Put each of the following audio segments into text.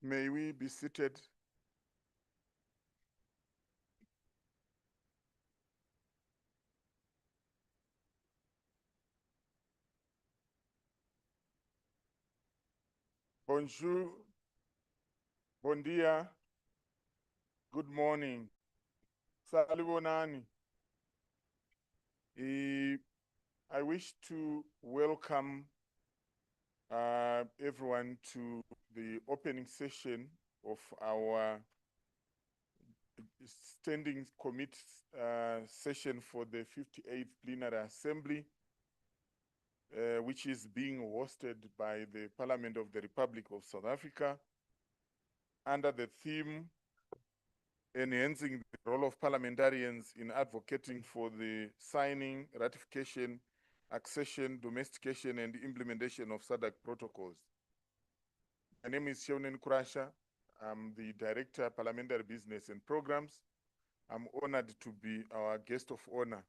May we be seated? Bonjour, bon dia, good morning. Salibonani. I wish to welcome everyone to the opening session of our standing committee session for the 58th Plenary Assembly, which is being hosted by the Parliament of the Republic of South Africa under the theme enhancing the role of parliamentarians in advocating for the signing, ratification, accession, domestication, and implementation of SADC protocols. My name is Shaunen Kurasha. I'm the Director, Parliamentary Business and Programs. I'm honored to be our guest of honor.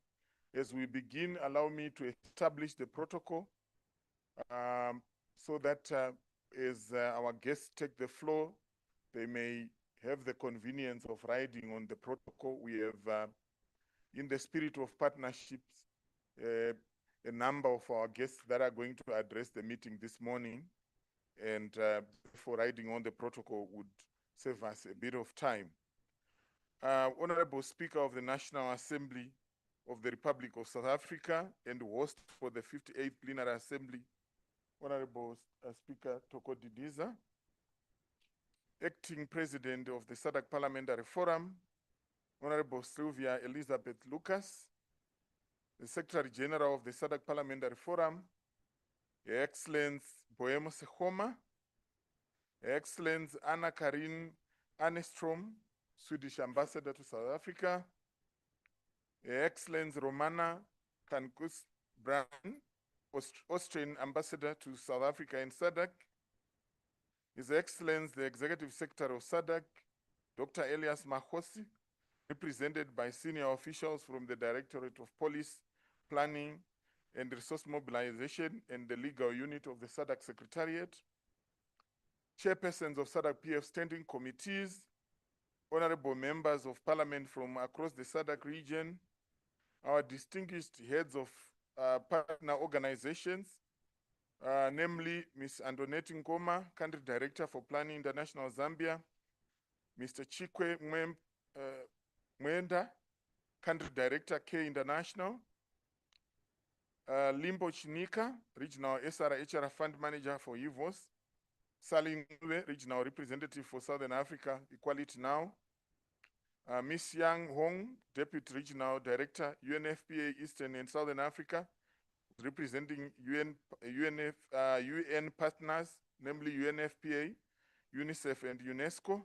As we begin, allow me to establish the protocol so that as our guests take the floor, they may have the convenience of riding on the protocol. We have, in the spirit of partnerships, a number of our guests that are going to address the meeting this morning, and for riding on the protocol would save us a bit of time. Honorable Speaker of the National Assembly of the Republic of South Africa and host for the 58th Plenary Assembly, Honorable Speaker Toko Didiza, Acting President of the SADC Parliamentary Forum, Honorable Sylvia Elizabeth Lucas, the Secretary General of the SADC Parliamentary Forum, Her Excellency Boemo Sekgoma, Her Excellency Anna Karin Annestrom, Swedish Ambassador to South Africa, Her Excellency Romana Kankus Brown, Austrian Ambassador to South Africa and SADC, His Excellency the Executive Secretary of SADC, Dr. Elias Mahosi, represented by senior officials from the Directorate of Police, Planning and Resource Mobilization and the Legal Unit of the SADC Secretariat, chairpersons of SADC PF standing committees, honorable members of parliament from across the SADC region, our distinguished heads of partner organizations, namely Ms. Antoinette Ngoma, Country Director for Planning International Zambia, Mr. Chikwe Mwenda, Country Director K International, Limbo Chinika, Regional SRHR Fund Manager for UVOS, Sally Ngulwe, Regional Representative for Southern Africa, Equality Now, Ms. Yang Hong, Deputy Regional Director, UNFPA Eastern and Southern Africa, representing UN partners, namely UNFPA, UNICEF and UNESCO,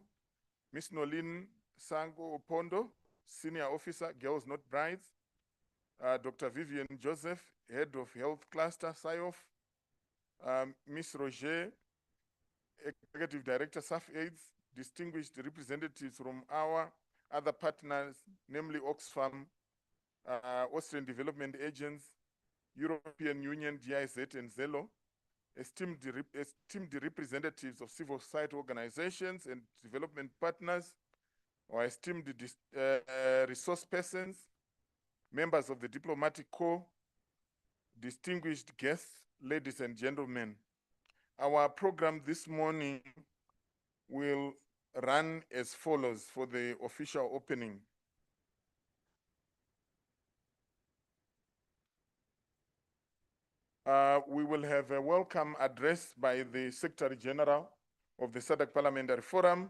Ms. Nolin Sango Opondo, Senior Officer, Girls Not Brides, Dr. Vivian Joseph, Head of Health Cluster, SIOF, Ms. Roger, Executive Director, SAF-AIDS, distinguished representatives from our other partners, namely Oxfam, Austrian Development Agents, European Union, GIZ, and ZELO, esteemed representatives of civil society organizations and development partners, or esteemed resource persons, members of the diplomatic corps, distinguished guests, ladies and gentlemen. Our program this morning will run as follows for the official opening. We will have a welcome address by the Secretary General of the SADC Parliamentary Forum.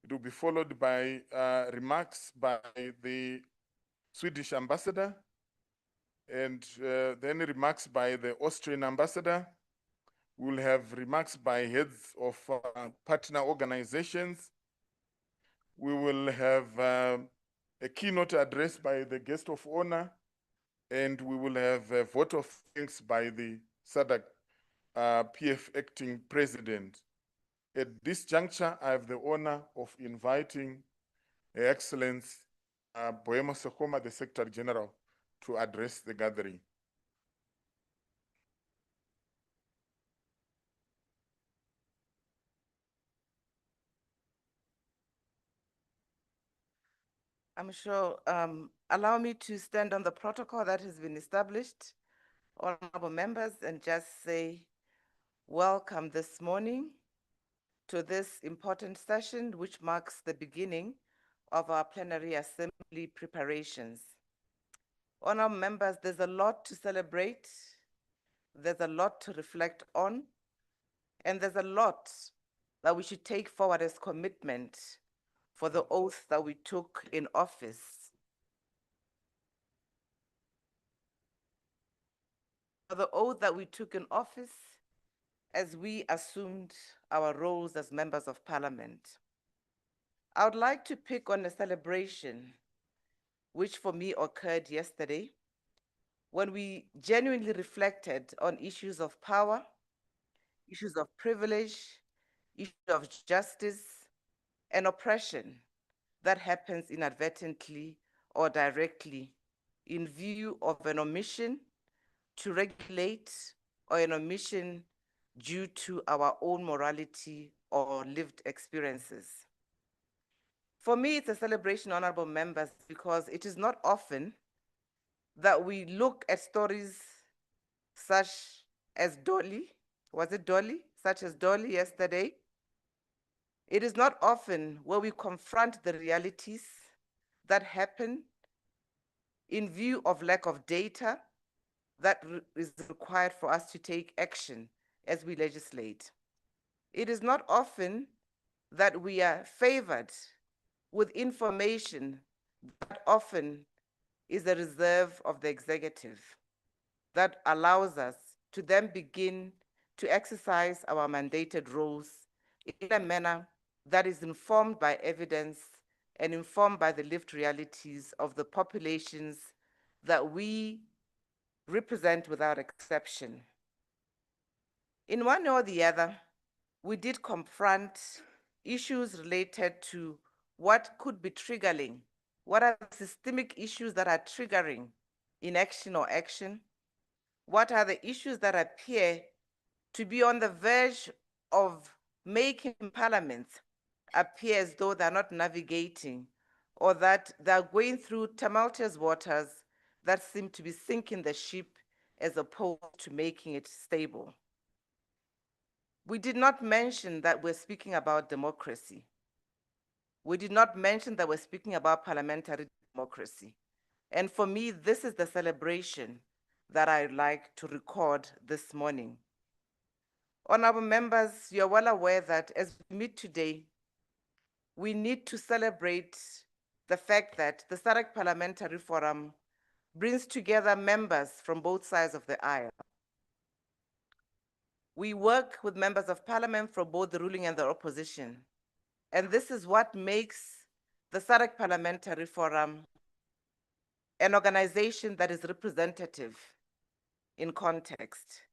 It will be followed by remarks by the Swedish Ambassador, and then remarks by the Austrian Ambassador. We will have remarks by heads of partner organizations. We will have a keynote address by the guest of honor, and we will have a vote of thanks by the SADC PF acting president. At this juncture, I have the honor of inviting Her Excellency Boemo Sekgoma, the Secretary General, to address the gathering. I'm sure. Allow me to stand on the protocol that has been established, honorable members, and just say welcome this morning to this important session, which marks the beginning of our plenary assembly preparations. Honorable members, there's a lot to celebrate, there's a lot to reflect on, and there's a lot that we should take forward as commitment for the oath that we took in office. For the oath that we took in office as we assumed our roles as members of parliament. I would like to pick on a celebration which for me occurred yesterday when we genuinely reflected on issues of power, issues of privilege, issues of justice, and oppression that happens inadvertently or directly in view of an omission to regulate or an omission due to our own morality or lived experiences. For me, it's a celebration, honorable members, because it is not often that we look at stories such as Dolly. Was it Dolly? Such as Dolly yesterday. It is not often where we confront the realities that happen in view of lack of data that is required for us to take action as we legislate. It is not often that we are favored with information that often is a reserve of the executive that allows us to then begin to exercise our mandated roles in a manner that is informed by evidence and informed by the lived realities of the populations that we represent without exception. In one or the other, we did confront issues related to what could be triggering, what are the systemic issues that are triggering inaction or action, what are the issues that appear to be on the verge of making parliaments appear as though they're not navigating or that they're going through tumultuous waters that seem to be sinking the ship as opposed to making it stable. We did not mention that we're speaking about democracy. We did not mention that we're speaking about parliamentary democracy. And for me, this is the celebration that I'd like to record this morning. Honorable members, you're well aware that as we meet today, we need to celebrate the fact that the SADC Parliamentary Forum brings together members from both sides of the aisle. We work with members of parliament from both the ruling and the opposition. And this is what makes the SADC Parliamentary Forum an organization that is representative in context.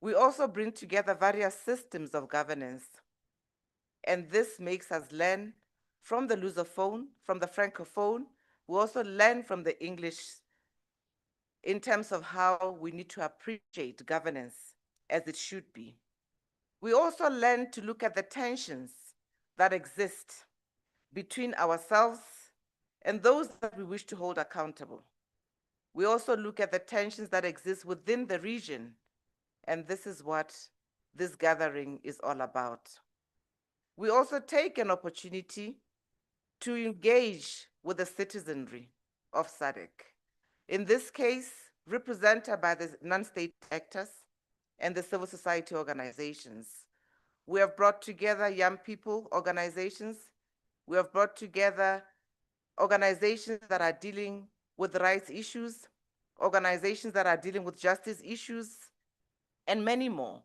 We also bring together various systems of governance. And this makes us learn from the Lusophone, from the Francophone. We also learn from the English in terms of how we need to appreciate governance as it should be. We also learn to look at the tensions that exist between ourselves and those that we wish to hold accountable. We also look at the tensions that exist within the region, and this is what this gathering is all about. We also take an opportunity to engage with the citizenry of SADC. In this case, represented by the non-state actors and the civil society organizations. We have brought together young people organizations. We have brought together organizations that are dealing with rights issues, organizations that are dealing with justice issues, and many more.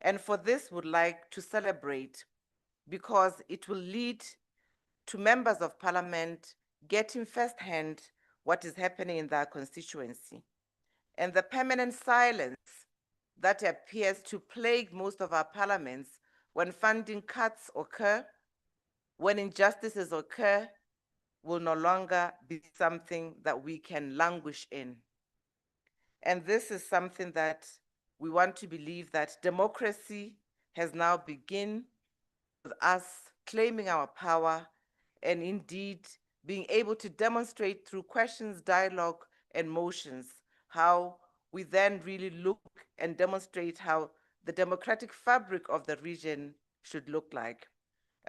And for this, would like to celebrate because it will lead to members of parliament getting firsthand what is happening in their constituency. And the permanent silence that appears to plague most of our parliaments when funding cuts occur, when injustices occur, will no longer be something that we can languish in. And this is something that we want to believe that democracy has now begun with us claiming our power and indeed being able to demonstrate through questions, dialogue, and motions how we then really look and demonstrate how the democratic fabric of the region should look like.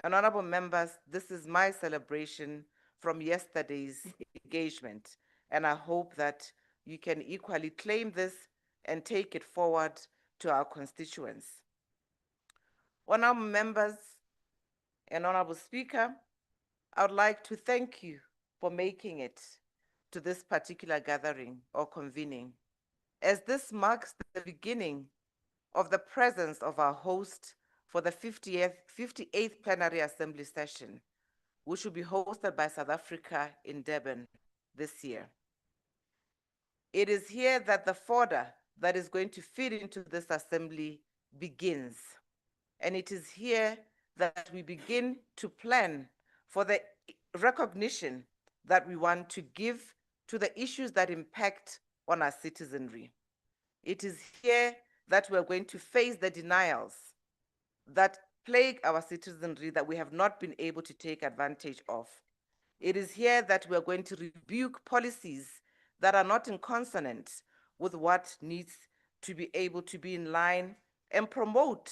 And honorable members, this is my celebration from yesterday's engagement, and I hope that you can equally claim this and take it forward to our constituents. Honorable members and honorable speaker, I would like to thank you for making it to this particular gathering or convening, as this marks the beginning of the presence of our host for the 58th Plenary Assembly session, which will be hosted by South Africa in Durban this year. It is here that the fodder that is going to feed into this assembly begins. And it is here that we begin to plan for the recognition that we want to give to the issues that impact on our citizenry. It is here that we're going to face the denials that plague our citizenry that we have not been able to take advantage of. It is here that we're going to rebuke policies that are not in consonance with what needs to be able to be in line and promote,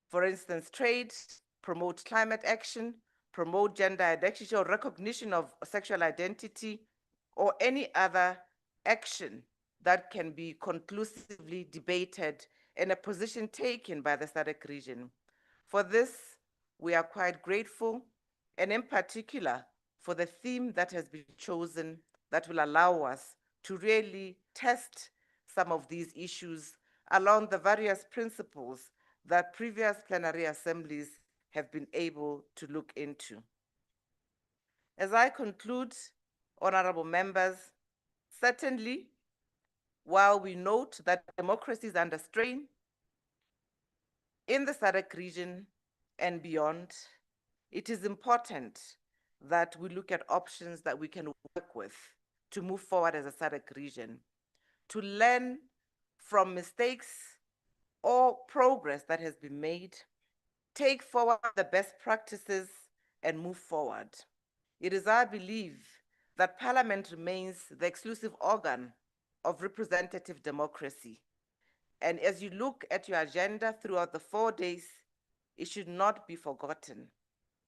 for instance, trade, promote climate action, promote gender identity or recognition of sexual identity, or any other action that can be conclusively debated and a position taken by the SADC region. For this, we are quite grateful, and in particular, for the theme that has been chosen that will allow us to really test some of these issues along the various principles that previous plenary assemblies have been able to look into. As I conclude, honorable members, certainly, while we note that democracy is under strain in the SADC region and beyond, it is important that we look at options that we can work with to move forward as a SADC region, to learn from mistakes or progress that has been made, take forward the best practices, and move forward. It is our belief that Parliament remains the exclusive organ of representative democracy. And as you look at your agenda throughout the 4 days, it should not be forgotten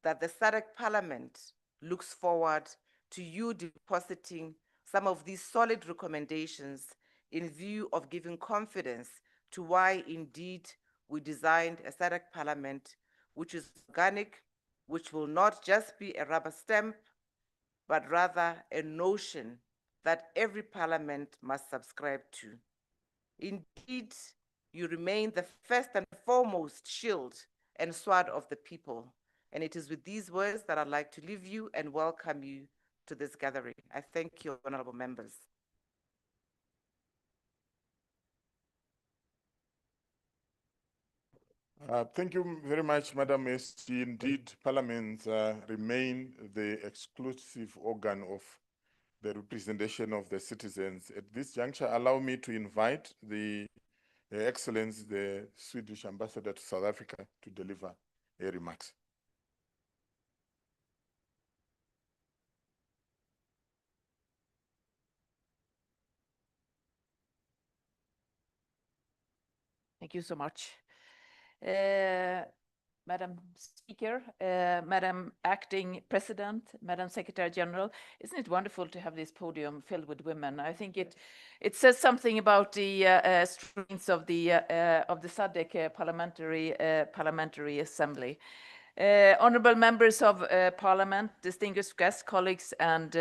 that the SADC Parliament looks forward to you depositing some of these solid recommendations in view of giving confidence to why indeed we designed a SADC Parliament which is organic, which will not just be a rubber stamp, but rather a notion that every parliament must subscribe to. Indeed, you remain the first and foremost shield and sword of the people. And it is with these words that I'd like to leave you and welcome you to this gathering. I thank you, honorable members. Thank you very much, Madam SG. Indeed, parliaments remain the exclusive organ of the representation of the citizens. At this juncture, allow me to invite the Excellency, the Swedish Ambassador to South Africa, to deliver her remarks. Thank you so much. Madam Speaker, Madam Acting President, Madam Secretary General, isn't it wonderful to have this podium filled with women? I think it says something about the strengths of the SADC Parliamentary Assembly. Honourable members of Parliament, distinguished guests, colleagues, and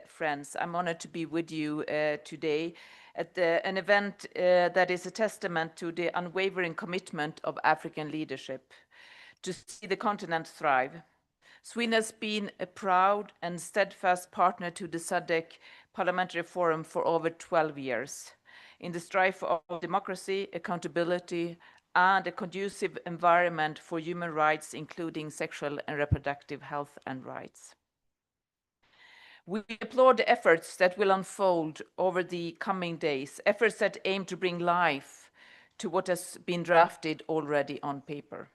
friends, I'm honoured to be with you today at an event that is a testament to the unwavering commitment of African leadership to see the continent thrive. Sweden has been a proud and steadfast partner to the SADC Parliamentary Forum for over 12 years in the strive for democracy, accountability, and a conducive environment for human rights, including sexual and reproductive health and rights. We applaud the efforts that will unfold over the coming days, efforts that aim to bring life to what has been drafted already on paper.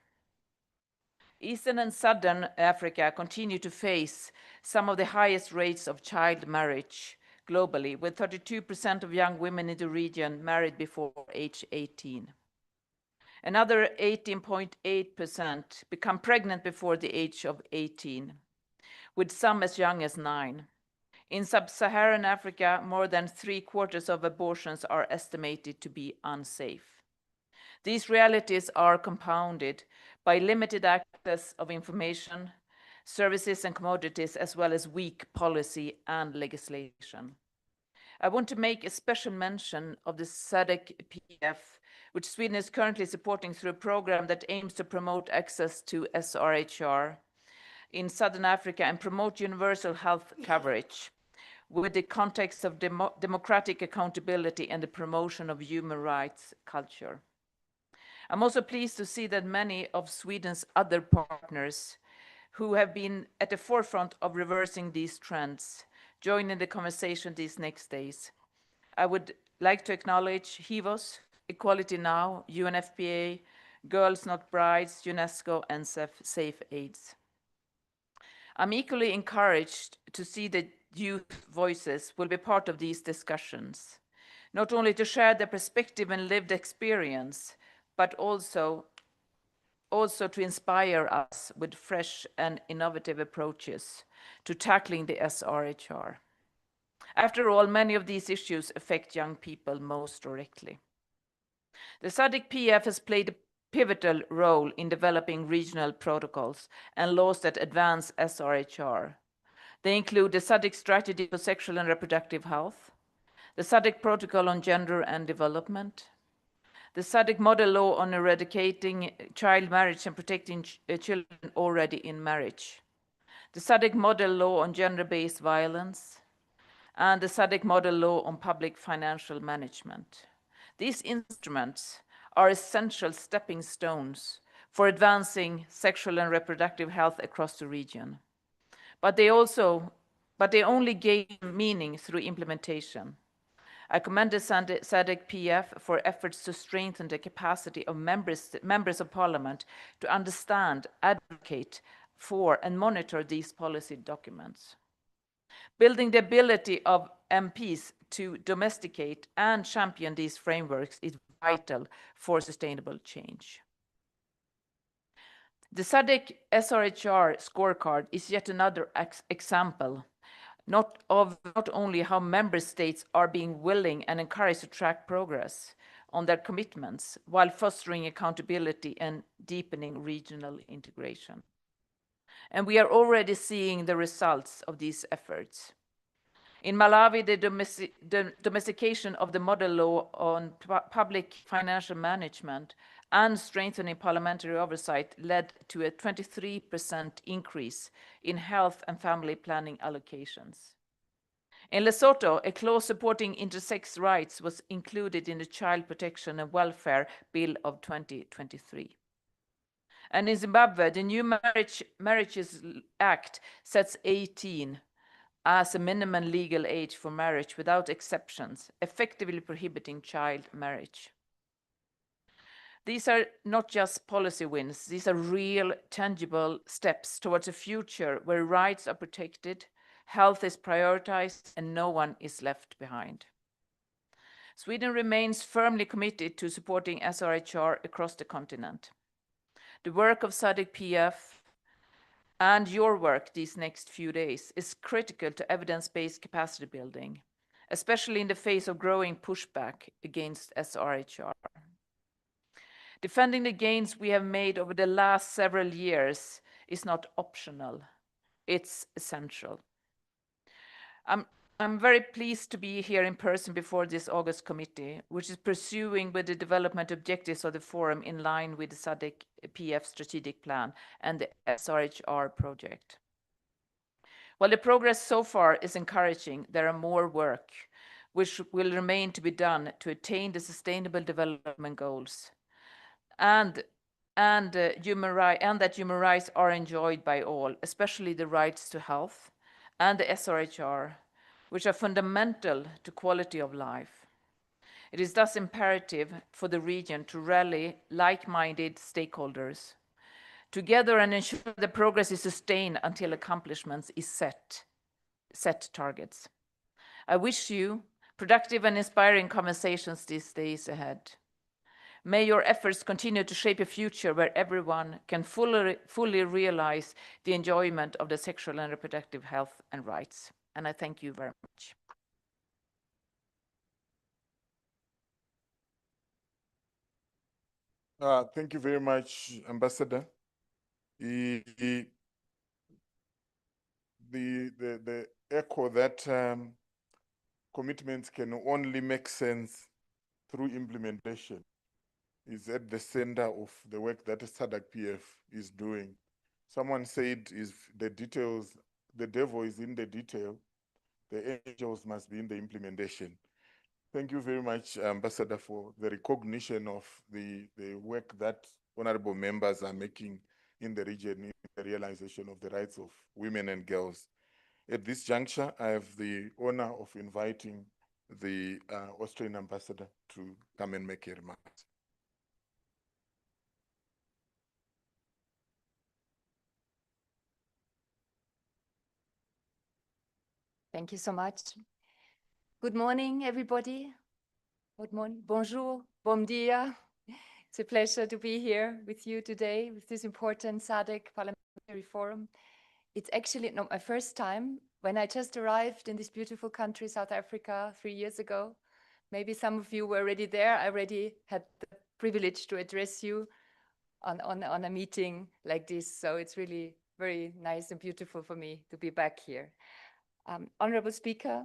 Eastern and Southern Africa continue to face some of the highest rates of child marriage globally, with 32% of young women in the region married before age 18. Another 18.8% become pregnant before the age of 18, with some as young as 9. In sub-Saharan Africa, more than 3/4 of abortions are estimated to be unsafe. These realities are compounded by limited access of information, services and commodities, as well as weak policy and legislation. I want to make a special mention of the SADC-PF, which Sweden is currently supporting through a program that aims to promote access to SRHR in Southern Africa and promote universal health coverage with the context of democratic accountability and the promotion of human rights culture. I'm also pleased to see that many of Sweden's other partners who have been at the forefront of reversing these trends join in the conversation these next days. I would like to acknowledge HIVOS, Equality Now, UNFPA, Girls Not Brides, UNESCO, and Safe AIDS. I'm equally encouraged to see that youth voices will be part of these discussions, not only to share their perspective and lived experience, but also to inspire us with fresh and innovative approaches to tackling the SRHR. After all, many of these issues affect young people most directly. The SADC-PF has played a pivotal role in developing regional protocols and laws that advance SRHR. They include the SADC Strategy for Sexual and Reproductive Health, the SADC Protocol on Gender and Development, the SADC Model Law on Eradicating Child Marriage and Protecting Children Already in Marriage, the SADC Model Law on Gender-Based Violence, and the SADC Model Law on Public Financial Management. These instruments are essential stepping stones for advancing sexual and reproductive health across the region. But they only gain meaning through implementation. I commend the SADC-PF for efforts to strengthen the capacity of members of parliament to understand, advocate for, and monitor these policy documents. Building the ability of MPs to domesticate and champion these frameworks is vital for sustainable change. The SADC SRHR scorecard is yet another example not only how member states are being willing and encouraged to track progress on their commitments while fostering accountability and deepening regional integration. And we are already seeing the results of these efforts. In Malawi, the domestication of the model law on public financial management and strengthening parliamentary oversight led to a 23% increase in health and family planning allocations. In Lesotho, a clause supporting intersex rights was included in the Child Protection and Welfare Bill of 2023. And in Zimbabwe, the new Marriages Act sets 18 as a minimum legal age for marriage without exceptions, effectively prohibiting child marriage. These are not just policy wins, these are real, tangible steps towards a future where rights are protected, health is prioritized, and no one is left behind. Sweden remains firmly committed to supporting SRHR across the continent. The work of SADC-PF and your work these next few days is critical to evidence-based capacity building, especially in the face of growing pushback against SRHR. Defending the gains we have made over the last several years is not optional, it's essential. I'm very pleased to be here in person before this August committee, which is pursuing with the development objectives of the forum in line with the SADC-PF strategic plan and the SRHR project. While the progress so far is encouraging, there are more work which will remain to be done to attain the sustainable development goals and that human rights are enjoyed by all, especially the rights to health and the SRHR, which are fundamental to quality of life. It is thus imperative for the region to rally like-minded stakeholders together and ensure the progress is sustained until accomplishments is set targets. I wish you productive and inspiring conversations these days ahead. May your efforts continue to shape a future where everyone can fully realize the enjoyment of the sexual and reproductive health and rights. And I thank you very much. Thank you very much, Ambassador. The echo that commitments can only make sense through implementation is at the center of the work that SADC-PF is doing. Someone said is the details, the devil is in the detail, the angels must be in the implementation. Thank you very much, Ambassador, for the recognition of the work that honorable members are making in the region in the realization of the rights of women and girls. At this juncture, I have the honor of inviting the Austrian ambassador to come and make a remark. Thank you so much. Good morning, everybody. Good morning. Bonjour. Bom dia. It's a pleasure to be here with you today with this important SADC Parliamentary Forum. It's actually not my first time. When I just arrived in this beautiful country, South Africa, 3 years ago, maybe some of you were already there. I already had the privilege to address you on a meeting like this. So it's really very nice and beautiful for me to be back here. Honorable Speaker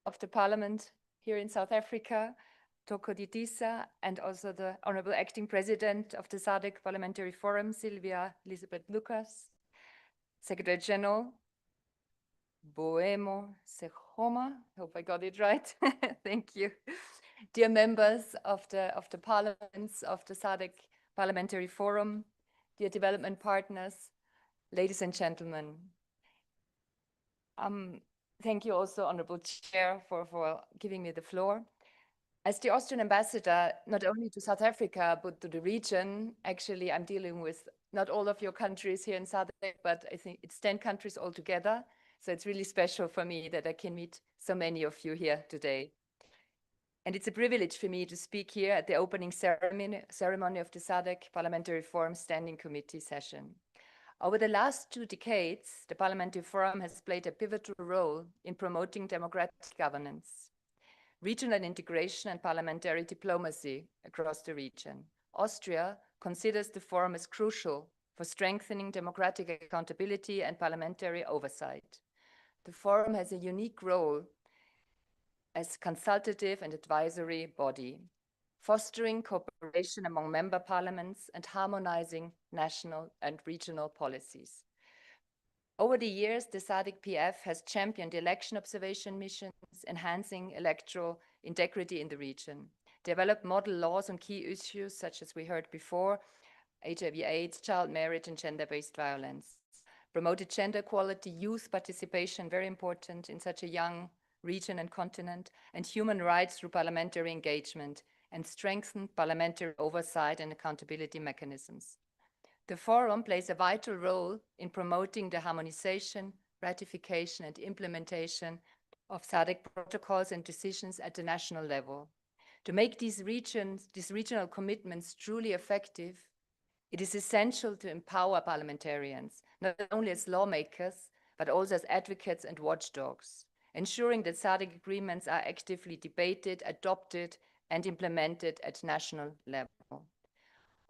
of the Parliament here in South Africa, Thoko Ditisa, and also the Honorable Acting President of the SADC Parliamentary Forum, Sylvia Elizabeth Lucas, Secretary General, Boemo Sechoma, hope I got it right, thank you. Dear members of the parliaments of the SADC Parliamentary Forum, dear development partners, ladies and gentlemen. Thank you also, Honorable Chair, for giving me the floor. As the Austrian ambassador, not only to South Africa, but to the region, actually, I'm dealing with not all of your countries here in SADC, but I think it's 10 countries altogether. So it's really special for me that I can meet so many of you here today. And it's a privilege for me to speak here at the opening ceremony of the SADC Parliamentary Forum Standing Committee session. Over the last 2 decades, the Parliamentary Forum has played a pivotal role in promoting democratic governance, regional integration and parliamentary diplomacy across the region. Austria considers the forum as crucial for strengthening democratic accountability and parliamentary oversight. The forum has a unique role as consultative and advisory body, fostering cooperation among member parliaments and harmonizing national and regional policies. Over the years, the SADC-PF has championed election observation missions, enhancing electoral integrity in the region, developed model laws on key issues such as we heard before, HIV/AIDS, child marriage and gender-based violence, promoted gender equality, youth participation, very important in such a young region and continent, and human rights through parliamentary engagement, and strengthened parliamentary oversight and accountability mechanisms. The forum plays a vital role in promoting the harmonization, ratification, and implementation of SADC protocols and decisions at the national level. To make these regional commitments truly effective, it is essential to empower parliamentarians, not only as lawmakers, but also as advocates and watchdogs, ensuring that SADC agreements are actively debated, adopted, and implemented at national level.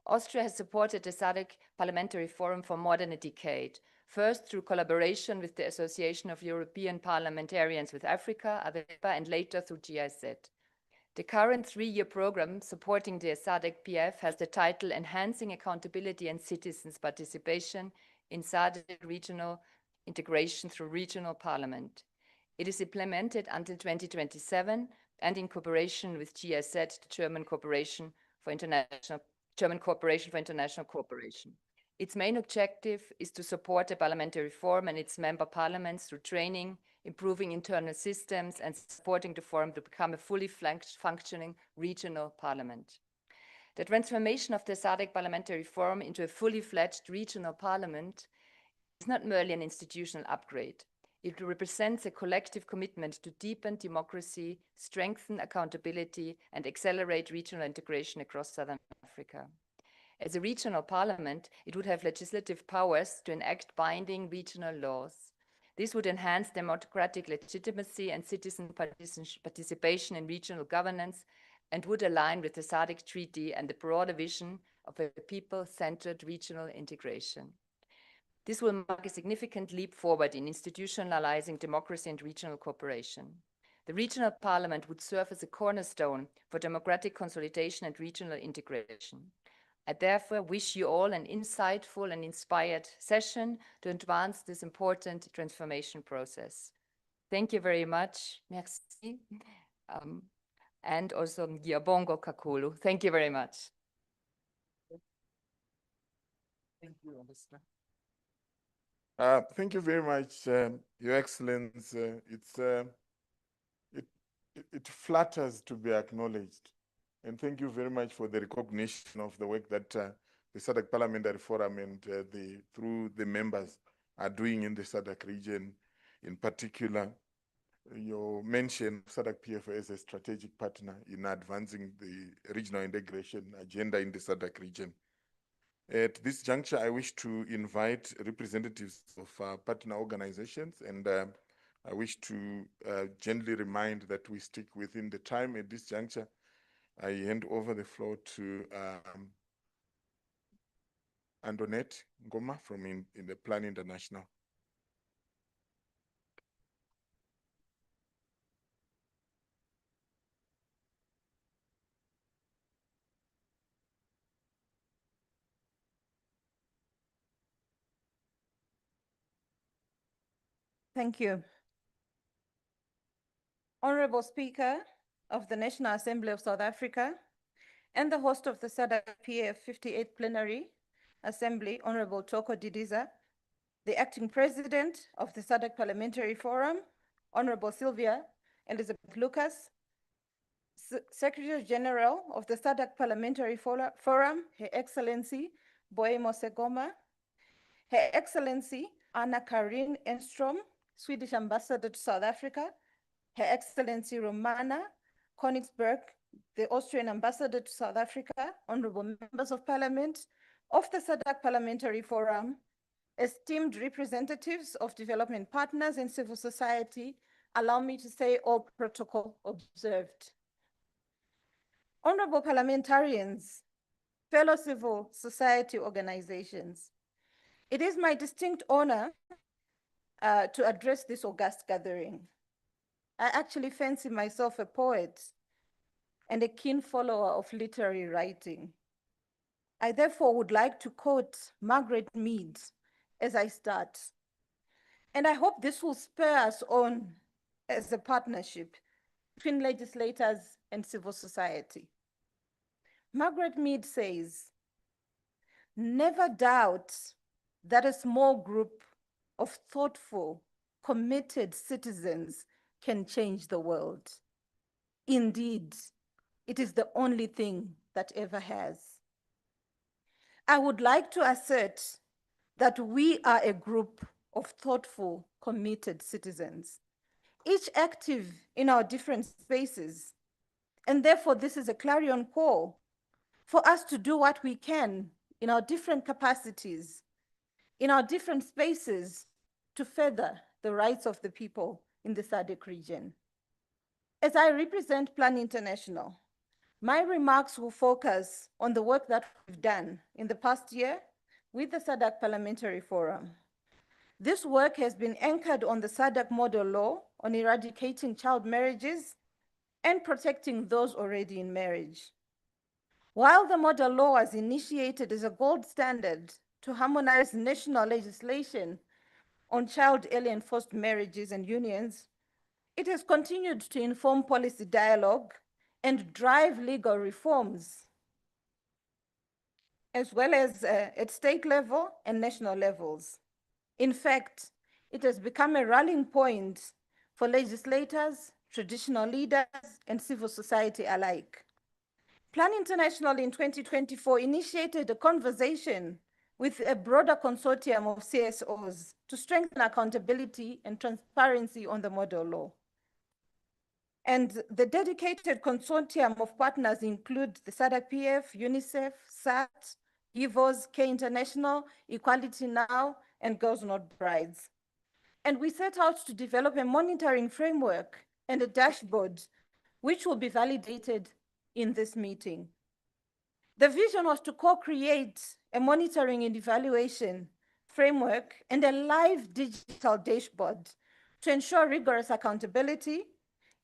Austria has supported the SADC Parliamentary Forum for more than a decade, first through collaboration with the Association of European Parliamentarians with Africa, AWEPA, and later through GIZ. The current 3-year program supporting the SADC-PF has the title Enhancing Accountability and Citizens' Participation in SADC Regional Integration through Regional Parliament. It is implemented until 2027 and in cooperation with GIZ, the German Corporation for International Cooperation. Its main objective is to support the parliamentary forum and its member parliaments through training, improving internal systems, and supporting the forum to become a fully functioning regional parliament. The transformation of the SADC Parliamentary Forum into a fully fledged regional parliament is not merely an institutional upgrade. It represents a collective commitment to deepen democracy, strengthen accountability, and accelerate regional integration across Southern Africa. As a regional parliament, it would have legislative powers to enact binding regional laws. This would enhance democratic legitimacy and citizen participation in regional governance and would align with the SADC Treaty and the broader vision of a people-centered regional integration. This will mark a significant leap forward in institutionalizing democracy and regional cooperation. The regional parliament would serve as a cornerstone for democratic consolidation and regional integration. I therefore wish you all an insightful and inspired session to advance this important transformation process. Thank you very much. Merci. And also Ngiyabonga kakhulu. Thank you very much. Thank you, Alistair. Thank you very much, Your Excellency. It flatters to be acknowledged. And thank you very much for the recognition of the work that the SADC Parliamentary Forum and through the members are doing in the SADC region. In particular, your mention of SADC PF as a strategic partner in advancing the regional integration agenda in the SADC region. At this juncture, I wish to invite representatives of our partner organizations, and I wish to gently remind that we stick within the time. At this juncture, I hand over the floor to Antoinette Ngoma from in the Plan International. Thank you. Honorable Speaker of the National Assembly of South Africa and the host of the SADC PAF 58th Plenary Assembly, Honorable Toko Didiza, the acting president of the SADC Parliamentary Forum, Honorable Sylvia Elizabeth Lucas, Secretary General of the SADC Parliamentary Forum, Her Excellency Boemo Segoma, Her Excellency Anna Karin Enstrom, Swedish Ambassador to South Africa, Her Excellency Romana Königsberg, the Austrian Ambassador to South Africa, honorable members of Parliament of the SADC Parliamentary Forum, esteemed representatives of development partners and civil society, allow me to say all protocol observed. Honorable parliamentarians, fellow civil society organizations, it is my distinct honor to address this august gathering. I actually fancy myself a poet and a keen follower of literary writing. I therefore would like to quote Margaret Mead as I start. And I hope this will spur us on as a partnership between legislators and civil society. Margaret Mead says, "Never doubt that a small group of thoughtful, committed citizens can change the world. Indeed, it is the only thing that ever has." I would like to assert that we are a group of thoughtful, committed citizens, each active in our different spaces. And therefore, this is a clarion call for us to do what we can in our different capacities, in our different spaces, to further the rights of the people in the SADC region. As I represent Plan International, my remarks will focus on the work that we've done in the past year with the SADC Parliamentary Forum. This work has been anchored on the SADC model law on eradicating child marriages and protecting those already in marriage. While the model law was initiated as a gold standard to harmonize national legislation on child, early and forced marriages and unions, it has continued to inform policy dialogue and drive legal reforms, as well as at state level and national levels. In fact, it has become a rallying point for legislators, traditional leaders, and civil society alike. Plan International in 2024 initiated a conversation with a broader consortium of CSOs to strengthen accountability and transparency on the model law. And the dedicated consortium of partners include the SADC-PF, UNICEF, SAT, GIVOS, K International, Equality Now, and Girls Not Brides. And we set out to develop a monitoring framework and a dashboard, which will be validated in this meeting. The vision was to co-create a monitoring and evaluation framework and a live digital dashboard to ensure rigorous accountability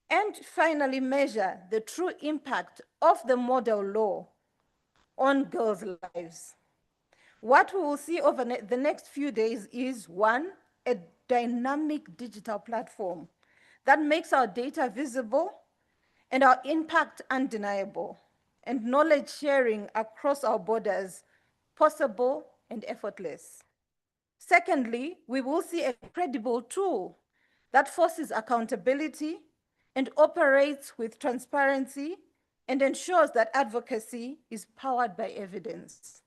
and finally measure the true impact of the model law on girls' lives. What we will see over the next few days is, one, a dynamic digital platform that makes our data visible and our impact undeniable, and knowledge sharing across our borders possible and effortless. Secondly, we will see a credible tool that forces accountability and operates with transparency and ensures that advocacy is powered by evidence.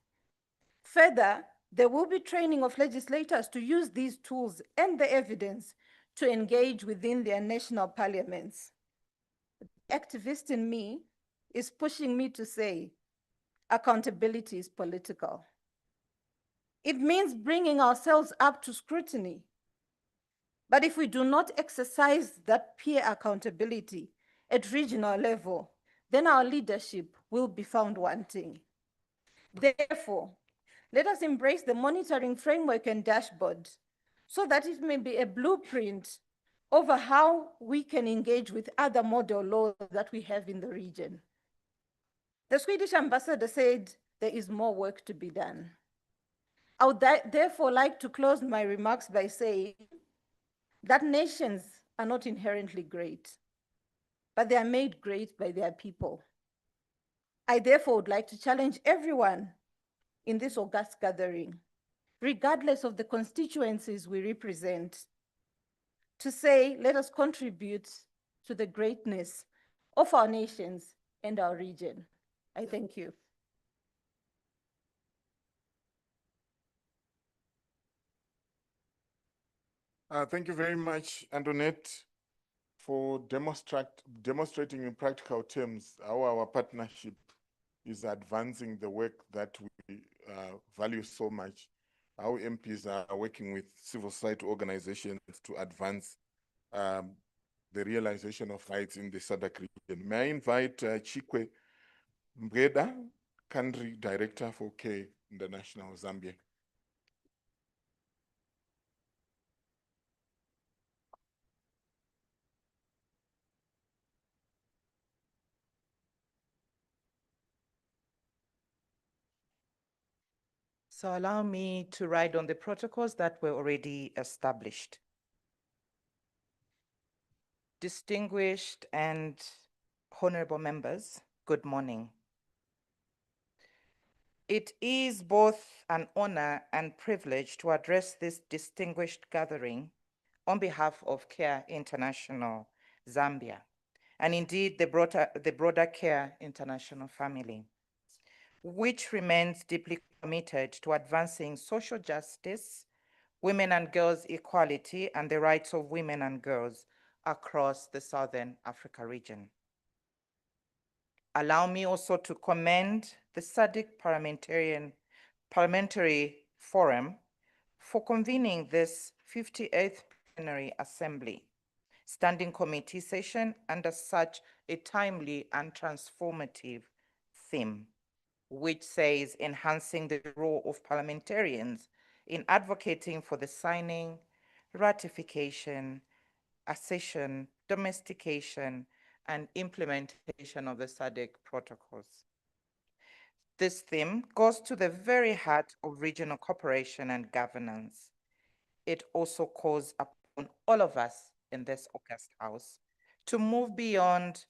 Further, there will be training of legislators to use these tools and the evidence to engage within their national parliaments. The activist in me is pushing me to say, accountability is political. It means bringing ourselves up to scrutiny. But if we do not exercise that peer accountability at regional level, then our leadership will be found wanting. Therefore, let us embrace the monitoring framework and dashboard so that it may be a blueprint over how we can engage with other model laws that we have in the region. The Swedish ambassador said there is more work to be done. I would therefore like to close my remarks by saying that nations are not inherently great, but they are made great by their people. I therefore would like to challenge everyone in this august gathering, regardless of the constituencies we represent, to say, let us contribute to the greatness of our nations and our region. I thank you. Thank you very much, Antoinette, for demonstrating in practical terms how our partnership is advancing the work that we value so much, how MPs are working with civil society organizations to advance the realization of rights in the SADC region. May I invite Chikwe Mbreda, Country Director for K International Zambia. So allow me to ride on the protocols that were already established. Distinguished and honorable members, good morning. It is both an honor and privilege to address this distinguished gathering on behalf of CARE International Zambia, and indeed the broader CARE International family, which remains deeply committed to advancing social justice, women and girls equality, and the rights of women and girls across the Southern Africa region. Allow me also to commend the SADC Parliamentary Forum for convening this 58th Plenary Assembly Standing Committee session under such a timely and transformative theme, which says enhancing the role of parliamentarians in advocating for the signing, ratification, accession, domestication, and implementation of the SADC protocols. This theme goes to the very heart of regional cooperation and governance. It also calls upon all of us in this august house to move beyond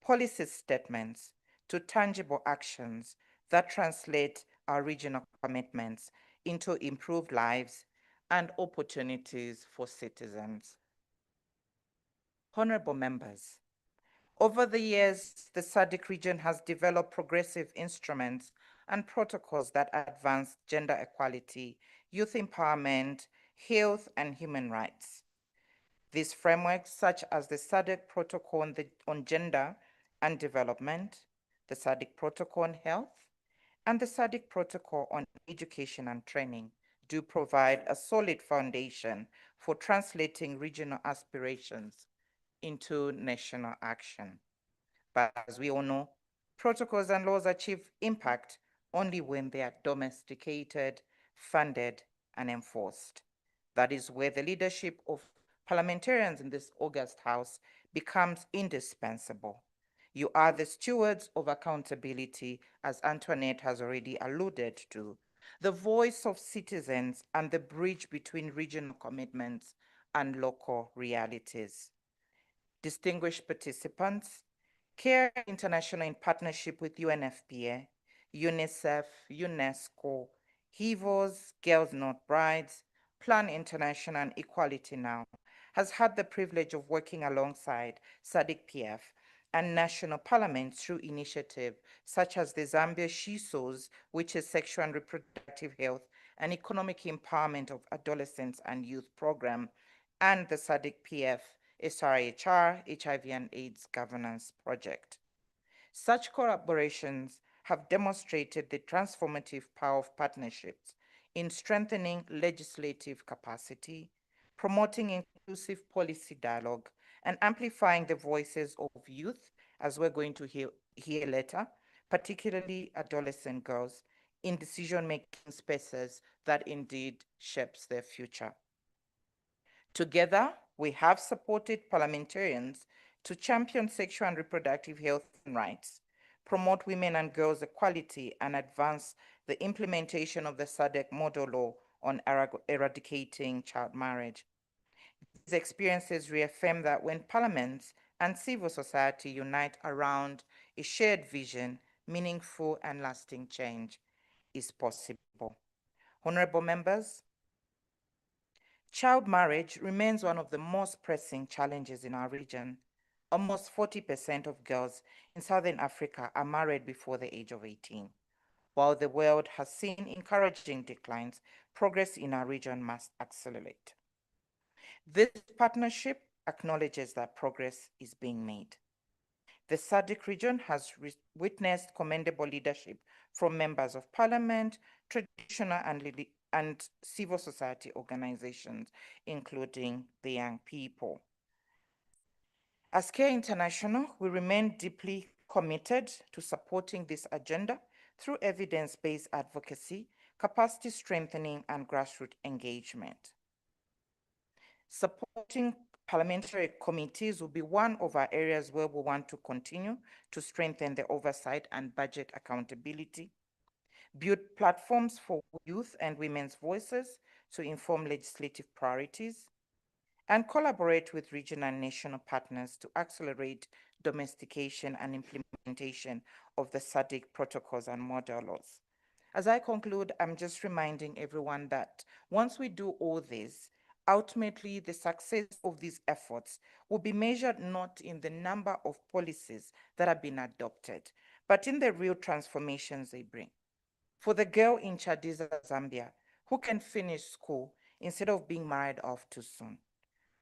policy statements to tangible actions that translate our regional commitments into improved lives and opportunities for citizens. Honorable members, Over the years, the SADC region has developed progressive instruments and protocols that advance gender equality, youth empowerment, health, and human rights. These frameworks, such as the SADC Protocol on Gender and Development, the SADC Protocol on Health, and the SADC Protocol on Education and Training, do provide a solid foundation for translating regional aspirations into national action. But as we all know, protocols and laws achieve impact only when they are domesticated, funded, and enforced. That is where the leadership of parliamentarians in this august House becomes indispensable. You are the stewards of accountability, as Antoinette has already alluded to, the voice of citizens and the bridge between regional commitments and local realities. Distinguished participants, CARE International, in partnership with UNFPA, UNICEF, UNESCO, HIVOS, Girls Not Brides, Plan International, and Equality Now, has had the privilege of working alongside SADC-PF and national parliaments through initiatives such as the Zambia SHISOS, which is Sexual and Reproductive Health and Economic Empowerment of Adolescents and Youth Program, and the SADC-PF SRHR HIV and AIDS Governance Project. Such collaborations have demonstrated the transformative power of partnerships in strengthening legislative capacity, promoting inclusive policy dialogue, and amplifying the voices of youth, as we're going to hear later, particularly adolescent girls, in decision-making spaces that indeed shapes their future. Together, we have supported parliamentarians to champion sexual and reproductive health and rights, promote women and girls' equality, and advance the implementation of the SADC model law on eradicating child marriage. These experiences reaffirm that when parliaments and civil society unite around a shared vision, meaningful and lasting change is possible. Honorable members, child marriage remains one of the most pressing challenges in our region. Almost 40% of girls in Southern Africa are married before the age of 18. While the world has seen encouraging declines, progress in our region must accelerate. This partnership acknowledges that progress is being made. The SADC region has witnessed commendable leadership from members of parliament, traditional and civil society organizations, including the young people. As CARE International, we remain deeply committed to supporting this agenda through evidence-based advocacy, capacity strengthening, and grassroots engagement. Supporting parliamentary committees will be one of our areas where we want to continue to strengthen the oversight and budget accountability, build platforms for youth and women's voices to inform legislative priorities, and collaborate with regional and national partners to accelerate domestication and implementation of the SADC protocols and model laws. As I conclude, I'm just reminding everyone that once we do all this, ultimately the success of these efforts will be measured not in the number of policies that have been adopted, but in the real transformations they bring. For the girl in Chadiza, Zambia, who can finish school instead of being married off too soon.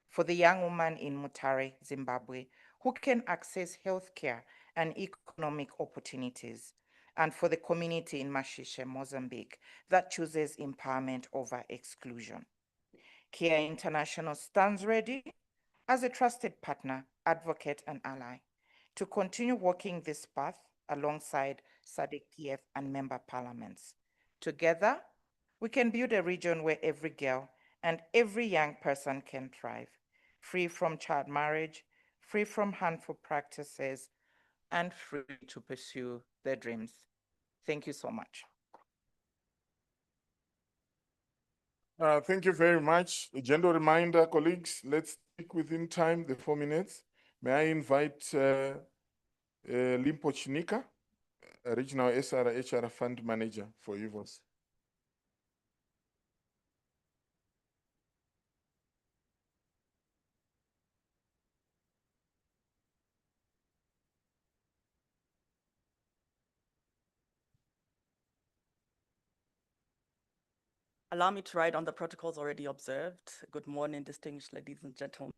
For the young woman in Mutare, Zimbabwe, who can access healthcare and economic opportunities. And for the community in Mashishe, Mozambique, that chooses empowerment over exclusion. CARE International stands ready as a trusted partner, advocate, and ally to continue walking this path alongside SADC-PF and member parliaments. Together, we can build a region where every girl and every young person can thrive, free from child marriage, free from harmful practices, and free to pursue their dreams. Thank you so much. Thank you very much. A gentle reminder, colleagues, let's stick within time, the 4 minutes. May I invite Limpo Chinika, Regional SRHR Fund Manager for HIVOS. Allow me to write on the protocols already observed. Good morning, distinguished ladies and gentlemen.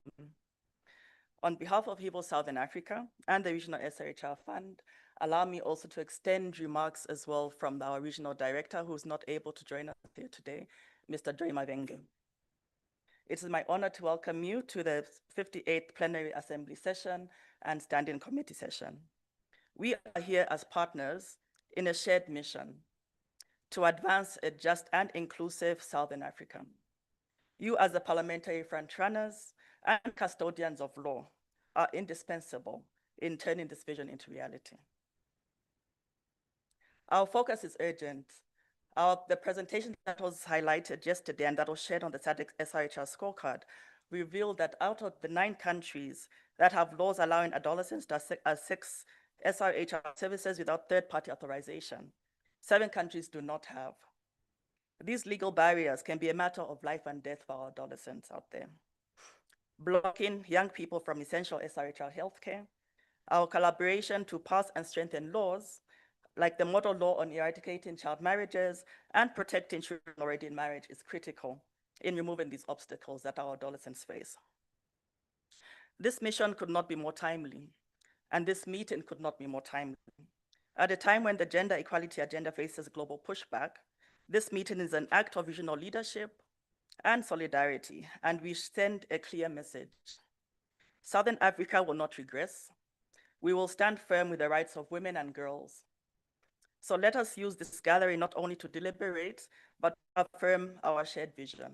On behalf of HIVO Southern Africa and the Regional SRHR Fund, allow me also to extend remarks as well from our regional director, who's not able to join us here today, Mr. Joy Mavenge. It is my honor to welcome you to the 58th Plenary Assembly session and Standing Committee session. We are here as partners in a shared mission to advance a just and inclusive Southern Africa. You as the parliamentary frontrunners and custodians of law are indispensable in turning this vision into reality. Our focus is urgent. The presentation that was highlighted yesterday and that was shared on the SADC SRHR scorecard revealed that out of the 9 countries that have laws allowing adolescents to access SRHR services without third-party authorization, 7 countries do not have. These legal barriers can be a matter of life and death for our adolescents out there, blocking young people from essential SRHR healthcare. Our collaboration to pass and strengthen laws like the model law on eradicating child marriages and protecting children already in marriage is critical in removing these obstacles that our adolescents face. This mission could not be more timely, and this meeting could not be more timely. At a time when the gender equality agenda faces global pushback, this meeting is an act of regional leadership and solidarity, and we send a clear message. Southern Africa will not regress. We will stand firm with the rights of women and girls. So let us use this gathering not only to deliberate, but to affirm our shared vision.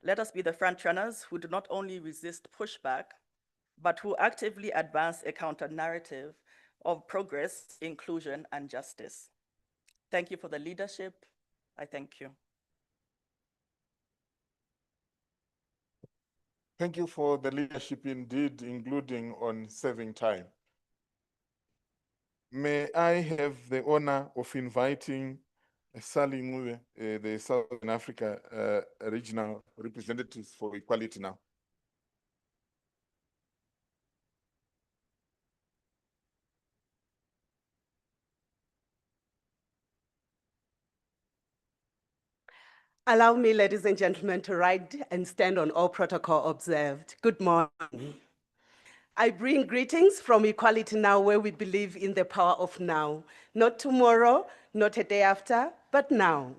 Let us be the frontrunners who do not only resist pushback, but who actively advance a counter-narrative of progress, inclusion, and justice. Thank you for the leadership. I thank you. Thank you for the leadership indeed, including on saving time. May I have the honor of inviting Sally Ngube, the Southern Africa regional representative for equality now. Allow me, ladies and gentlemen, to rise and stand on all protocol observed. Good morning. I bring greetings from Equality Now, where we believe in the power of now. Not tomorrow, not a day after, but now.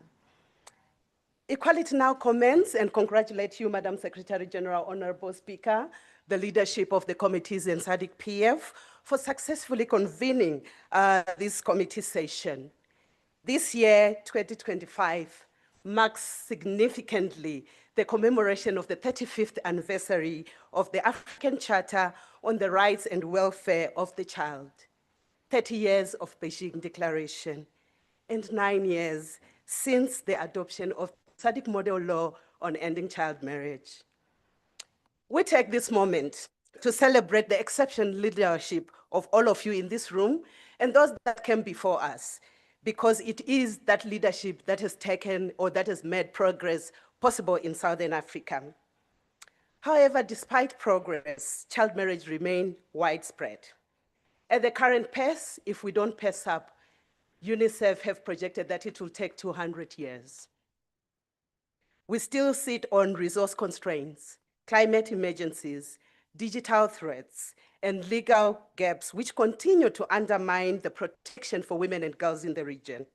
Equality Now commends and congratulates you, Madam Secretary General, Honorable Speaker, the leadership of the committees and SADC PF for successfully convening this committee session. This year, 2025, marks significantly the commemoration of the 35th anniversary of the African Charter on the Rights and Welfare of the Child, 30 years of Beijing Declaration, and 9 years since the adoption of SADC model law on ending child marriage. We take this moment to celebrate the exceptional leadership of all of you in this room and those that came before us, because it is that leadership that has taken or that has made progress possible in Southern Africa. However, despite progress, child marriage remains widespread. At the current pace, if we don't pace up, UNICEF have projected that it will take 200 years. We still sit on resource constraints, climate emergencies, digital threats, and legal gaps which continue to undermine the protection for women and girls in the region.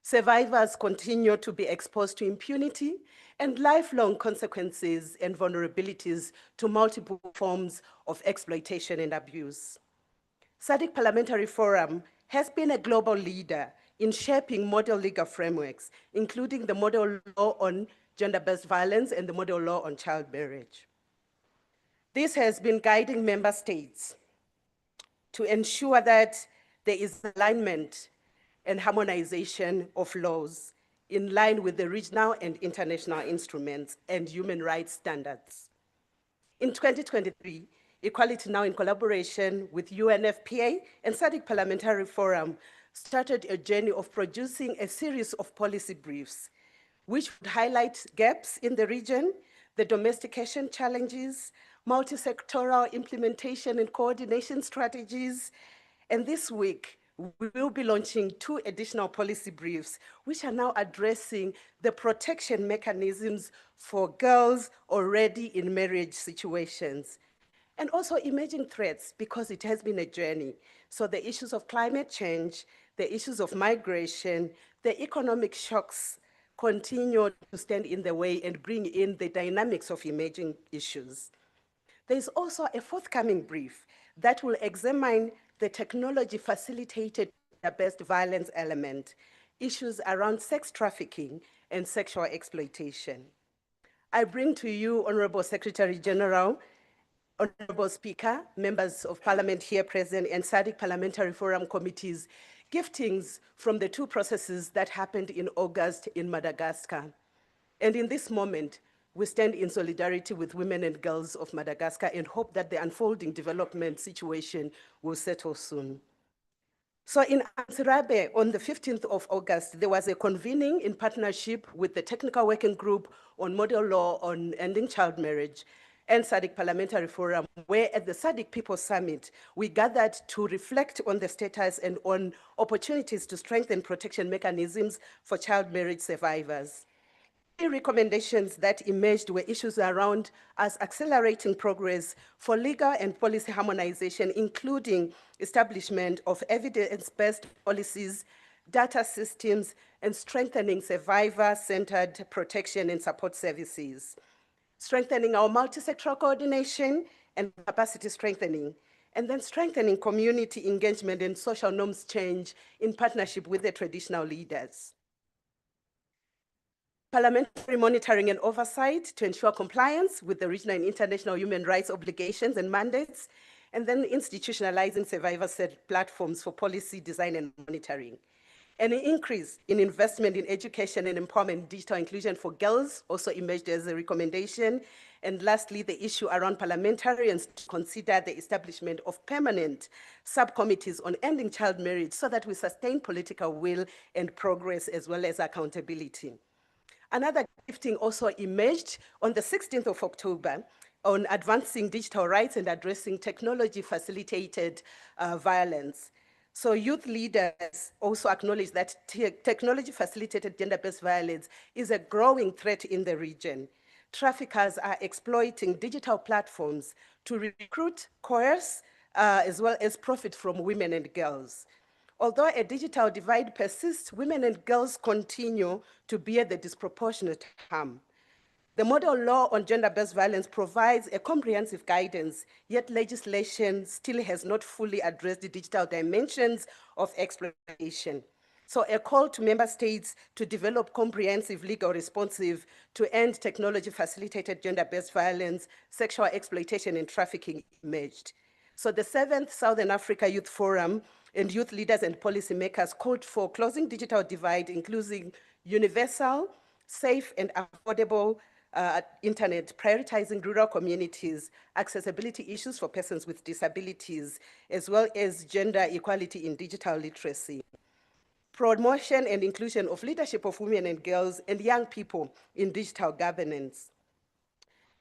Survivors continue to be exposed to impunity and lifelong consequences and vulnerabilities to multiple forms of exploitation and abuse. SADC Parliamentary Forum has been a global leader in shaping model legal frameworks, including the model law on gender-based violence and the model law on child marriage. This has been guiding member states to ensure that there is alignment and harmonization of laws in line with the regional and international instruments and human rights standards. In 2023, Equality Now, in collaboration with UNFPA and SADC Parliamentary Forum, started a journey of producing a series of policy briefs which would highlight gaps in the region, the domestication challenges, multi-sectoral implementation and coordination strategies. And this week, we will be launching 2 additional policy briefs, which are now addressing the protection mechanisms for girls already in marriage situations. And also emerging threats, because it has been a journey. So the issues of climate change, the issues of migration, the economic shocks continue to stand in the way and bring in the dynamics of emerging issues. There is also a forthcoming brief that will examine the technology-facilitated gender-based violence element, issues around sex trafficking and sexual exploitation. I bring to you, Honorable Secretary General, Honorable Speaker, members of Parliament here present, and SADC Parliamentary Forum committees, giftings from the 2 processes that happened in August in Madagascar. And in this moment, we stand in solidarity with women and girls of Madagascar and hope that the unfolding development situation will settle soon. So in Ansirabe, on the 15th of August, there was a convening in partnership with the Technical Working Group on Model Law on Ending Child Marriage and SADC Parliamentary Forum, where at the SADC People's Summit, we gathered to reflect on the status and on opportunities to strengthen protection mechanisms for child marriage survivors. The recommendations that emerged were issues around us accelerating progress for legal and policy harmonization, including establishment of evidence-based policies, data systems, and strengthening survivor-centered protection and support services, strengthening our multi-sectoral coordination and capacity strengthening, and then strengthening community engagement and social norms change in partnership with the traditional leaders. Parliamentary monitoring and oversight to ensure compliance with the regional and international human rights obligations and mandates, and then institutionalizing survivor-led platforms for policy design and monitoring. An increase in investment in education and empowerment and digital inclusion for girls also emerged as a recommendation. And lastly, the issue around parliamentarians to consider the establishment of permanent subcommittees on ending child marriage so that we sustain political will and progress as well as accountability. Another gifting also emerged on the 16th of October on advancing digital rights and addressing technology-facilitated violence. So youth leaders also acknowledge that technology-facilitated gender-based violence is a growing threat in the region. Traffickers are exploiting digital platforms to recruit, coerce, as well as profit from women and girls. Although a digital divide persists, women and girls continue to bear the disproportionate harm. The model law on gender-based violence provides a comprehensive guidance, yet legislation still has not fully addressed the digital dimensions of exploitation. So a call to member states to develop comprehensive legal responsive to end technology-facilitated gender-based violence, sexual exploitation, and trafficking emerged. So the 7th Southern Africa Youth Forum and youth leaders and policymakers called for closing digital divide, including universal, safe, and affordable internet, prioritizing rural communities, accessibility issues for persons with disabilities, as well as gender equality in digital literacy. Promotion and inclusion of leadership of women and girls and young people in digital governance.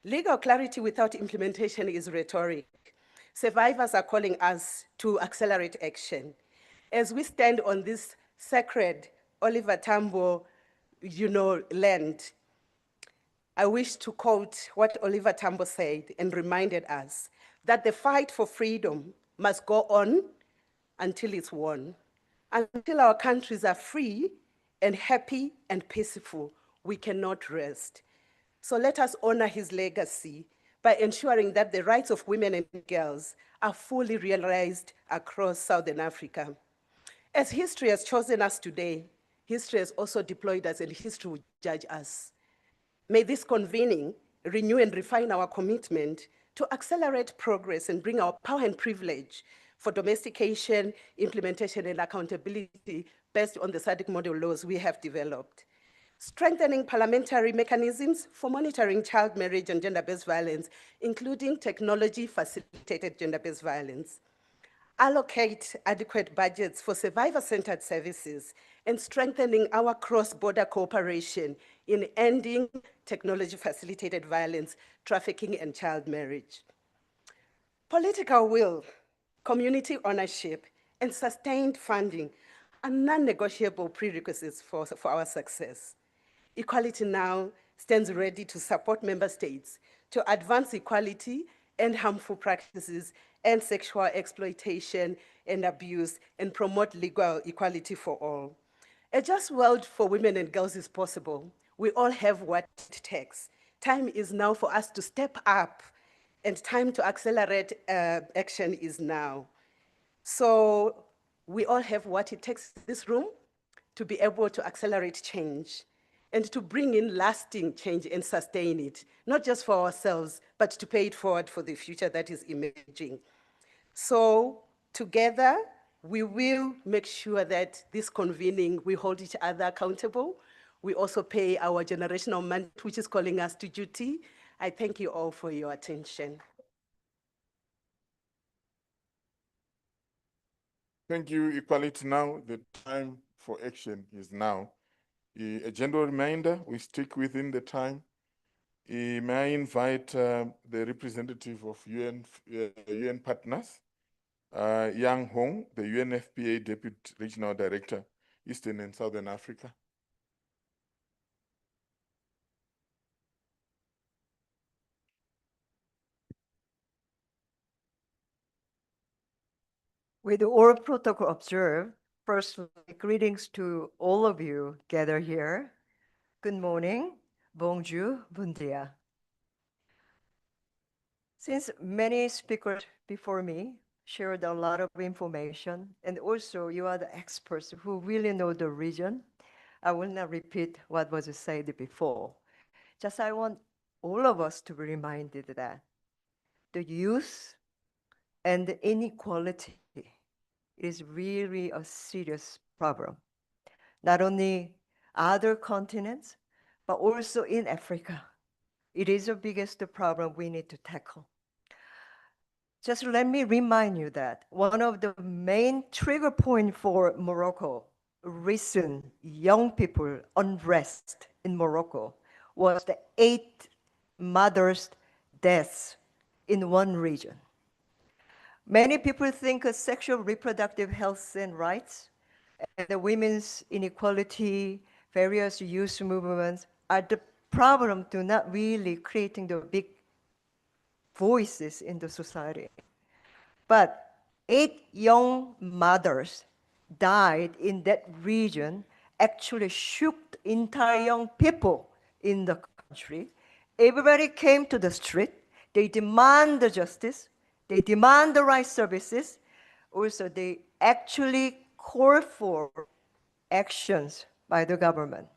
Legal clarity without implementation is rhetoric. Survivors are calling us to accelerate action. As we stand on this sacred Oliver Tambo, land, I wish to quote what Oliver Tambo said and reminded us that the fight for freedom must go on until it's won. Until our countries are free and happy and peaceful, we cannot rest. So let us honor his legacy by ensuring that the rights of women and girls are fully realized across Southern Africa. As history has chosen us today, history has also deployed us and history will judge us. May this convening renew and refine our commitment to accelerate progress and bring our power and privilege for domestication, implementation, and accountability based on the SADC model laws we have developed. Strengthening parliamentary mechanisms for monitoring child marriage and gender-based violence, including technology-facilitated gender-based violence. Allocate adequate budgets for survivor-centered services and strengthening our cross-border cooperation in ending technology-facilitated violence, trafficking, and child marriage. Political will, community ownership, and sustained funding are non-negotiable prerequisites for our success. Equality Now stands ready to support member states to advance equality and harmful practices and sexual exploitation and abuse and promote legal equality for all. A just world for women and girls is possible. We all have what it takes. Time is now for us to step up, and time to accelerate action is now. So we all have what it takes in this room to be able to accelerate change and to bring in lasting change and sustain it, not just for ourselves, but to pay it forward for the future that is emerging. So together, we will make sure that this convening, we hold each other accountable. We also pay our generational mandate, which is calling us to duty. I thank you all for your attention. Thank you, Equality Now. The time for action is now. A gentle reminder, we stick within the time. May I invite the representative of UN partners, Yang Hong, the UNFPA Deputy Regional Director, Eastern and Southern Africa. With all protocol observed, first, greetings to all of you gathered here. Good morning, bonjour, bon dia. Since many speakers before me shared a lot of information, and also you are the experts who really know the region, I will not repeat what was said before. Just I want all of us to be reminded that the youth and the inequality is really a serious problem. Not only other continents, but also in Africa. It is the biggest problem we need to tackle. Just let me remind you that one of the main trigger points for Morocco, recent young people unrest in Morocco, was the 8 mothers' deaths in one region. Many people think of sexual reproductive health and rights and the women's inequality, various youth movements are the problem to not really creating the big voices in the society. But 8 young mothers died in that region, actually shook the entire young people in the country. Everybody came to the street. They demand the justice. They demand the right services. Also, they actually call for actions by the government.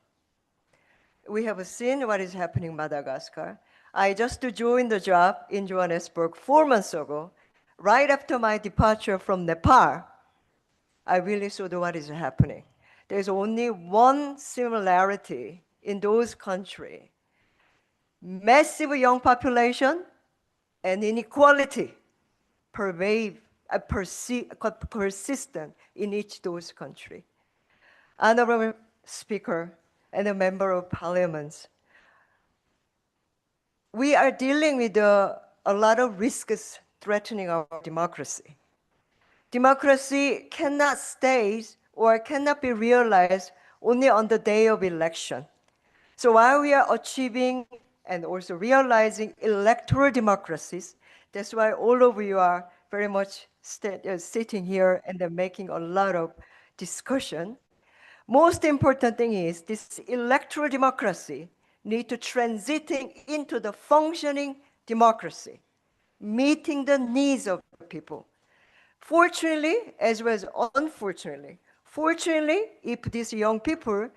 We have seen what is happening in Madagascar. I just joined the job in Johannesburg 4 months ago. Right after my departure from Nepal, I really saw what is happening. There's only one similarity in those countries. Massive young population and inequality persistent in each of those countries. Honorable Speaker and a member of parliament, we are dealing with a lot of risks threatening our democracy. Democracy cannot stay or cannot be realized only on the day of election. So while we are achieving and also realizing electoral democracies, that's why all of you are very much sitting here and making a lot of discussion. Most important thing is this electoral democracy need to transiting into the functioning democracy, meeting the needs of the people. Fortunately, as well as unfortunately, fortunately, if these young people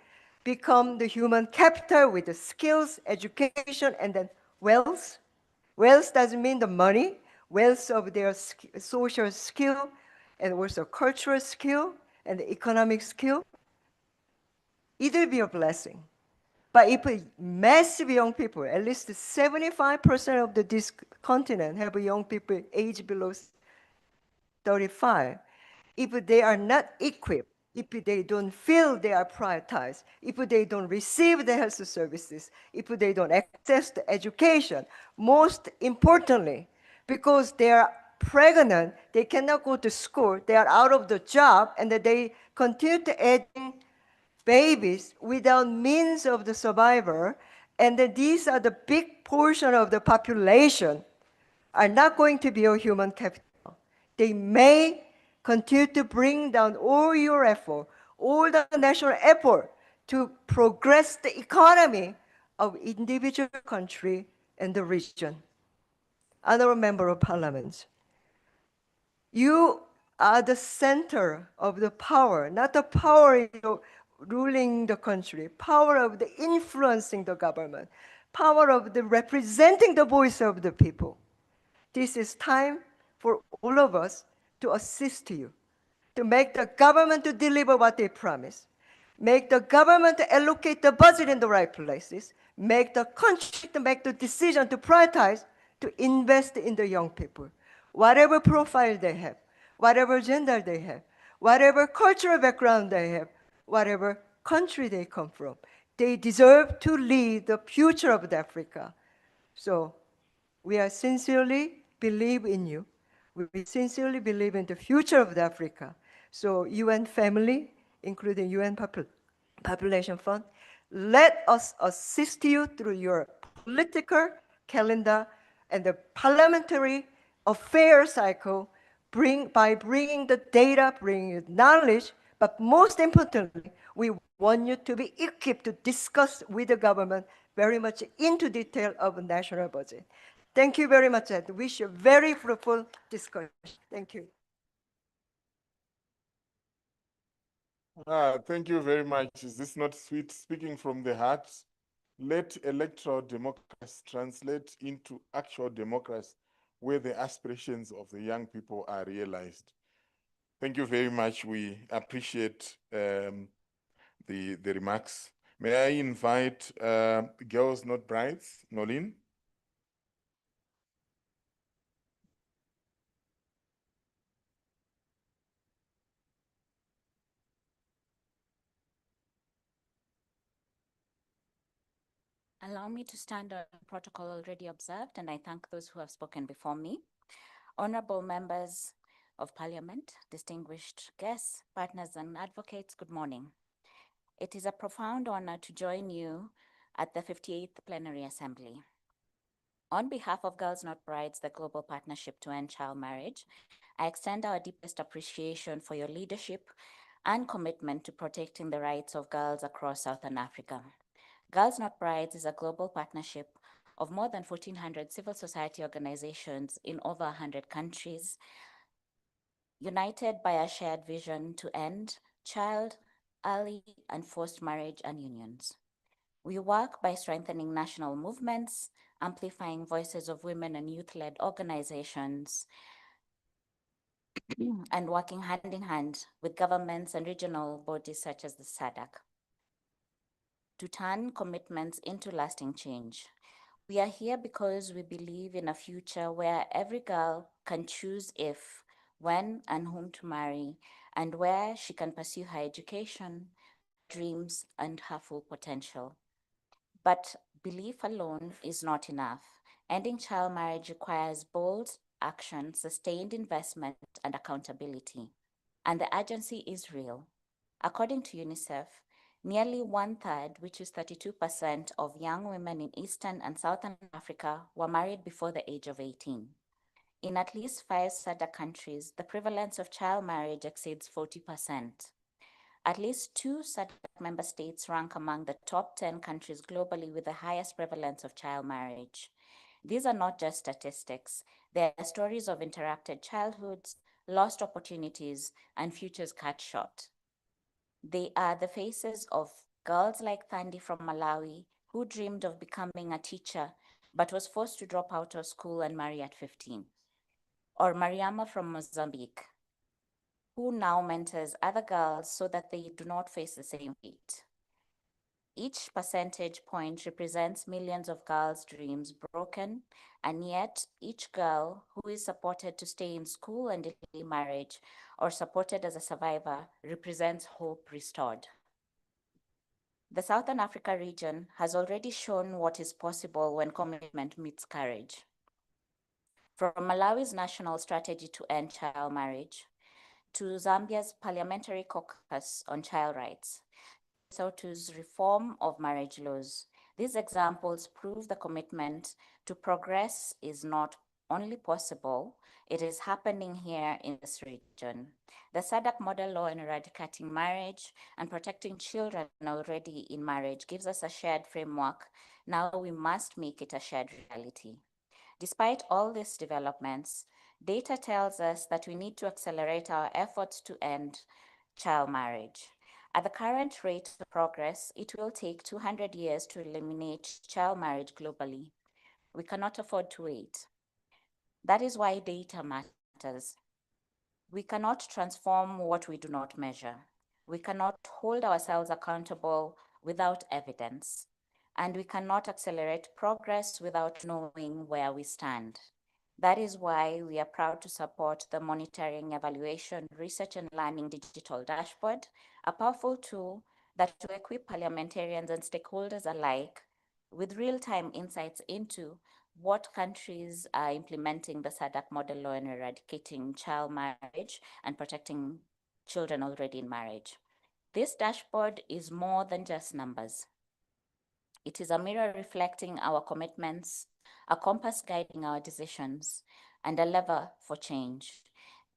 become the human capital with the skills, education, and then wealth, wealth doesn't mean the money, wealth of their social skill, and also cultural skill, and economic skill, it will be a blessing. But if massive young people, at least 75% of this continent have young people aged below 35, if they are not equipped, if they don't feel they are prioritized, if they don't receive the health services, if they don't access the education, most importantly, because they are pregnant, they cannot go to school, they are out of the job, and that they continue to adding babies without means of the survivor, and that these are the big portion of the population are not going to be a human capital. They may continue to bring down all your effort, all the national effort to progress the economy of individual country and the region. Honorable Member of Parliament, you are the center of the power, not the power of ruling the country, power of the influencing the government, power of the representing the voice of the people. This is time for all of us to assist you, to make the government to deliver what they promise, make the government to allocate the budget in the right places, make the country to make the decision to prioritize, to invest in the young people, whatever profile they have, whatever gender they have, whatever cultural background they have, whatever country they come from. They deserve to lead the future of Africa. So we are sincerely believe in you. We sincerely believe in the future of Africa. So UN family, including UN Population Fund, let us assist you through your political calendar and the parliamentary affairs cycle by bringing the data, bringing the knowledge, but most importantly, we want you to be equipped to discuss with the government very much into detail of the national budget. Thank you very much, and wish you a very fruitful discussion. Thank you. Thank you very much. Is this not sweet? Speaking from the heart, let electoral democracy translate into actual democracy where the aspirations of the young people are realized. Thank you very much. We appreciate the remarks. May I invite Girls Not Brides, Nolin? Allow me to stand on protocol already observed, and I thank those who have spoken before me. Honorable members of Parliament, distinguished guests, partners, and advocates, good morning. It is a profound honor to join you at the 58th Plenary Assembly. On behalf of Girls Not Brides, the Global Partnership to End Child Marriage, I extend our deepest appreciation for your leadership and commitment to protecting the rights of girls across Southern Africa. Girls Not Brides is a global partnership of more than 1,400 civil society organizations in over 100 countries, united by a shared vision to end child, early, and forced marriage and unions. We work by strengthening national movements, amplifying voices of women and youth-led organizations, and working hand in hand with governments and regional bodies such as the SADC to turn commitments into lasting change. We are here because we believe in a future where every girl can choose if, when, and whom to marry, and where she can pursue her education, dreams, and her full potential. But belief alone is not enough. Ending child marriage requires bold action, sustained investment, and accountability. And the urgency is real. According to UNICEF, nearly 1/3, which is 32% of young women in Eastern and Southern Africa, were married before the age of 18. In at least 5 SADC countries, the prevalence of child marriage exceeds 40%. At least 2 SADC member states rank among the top 10 countries globally with the highest prevalence of child marriage. These are not just statistics. They are stories of interrupted childhoods, lost opportunities, and futures cut short. They are the faces of girls like Thandi from Malawi, who dreamed of becoming a teacher, but was forced to drop out of school and marry at 15. Or Mariama from Mozambique, who now mentors other girls so that they do not face the same fate. Each percentage point represents millions of girls' dreams broken, and yet each girl who is supported to stay in school and delay marriage or supported as a survivor represents hope restored. The Southern Africa region has already shown what is possible when commitment meets courage. From Malawi's national strategy to end child marriage, to Zambia's parliamentary caucus on child rights, Lesotho's reform of marriage laws. These examples prove the commitment to progress is not only possible, it is happening here in this region. The SADC model law in eradicating marriage and protecting children already in marriage gives us a shared framework. Now we must make it a shared reality. Despite all these developments, data tells us that we need to accelerate our efforts to end child marriage. At the current rate of progress, it will take 200 years to eliminate child marriage globally. We cannot afford to wait. That is why data matters. We cannot transform what we do not measure. We cannot hold ourselves accountable without evidence. And we cannot accelerate progress without knowing where we stand. That is why we are proud to support the Monitoring, Evaluation, Research and Learning Digital Dashboard, a powerful tool that will equip parliamentarians and stakeholders alike with real-time insights into what countries are implementing the SADC model law in eradicating child marriage and protecting children already in marriage. This dashboard is more than just numbers. It is a mirror reflecting our commitments, a compass guiding our decisions, and a lever for change.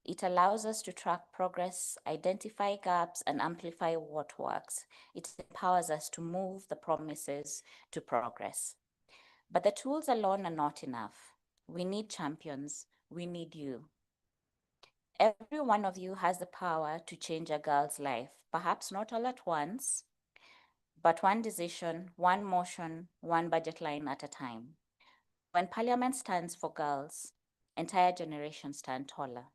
It allows us to track progress, identify gaps, and amplify what works. It empowers us to move the promises to progress. But the tools alone are not enough. We need champions. We need you. Every one of you has the power to change a girl's life, perhaps not all at once, but one decision, one motion, one budget line at a time. When Parliament stands for girls, entire generations stand taller.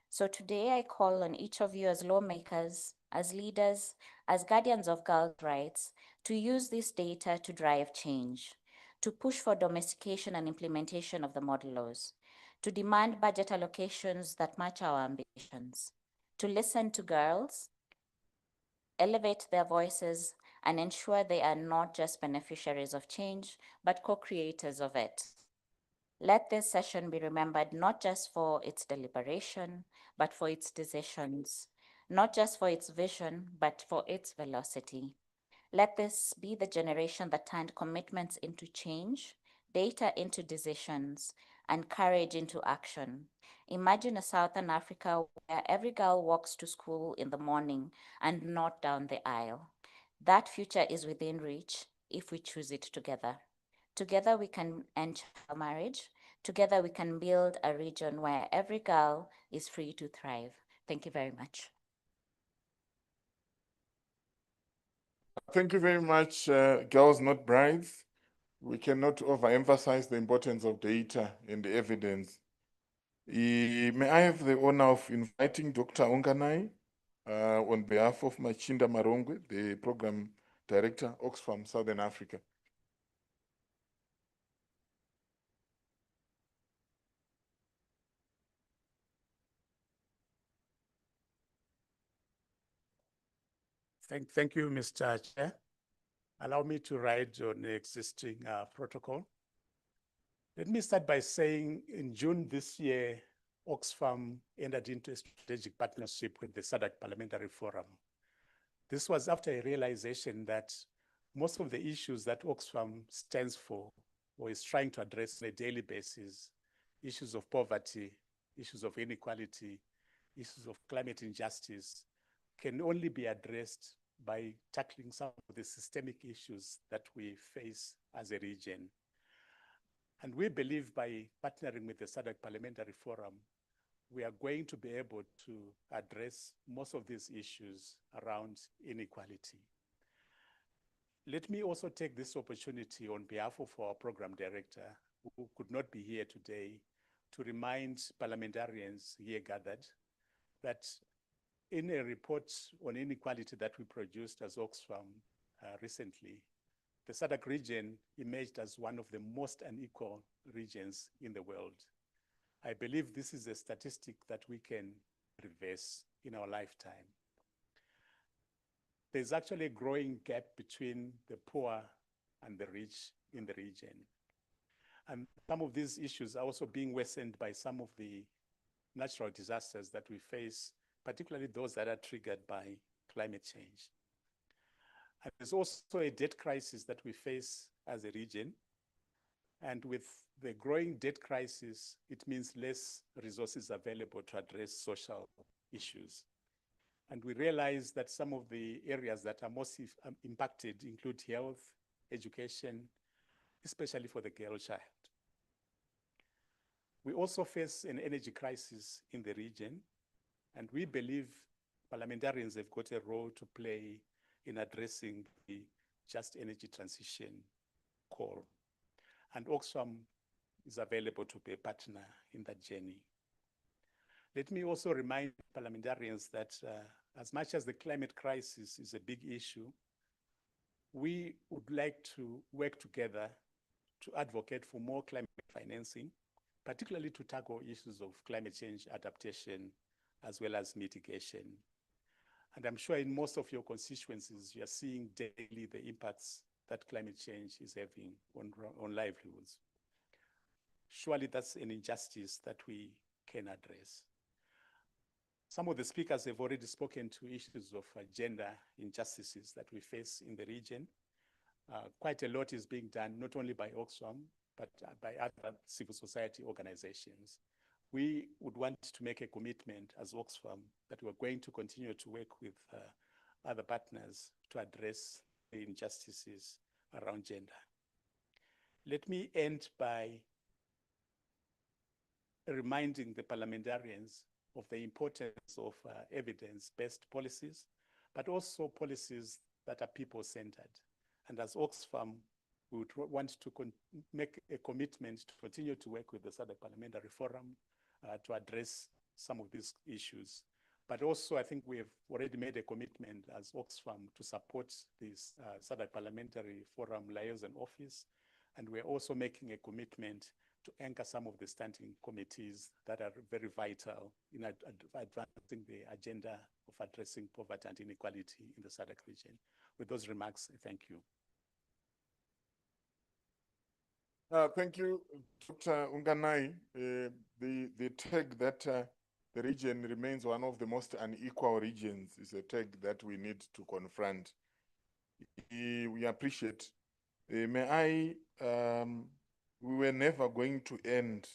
So today I call on each of you as lawmakers, as leaders, as guardians of girls' rights, to use this data to drive change, to push for domestication and implementation of the model laws, to demand budget allocations that match our ambitions, to listen to girls, elevate their voices, and ensure they are not just beneficiaries of change, but co-creators of it. Let this session be remembered not just for its deliberation, but for its decisions, not just for its vision, but for its velocity. Let this be the generation that turned commitments into change, data into decisions, and courage into action. Imagine a Southern Africa where every girl walks to school in the morning and not down the aisle. That future is within reach if we choose it together. Together we can end child marriage. Together we can build a region where every girl is free to thrive. Thank you very much. Thank you very much, Girls Not Brides. We cannot overemphasize the importance of data and the evidence. May I have the honor of inviting Dr. Unganai on behalf of Machinda Marongwe, the Program Director, Oxfam Southern Africa. Thank you, Mr. Chair. Allow me to ride on the existing protocol. Let me start by saying in June this year, Oxfam entered into a strategic partnership with the SADC Parliamentary Forum. This was after a realization that most of the issues that Oxfam stands for or is trying to address on a daily basis, issues of poverty, issues of inequality, issues of climate injustice, can only be addressed by tackling some of the systemic issues that we face as a region. And we believe by partnering with the SADC Parliamentary Forum, we are going to be able to address most of these issues around inequality. Let me also take this opportunity on behalf of our program director, who could not be here today, to remind parliamentarians here gathered that in a report on inequality that we produced as Oxfam recently, the SADC region emerged as one of the most unequal regions in the world. I believe this is a statistic that we can reverse in our lifetime. There's actually a growing gap between the poor and the rich in the region. And some of these issues are also being worsened by some of the natural disasters that we face, particularly those that are triggered by climate change. And there's also a debt crisis that we face as a region. And with the growing debt crisis, it means less resources available to address social issues. And we realize that some of the areas that are most impacted include health, education, especially for the girl child. We also face an energy crisis in the region, and we believe parliamentarians have got a role to play in addressing the just energy transition call. And Oxfam is available to be a partner in that journey. Let me also remind parliamentarians that as much as the climate crisis is a big issue, we would like to work together to advocate for more climate financing, particularly to tackle issues of climate change adaptation as well as mitigation. And I'm sure in most of your constituencies, you are seeing daily the impacts that climate change is having on livelihoods. Surely that's an injustice that we can address. Some of the speakers have already spoken to issues of gender injustices that we face in the region. Quite a lot is being done, not only by Oxfam, but by other civil society organizations. We would want to make a commitment as Oxfam that we're going to continue to work with other partners to address the injustices around gender. Let me end by reminding the parliamentarians of the importance of evidence-based policies, but also policies that are people-centered. And as Oxfam, we would want to make a commitment to continue to work with the SADC Parliamentary Forum to address some of these issues. But also, I think we have already made a commitment as Oxfam to support this SADC Parliamentary Forum liaison office. And we're also making a commitment to anchor some of the standing committees that are very vital in advancing the agenda of addressing poverty and inequality in the SADC region. With those remarks, thank you. Thank you, Dr. Unganai. The tag that the region remains one of the most unequal regions is a tag that we need to confront. We appreciate. We were never going to end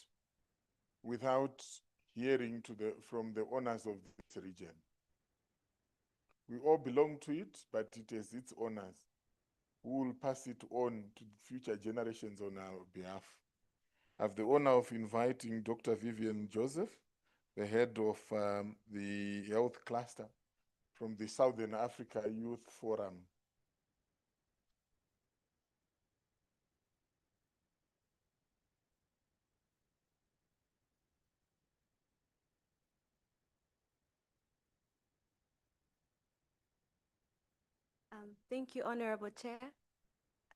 without hearing from the owners of this region. We all belong to it, but it has its owners who will pass it on to future generations on our behalf. I have the honor of inviting Dr. Vivian Joseph, the head of the health cluster from the Southern Africa Youth Forum. Thank you, Honorable Chair.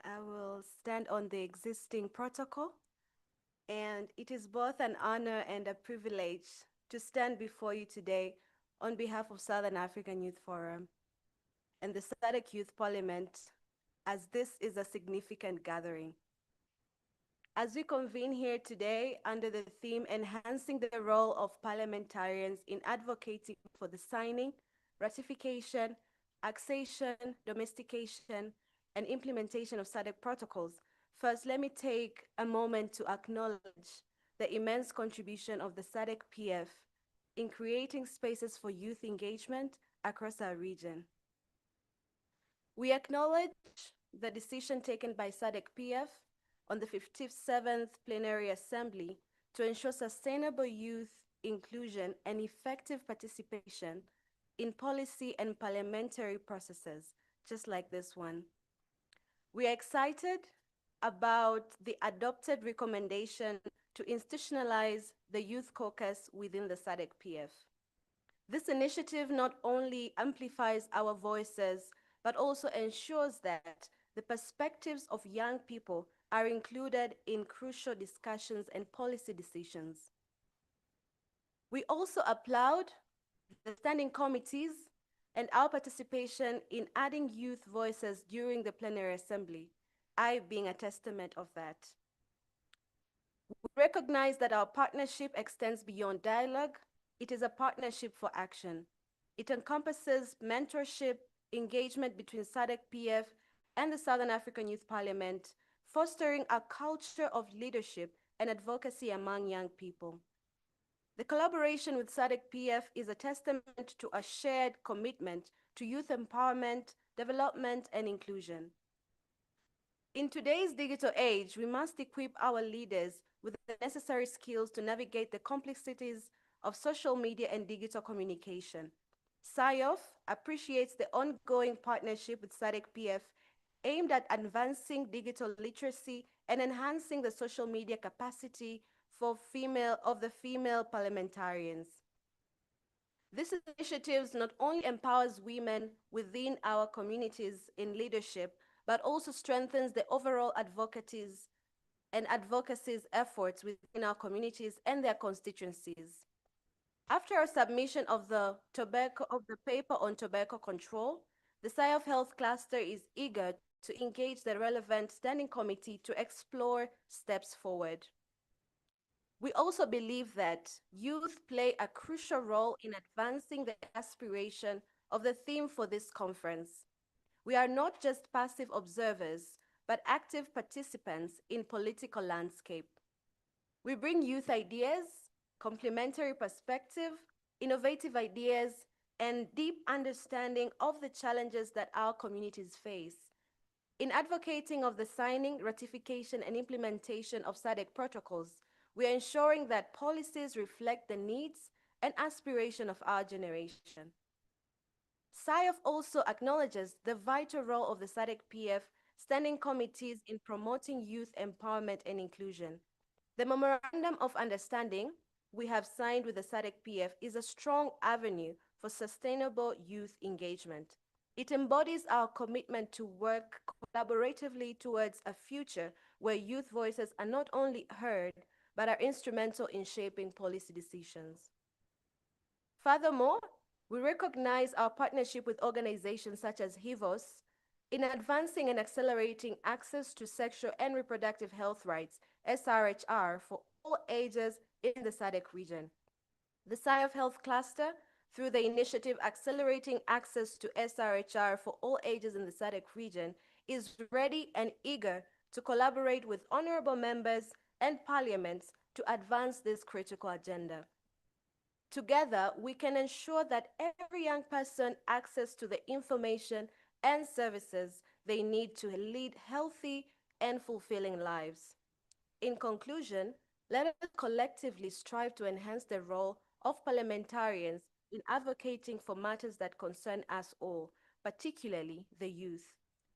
I will stand on the existing protocol, and it is both an honor and a privilege to stand before you today on behalf of Southern African Youth Forum and the SADC Youth Parliament, as this is a significant gathering. As we convene here today under the theme Enhancing the Role of Parliamentarians in Advocating for the Signing, Ratification, Accession, Domestication, and Implementation of SADC protocols, first let me take a moment to acknowledge the immense contribution of the SADC PF in creating spaces for youth engagement across our region. We acknowledge the decision taken by SADC PF on the 57th Plenary Assembly to ensure sustainable youth inclusion and effective participation in policy and parliamentary processes, just like this one. We are excited about the adopted recommendation to institutionalize the Youth Caucus within the SADC PF. This initiative not only amplifies our voices, but also ensures that the perspectives of young people are included in crucial discussions and policy decisions. We also applaud the standing committees and our participation in adding youth voices during the plenary assembly, I being a testament of that. We recognize that our partnership extends beyond dialogue. It is a partnership for action. It encompasses mentorship, engagement between SADC-PF and the Southern African Youth Parliament, fostering a culture of leadership and advocacy among young people. The collaboration with SADC-PF is a testament to a shared commitment to youth empowerment, development, and inclusion. In today's digital age, we must equip our leaders with the necessary skills to navigate the complexities of social media and digital communication. SIOF appreciates the ongoing partnership with SADC-PF aimed at advancing digital literacy and enhancing the social media capacity for the female parliamentarians. This initiative not only empowers women within our communities in leadership, but also strengthens the overall advocacy efforts within our communities and their constituencies. After our submission of the paper on tobacco control, the SIOF Health Cluster is eager to engage the relevant standing committee to explore steps forward. We also believe that youth play a crucial role in advancing the aspiration of the theme for this conference. We are not just passive observers, but active participants in political landscape. We bring youth ideas, complementary perspective, innovative ideas, and deep understanding of the challenges that our communities face. In advocating of the signing, ratification, and implementation of SADC protocols, we are ensuring that policies reflect the needs and aspiration of our generation. SIOF also acknowledges the vital role of the SADC-PF standing committees in promoting youth empowerment and inclusion. The Memorandum of Understanding we have signed with the SADC-PF is a strong avenue for sustainable youth engagement. It embodies our commitment to work collaboratively towards a future where youth voices are not only heard, but are instrumental in shaping policy decisions. Furthermore, we recognize our partnership with organizations such as HIVOS in advancing and accelerating access to sexual and reproductive health rights, SRHR, for all ages in the SADC region. The SIOF Health Cluster, through the initiative Accelerating Access to SRHR for All Ages in the SADC region, is ready and eager to collaborate with honorable members and parliaments to advance this critical agenda. Together, we can ensure that every young person access to the information and services they need to lead healthy and fulfilling lives. In conclusion, let us collectively strive to enhance the role of parliamentarians in advocating for matters that concern us all, particularly the youth.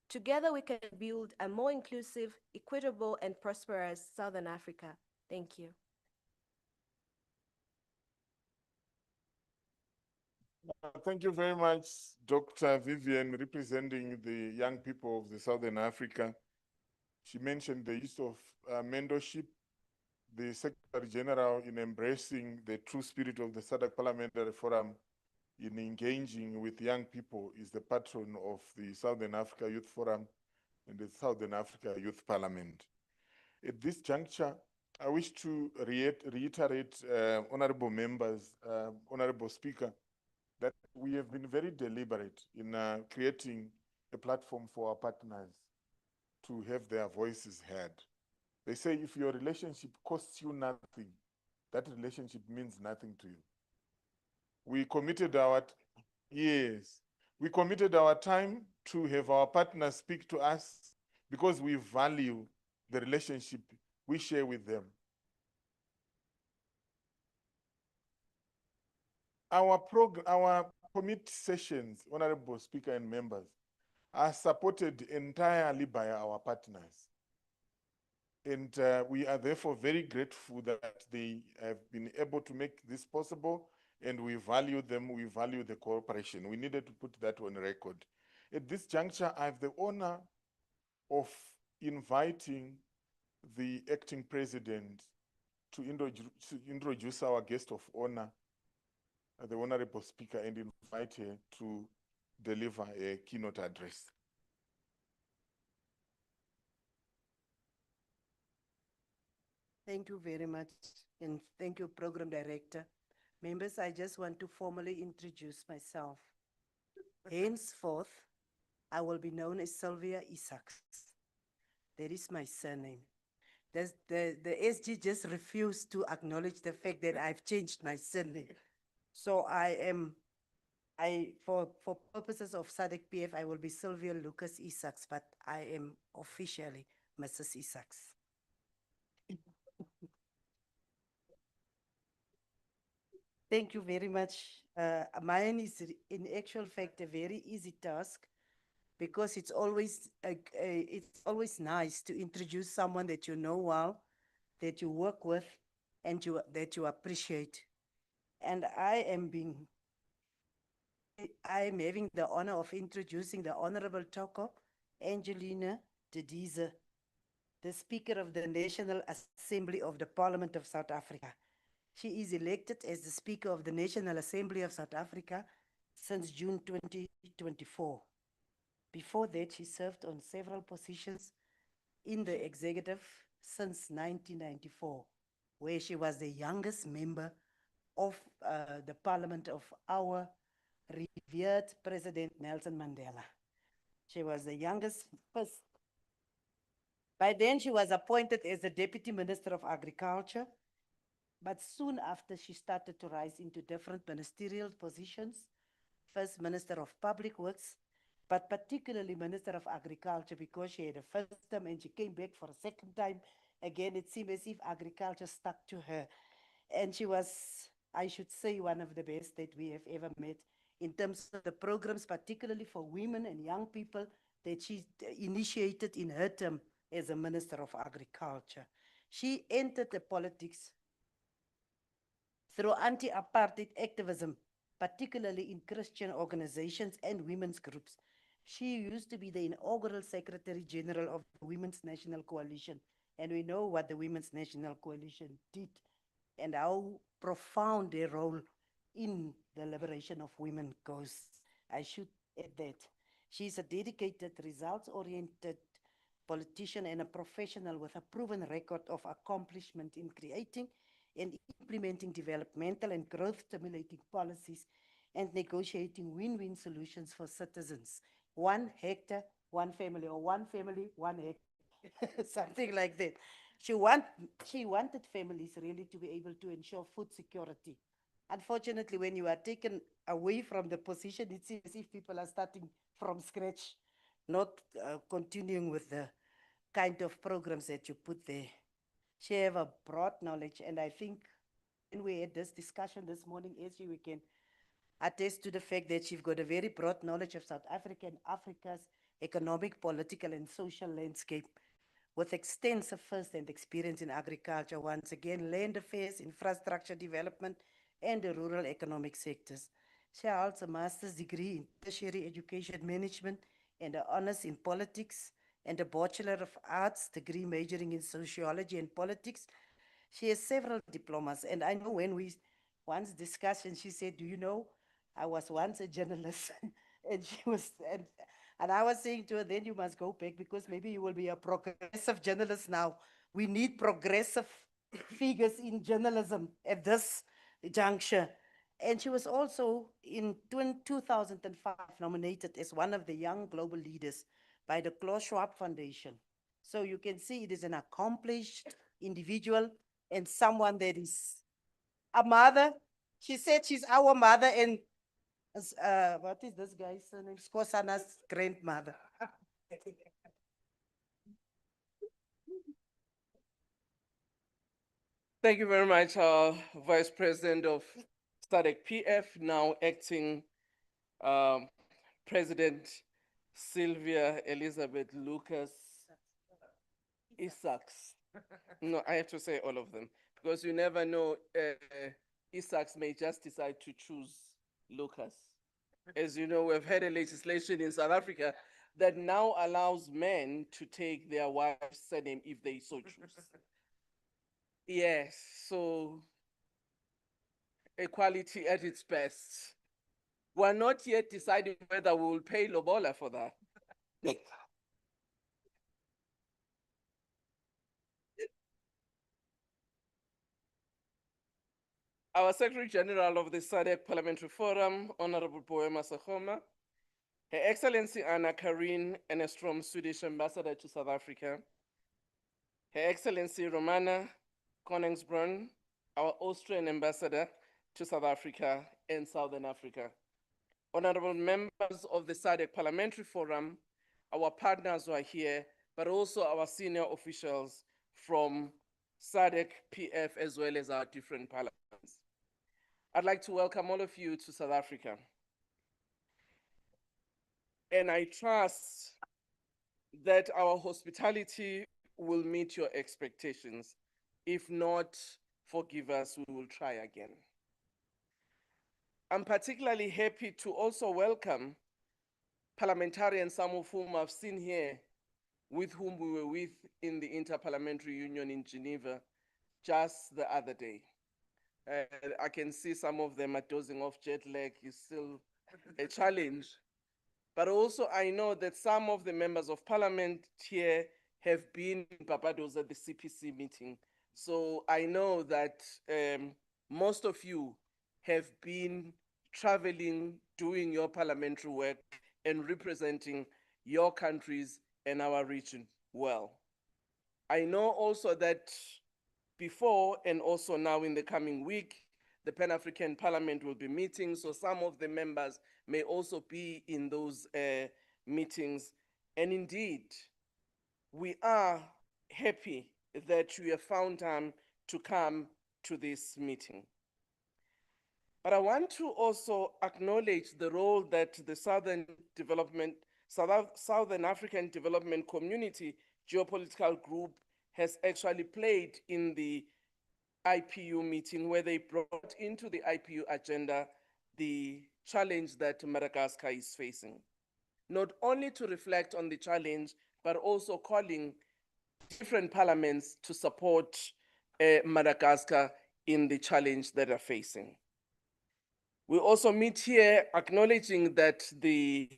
Together, we can build a more inclusive, equitable, and prosperous Southern Africa. Thank you. Thank you very much, Dr. Vivian, representing the young people of the Southern Africa. She mentioned the use of mentorship, the Secretary General in embracing the true spirit of the SADC Parliamentary Forum in engaging with young people is the patron of the Southern Africa Youth Forum and the Southern Africa Youth Parliament. At this juncture, I wish to reiterate, honorable members, honorable speaker, that we have been very deliberate in creating a platform for our partners to have their voices heard. They say if your relationship costs you nothing, that relationship means nothing to you. We committed our time to have our partners speak to us because we value the relationship we share with them. Our committee sessions, honorable speaker and members, are supported entirely by our partners. And we are therefore very grateful that they have been able to make this possible, and we value them, we value the cooperation. We needed to put that on record. At this juncture, I have the honor of inviting the acting president to introduce our guest of honor, the honorable speaker, and invite her to deliver a keynote address. Thank you very much, and thank you, Program Director. Members, I just want to formally introduce myself. Henceforth, I will be known as Sylvia Isaacs. That is my surname. The SG just refused to acknowledge the fact that I've changed my surname. So for purposes of SADC PF, I will be Sylvia Lucas Isaacs, but I am officially Mrs. Isaacs. Thank you very much. Mine is in actual fact a very easy task because it's always nice to introduce someone that you know well, that you work with, and that you appreciate. And I am having the honor of introducing the Honorable Toko Angelina Didiza, the Speaker of the National Assembly of the Parliament of South Africa. She is elected as the Speaker of the National Assembly of South Africa since June 2024. Before that, she served on several positions in the executive since 1994, where she was the youngest member of the Parliament of our revered President Nelson Mandela. She was the youngest first. By then, she was appointed as the Deputy Minister of Agriculture, but soon after, she started to rise into different ministerial positions, First Minister of Public Works, but particularly Minister of Agriculture, because she had a first term and she came back for a second time. Again, it seemed as if agriculture stuck to her. And she was, I should say, one of the best that we have ever met in terms of the programs, particularly for women and young people, that she initiated in her term as a Minister of Agriculture. She entered the politics through anti-apartheid activism, particularly in Christian organizations and women's groups. She used to be the inaugural Secretary General of the Women's National Coalition, and we know what the Women's National Coalition did and how profound their role in the liberation of women goes. I should add that. She's a dedicated, results-oriented politician and a professional with a proven record of accomplishment in creating and implementing developmental and growth-stimulating policies and negotiating win-win solutions for citizens. 1 hectare, 1 family, or 1 family, 1 hectare, something like that. She wanted families really to be able to ensure food security. Unfortunately, when you are taken away from the position, it seems as if people are starting from scratch, not continuing with the kind of programs that you put there. She have a broad knowledge, and I think when we had this discussion this morning, we can attest to the fact that she's got a very broad knowledge of South Africa and Africa's economic, political, and social landscape, with extensive first-hand experience in agriculture, once again, land affairs, infrastructure development, and the rural economic sectors. She holds a master's degree in tertiary education management and an honors in politics and a Bachelor of Arts degree majoring in sociology and politics. She has several diplomas, and I know when we once discussed, and she said, do you know, I was once a journalist, and she was, and I was saying to her, then you must go back because maybe you will be a progressive journalist now. We need progressive figures in journalism at this juncture. And she was also in 2005 nominated as one of the young global leaders by the Klaus Schwab Foundation. So you can see it is an accomplished individual and someone that is a mother. She said she's our mother, and what is this guy's name? Skosana's grandmother. Thank you very much, Vice President of SADC PF, now acting President Sylvia Elizabeth Lucas Isaacs. No, I have to say all of them because you never know, Isaacs may just decide to choose Lucas. As you know, we've had a legislation in South Africa that now allows men to take their wife's surname if they so choose. Yes, so equality at its best. We're not yet deciding whether we will pay Lobola for that. our Secretary General of the SADC Parliamentary Forum, Honorable Poema Sakoma, Her Excellency Anna Karin Enestrom, Swedish Ambassador to South Africa, Her Excellency Romana Koningsbrunn, our Austrian Ambassador to South Africa and Southern Africa, honorable members of the SADC Parliamentary Forum, our partners who are here, but also our senior officials from SADC, PF, as well as our different parliaments. I'd like to welcome all of you to South Africa. And I trust that our hospitality will meet your expectations. If not, forgive us, we will try again. I'm particularly happy to also welcome parliamentarians, some of whom I've seen here, with whom we were with in the Interparliamentary Union in Geneva just the other day. I can see some of them are dozing off. Jet lag is still a challenge. But also I know that some of the members of parliament here have been in Barbados at the CPC meeting. So I know that most of you have been traveling, doing your parliamentary work and representing your countries and our region well. I know also that before and also now in the coming week, the Pan-African Parliament will be meeting, so some of the members may also be in those meetings. And indeed, we are happy that you have found time to come to this meeting. But I want to also acknowledge the role that the Southern African Development Community geopolitical group has actually played in the IPU meeting, where they brought into the IPU agenda the challenge that Madagascar is facing. Not only to reflect on the challenge, but also calling different parliaments to support Madagascar in the challenge that they're facing. We also meet here acknowledging that the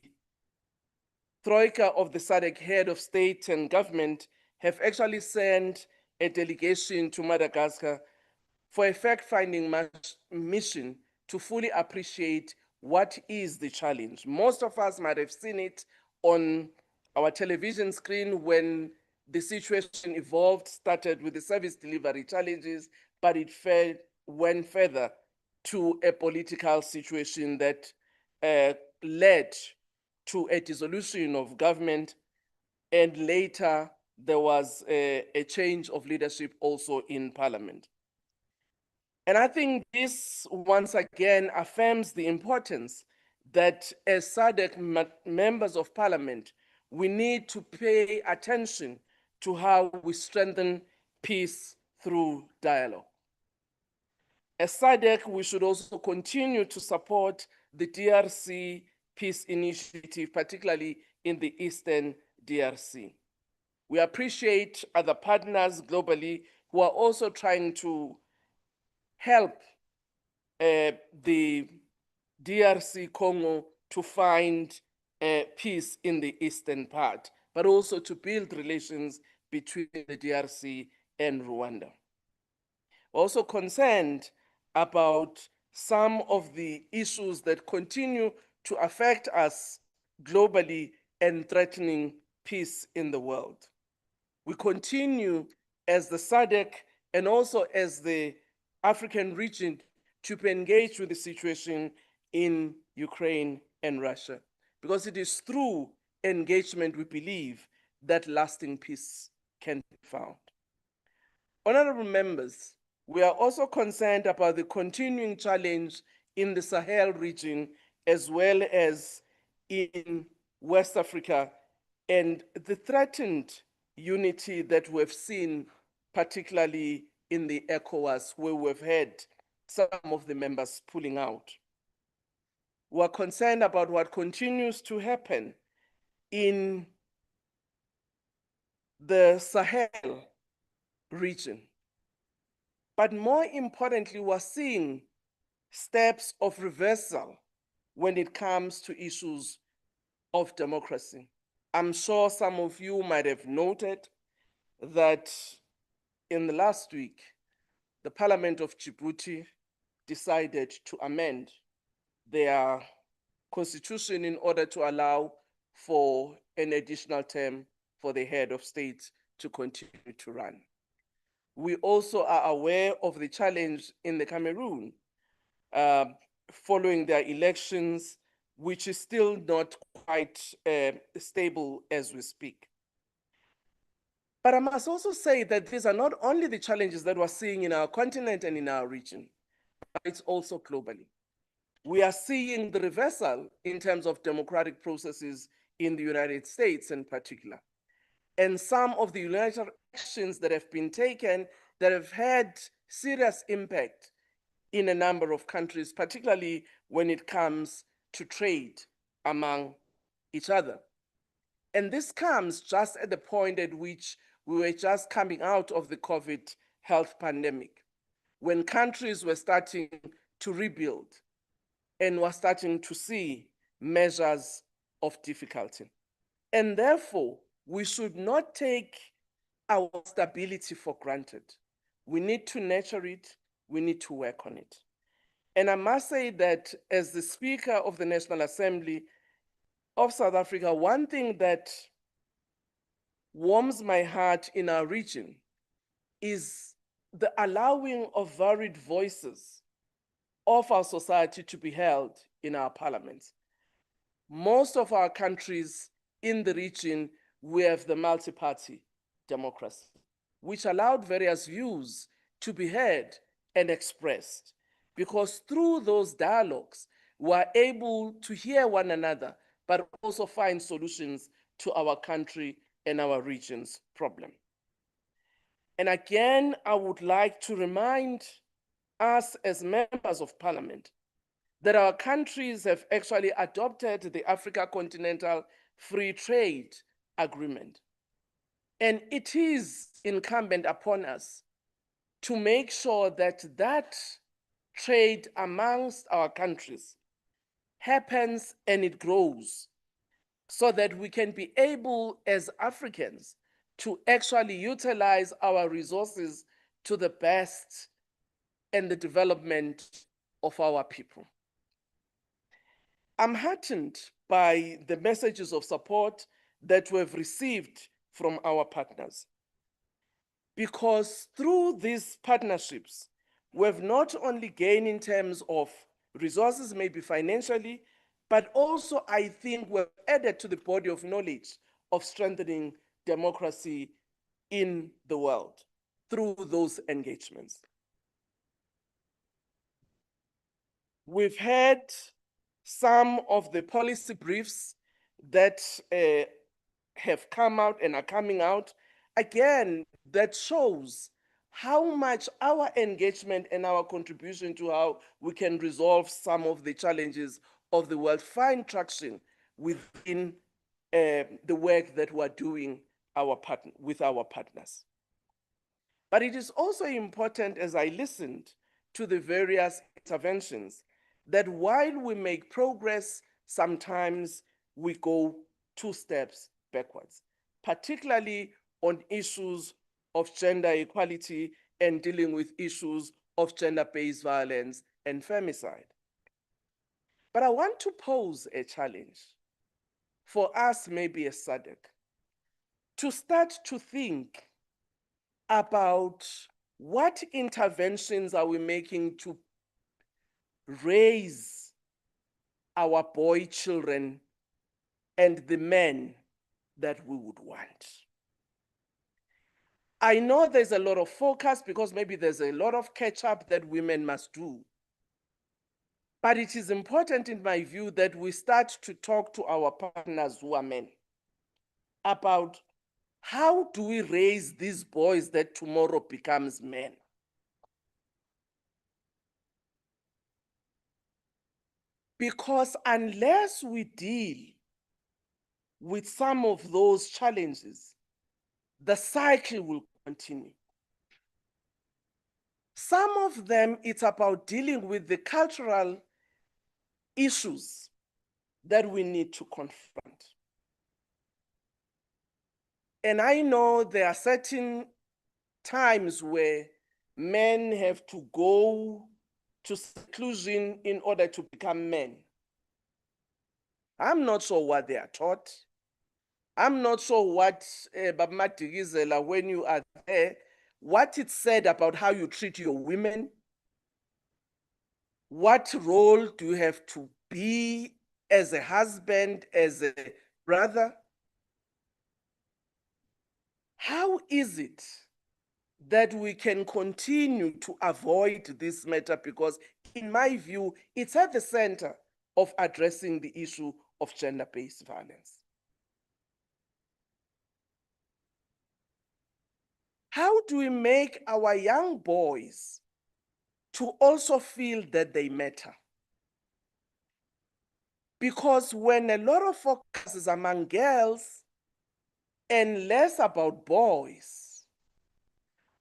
Troika of the SADC head of state and government have actually sent a delegation to Madagascar for a fact-finding mission to fully appreciate what is the challenge. Most of us might have seen it on our television screen when the situation evolved, started with the service delivery challenges, but it went further to a political situation that led to a dissolution of government, and later there was a change of leadership also in parliament. And I think this once again affirms the importance that as SADC members of parliament, we need to pay attention to how we strengthen peace through dialogue. As SADC, we should also continue to support the DRC Peace Initiative, particularly in the Eastern DRC. We appreciate other partners globally who are also trying to help the DRC Congo to find peace in the eastern part, but also to build relations between the DRC and Rwanda. Also concerned about some of the issues that continue to affect us globally and threatening peace in the world. We continue as the SADC and also as the African region to engage with the situation in Ukraine and Russia, because it is through engagement, we believe, that lasting peace can be found. Honorable members, we are also concerned about the continuing challenge in the Sahel region, as well as in West Africa, and the threatened unity that we've seen, particularly in the ECOWAS, where we've had some of the members pulling out. We're concerned about what continues to happen in the Sahel region. But more importantly, we're seeing steps of reversal when it comes to issues of democracy. I'm sure some of you might have noted that in the last week, the Parliament of Djibouti decided to amend their constitution in order to allow for an additional term for the head of state to continue to run. We also are aware of the challenge in the Cameroon following their elections, which is still not quite stable as we speak. But I must also say that these are not only the challenges that we're seeing in our continent and in our region, but it's also globally. We are seeing the reversal in terms of democratic processes in the United States in particular. And some of the unilateral actions that have been taken that have had serious impact in a number of countries, particularly when it comes to trade among each other. And this comes just at the point at which we were just coming out of the COVID health pandemic, when countries were starting to rebuild and were starting to see measures of difficulty. And therefore, we should not take our stability for granted. We need to nurture it, we need to work on it. And I must say that as the Speaker of the National Assembly of South Africa, one thing that warms my heart in our region is the allowing of varied voices of our society to be held in our parliaments. Most of our countries in the region, we have the multi-party democracy, which allowed various views to be heard and expressed. Because through those dialogues, we're able to hear one another, but also find solutions to our country and our region's problem. And again, I would like to remind us as members of parliament that our countries have actually adopted the Africa Continental Free Trade Agreement. And it is incumbent upon us to make sure that that trade amongst our countries happens and it grows, so that we can be able as Africans to actually utilize our resources to the best and the development of our people. I'm heartened by the messages of support that we've received from our partners, because through these partnerships, we've not only gained in terms of resources, maybe financially, but also I think we've added to the body of knowledge of strengthening democracy in the world through those engagements. We've had some of the policy briefs that have come out and are coming out, again, that shows how much our engagement and our contribution to how we can resolve some of the challenges of the world find traction within the work that we're doing with our partners. But it is also important, as I listened to the various interventions, that while we make progress, sometimes we go 2 steps backwards, particularly on issues of gender equality and dealing with issues of gender-based violence and femicide. But I want to pose a challenge for us, maybe as SADC, to start to think about what interventions are we making to raise our boy children and the men that we would want. I know there's a lot of focus because maybe there's a lot of catch up that women must do. But it is important in my view that we start to talk to our partners who are men about how do we raise these boys that tomorrow becomes men. Because unless we deal with some of those challenges, the cycle will continue. Some of them, it's about dealing with the cultural issues that we need to confront. And I know there are certain times where men have to go to seclusion in order to become men. I'm not sure what they are taught. I'm not sure what Baba Matigizela, when you are there, what it said about how you treat your women. What role do you have to be as a husband, as a brother? How is it that we can continue to avoid this matter? Because in my view, it's at the center of addressing the issue of gender-based violence. How do we make our young boys to also feel that they matter? Because when a lot of focus is among girls and less about boys,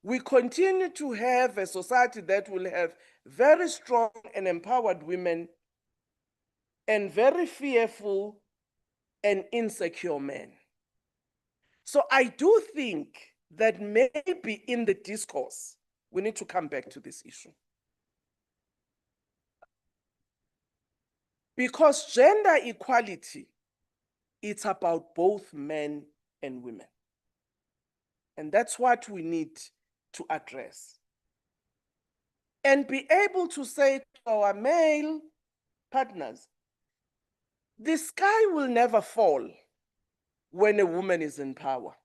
we continue to have a society that will have very strong and empowered women and very fearful and insecure men. So I do think that maybe in the discourse, we need to come back to this issue. Because gender equality, it's about both men and women. And that's what we need to address. And be able to say to our male partners, the sky will never fall when a woman is in power.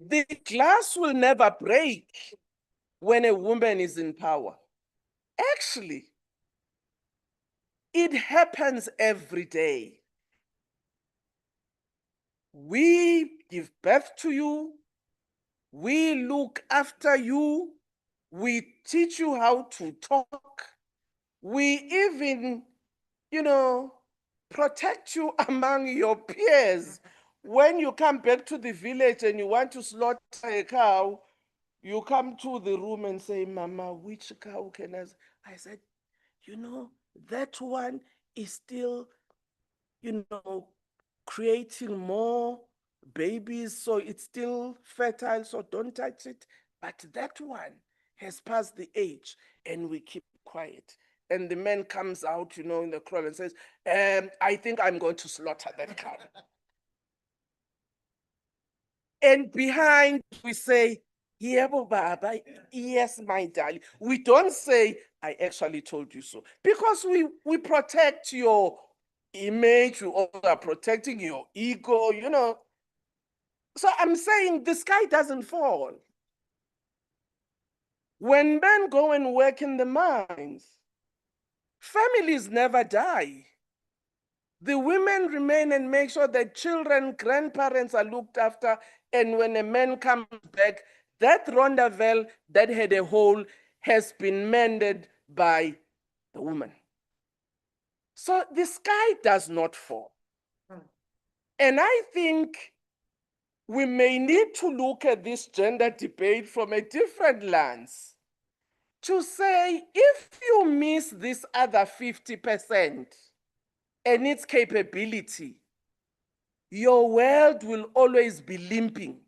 The glass will never break when a woman is in power. Actually, it happens every day. We give birth to you, we look after you, we teach you how to talk, we even, protect you among your peers. When you come back to the village and you want to slaughter a cow, you come to the room and say, Mama, which cow can I said, that one is still, creating more babies, so it's still fertile, so don't touch it. But that one has passed the age, and we keep quiet. And the man comes out, in the crowd and says, I think I'm going to slaughter that cow. And behind, we say, Yebo Baba, yes, my darling. We don't say, I actually told you so. Because we protect your image, you also are protecting your ego, So I'm saying the sky doesn't fall. When men go and work in the mines, families never die. The women remain and make sure that children, grandparents are looked after, and when a man comes back, that rondavel that had a hole has been mended by the woman. So the sky does not fall. And I think we may need to look at this gender debate from a different lens to say, if you miss this other 50% and its capability, your world will always be limping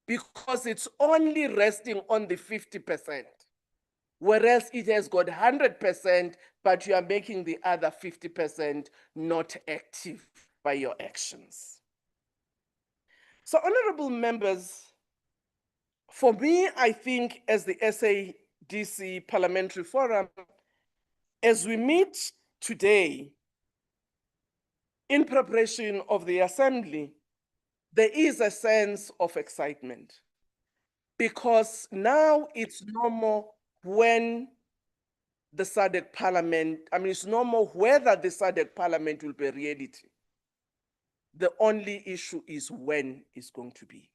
because it's only resting on the 50%, whereas it has got 100%, but you are making the other 50% not active by your actions. So, honorable members, for me, I think as the SADC Parliamentary Forum, as we meet today in preparation of the Assembly, there is a sense of excitement because now it's normal when the SADC Parliament, it's normal whether the SADC Parliament will be a reality. The only issue is when it's going to be.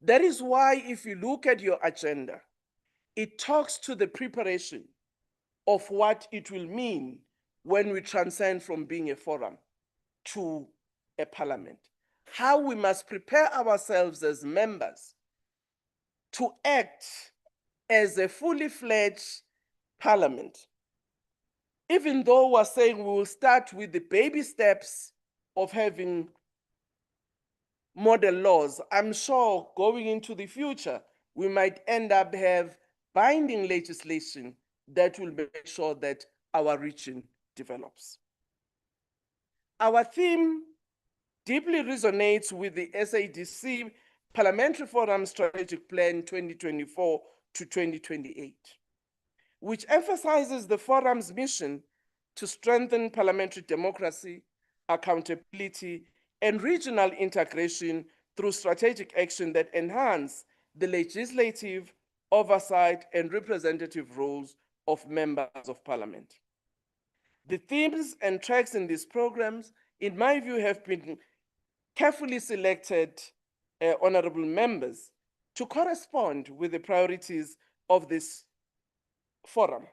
That is why if you look at your agenda, it talks to the preparation of what it will mean when we transcend from being a forum to a parliament. How we must prepare ourselves as members to act as a fully fledged parliament. Even though we're saying we will start with the baby steps of having model laws, I'm sure going into the future, we might end up have binding legislation that will make sure that our region develops. Our theme deeply resonates with the SADC Parliamentary Forum Strategic Plan 2024 to 2028, which emphasizes the forum's mission to strengthen parliamentary democracy, accountability, and regional integration through strategic action that enhance the legislative, oversight, and representative roles of members of parliament. The themes and tracks in these programs, in my view, have been carefully selected, honorable members, to correspond with the priorities of this forum,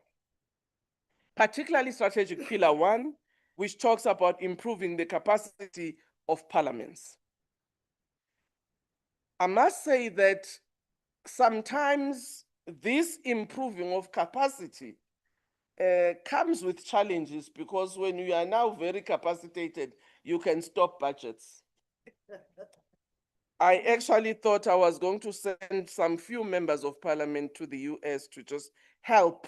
particularly strategic pillar 1, which talks about improving the capacity of parliaments. I must say that sometimes this improving of capacity comes with challenges, because when you are now very capacitated, you can stop budgets. I actually thought I was going to send some few members of parliament to the US to just help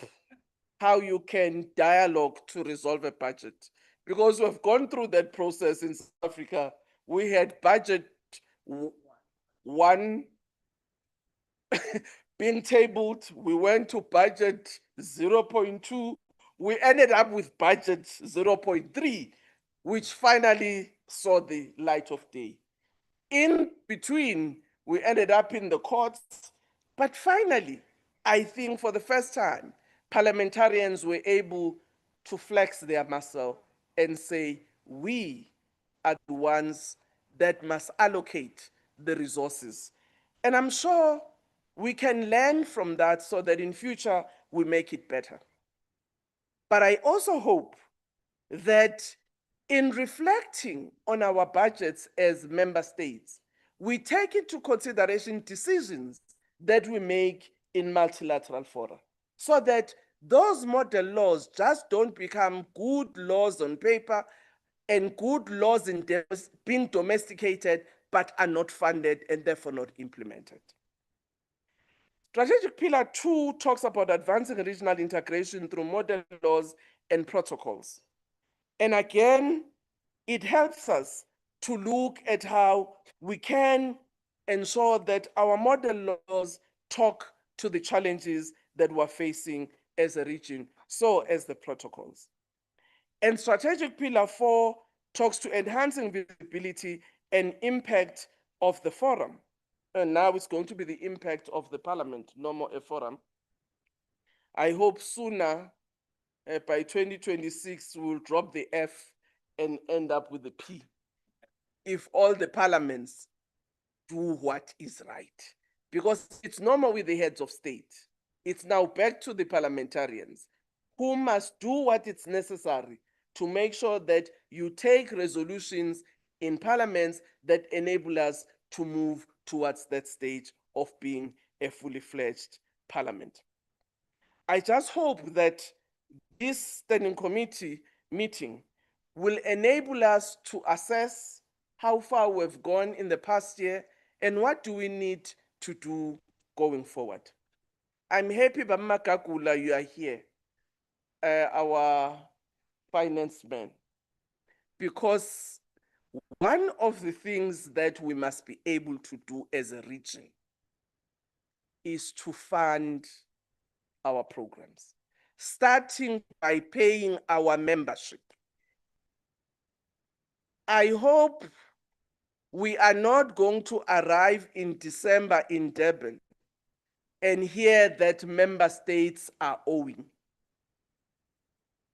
how you can dialogue to resolve a budget. Because we've gone through that process in South Africa. We had budget 1 being tabled. We went to budget 0.2. We ended up with budget 0.3, which finally saw the light of day. In between, we ended up in the courts. But finally, I think for the first time, parliamentarians were able to flex their muscle and say, we are the ones that must allocate the resources. And I'm sure we can learn from that so that in future we make it better. But I also hope that in reflecting on our budgets as member states, we take into consideration decisions that we make in multilateral fora, so that those model laws just don't become good laws on paper and good laws being domesticated, but are not funded and therefore not implemented. Strategic Pillar 2 talks about advancing regional integration through model laws and protocols. And again, it helps us to look at how we can ensure that our model laws talk to the challenges that we're facing as a region, so as the protocols. And Strategic Pillar 4 talks to enhancing visibility and impact of the forum. And now it's going to be the impact of the parliament, no more a forum. I hope sooner, by 2026, we'll drop the F and end up with the P. If all the parliaments do what is right. Because it's normal with the heads of state. It's now back to the parliamentarians, who must do what is necessary to make sure that you take resolutions in parliaments that enable us to move towards that stage of being a fully fledged parliament. I just hope that this standing committee meeting will enable us to assess how far we've gone in the past year and what do we need to do going forward. I'm happy, Bama Kakula, you are here, our finance man, because one of the things that we must be able to do as a region is to fund our programs, starting by paying our membership. I hope we are not going to arrive in December in Durban and hear that member states are owing.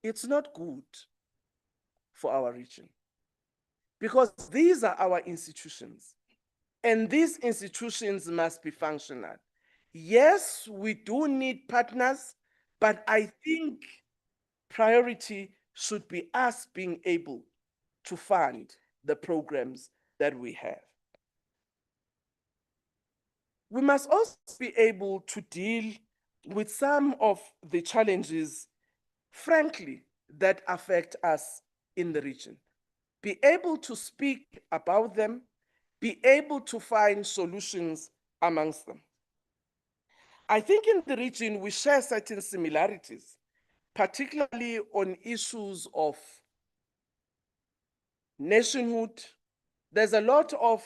It's not good for our region, because these are our institutions, and these institutions must be functional. Yes, we do need partners, but I think priority should be us being able to fund the programs that we have. We must also be able to deal with some of the challenges, frankly, that affect us in the region. Be able to speak about them, be able to find solutions amongst them. I think in the region we share certain similarities, particularly on issues of nationhood. There's a lot of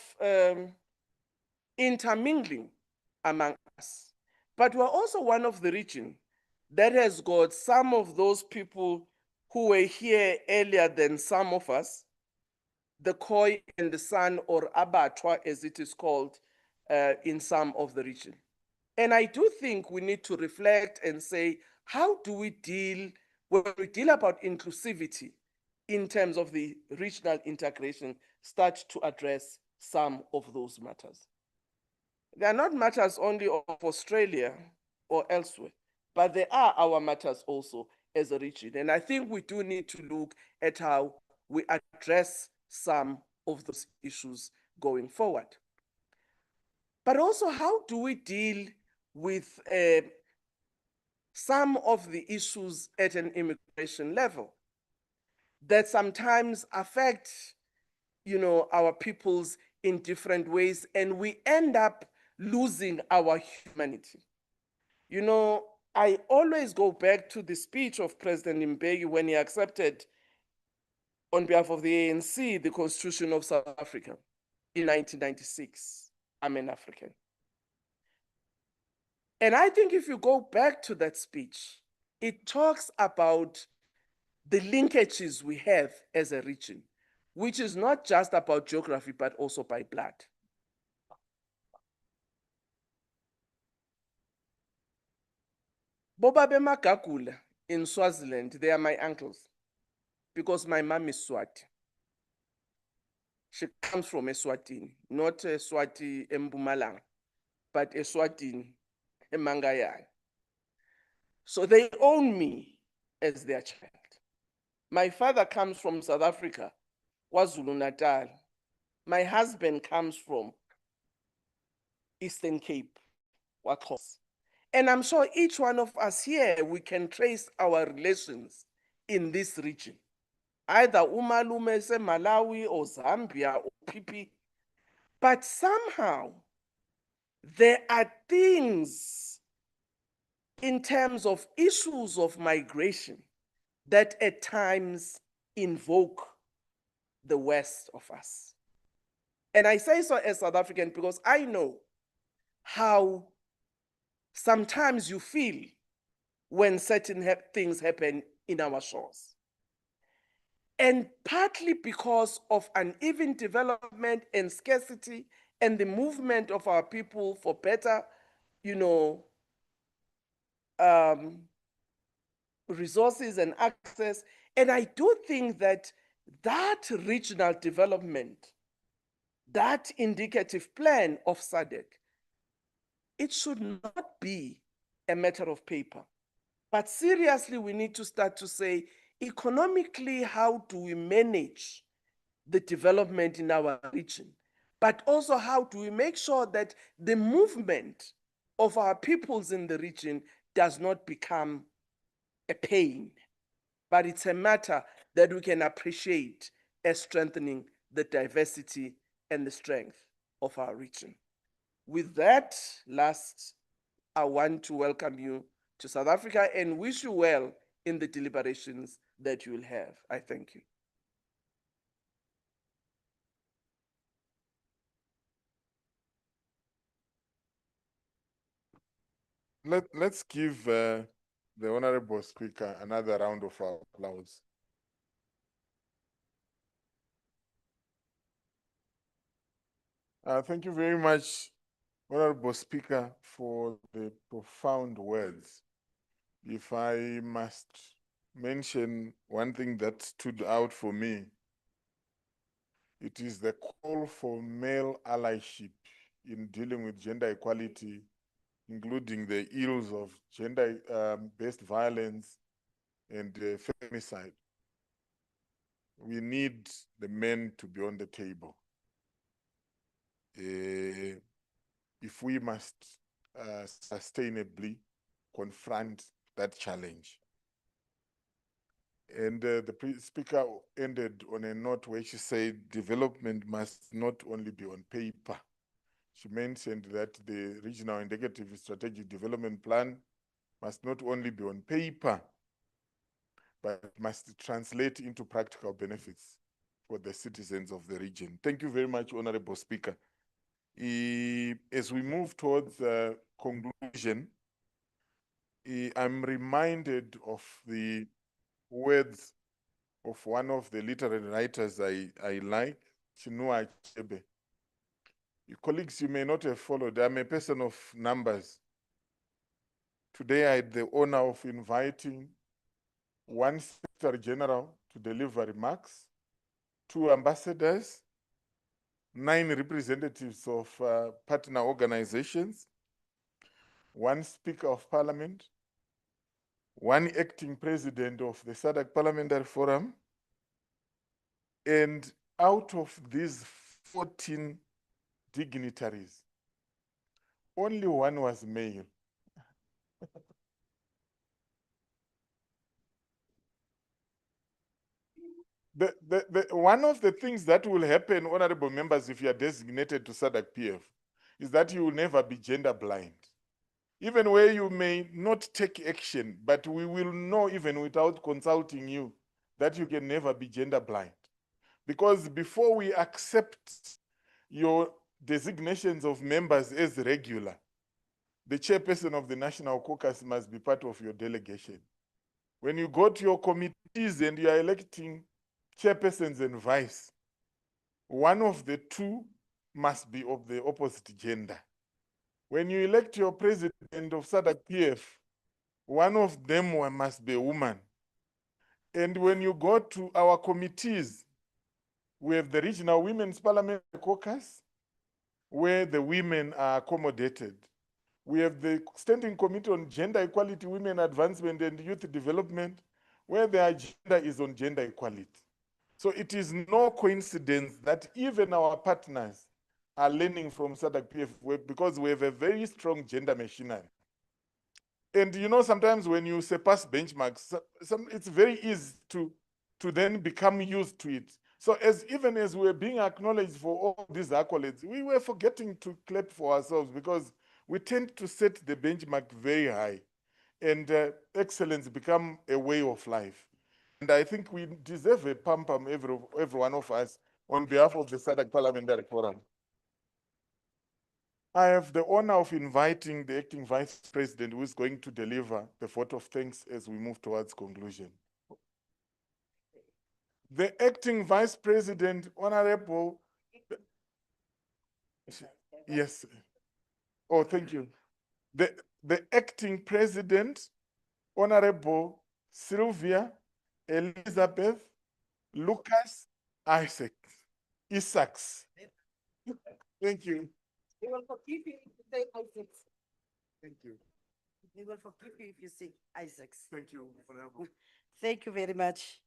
intermingling among us, but we're also one of the region that has got some of those people who were here earlier than some of us, the Khoi and the San, or Abatwa as it is called in some of the region. And I do think we need to reflect and say, how do we deal, when we deal about inclusivity in terms of the regional integration, start to address some of those matters. They are not matters only of Australia or elsewhere, but they are our matters also as a region. And I think we do need to look at how we address some of those issues going forward. But also, how do we deal with some of the issues at an immigration level that sometimes affect, our peoples in different ways, and we end up losing our humanity. I always go back to the speech of President Mbeki when he accepted, on behalf of the ANC, the Constitution of South Africa in 1996. I'm an African. And I think if you go back to that speech, it talks about the linkages we have as a region, which is not just about geography, but also by blood. Bobabe Magagula in Swaziland, they are my uncles, because my mom is Swati. She comes from Eswatini, not Swati Mpumalanga, but Eswatini Mangayane. So they own me as their child. My father comes from South Africa, KwaZulu Natal. My husband comes from Eastern Cape, WaXhosa. And I'm sure each one of us here, we can trace our relations in this region. Either umalume se Malawi or Zambia or Pipi. But somehow, there are things in terms of issues of migration that at times invoke the West of us. And I say so as South African because I know how sometimes you feel when certain things happen in our shores. And partly because of uneven development and scarcity and the movement of our people for better, resources and access. And I do think that that regional development, that indicative plan of SADC, it should not be a matter of paper. But seriously, we need to start to say, economically, how do we manage the development in our region? But also, how do we make sure that the movement of our peoples in the region does not become a pain, but it's a matter that we can appreciate as strengthening the diversity and the strength of our region. With that, last, I want to welcome you to South Africa and wish you well in the deliberations that you will have. I thank you. Let's give the Honorable Speaker another round of applause. Thank you very much, Honorable Speaker, for the profound words. If I must mention one thing that stood out for me, it is the call for male allyship in dealing with gender equality, including the ills of gender-based violence and femicide. We need the men to be on the table. If we must sustainably confront that challenge. And the speaker ended on a note where she said development must not only be on paper. She mentioned that the Regional Indicative Strategic Development Plan must not only be on paper, but it must translate into practical benefits for the citizens of the region. Thank you very much, Honorable Speaker. As we move towards the conclusion, I'm reminded of the words of one of the literary writers I like, Chinua Achebe. Your colleagues, you may not have followed. I'm a person of numbers. Today, I had the honor of inviting one Secretary General to deliver remarks, 2 ambassadors, 9 representatives of partner organizations, 1 Speaker of Parliament, 1 acting president of the SADC Parliamentary Forum, and out of these 14 dignitaries, only 1 was male. One of the things that will happen, honorable members, if you are designated to SADC PF, is that you will never be gender blind. Even where you may not take action, but we will know even without consulting you that you can never be gender blind. Because before we accept your designations of members as regular, the chairperson of the National Caucus must be part of your delegation. When you go to your committees and you are electing chairpersons and vice, one of the 2 must be of the opposite gender. When you elect your president of SADC PF, one of them must be a woman. And when you go to our committees, we have the Regional Women's Parliamentary Caucus, where the women are accommodated. We have the Standing Committee on Gender Equality, Women Advancement and Youth Development, where the agenda is on gender equality. So it is no coincidence that even our partners are learning from SADC PF work because we have a very strong gender machinery. And you know, sometimes when you surpass benchmarks, it's very easy to then become used to it. So even as we're being acknowledged for all these accolades, we were forgetting to clap for ourselves because we tend to set the benchmark very high, and excellence become a way of life. And I think we deserve a pam-pam, every one of us, on behalf of the SADC Parliamentary Forum. I have the honor of inviting the acting vice president who is going to deliver the vote of thanks as we move towards conclusion. The acting vice president, Honorable. Yes. Oh, thank you. The acting president, Honorable Sylvia Elizabeth Lucas Isaacs. Thank you. We will forgive you if you say Isaacs. Thank you. We will forgive you if you say Isaacs. Thank you, Honorable. Thank you very much.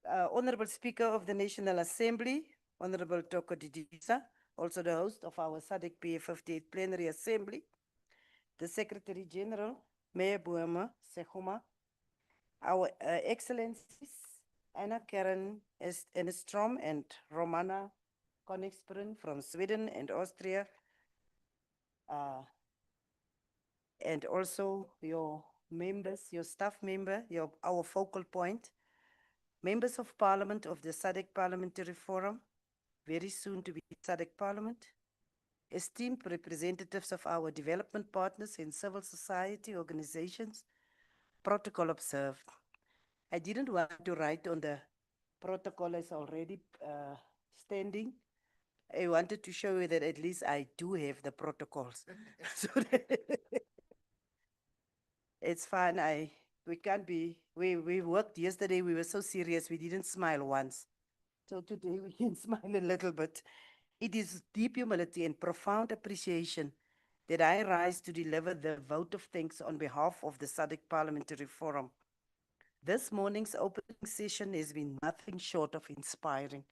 Honorable Speaker of the National Assembly, Honorable Toko Didiza, also the host of our SADC PF 58th Plenary Assembly, the Secretary General, Mayor Boema Seguma, our Excellencies, Anna Karen Enstrom and Romana Konigsprin from Sweden and Austria, and also your members, your staff member, our focal point, members of Parliament of the SADC Parliamentary Forum, very soon to be SADC Parliament, esteemed representatives of our development partners and civil society organizations, protocol observed. I didn't want to write on the protocol as already standing. I wanted to show you that at least I do have the protocols. So it's fine. We can't be, we worked yesterday, we were so serious, we didn't smile once. So today we can smile a little bit. It is deep humility and profound appreciation that I rise to deliver the vote of thanks on behalf of the SADC Parliamentary Forum. This morning's opening session has been nothing short of inspiring.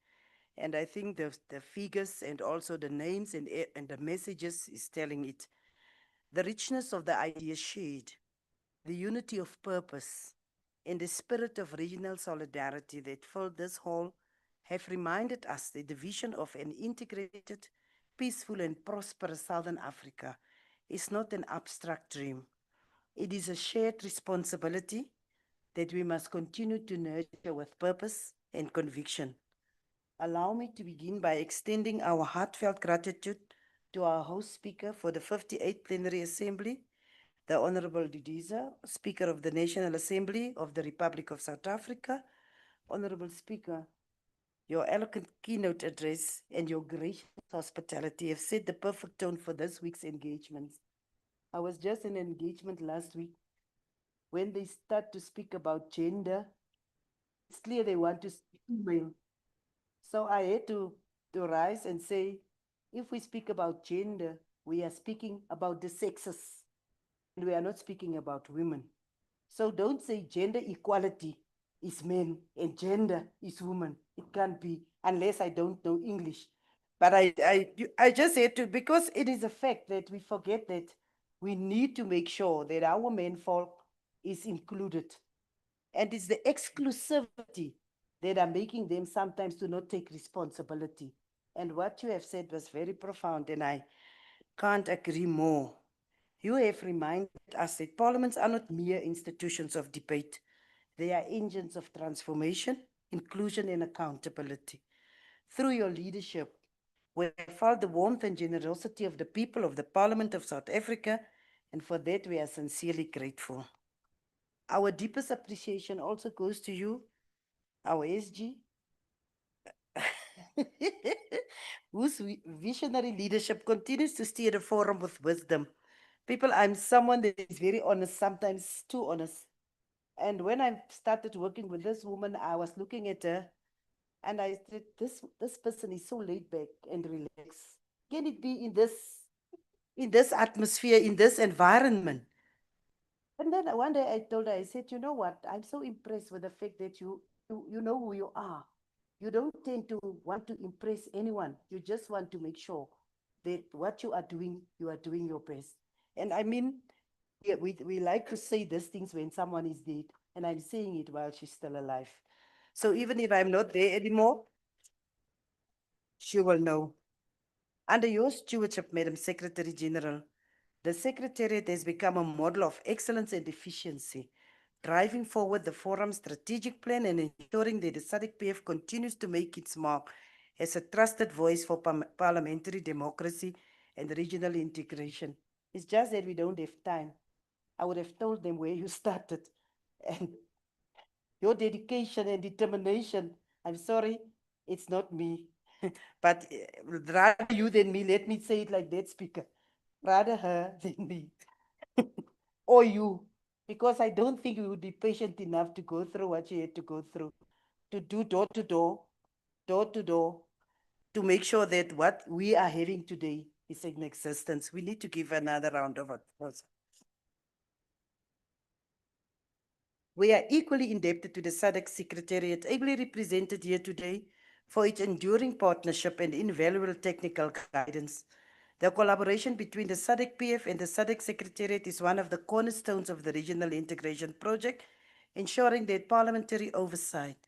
And I think the figures and also the names and the messages is telling it. The richness of the ideas shared, the unity of purpose, and the spirit of regional solidarity that filled this hall have reminded us that the vision of an integrated, peaceful, and prosperous Southern Africa is not an abstract dream. It is a shared responsibility that we must continue to nurture with purpose and conviction. Allow me to begin by extending our heartfelt gratitude to our host speaker for the 58th Plenary Assembly, the Honorable Didiza, Speaker of the National Assembly of the Republic of South Africa. Honorable Speaker, your eloquent keynote address and your gracious hospitality have set the perfect tone for this week's engagements. I was just in an engagement last week. When they start to speak about gender, it's clear they want to speak female. So I had to rise and say, if we speak about gender, we are speaking about the sexes, and we are not speaking about women. So don't say gender equality is men and gender is woman. It can't be unless I don't know English. But I just had to, because it is a fact that we forget that we need to make sure that our menfolk is included. And it's the exclusivity that are making them sometimes to not take responsibility. And what you have said was very profound, and I can't agree more. You have reminded us that parliaments are not mere institutions of debate. They are engines of transformation, inclusion, and accountability. Through your leadership, we have felt the warmth and generosity of the people of the Parliament of South Africa, and for that we are sincerely grateful. Our deepest appreciation also goes to you, our SG, whose visionary leadership continues to steer the forum with wisdom. People, I'm someone that is very honest, sometimes too honest. And when I started working with this woman, I was looking at her and I said, this person is so laid back and relaxed. Can it be in this atmosphere, in this environment? And then one day I told her, I said, you know what? I'm so impressed with the fact that you know who you are. You don't tend to want to impress anyone. You just want to make sure that what you are doing your best. And I mean, yeah, we like to say these things when someone is dead, and I'm saying it while she's still alive. So even if I'm not there anymore, she will know. Under your stewardship, Madam Secretary General, the Secretariat has become a model of excellence and efficiency, driving forward the forum's strategic plan and ensuring that the SADC-PF continues to make its mark as a trusted voice for parliamentary democracy and regional integration. It's just that we don't have time. I would have told them where you started. And your dedication and determination, I'm sorry, it's not me. But rather you than me, let me say it like that, Speaker. Rather her than me. Or you. Because I don't think we would be patient enough to go through what she had to go through. To do door to door, to make sure that what we are having today is in existence. We need to give another round of applause. We are equally indebted to the SADC Secretariat, ably represented here today, for its enduring partnership and invaluable technical guidance. The collaboration between the SADC-PF and the SADC Secretariat is one of the cornerstones of the regional integration project, ensuring that parliamentary oversight,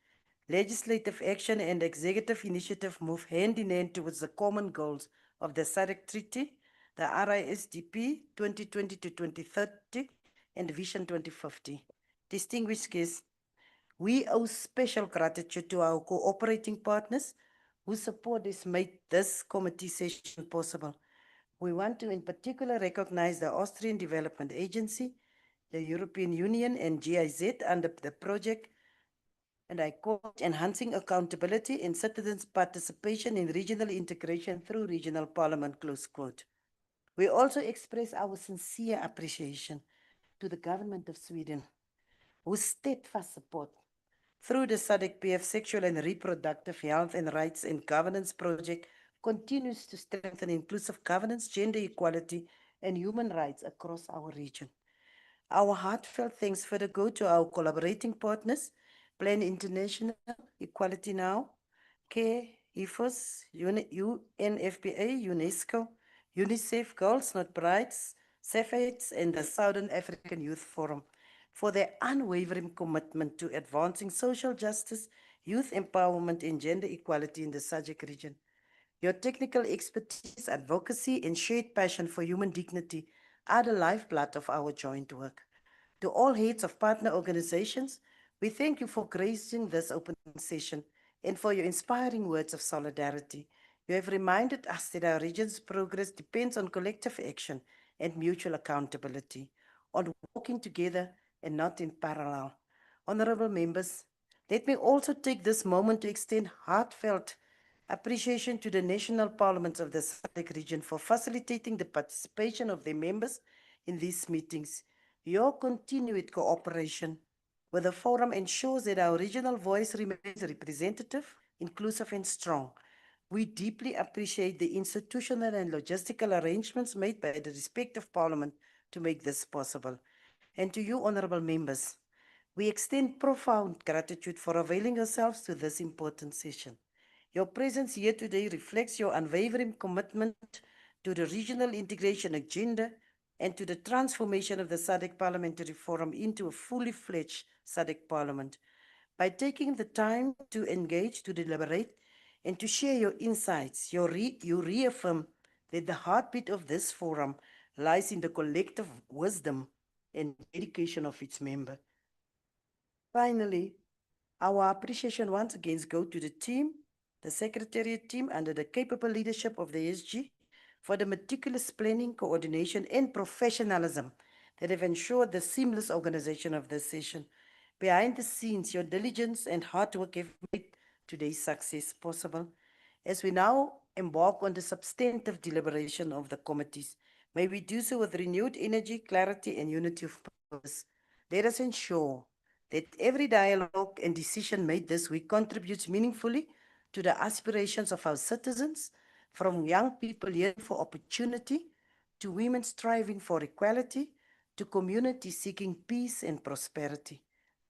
legislative action, and executive initiative move hand in hand towards the common goals of the SADC Treaty, the RISDP 2020 to 2030, and Vision 2050. Distinguished guests, we owe special gratitude to our cooperating partners whose support has made this committee session possible. We want to in particular recognize the Austrian Development Agency, the European Union, and GIZ under the project, and I quote, enhancing accountability and citizens' participation in regional integration through regional parliament, close quote. We also express our sincere appreciation to the government of Sweden, whose steadfast support through the SADC-PF Sexual and Reproductive Health and Rights and Governance Project continues to strengthen inclusive governance, gender equality, and human rights across our region. Our heartfelt thanks further go to our collaborating partners, Plan International, Equality Now, CARE, IFOS, UNFPA, UNESCO, UNICEF, Girls Not Brides, CEFAIDS, and the Southern African Youth Forum for their unwavering commitment to advancing social justice, youth empowerment, and gender equality in the SADC region. Your technical expertise, advocacy, and shared passion for human dignity are the lifeblood of our joint work. To all heads of partner organizations We thank you for gracing this open session and for your inspiring words of solidarity. You have reminded us that our region's progress depends on collective action and mutual accountability, on working together and not in parallel. Honorable members, let me also take this moment to extend heartfelt appreciation to the national parliaments of the SADC region for facilitating the participation of their members in these meetings. Your continued cooperation with the forum ensures that our regional voice remains representative, inclusive, and strong. We deeply appreciate the institutional and logistical arrangements made by the respective parliament to make this possible. And to you, honorable members, we extend profound gratitude for availing yourselves to this important session. Your presence here today reflects your unwavering commitment to the regional integration agenda and to the transformation of the SADC Parliamentary Forum into a fully fledged SADC Parliament. By taking the time to engage, to deliberate, and to share your insights, you reaffirm that the heartbeat of this forum lies in the collective wisdom and dedication of its members. Finally, our appreciation once again goes to the team, the Secretariat team under the capable leadership of the SG, for the meticulous planning, coordination, and professionalism that have ensured the seamless organization of this session. Behind the scenes, your diligence and hard work have made today's success possible. As we now embark on the substantive deliberation of the committees, may we do so with renewed energy, clarity, and unity of purpose. Let us ensure that every dialogue and decision made this week contributes meaningfully to the aspirations of our citizens, from young people yearning for opportunity, to women striving for equality, to communities seeking peace and prosperity.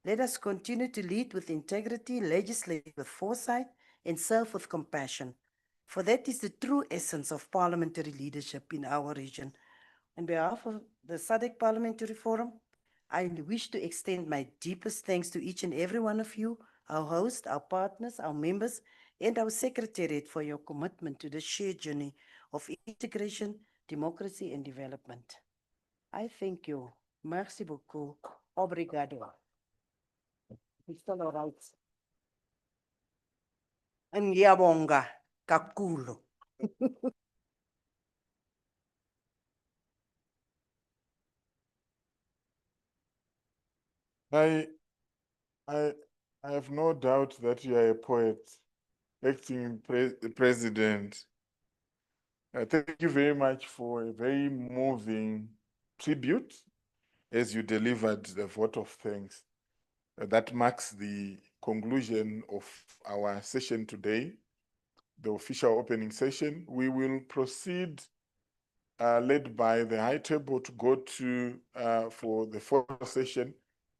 Let us continue to lead with integrity, legislate with foresight, and serve with compassion. For that is the true essence of parliamentary leadership in our region. On behalf of the SADC Parliamentary Forum, I wish to extend my deepest thanks to each and every one of you, our hosts, our partners, our members, and our Secretariat for your commitment to the shared journey of integration, democracy, and development. I thank you. Merci beaucoup. Obrigado. It's still all right. Ngiyabonga kakhulu. I have no doubt that you are a poet, acting president. Thank you very much for a very moving tribute as you delivered the vote of thanks. That marks the conclusion of our session today, the official opening session. We will proceed led by the high table to go to for the fourth session.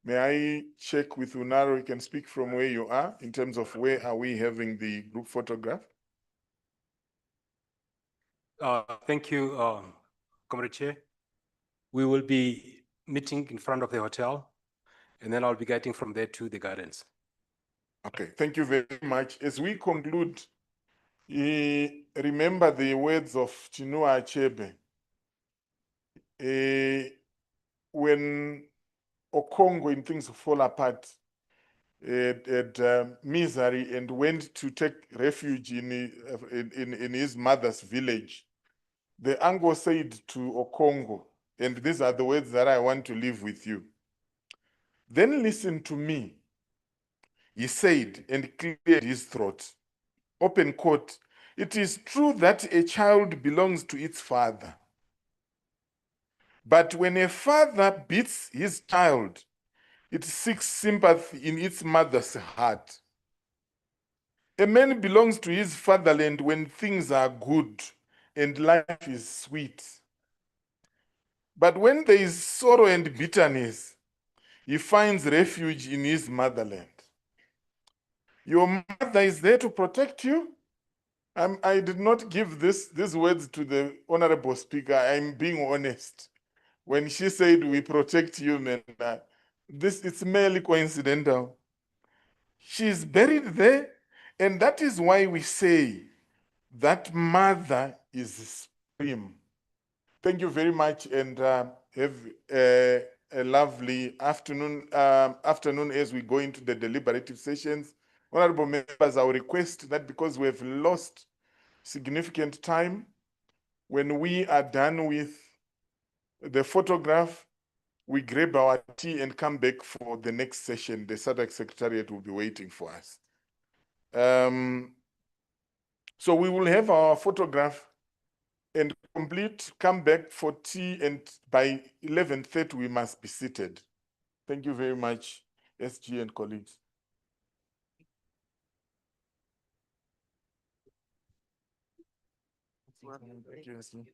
May I check with Unaro, you can speak from where you are in terms of where are we having the group photograph? Thank you, Comrade Chair. We will be meeting in front of the hotel, and then I'll be getting from there to the gardens. Okay, thank you very much. As we conclude, remember the words of Chinua Achebe. When Okongo in things fall apart, at misery and went to take refuge in his mother's village, the Ango said to Okongo, and these are the words that I want to leave with you. Then listen to me, he said, and cleared his throat. Open quote, it is true that a child belongs to its father. But when a father beats his child, it seeks sympathy in its mother's heart. A man belongs to his fatherland when things are good and life is sweet. But when there is sorrow and bitterness, he finds refuge in his motherland. Your mother is there to protect you. I did not give these words to the Honorable Speaker. I'm being honest. When she said we protect you, man, it's merely coincidental. She is buried there, and that is why we say that mother is supreme. Thank you very much, and have a lovely afternoon, afternoon as we go into the deliberative sessions. Honorable members, I will request that because we have lost significant time, when we are done with the photograph, we grab our tea and come back for the next session. The SADC Secretariat will be waiting for us. So we will have our photograph and complete, come back for tea, and by 11:30 we must be seated. Thank you very much, SG and colleagues. Thank you, SG.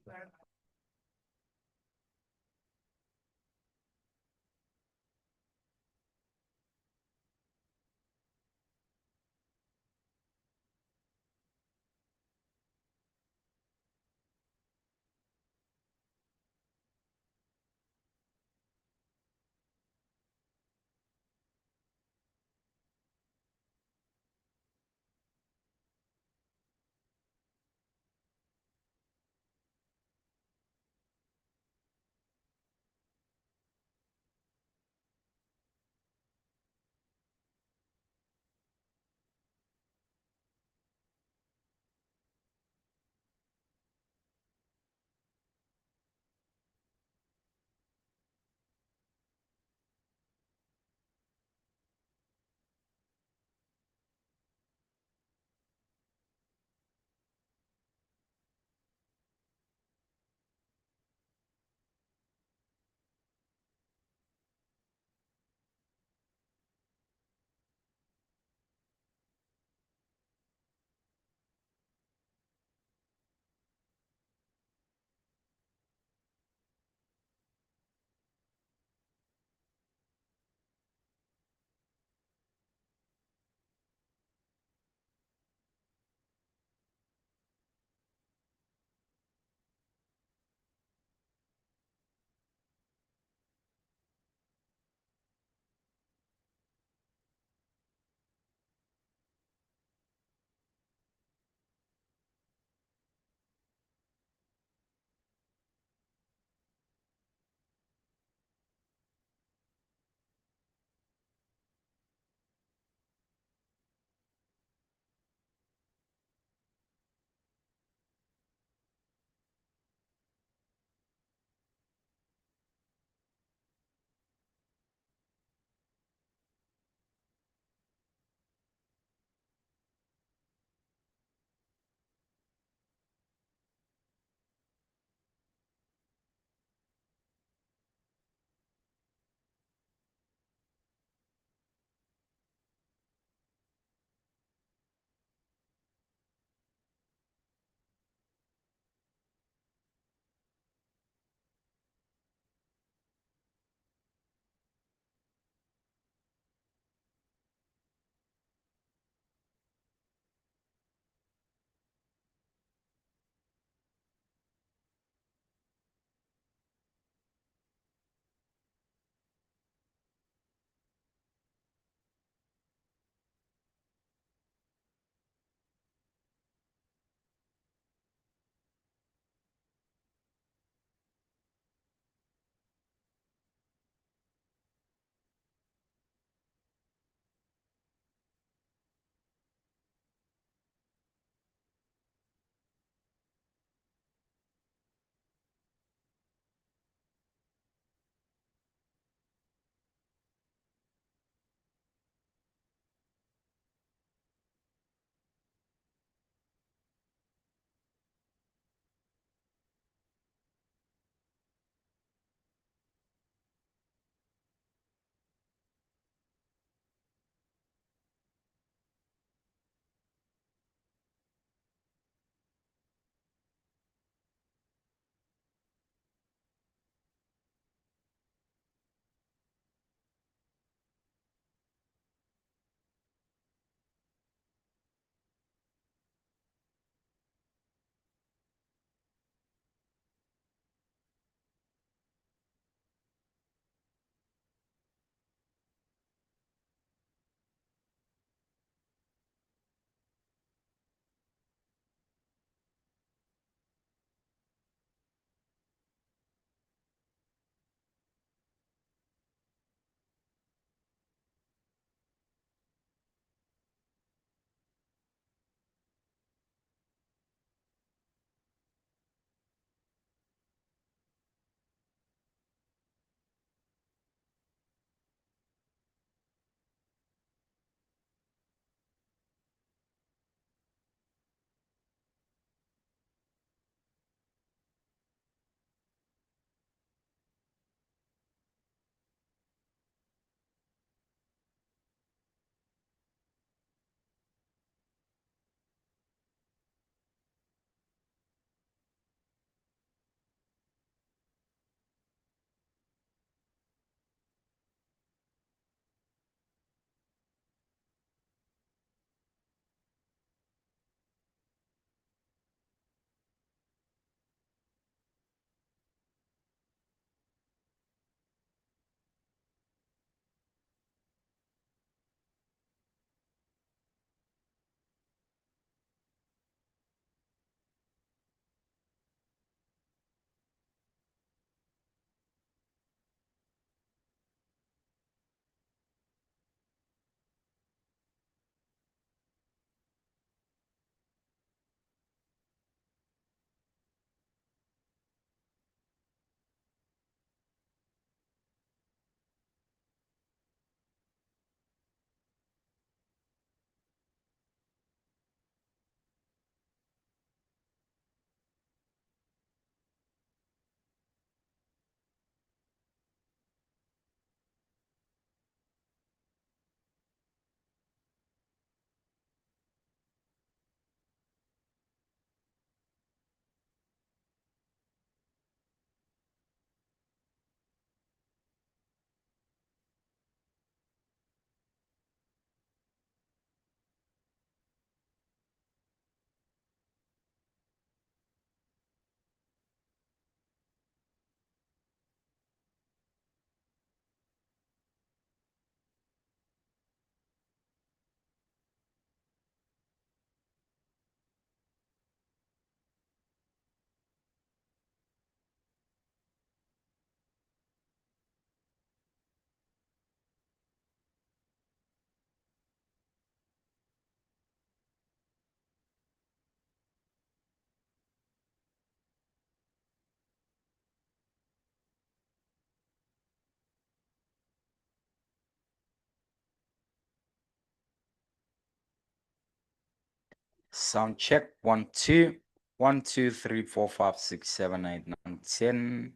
Sound check, 1, 2. 1, 2, 3, 4, 5, 6, 7, 8, 9, 10.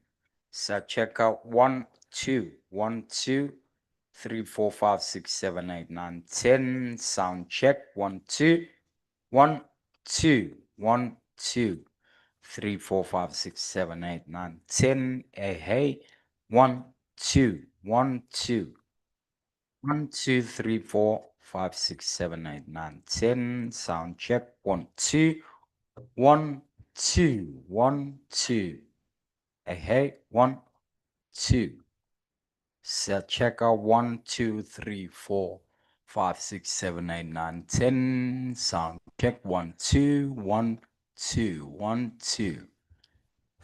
Sound check out, 1, 2. 1, 2, 3, 4, 5, 6, 7, 8, 9, 10. Sound check, 1, 2. 1, 2. 1, 2. 3, 4, 5, 6, 7, 8, 9, 10. Hey. 1, 2. 1, 2. 1, 2, 3, 4, 5, 6, 7, 8, 9, 10. Sound check, 1, 2. 1, 2. 1, 2. Hey. 1, 2. So check out 1, 2, 3, 4, 5, 6, 7, 8, 9, 10. Sound check, 1, 2. 1, 2. 1, 2.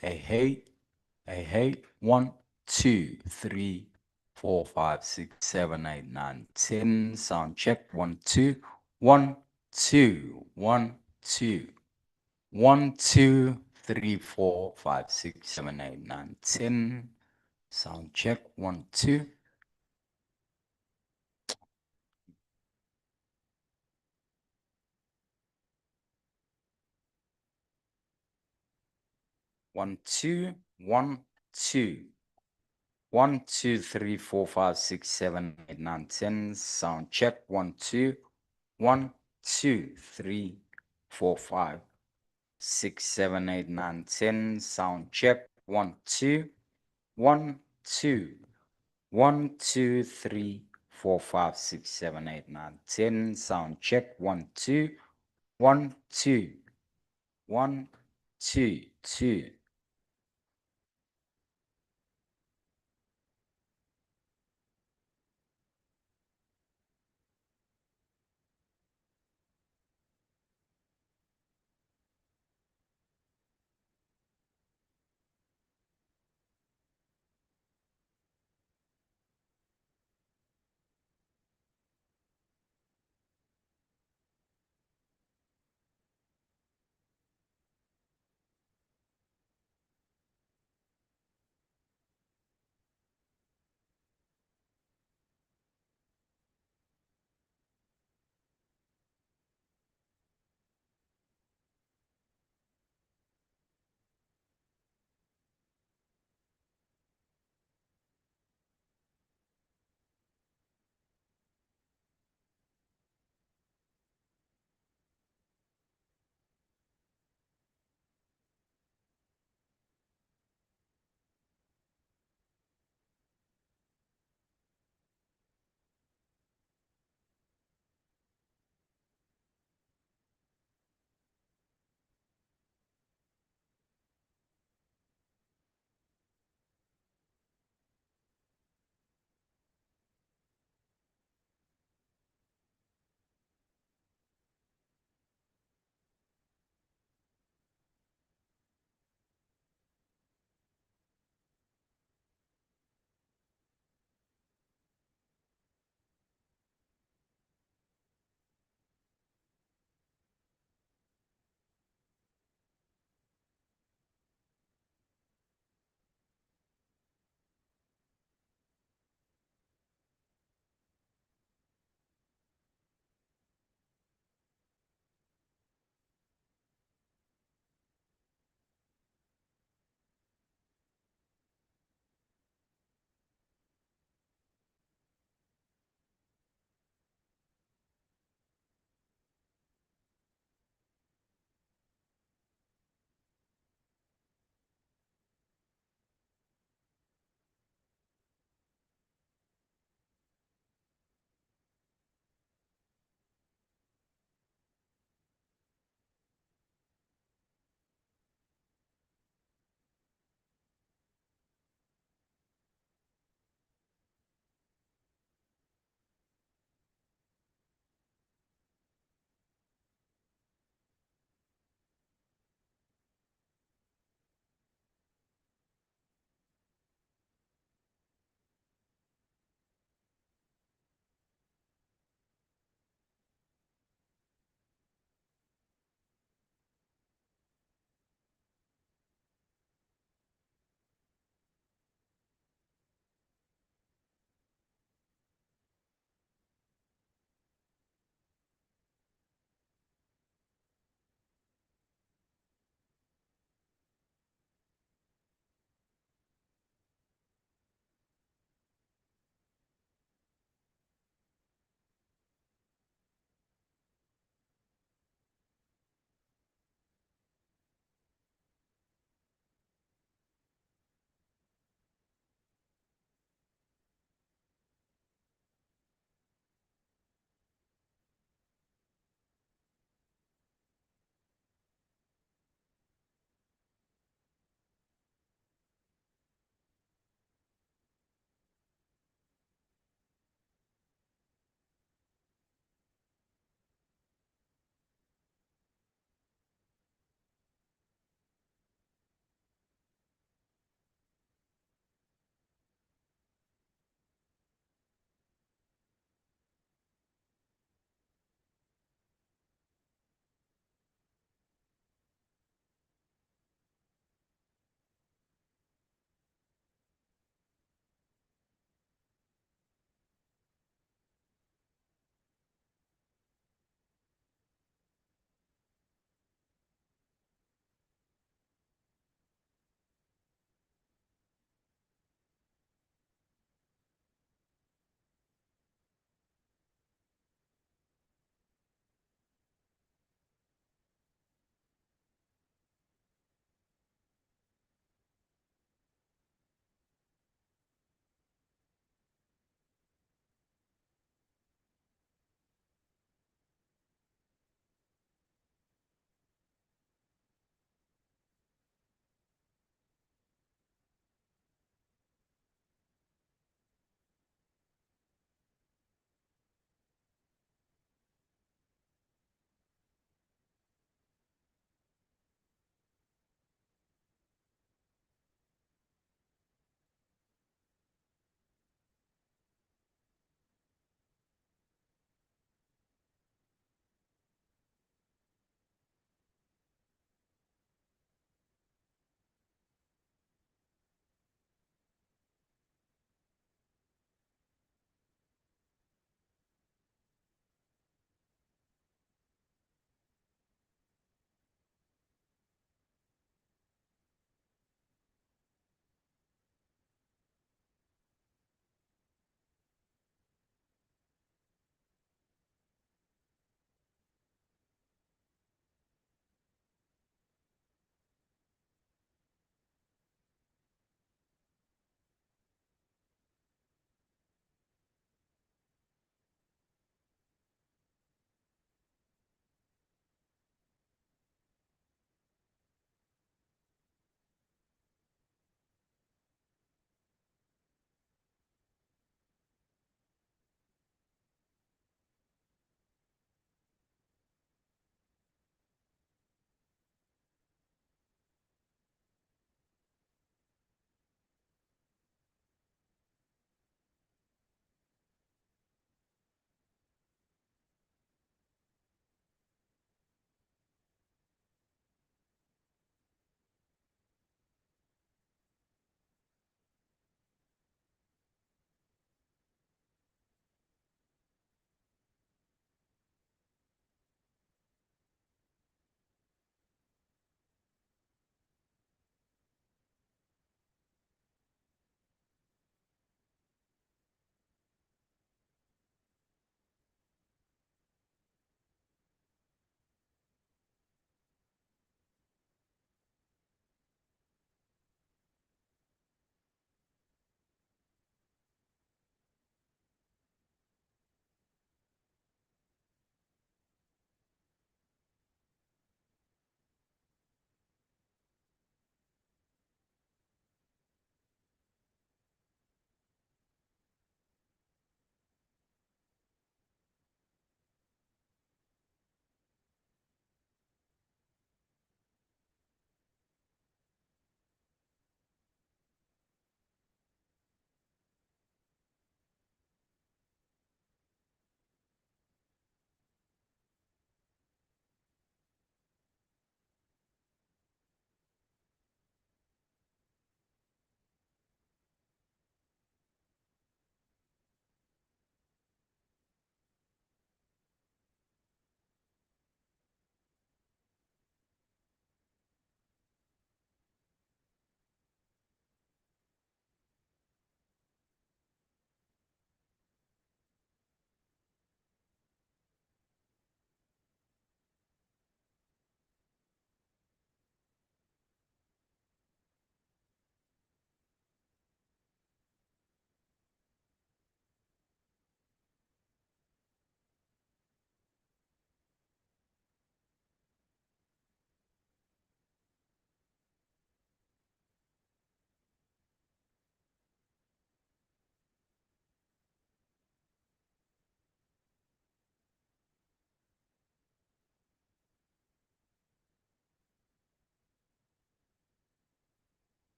Hey. 1, 2, 3, 4, 5, 6, 7, 8, 9, 10. Sound check, 1, 2. 1, 2. 1, 2. 1, 2, 3, 4, 5, 6, 7, 8, 9, 10. Sound check, 1, 2. One, two, 1, 2. 1, 2, 3, 4, 5, 6, 7, 8, 9, 10. Sound check, 1, 2. 1, 2, 3, 4, 5, 6, 7, 8, 9, 10. Sound check, 1, 2. 1, 2. 1, 2, 3, 4, 5, 6, 7, 8, 9, 10. Sound check, 1, 2. 1, 2. 1, 2, 2.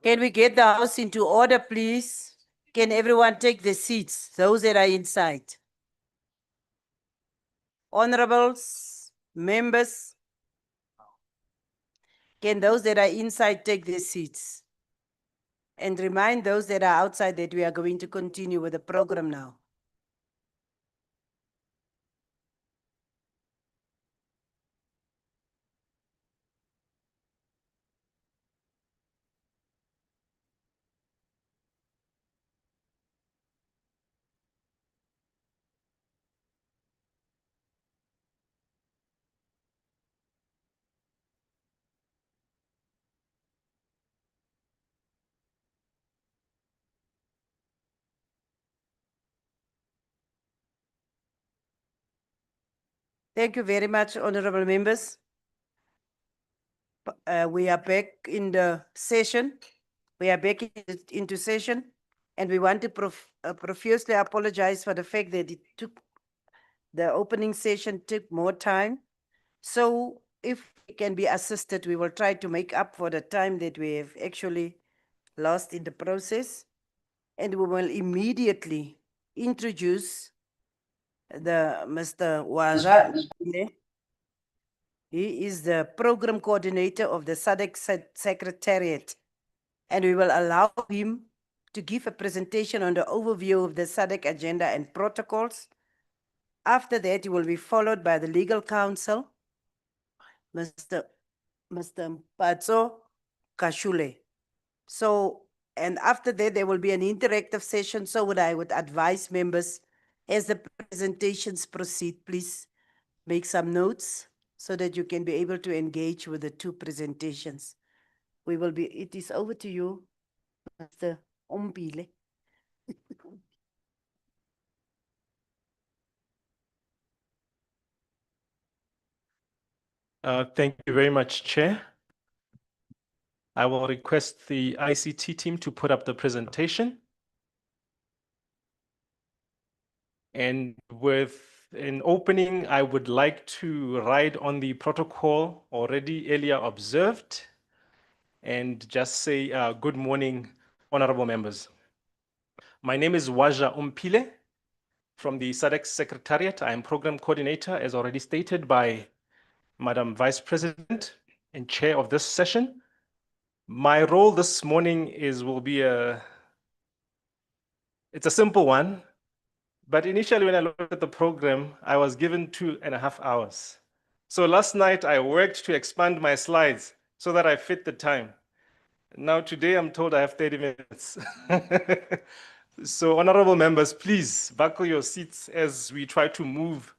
Can we get the house into order, please? Can everyone take the seats, those that are inside? Honorables, members, can those that are inside take their seats? And remind those that are outside that we are going to continue with the program now. Thank you very much, honorable members. We are back in the session. We are back into session, and we want to profusely apologize for the fact that the opening session took more time. So if we can be assisted, we will try to make up for the time that we have actually lost in the process. And we will immediately introduce Mr. Waja. He is the program coordinator of the SADC Secretariat, and we will allow him to give a presentation on the overview of the SADC agenda and protocols. After that, he will be followed by the legal counsel, Mr. Mpatso Kashule. So, and after that, there will be an interactive session. So what I would advise members, as the presentations proceed, please make some notes so that you can be able to engage with the two presentations. It is over to you, Mr. Ompile. Thank you very much, Chair. I will request the ICT team to put up the presentation. And with an opening, I would like to ride on the protocol already earlier observed and just say good morning, honorable members. My name is Waja Ompile from the SADC Secretariat. I am program coordinator, as already stated by Madam Vice President and Chair of this session. My role this morning will be it's a simple one, but initially when I looked at the program, I was given 2.5 hours. So last night I worked to expand my slides so that I fit the time. Now today I'm told I have 30 minutes. So honorable members, please buckle your seats as we try to move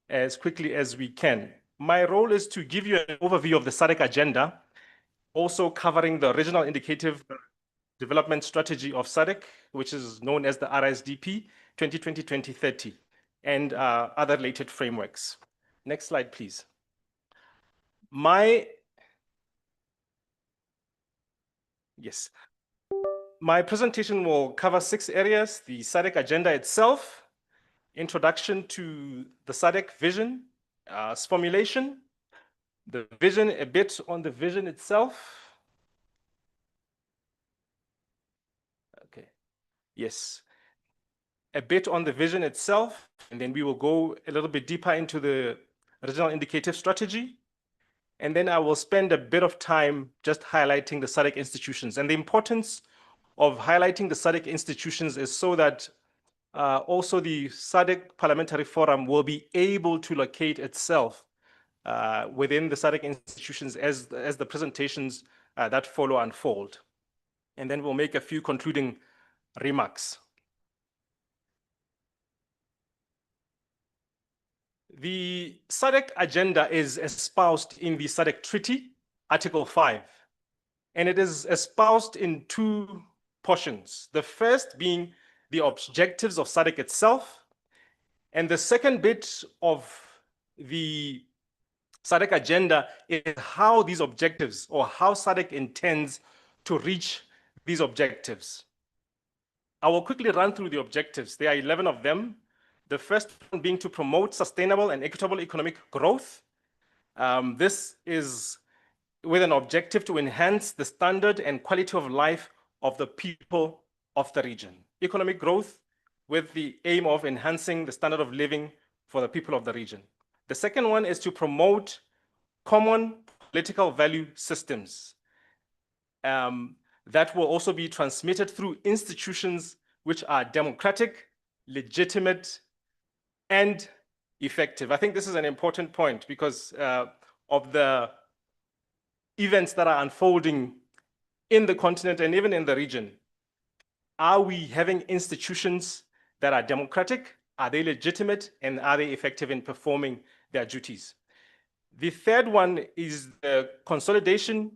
as quickly as we can. My role is to give you an overview of the SADC agenda, also covering the regional indicative development strategy of SADC, which is known as the RSDP 2020-2030, and other related frameworks. Next slide, please. My presentation will cover 6 areas: the SADC agenda itself, introduction to the SADC vision, formulation, the vision, a bit on the vision itself. Okay, yes, a bit on the vision itself, and then we will go a little bit deeper into the regional indicative strategy. And then I will spend a bit of time just highlighting the SADC institutions. And the importance of highlighting the SADC institutions is so that also the SADC Parliamentary Forum will be able to locate itself within the SADC institutions as the presentations that follow unfold. And then we'll make a few concluding remarks. The SADC agenda is espoused in the SADC Treaty, Article 5, and it is espoused in 2 portions. The first being the objectives of SADC itself, and the second bit of the SADC agenda is how these objectives, or how SADC intends to reach these objectives. I will quickly run through the objectives. There are 11 of them. The first one being to promote sustainable and equitable economic growth. This is with an objective to enhance the standard and quality of life of the people of the region. Economic growth with the aim of enhancing the standard of living for the people of the region. The second one is to promote common political value systems that will also be transmitted through institutions which are democratic, legitimate, and effective. I think this is an important point because of the events that are unfolding in the continent and even in the region. Are we having institutions that are democratic? Are they legitimate? And are they effective in performing their duties? The third one is the consolidation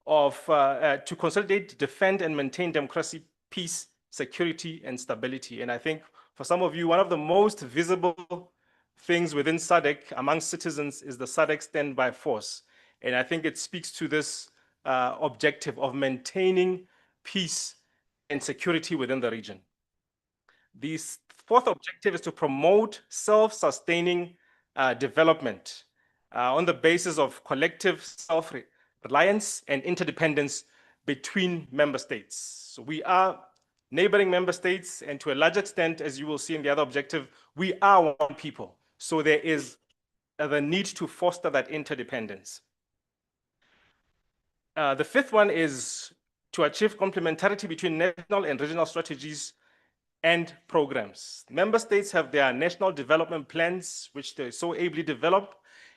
of, to consolidate, defend, and maintain democracy, peace, security, and stability. And I think for some of you, one of the most visible things within SADC among citizens is the SADC standby force. And I think it speaks to this objective of maintaining peace and security within the region. The fourth objective is to promote self-sustaining development on the basis of collective self-reliance and interdependence between member states. So we are neighboring member states, and to a large extent, as you will see in the other objective, we are one people. So there is the need to foster that interdependence. The fifth one is to achieve complementarity between national and regional strategies and programs. Member states have their national development plans, which they so ably develop,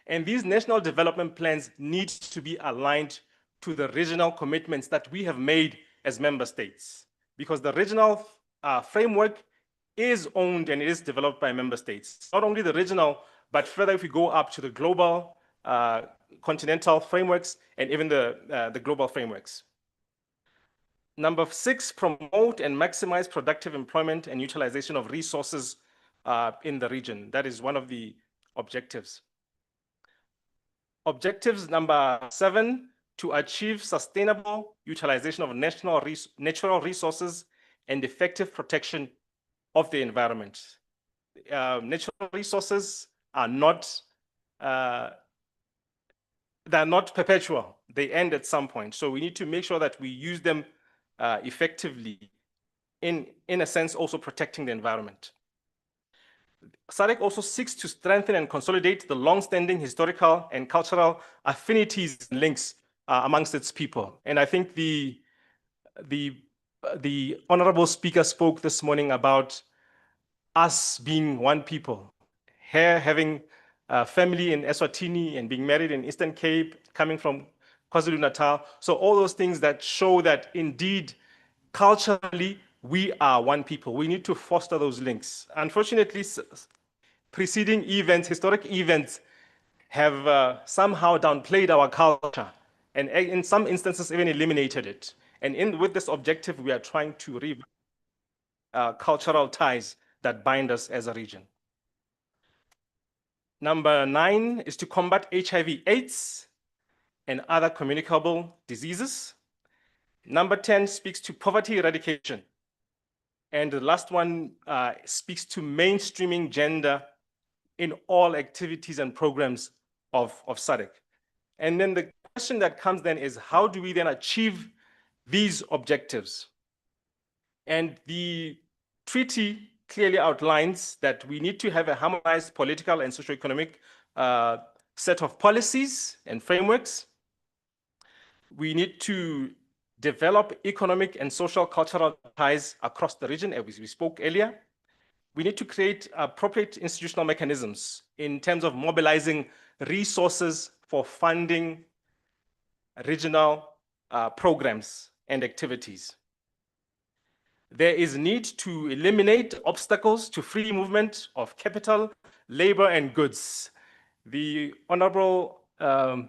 and these national development plans need to be aligned to the regional commitments that we have made as member states, because the regional framework is owned and it is developed by member states. Not only the regional, but further if we go up to the global continental frameworks and even the global frameworks. Number 6, promote and maximize productive employment and utilization of resources in the region. That is one of the objectives. Objectives number 7, to achieve sustainable utilization of natural resources and effective protection of the environment. Natural resources are not they're not perpetual. They end at some point. So we need to make sure that we use them effectively, in a sense also protecting the environment. SADC also seeks to strengthen and consolidate the long-standing historical and cultural affinities and links amongst its people. And I think the honorable speaker spoke this morning about us being one people. Her having a family in Eswatini and being married in Eastern Cape, coming from KwaZulu-Natal. So all those things that show that indeed, culturally, we are one people. We need to foster those links. Unfortunately, preceding events, historic events, have somehow downplayed our culture and in some instances even eliminated it. And with this objective, we are trying to revive cultural ties that bind us as a region. Number 9 is to combat HIV/AIDS and other communicable diseases. Number 10 speaks to poverty eradication. And the last one speaks to mainstreaming gender in all activities and programs of SADC. And then the question that comes then is, how do we then achieve these objectives? And the treaty clearly outlines that we need to have a harmonized political and socioeconomic set of policies and frameworks. We need to develop economic and social cultural ties across the region, as we spoke earlier. We need to create appropriate institutional mechanisms in terms of mobilizing resources for funding regional programs and activities. There is need to eliminate obstacles to free movement of capital, labor, and goods. The honorable the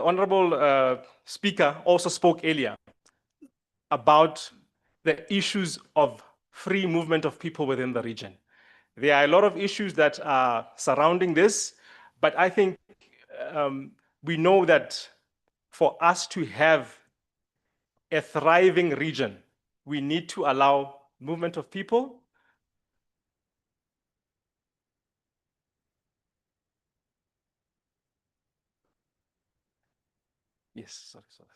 honorable speaker also spoke earlier about the issues of free movement of people within the region. There are a lot of issues that are surrounding this, but I think we know that for us to have a thriving region, we need to allow movement of people. Yes, sorry.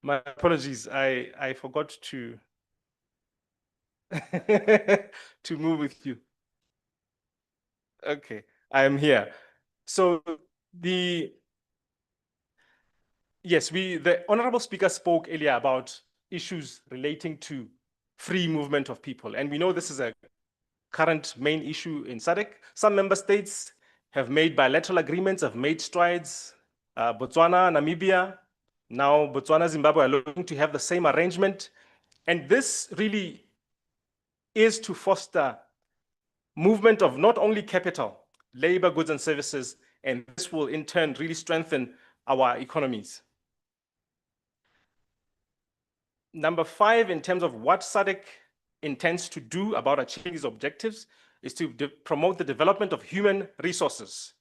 My apologies. I forgot to to move with you. Okay, I am here. So the Honorable Speaker spoke earlier about issues relating to free movement of people. And we know this is a current main issue in SADC. Some member states have made bilateral agreements, have made strides. Botswana, Namibia, now Botswana, Zimbabwe are looking to have the same arrangement. And this really is to foster movement of not only capital, labor, goods, and services, and this will in turn really strengthen our economies. Number 5, in terms of what SADC intends to do about achieving these objectives, is to promote the development of human resources.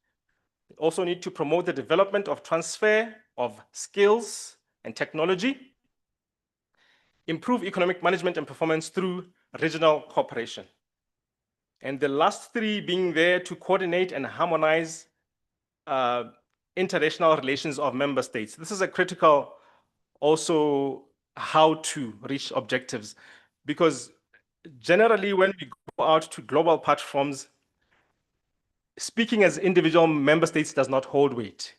We also need to promote the development of transfer of skills and technology, improve economic management and performance through regional cooperation. And the last 3 being there to coordinate and harmonize international relations of member states. This is a critical also how to reach objectives, because generally when we go out to global platforms, speaking as individual member states does not hold weight.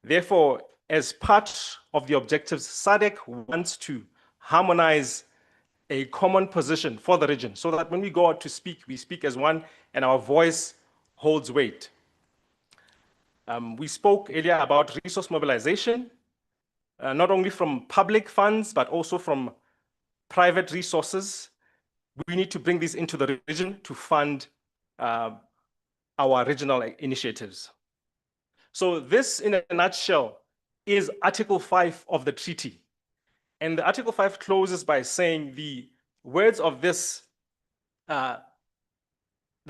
Therefore, as part of the objectives, SADC wants to harmonize a common position for the region so that when we go out to speak, we speak as one and our voice holds weight. We spoke earlier about resource mobilization, not only from public funds, but also from private resources. We need to bring these into the region to fund our regional initiatives. So this, in a nutshell, is Article 5 of the treaty. And the Article 5 closes by saying the words of this, the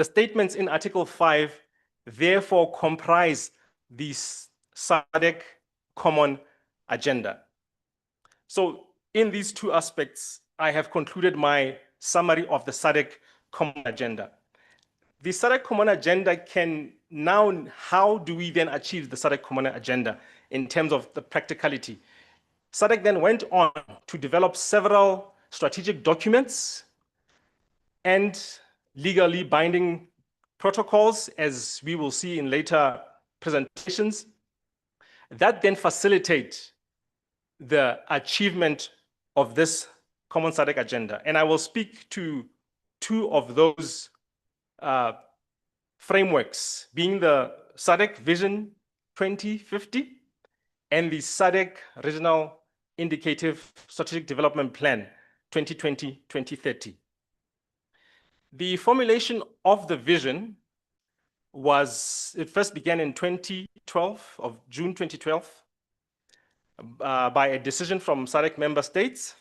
statements in Article 5 therefore comprise the SADC common agenda. So in these 2 aspects, I have concluded my summary of the SADC common agenda. The SADC common agenda can now, how do we then achieve the SADC common agenda in terms of the practicality? SADC then went on to develop several strategic documents and legally binding protocols, as we will see in later presentations, that then facilitate the achievement of this common SADC agenda. And I will speak to 2 of those frameworks, being the SADC Vision 2050 and the SADC Regional Indicative Strategic Development Plan 2020-2030. The formulation of the vision it first began in 2012, of June 2012, by a decision from SADC member states.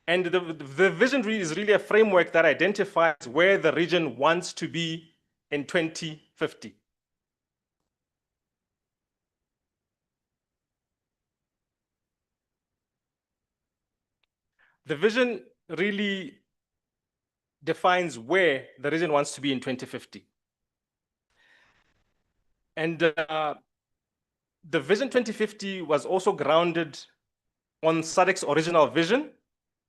And the vision is really a framework that identifies where the region wants to be in 2050. The vision really defines where the region wants to be in 2050. And the Vision 2050 was also grounded on SADC's original vision,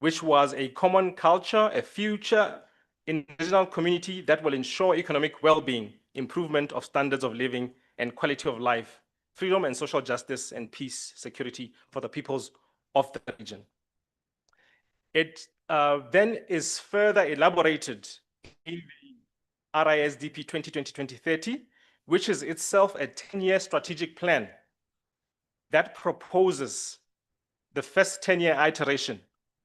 which was a common culture, a future in regional community that will ensure economic well-being, improvement of standards of living and quality of life, freedom and social justice, and peace, security for the peoples of the region. It then is further elaborated in the RISDP 2020-2030, which is itself a 10-year strategic plan that proposes the first 10-year iteration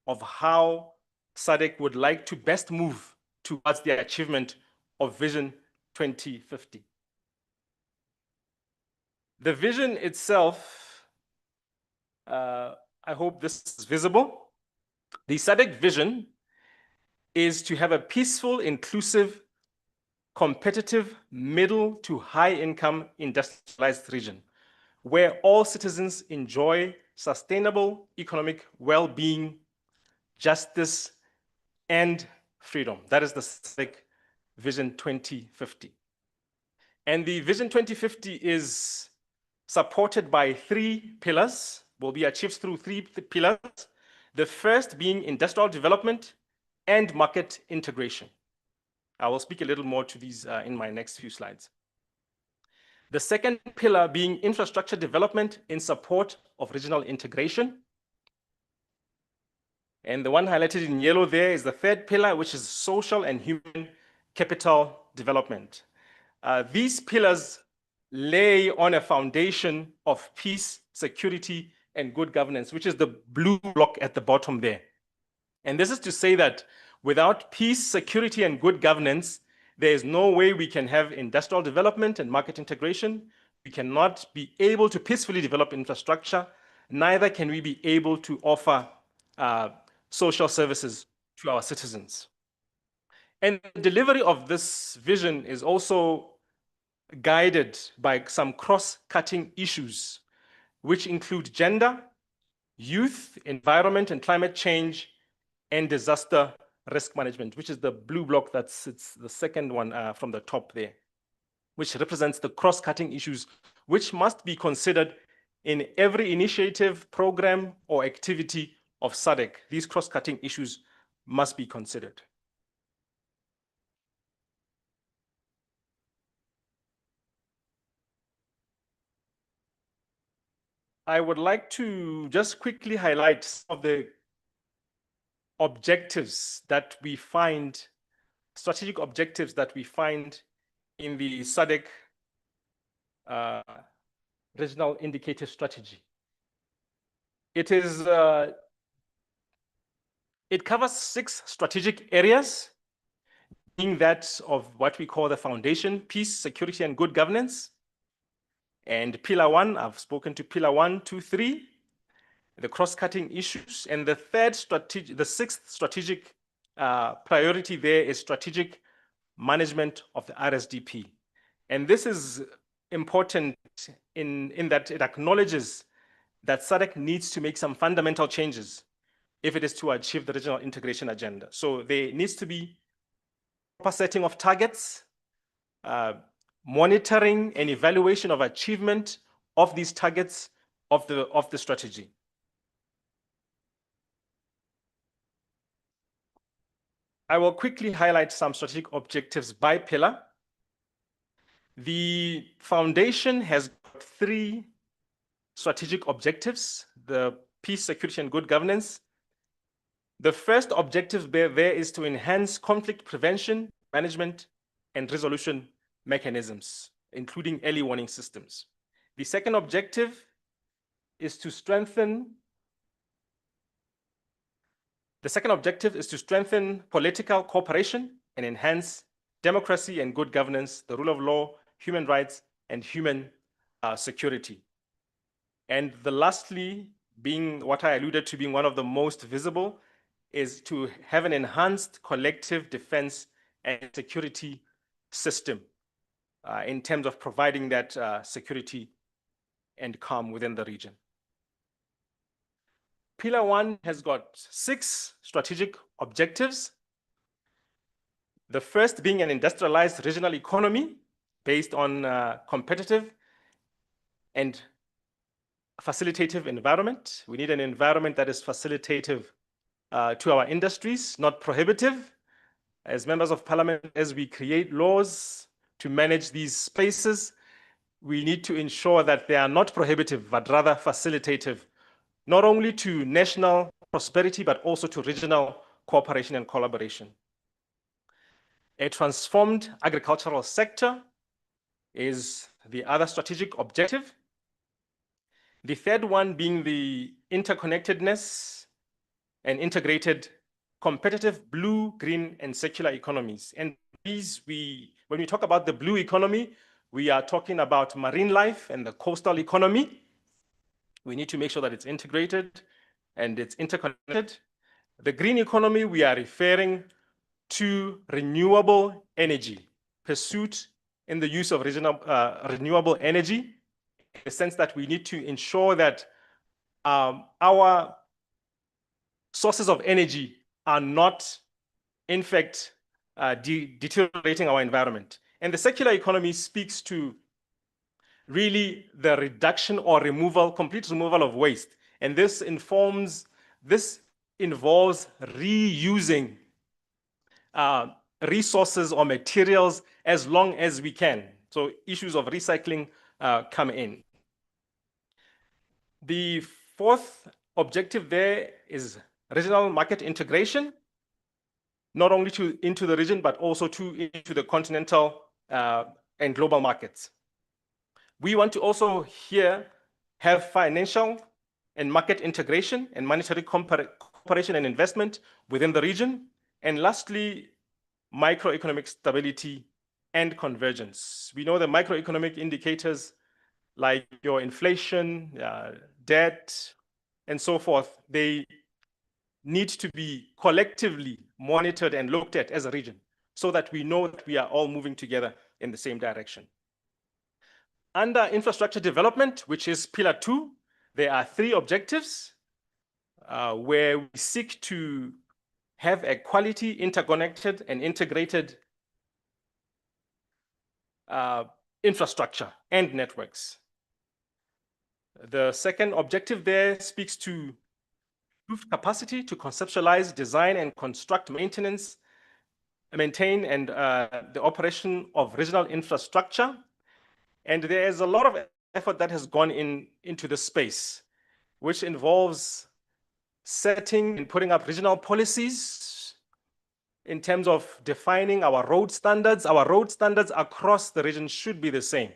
of how SADC would like to best move towards the achievement of Vision 2050. The vision itself, I hope this is visible. The SADC vision is to have a peaceful, inclusive, competitive, middle to high income industrialized region where all citizens enjoy sustainable economic well-being, justice, and freedom. That is the SADC Vision 2050. And the Vision 2050 is supported by 3 pillars, will be achieved through 3 pillars. The first being industrial development and market integration. I will speak a little more to these in my next few slides. The second pillar being infrastructure development in support of regional integration. And the one highlighted in yellow there is the third pillar, which is social and human capital development. These pillars lay on a foundation of peace, security, and good governance, which is the blue block at the bottom there. And this is to say that without peace, security, and good governance, there is no way we can have industrial development and market integration. We cannot be able to peacefully develop infrastructure. Neither can we be able to offer social services to our citizens. And the delivery of this vision is also guided by some cross-cutting issues, which include gender, youth, environment and climate change, and disaster risk management, which is the blue block that sits the second one from the top there, which represents the cross-cutting issues which must be considered in every initiative, program, or activity of SADC. These cross-cutting issues must be considered. I would like to just quickly highlight some of the objectives that we find, strategic objectives that we find in the SADC regional indicator strategy. It is, it covers 6 strategic areas, being that of what we call the foundation, peace, security, and good governance. And pillar 1, I've spoken to pillar 1, 2, 3, the cross-cutting issues. And the third strategic, the 6th strategic priority there is strategic management of the RSDP. And this is important in that it acknowledges that SADC needs to make some fundamental changes if it is to achieve the regional integration agenda. So there needs to be proper setting of targets, monitoring and evaluation of achievement of these targets of the strategy. I will quickly highlight some strategic objectives by pillar. The foundation has got 3 strategic objectives: the peace, security, and good governance. The first objective there is to enhance conflict prevention, management, and resolution mechanisms, including early warning systems. The second objective is to strengthen political cooperation and enhance democracy and good governance, the rule of law, human rights, and human security. And the lastly, being what I alluded to being one of the most visible, is to have an enhanced collective defense and security system in terms of providing that security and calm within the region. Pillar 1 has got 6 strategic objectives. The first being an industrialized regional economy based on competitive and facilitative environment. We need an environment that is facilitative to our industries, not prohibitive. As members of parliament, as we create laws to manage these spaces, we need to ensure that they are not prohibitive, but rather facilitative, not only to national prosperity, but also to regional cooperation and collaboration. A transformed agricultural sector is the other strategic objective. The third one being the interconnectedness and integrated competitive blue, green, and circular economies. And these, when we talk about the blue economy, we are talking about marine life and the coastal economy. We need to make sure that it's integrated and it's interconnected. The green economy, we are referring to renewable energy, pursuit in the use of renewable energy, in the sense that we need to ensure that our sources of energy are not, in fact, deteriorating our environment. And the circular economy speaks to really the reduction or removal, complete removal of waste. And this involves reusing resources or materials as long as we can. So issues of recycling come in. The fourth objective there is regional market integration, not only into the region, but also into the continental and global markets. We want to also here have financial and market integration and monetary cooperation and investment within the region. And lastly, microeconomic stability and convergence. We know the microeconomic indicators like your inflation, debt, and so forth, they need to be collectively monitored and looked at as a region so that we know that we are all moving together in the same direction. Under infrastructure development, which is pillar 2, there are 3 objectives where we seek to have a quality, interconnected, and integrated infrastructure and networks. The second objective there speaks to improved capacity to conceptualize, design, and construct maintenance, maintain, and the operation of regional infrastructure. And there is a lot of effort that has gone into the space, which involves setting and putting up regional policies in terms of defining our road standards. Our road standards across the region should be the same.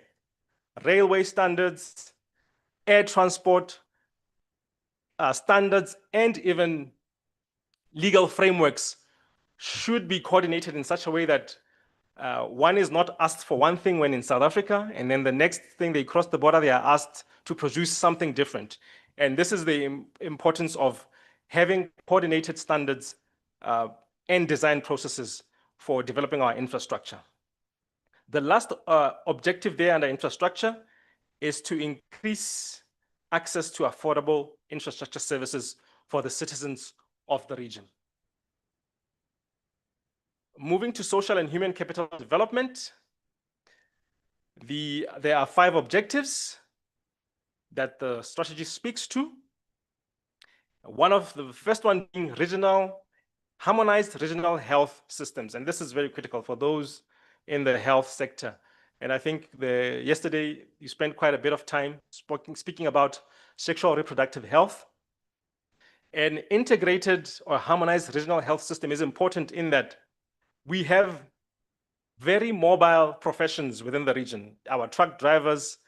Railway standards, air transport standards, and even legal frameworks should be coordinated in such a way that one is not asked for one thing when in South Africa, and then the next thing they cross the border, they are asked to produce something different. And this is the importance of having coordinated standards and design processes for developing our infrastructure. The last objective there under infrastructure is to increase access to affordable infrastructure services for the citizens of the region. Moving to social and human capital development, there are 5 objectives that the strategy speaks to. The first one being harmonized regional health systems. And this is very critical for those in the health sector. And I think yesterday you spent quite a bit of time speaking about sexual reproductive health. An integrated or harmonized regional health system is important in that we have very mobile professions within the region. Our truck drivers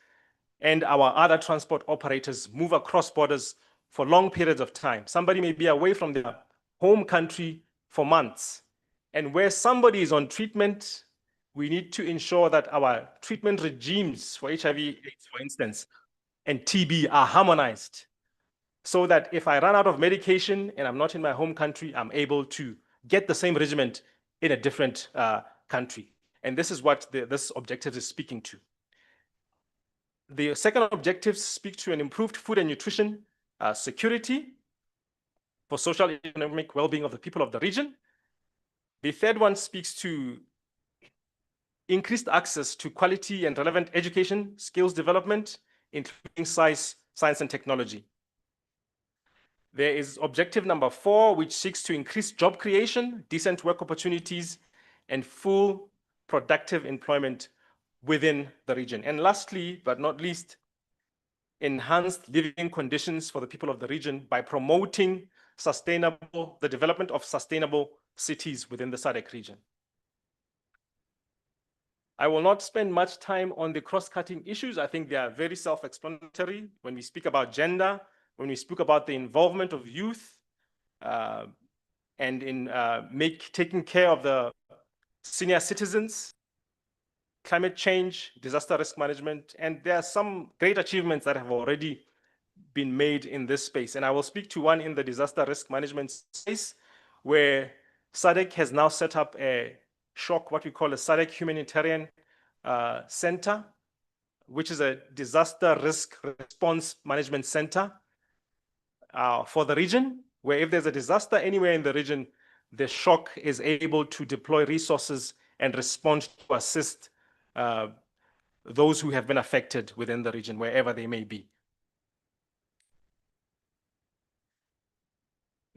and our other transport operators move across borders for long periods of time. Somebody may be away from their home country for months. And where somebody is on treatment, we need to ensure that our treatment regimes for HIV/AIDS, for instance, and TB are harmonized so that if I run out of medication and I'm not in my home country, I'm able to get the same regimen in a different country. And this is what this objective is speaking to. The second objective speaks to an improved food and nutrition security for social and economic well-being of the people of the region. The third one speaks to increased access to quality and relevant education, skills development, including science and technology. There is objective number 4, which seeks to increase job creation, decent work opportunities, and full productive employment within the region. And lastly, but not least, enhanced living conditions for the people of the region by promoting the development of sustainable cities within the SADC region. I will not spend much time on the cross-cutting issues. I think they are very self-explanatory. When we speak about gender, when we speak about the involvement of youth, and in taking care of the senior citizens, climate change, disaster risk management, and there are some great achievements that have already been made in this space. And I will speak to one in the disaster risk management space, where SADC has now set up what we call a SADC Humanitarian Center, which is a disaster risk response management center for the region, where if there's a disaster anywhere in the region, the SHOC is able to deploy resources and respond to assist those who have been affected within the region, wherever they may be.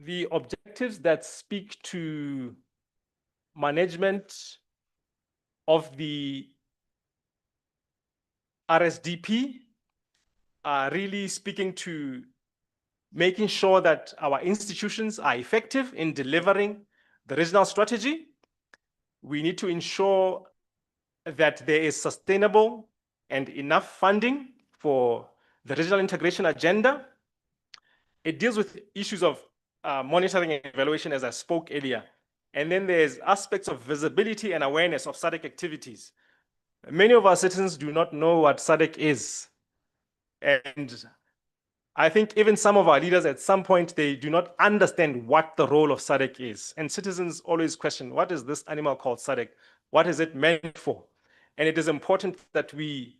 The objectives that speak to management of the RSDP are really speaking to making sure that our institutions are effective in delivering the regional strategy. We need to ensure that there is sustainable and enough funding for the regional integration agenda. It deals with issues of monitoring and evaluation, as I spoke earlier. And then there's aspects of visibility and awareness of SADC activities. Many of our citizens do not know what SADC is. And I think even some of our leaders at some point, they do not understand what the role of SADC is. And citizens always question, what is this animal called SADC? What is it meant for? And it is important that we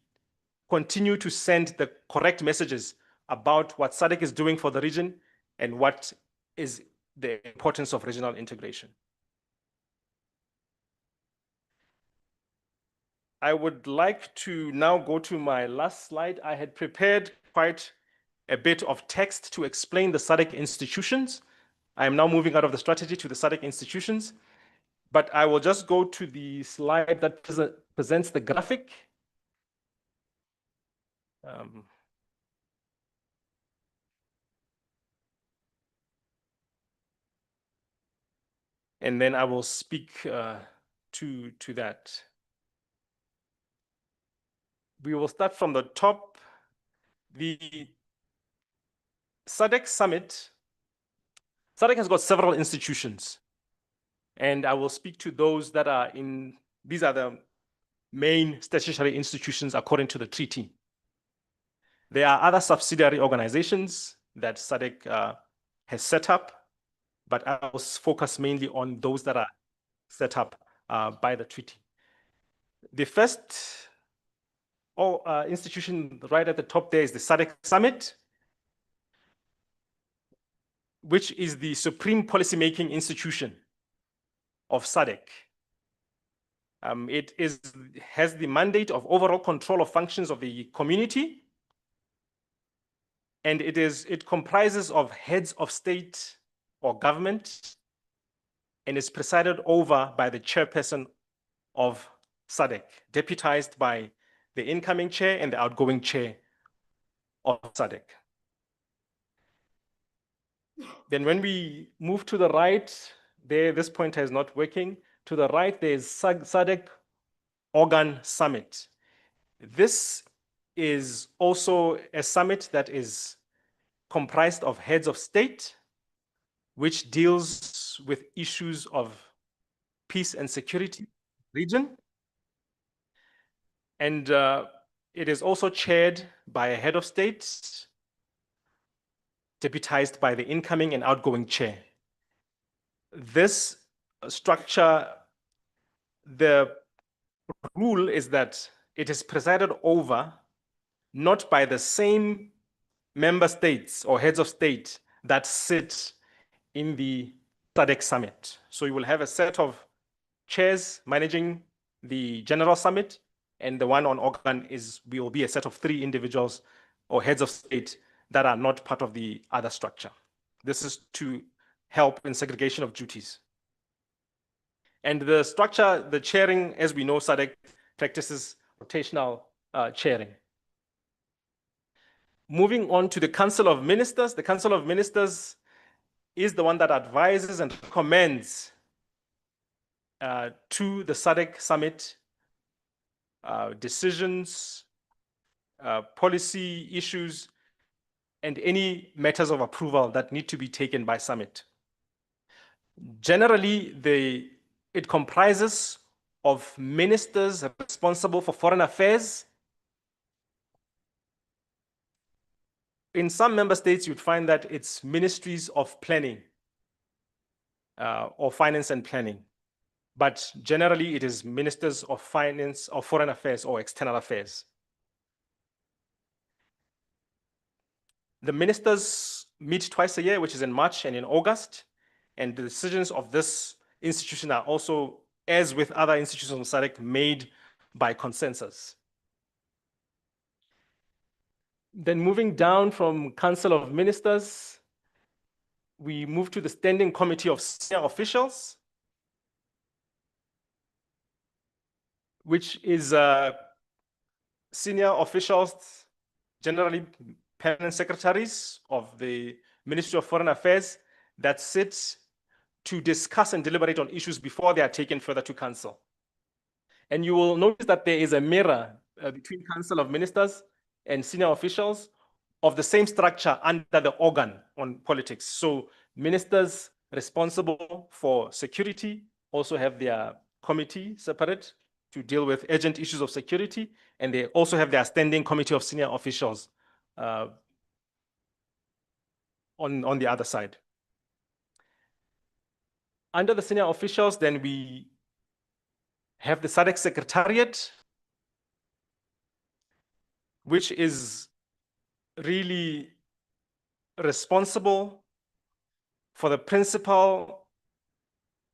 continue to send the correct messages about what SADC is doing for the region and what is the importance of regional integration. I would like to now go to my last slide. I had prepared quite a bit of text to explain the SADC institutions. I am now moving out of the strategy to the SADC institutions, but I will just go to the slide that presents the graphic. And then I will speak to that. We will start from the top. The SADC Summit, SADC has got several institutions, and I will speak to those that are in, these are the main statutory institutions according to the treaty. There are other subsidiary organizations that SADC has set up, but I will focus mainly on those that are set up by the treaty. The first institution right at the top there is the SADC Summit, which is the supreme policymaking institution of SADC. It has the mandate of overall control of functions of the community, and it comprises of heads of state or government, and is presided over by the chairperson of SADC, deputized by the incoming chair and the outgoing chair of SADC. Then when we move to the right, there, this pointer is not working. To the right, there is SADC Organ Summit. This is also a summit that is comprised of heads of state, which deals with issues of peace and security region. And it is also chaired by a head of state, deputized by the incoming and outgoing chair. This structure, the rule is that it is presided over not by the same member states or heads of state that sit in the SADC Summit. So you will have a set of chairs managing the General Summit, and the one on organ will be a set of 3 individuals or heads of state that are not part of the other structure. This is to help in segregation of duties. And the structure, the chairing, as we know, SADC practices rotational chairing. Moving on to the Council of Ministers. The Council of Ministers is the one that advises and recommends to the SADC Summit decisions, policy issues, and any matters of approval that need to be taken by Summit. Generally, it comprises of ministers responsible for foreign affairs. In some member states, you'd find that it's ministries of planning or finance and planning. But generally, it is ministers of finance or foreign affairs or external affairs. The ministers meet twice a year, which is in March and in August. And the decisions of this institution are also, as with other institutions of SADC, made by consensus. Then moving down from Council of Ministers, we move to the Standing Committee of Senior Officials, which is senior officials, generally permanent secretaries of the Ministry of Foreign Affairs, that sit to discuss and deliberate on issues before they are taken further to Council. And you will notice that there is a mirror between Council of Ministers and senior officials of the same structure under the organ on politics. So ministers responsible for security also have their committee separate to deal with urgent issues of security, and they also have their standing committee of senior officials on the other side. Under the senior officials, then we have the SADC Secretariat, which is really responsible for the principal,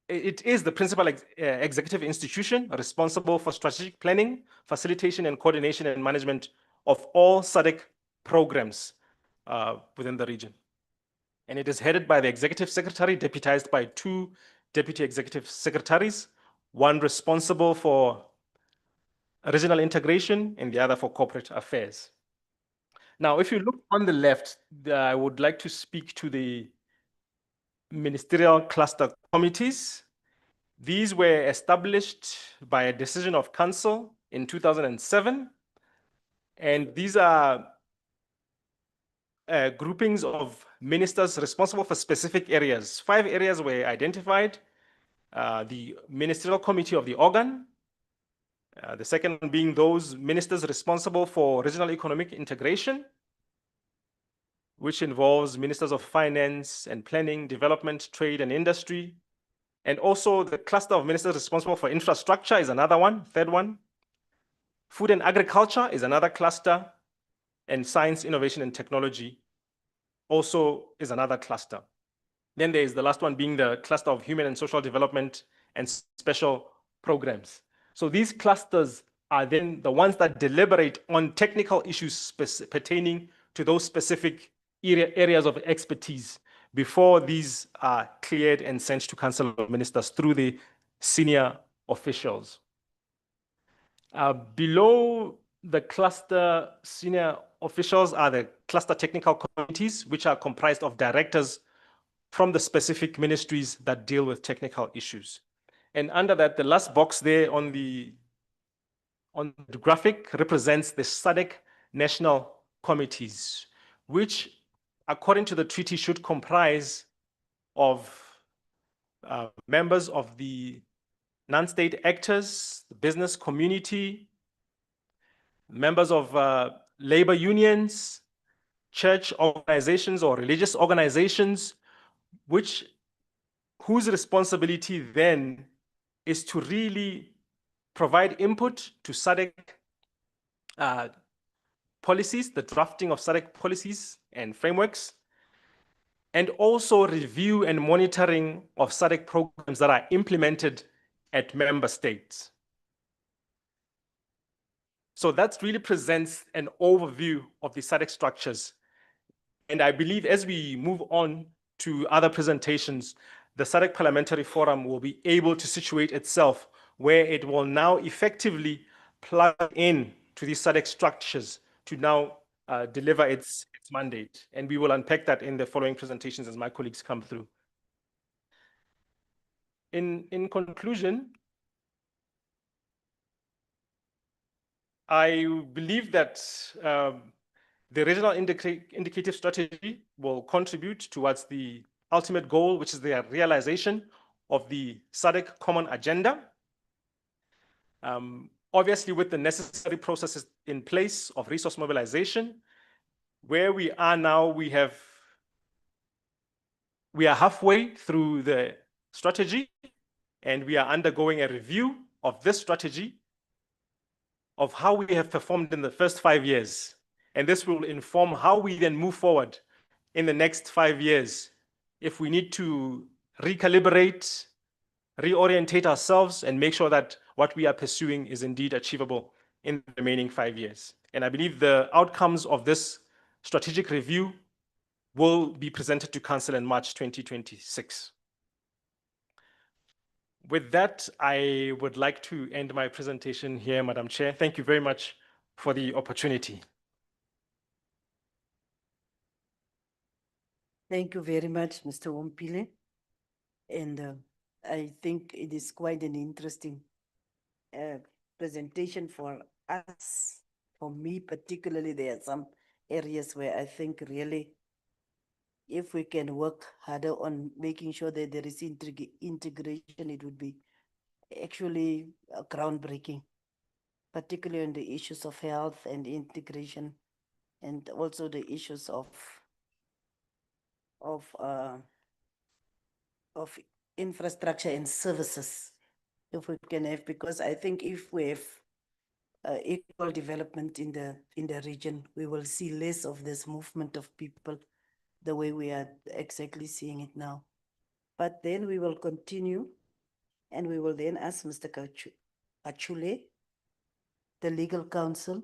it is the principal executive institution responsible for strategic planning, facilitation, and coordination and management of all SADC programs within the region. And it is headed by the executive secretary, deputized by 2 deputy executive secretaries, one responsible for regional integration and the other for corporate affairs. Now, if you look on the left, I would like to speak to the ministerial cluster committees. These were established by a decision of council in 2007. And these are groupings of ministers responsible for specific areas. 5 areas were identified. The ministerial committee of the organ, the second one being those ministers responsible for regional economic integration, which involves ministers of finance and planning, development, trade, and industry. And also the cluster of ministers responsible for infrastructure is another one, third one. Food and agriculture is another cluster, and science, innovation, and technology also is another cluster. Then there is the last one being the cluster of human and social development and special programs. So these clusters are then the ones that deliberate on technical issues pertaining to those specific areas of expertise before these are cleared and sent to Council of Ministers through the senior officials. Below the cluster senior officials are the cluster technical committees, which are comprised of directors from the specific ministries that deal with technical issues. And under that, the last box there on the graphic represents the SADC national committees, which according to the treaty should comprise of members of the non-state actors, the business community, members of labor unions, church organizations or religious organizations, whose responsibility then is to really provide input to SADC policies, the drafting of SADC policies and frameworks, and also review and monitoring of SADC programs that are implemented at member states. So that really presents an overview of the SADC structures. And I believe as we move on to other presentations, the SADC Parliamentary Forum will be able to situate itself where it will now effectively plug in to these SADC structures to now deliver its mandate. And we will unpack that in the following presentations as my colleagues come through. In conclusion, I believe that the regional indicative strategy will contribute towards the ultimate goal, which is the realization of the SADC common agenda. Obviously, with the necessary processes in place of resource mobilization, where we are now, we are halfway through the strategy, and we are undergoing a review of this strategy of how we have performed in the first 5 years. And this will inform how we then move forward in the next 5 years. If we need to recalibrate, reorientate ourselves, and make sure that what we are pursuing is indeed achievable in the remaining 5 years. And I believe the outcomes of this strategic review will be presented to Council in March 2026. With that, I would like to end my presentation here, Madam Chair. Thank you very much for the opportunity. Thank you very much, Mr. Wompile. And I think it is quite an interesting presentation for us. For me particularly, there are some areas where I think really if we can work harder on making sure that there is integration, it would be actually groundbreaking, particularly on the issues of health and integration, and also the issues of infrastructure and services. If we can have, because I think if we have equal development in the region, we will see less of this movement of people the way we are exactly seeing it now. But then we will continue, and we will then ask Mr. Kachule, the legal counsel,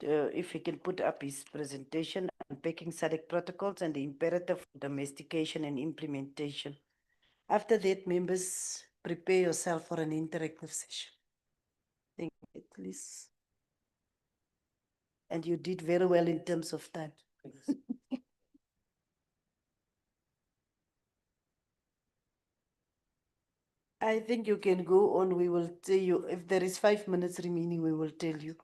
if he can put up his presentation on packing SADC protocols and the imperative for domestication and implementation. After that, members, prepare yourself for an interactive session. Thank you, please. And you did very well in terms of time. I think you can go on. We will tell you if there is 5 minutes remaining, we will tell you.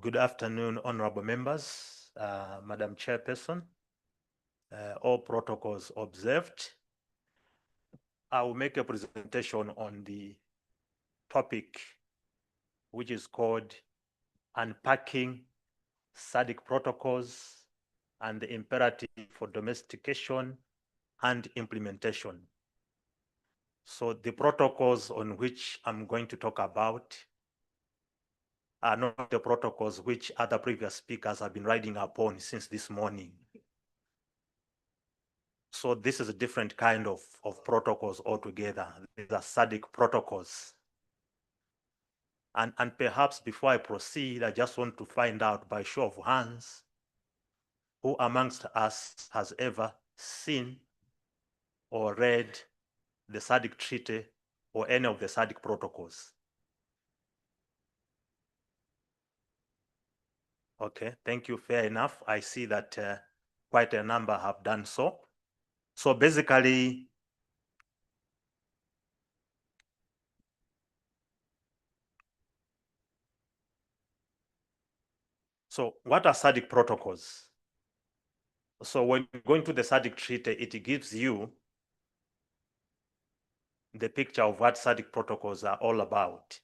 Good afternoon, honorable members, Madam Chairperson, all protocols observed. I will make a presentation on the topic, which is called Unpacking SADC Protocols and the Imperative for Domestication and Implementation. So the protocols on which I'm going to talk about are not the protocols which other previous speakers have been riding upon since this morning. So this is a different kind of protocols altogether. These are SADC protocols. And perhaps before I proceed, I just want to find out by show of hands, who amongst us has ever seen or read the SADC Treaty or any of the SADC protocols? Okay, thank you, fair enough. I see that quite a number have done so. So basically, so what are SADC protocols? So when you go into the SADC Treaty, it gives you the picture of what SADC protocols are all about.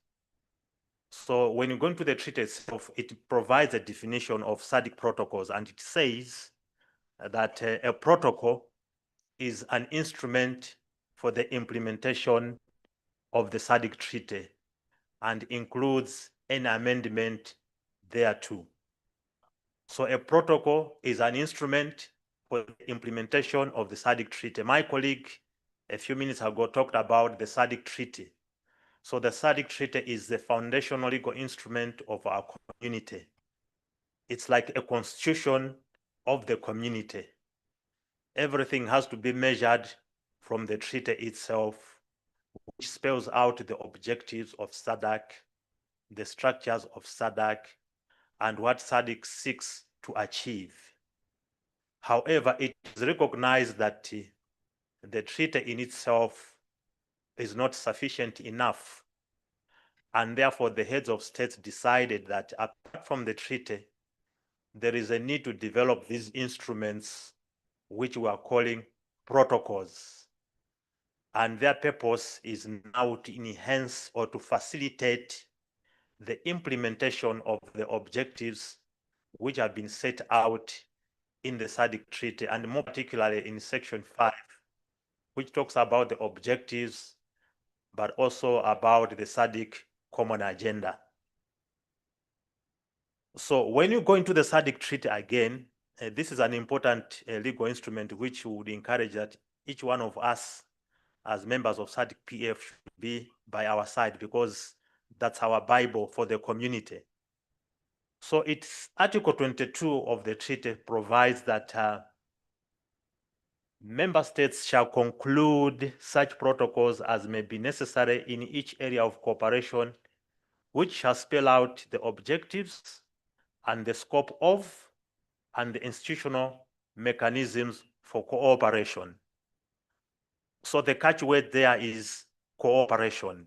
So when you go into the treaty itself, it provides a definition of SADC protocols, and it says that a protocol is an instrument for the implementation of the SADC Treaty and includes any amendment thereto. So a protocol is an instrument for the implementation of the SADC Treaty. My colleague a few minutes ago talked about the SADC Treaty. So the SADC Treaty is the foundational legal instrument of our community. It's like a constitution of the community. Everything has to be measured from the treaty itself, which spells out the objectives of SADC, the structures of SADC, and what SADC seeks to achieve. However, it is recognized that the treaty in itself is not sufficient enough. And therefore, the heads of states decided that apart from the treaty, there is a need to develop these instruments, which we are calling protocols. And their purpose is now to enhance or to facilitate the implementation of the objectives which have been set out in the SADC Treaty, and more particularly in Section 5, which talks about the objectives, but also about the SADC Common Agenda. So when you go into the SADC Treaty again, this is an important legal instrument which would encourage that each one of us as members of SADC PF should be by our side, because that's our Bible for the community. So it's Article 22 of the treaty provides that member states shall conclude such protocols as may be necessary in each area of cooperation, which shall spell out the objectives and the scope of and the institutional mechanisms for cooperation. So the catchword there is cooperation.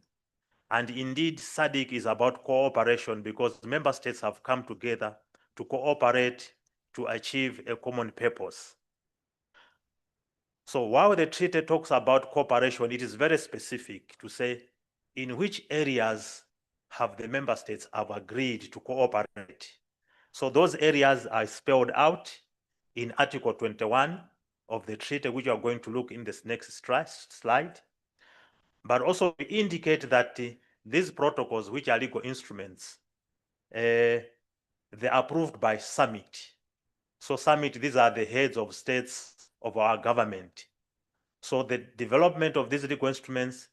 And indeed, SADC is about cooperation because member states have come together to cooperate to achieve a common purpose. So while the treaty talks about cooperation, it is very specific to say in which areas have the member states have agreed to cooperate. So those areas are spelled out in Article 21 of the treaty, which we are going to look in this next slide. But also we indicate that these protocols, which are legal instruments, they're approved by summit. So summit, these are the heads of states of our government. So the development of these legal instruments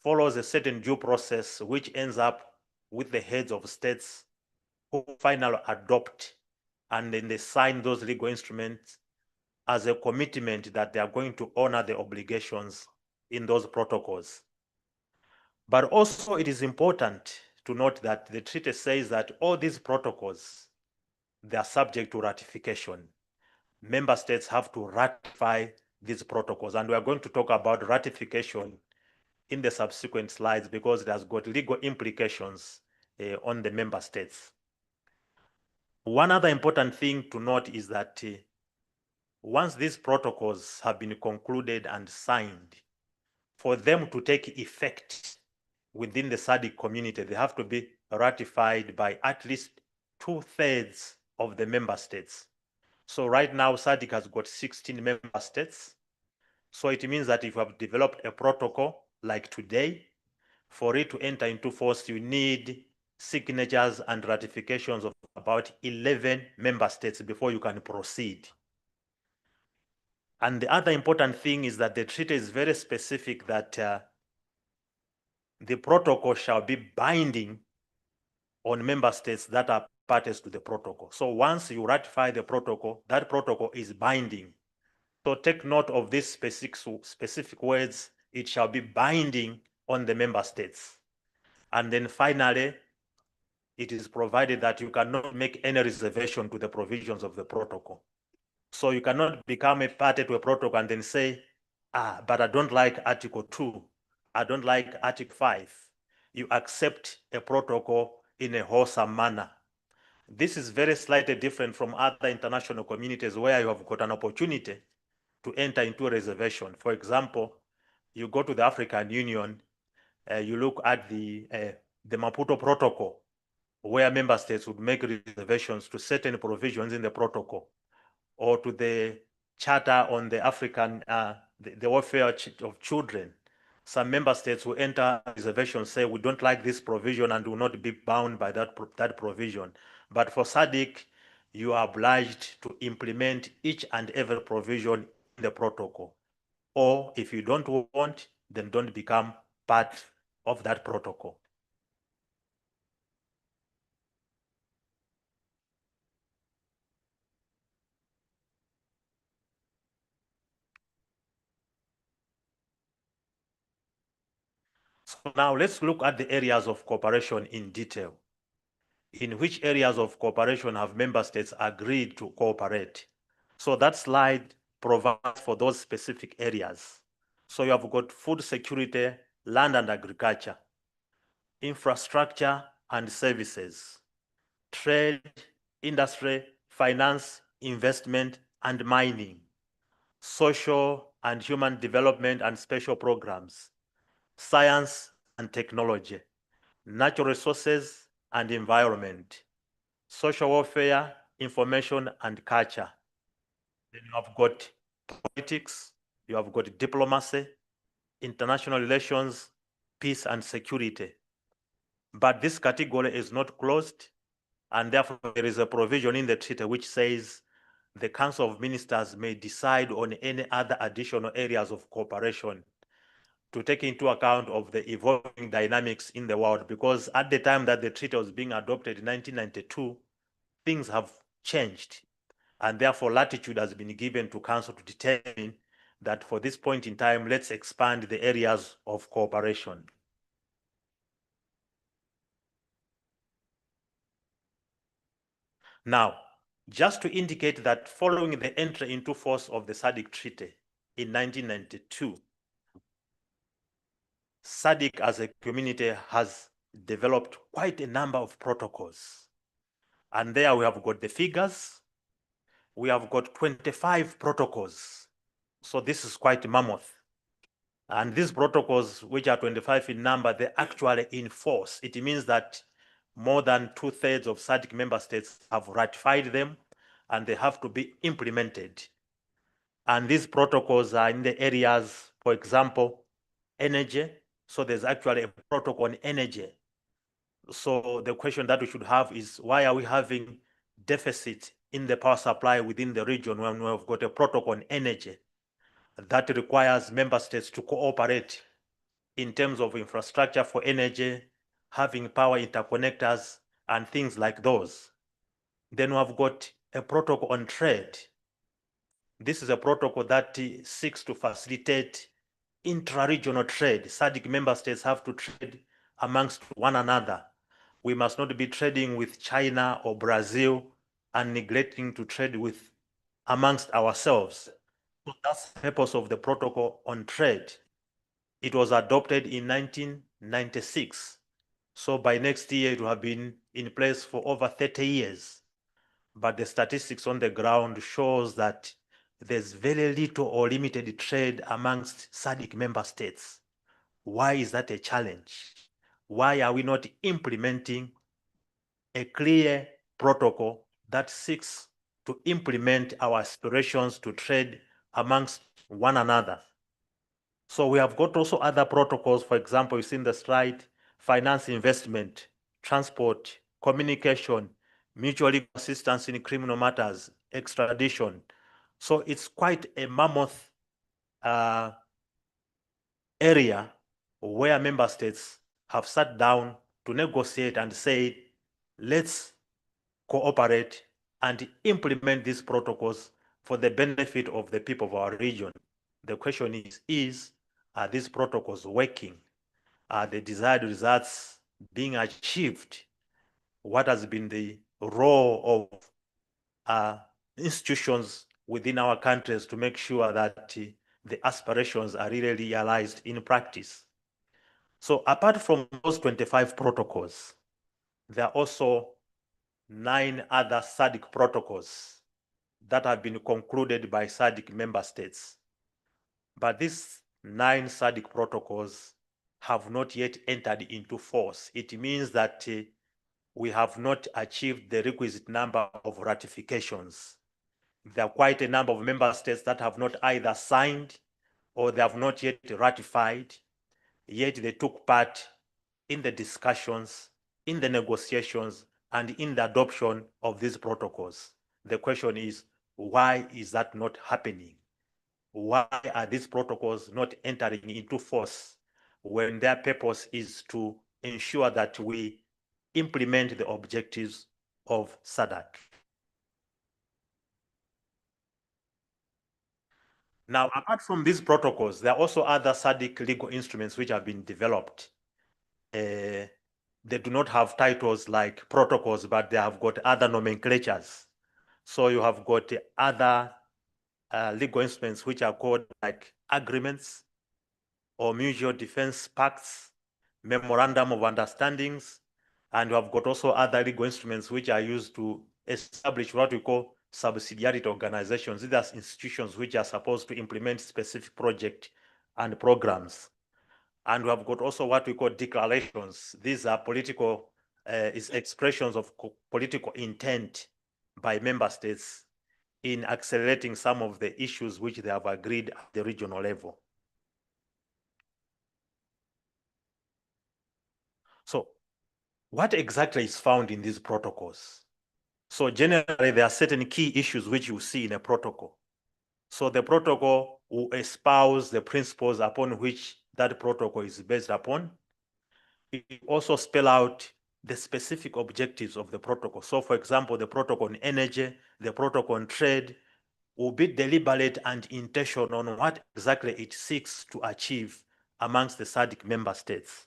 follows a certain due process, which ends up with the heads of states who finally adopt, and then they sign those legal instruments as a commitment that they are going to honor the obligations in those protocols. But also it is important to note that the treaty says that all these protocols, they are subject to ratification. Member states have to ratify these protocols, and we are going to talk about ratification in the subsequent slides because it has got legal implications on the member states. One other important thing to note is that once these protocols have been concluded and signed, for them to take effect within the SADC community, they have to be ratified by at least 2/3 of the member states. So right now, SADC has got 16 member states. So it means that if you have developed a protocol like today, for it to enter into force, you need signatures and ratifications of about 11 member states before you can proceed. And the other important thing is that the treaty is very specific that the protocol shall be binding on member states that are parties to the protocol. So once you ratify the protocol, that protocol is binding. So take note of these specific words. It shall be binding on the member states. And then finally, it is provided that you cannot make any reservation to the provisions of the protocol. So you cannot become a party to a protocol and then say, but I don't like Article 2. I don't like Article 5. You accept a protocol in a wholesome manner. This is very slightly different from other international communities where you have got an opportunity to enter into a reservation. For example, you go to the African Union, you look at the Maputo Protocol, where member states would make reservations to certain provisions in the protocol, or to the Charter on the African, the welfare of children. Some member states will enter reservations, say we don't like this provision and will not be bound by that provision. But for SADC, you are obliged to implement each and every provision in the protocol. Or if you don't want, then don't become part of that protocol. So now let's look at the areas of cooperation in detail. In which areas of cooperation have member states agreed to cooperate? So that slide provides for those specific areas. So you have got food security, land and agriculture, infrastructure and services, trade, industry, finance, investment and mining, social and human development and special programs, science and technology, natural resources and environment, social welfare, information and culture. Then you have got politics, you have got diplomacy, international relations, peace and security. But this category is not closed, and therefore there is a provision in the treaty which says the Council of Ministers may decide on any other additional areas of cooperation to take into account of the evolving dynamics in the world, because at the time that the treaty was being adopted in 1992, things have changed, and therefore latitude has been given to Council to determine that for this point in time, let's expand the areas of cooperation. Now, just to indicate that following the entry into force of the SADC Treaty in 1992, SADC as a community has developed quite a number of protocols. And there we have got the figures. We have got 25 protocols. So this is quite mammoth. And these protocols, which are 25 in number, they actually enforce. It means that more than 2/3 of SADC member states have ratified them, and they have to be implemented. And these protocols are in the areas, for example, energy. So there's actually a protocol on energy. So the question that we should have is, why are we having deficit in the power supply within the region when we've got a protocol on energy that requires member states to cooperate in terms of infrastructure for energy, having power interconnectors, and things like those? Then we have got a protocol on trade. This is a protocol that seeks to facilitate intra-regional trade. SADC member states have to trade amongst one another. We must not be trading with China or Brazil and neglecting to trade with amongst ourselves. So that's the purpose of the protocol on trade. It was adopted in 1996. So by next year, it will have been in place for over 30 years. But the statistics on the ground shows that there's very little or limited trade amongst SADC member states. Why is that a challenge? Why are we not implementing a clear protocol that seeks to implement our aspirations to trade amongst one another? So we have got also other protocols. For example, you see in the slide, finance, investment, transport, communication, mutual legal assistance in criminal matters, extradition. So it's quite a mammoth area where member states have sat down to negotiate and say, let's cooperate and implement these protocols for the benefit of the people of our region. The question is, are these protocols working? Are the desired results being achieved? What has been the role of institutions within our countries to make sure that the aspirations are really realized in practice? So apart from those 25 protocols, there are also 9 other SADC protocols that have been concluded by SADC member states. But these 9 SADC protocols have not yet entered into force. It means that we have not achieved the requisite number of ratifications. There are quite a number of member states that have not either signed or they have not yet ratified, yet they took part in the discussions, in the negotiations, and in the adoption of these protocols. The question is, why is that not happening? Why are these protocols not entering into force when their purpose is to ensure that we implement the objectives of SADC? Now, apart from these protocols, there are also other SADC legal instruments which have been developed. They do not have titles like protocols, but they have got other nomenclatures. So you have got other legal instruments which are called like agreements or mutual defense pacts, memorandum of understandings, and you have got also other legal instruments which are used to establish what we call subsidiarity organizations. These are institutions which are supposed to implement specific projects and programs. And we have got also what we call declarations. These are political expressions of political intent by member states in accelerating some of the issues which they have agreed at the regional level. So what exactly is found in these protocols? So generally, there are certain key issues which you see in a protocol. So the protocol will espouse the principles upon which that protocol is based upon. It will also spell out the specific objectives of the protocol. So for example, the protocol on energy, the protocol on trade will be deliberate and intentional on what exactly it seeks to achieve amongst the SADC member states.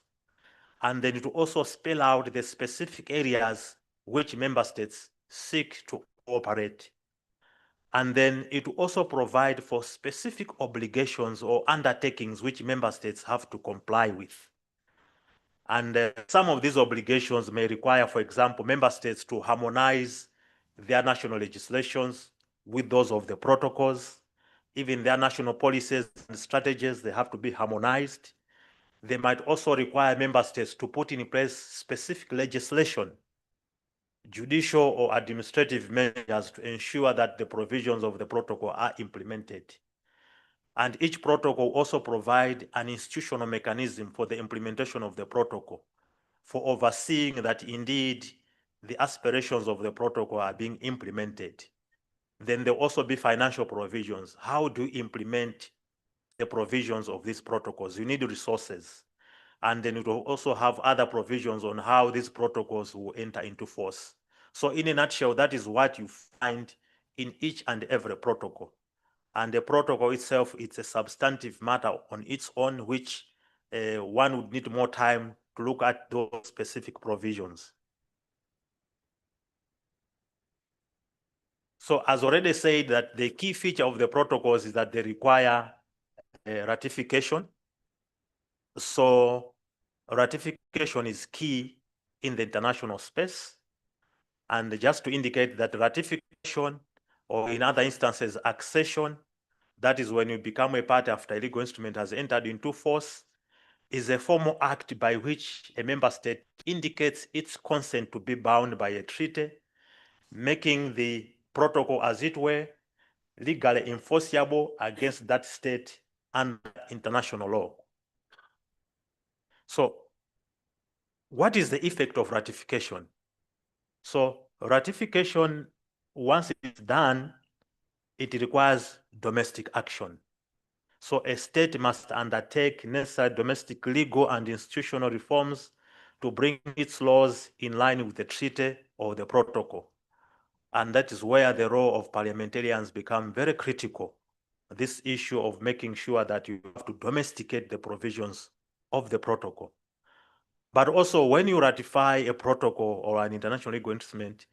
And then it will also spell out the specific areas which member states seek to cooperate. And then it will also provide for specific obligations or undertakings which member states have to comply with. And some of these obligations may require, for example, member states to harmonize their national legislations with those of the protocols. Even their national policies and strategies, they have to be harmonized. They might also require member states to put in place specific legislation, judicial or administrative measures to ensure that the provisions of the protocol are implemented. And each protocol also provide an institutional mechanism for the implementation of the protocol, for overseeing that indeed the aspirations of the protocol are being implemented. Then there will also be financial provisions. How do you implement the provisions of these protocols? You need resources. And then it will also have other provisions on how these protocols will enter into force. So in a nutshell, that is what you find in each and every protocol. And the protocol itself, it's a substantive matter on its own, which one would need more time to look at those specific provisions. So as already said, that the key feature of the protocols is that they require ratification. So ratification is key in the international space. And just to indicate that ratification, or in other instances, accession, that is when you become a party after a legal instrument has entered into force, is a formal act by which a member state indicates its consent to be bound by a treaty, making the protocol, as it were, legally enforceable against that state under international law. So what is the effect of ratification? So ratification, once it's done, it requires domestic action. So a state must undertake necessary domestic legal and institutional reforms to bring its laws in line with the treaty or the protocol. And that is where the role of parliamentarians become very critical. This issue of making sure that you have to domesticate the provisions of the protocol. But also when you ratify a protocol or an international legal instrument,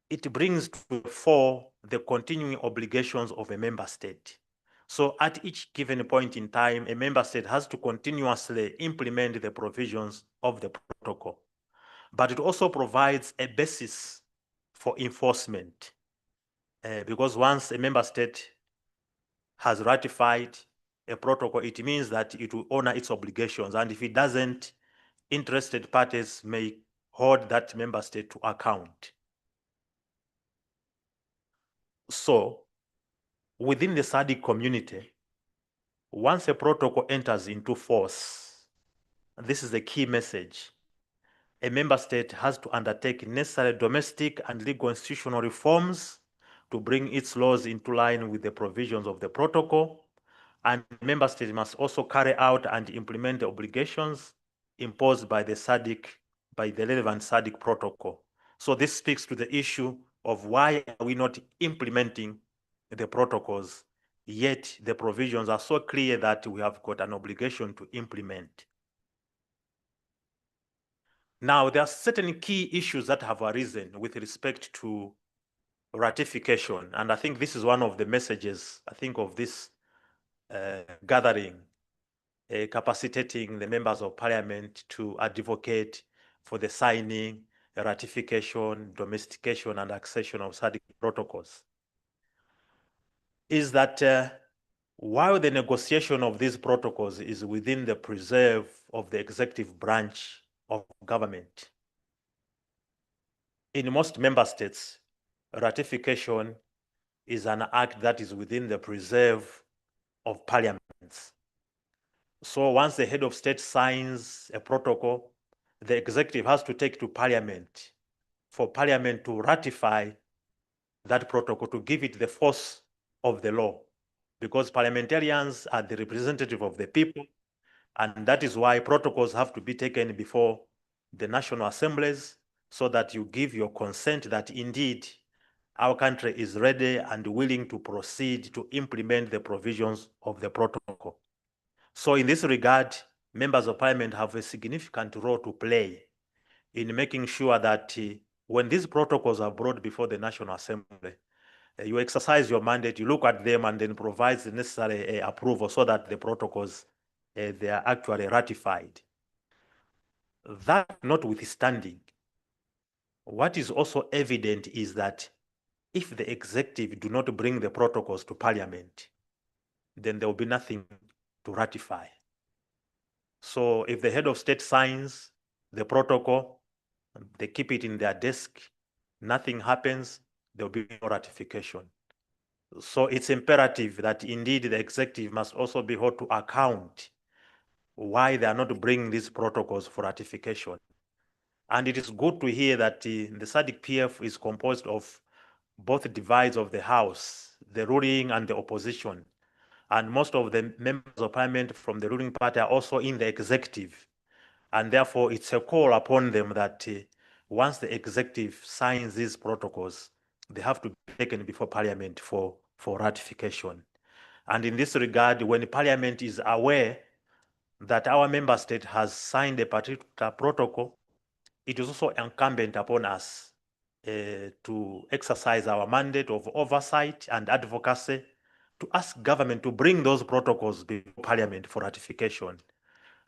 it brings to the fore the continuing obligations of a member state. So at each given point in time, a member state has to continuously implement the provisions of the protocol. But it also provides a basis for enforcement, because once a member state has ratified a protocol, it means that it will honor its obligations. And if it doesn't, interested parties may hold that member state to account. So within the SADC community, once a protocol enters into force, this is the key message. A member state has to undertake necessary domestic and legal institutional reforms to bring its laws into line with the provisions of the protocol. And member states must also carry out and implement the obligations imposed by the SADC, by the relevant SADC protocol. So this speaks to the issue of why are we not implementing the protocols, yet the provisions are so clear that we have got an obligation to implement. Now, there are certain key issues that have arisen with respect to ratification, and I think this is one of the messages, I think, of this gathering, capacitating the members of parliament to advocate for the signing, ratification, domestication, and accession of SADC protocols, is that while the negotiation of these protocols is within the preserve of the executive branch of government, in most member states, ratification is an act that is within the preserve of parliaments. So once the head of state signs a protocol, the executive has to take to parliament for Parliament to ratify that protocol, to give it the force of the law, because parliamentarians are the representative of the people, and that is why protocols have to be taken before the national assemblies, so that you give your consent that indeed our country is ready and willing to proceed to implement the provisions of the protocol. So in this regard, members of parliament have a significant role to play in making sure that when these protocols are brought before the National Assembly, you exercise your mandate, you look at them and then provide the necessary approval so that the protocols, they are actually ratified. That notwithstanding, what is also evident is that if the executive do not bring the protocols to parliament, then there will be nothing to ratify. So if the head of state signs the protocol, they keep it in their desk, nothing happens, there will be no ratification. So it's imperative that indeed the executive must also be held to account why they are not bringing these protocols for ratification. And it is good to hear that the SADC PF is composed of both divides of the House, the ruling and the opposition. And most of the members of parliament from the ruling party are also in the executive. And therefore, it's a call upon them that once the executive signs these protocols, they have to be taken before parliament for ratification. And in this regard, when parliament is aware that our member state has signed a particular protocol, it is also incumbent upon us to exercise our mandate of oversight and advocacy to ask government to bring those protocols before parliament for ratification.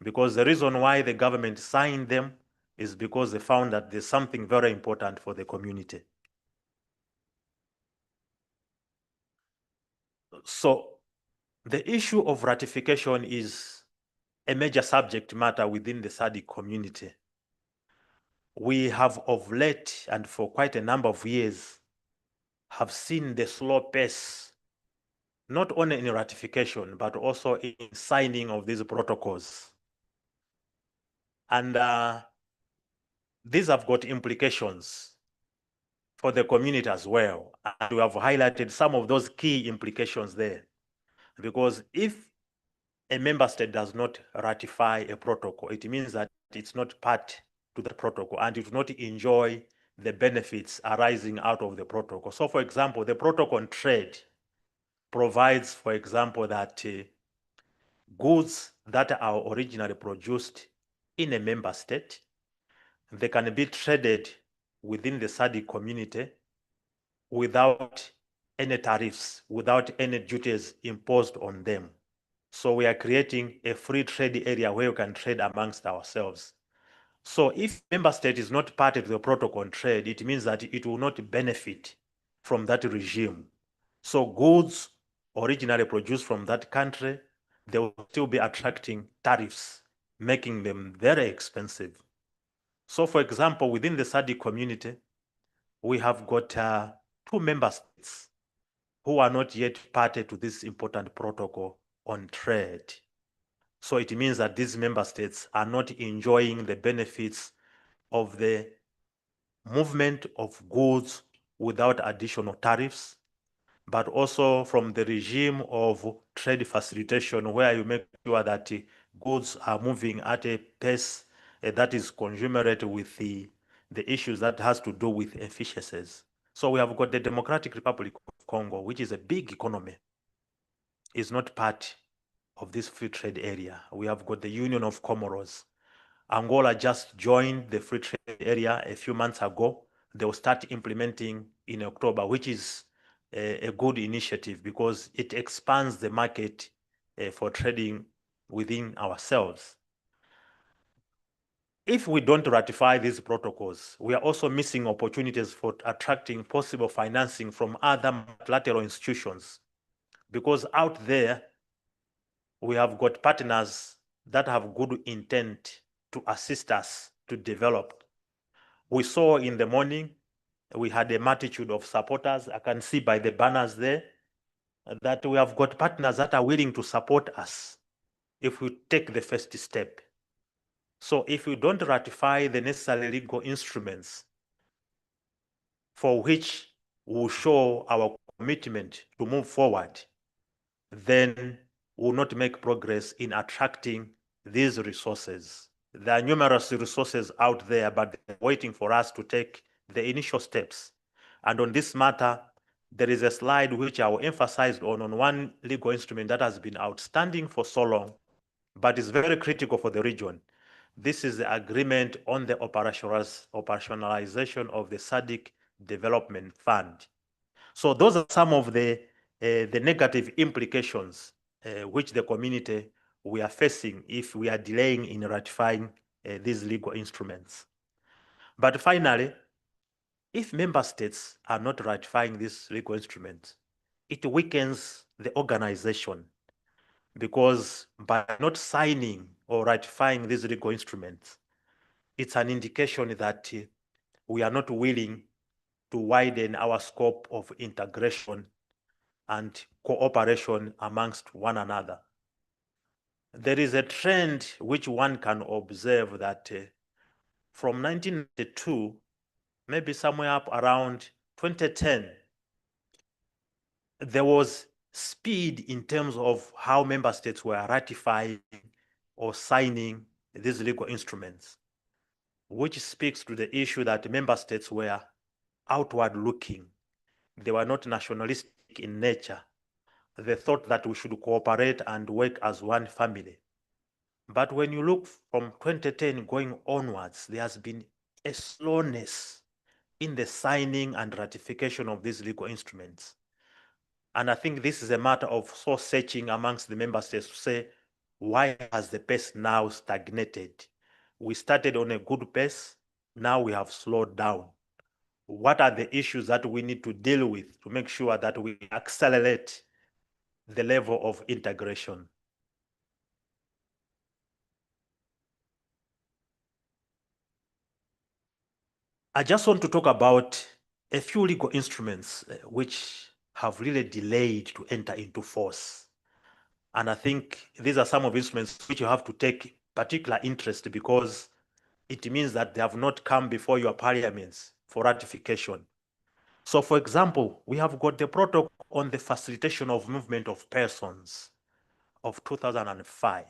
Because the reason why the government signed them is because they found that there's something very important for the community. So the issue of ratification is a major subject matter within the SADC community. We have of late and for quite a number of years have seen the slow pace, not only in ratification, but also in signing of these protocols. And these have got implications for the community as well. And we have highlighted some of those key implications there. Because if a member state does not ratify a protocol, it means that it's not part to the protocol and it will not enjoy the benefits arising out of the protocol. So for example, the protocol on trade provides, for example, that goods that are originally produced in a member state, they can be traded within the SADC community without any tariffs, without any duties imposed on them. So we are creating a free trade area where we can trade amongst ourselves. So if member state is not part of the protocol on trade, it means that it will not benefit from that regime. So goods originally produced from that country, they will still be attracting tariffs, making them very expensive. So for example, within the SADC community, we have got 2 member states who are not yet party to this important protocol on trade. So it means that these member states are not enjoying the benefits of the movement of goods without additional tariffs, but also from the regime of trade facilitation, where you make sure that goods are moving at a pace that is congruent with the issues that has to do with efficiencies. So we have got the Democratic Republic of Congo, which is a big economy, is not part of this free trade area. We have got the Union of Comoros. Angola just joined the free trade area a few months ago. They will start implementing in October, which is a good initiative because it expands the market for trading within ourselves. If we don't ratify these protocols, we are also missing opportunities for attracting possible financing from other multilateral institutions, because out there, we have got partners that have good intent to assist us to develop. We saw in the morning, we had a multitude of supporters. I can see by the banners there that we have got partners that are willing to support us if we take the first step. So if we don't ratify the necessary legal instruments, for which will show our commitment to move forward, then we will not make progress in attracting these resources. There are numerous resources out there, but they're waiting for us to take the initial steps. And on this matter, there is a slide which I will emphasize on one legal instrument that has been outstanding for so long, but is very critical for the region. This is the agreement on the operationalization of the SADC Development Fund. So those are some of the negative implications which the community we are facing if we are delaying in ratifying these legal instruments. But finally, if member states are not ratifying these legal instruments, it weakens the organization, because by not signing or ratifying these legal instruments, it's an indication that we are not willing to widen our scope of integration and cooperation amongst one another. There is a trend which one can observe that from 1992, maybe somewhere up around 2010, there was speed in terms of how member states were ratifying or signing these legal instruments, which speaks to the issue that member states were outward looking. They were not nationalistic in nature. They thought that we should cooperate and work as one family. But when you look from 2010 going onwards, there has been a slowness in the signing and ratification of these legal instruments. And I think this is a matter of soul searching amongst the member states to say, why has the pace now stagnated? We started on a good pace, now we have slowed down. What are the issues that we need to deal with to make sure that we accelerate the level of integration? I just want to talk about a few legal instruments which have really delayed to enter into force. And I think these are some of the instruments which you have to take particular interest, because it means that they have not come before your parliaments for ratification. So for example, we have got the protocol on the facilitation of movement of persons of 2005.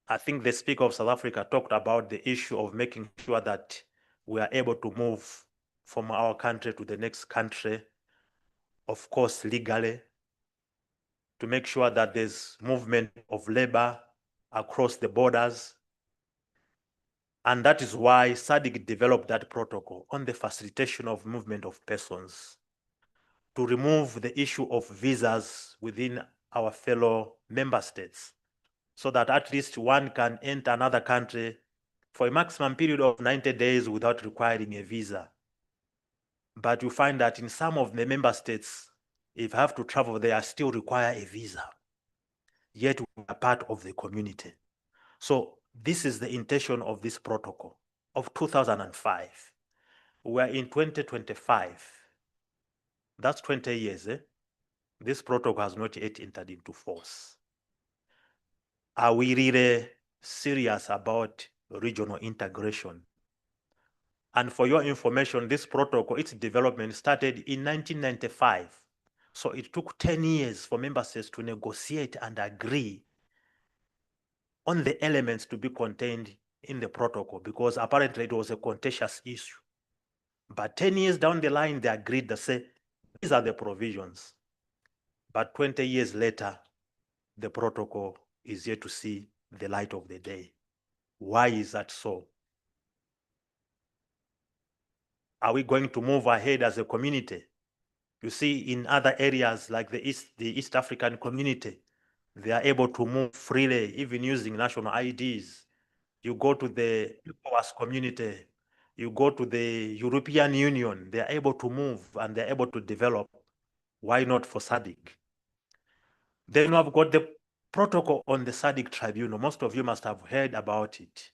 I think the Speaker of South Africa talked about the issue of making sure that we are able to move from our country to the next country, of course, legally, to make sure that there's movement of labor across the borders. And that is why SADC developed that protocol on the facilitation of movement of persons, to remove the issue of visas within our fellow member states, so that at least one can enter another country for a maximum period of 90 days without requiring a visa. But you find that in some of the member states, if you have to travel, they still require a visa, yet we are part of the community. So this is the intention of this protocol of 2005. We are in 2025. That's 20 years. This protocol has not yet entered into force. Are we really serious about regional integration? And for your information, this protocol, its development started in 1995. So it took 10 years for member states to negotiate and agree on the elements to be contained in the protocol, because apparently it was a contentious issue. But 10 years down the line, they agreed to say, these are the provisions. But 20 years later, the protocol is yet to see the light of the day. Why is that so? Are we going to move ahead as a community? You see, in other areas like the East African community, they are able to move freely, even using national IDs. You go to the ECOWAS community, you go to the European Union, they are able to move and they're able to develop. Why not for SADC? Then I've got the protocol on the SADC tribunal. Most of you must have heard about it.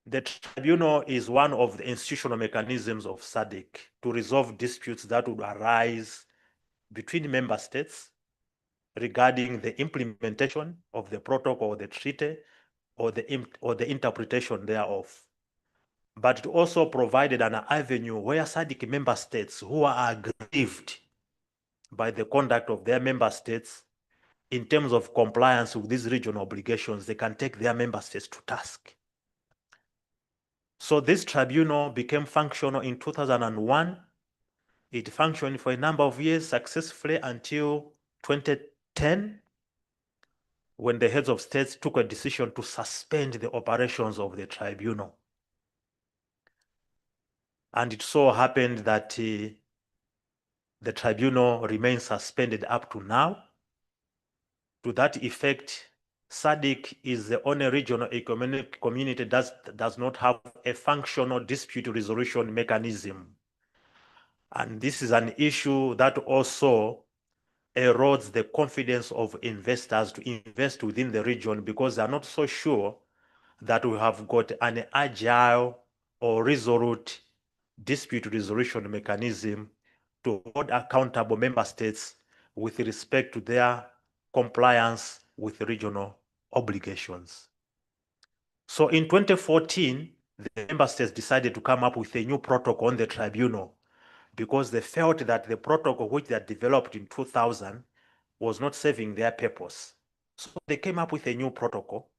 The tribunal is one of the institutional mechanisms of SADC to resolve disputes that would arise between member states regarding the implementation of the protocol or the treaty or the interpretation thereof. but it also provided an avenue where SADC member states who are aggrieved by the conduct of their member states in terms of compliance with these regional obligations, they can take their member states to task. So this tribunal became functional in 2001. It functioned for a number of years successfully until 2010, when the heads of states took a decision to suspend the operations of the tribunal. And it so happened that the tribunal remains suspended up to now. To that effect, SADC is the only regional economic community that does not have a functional dispute resolution mechanism. And this is an issue that also erodes the confidence of investors to invest within the region, because they are not so sure that we have got an agile or resolute dispute resolution mechanism to hold accountable member states with respect to their compliance with regional obligations. So in 2014, the member states decided to come up with a new protocol on the tribunal, because they felt that the protocol which they had developed in 2000 was not serving their purpose. So they came up with a new protocol,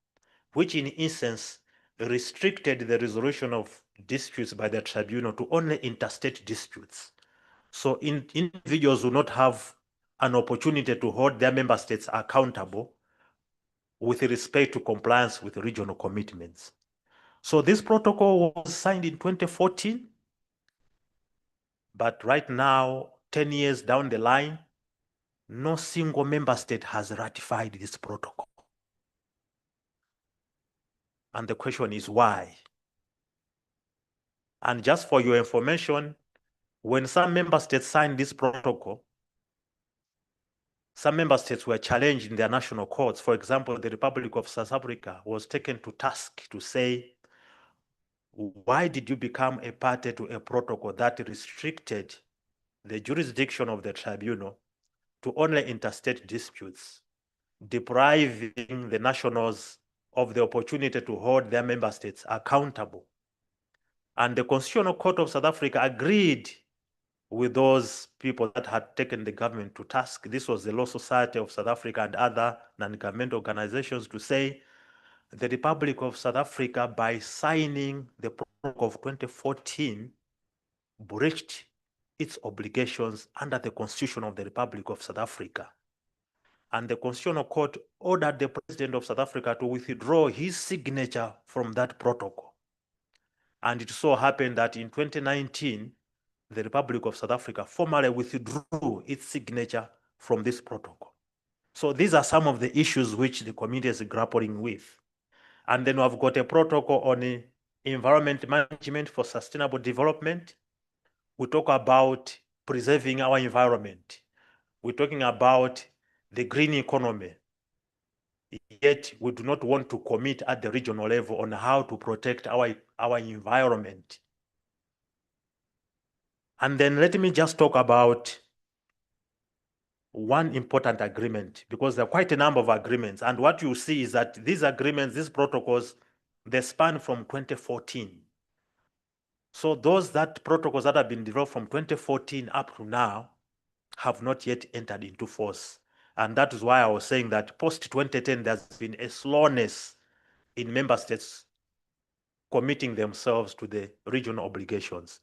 which in essence restricted the resolution of disputes by the tribunal to only interstate disputes. So individuals will not have an opportunity to hold their member states accountable with respect to compliance with regional commitments. So this protocol was signed in 2014, but right now, 10 years down the line, no single member state has ratified this protocol. And the question is why? And just for your information, when some member states signed this protocol, some member states were challenged in their national courts. For example, the Republic of South Africa was taken to task to say, why did you become a party to a protocol that restricted the jurisdiction of the tribunal to only interstate disputes, depriving the nationals of the opportunity to hold their member states accountable? And the Constitutional Court of South Africa agreed with those people that had taken the government to task. This was the Law Society of South Africa and other non-governmental organizations, to say the Republic of South Africa, by signing the protocol of 2014, breached its obligations under the Constitution of the Republic of South Africa. And the Constitutional Court ordered the President of South Africa to withdraw his signature from that protocol. And it so happened that in 2019, the Republic of South Africa formally withdrew its signature from this protocol. So these are some of the issues which the community is grappling with. And then we've got a protocol on environment management for sustainable development. We talk about preserving our environment. We're talking about the green economy. Yet we do not want to commit at the regional level on how to protect our environment. And then let me just talk about one important agreement, because there are quite a number of agreements. And what you see is that these agreements, these protocols, they span from 2014. So those protocols that have been developed from 2014 up to now have not yet entered into force. And that is why I was saying that post-2010, there's been a slowness in member states committing themselves to the regional obligations.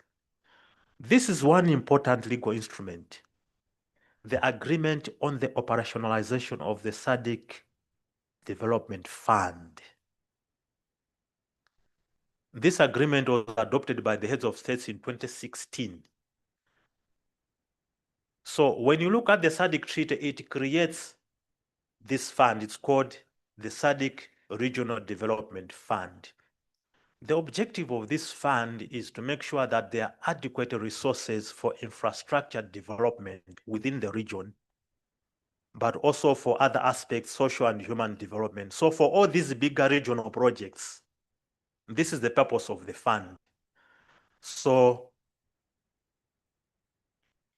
This is one important legal instrument, the agreement on the operationalization of the SADC Development Fund. This agreement was adopted by the heads of states in 2016. So when you look at the SADC Treaty, it creates this fund. It's called the SADC Regional Development Fund. The objective of this fund is to make sure that there are adequate resources for infrastructure development within the region, but also for other aspects, social and human development. So for all these bigger regional projects, this is the purpose of the fund. So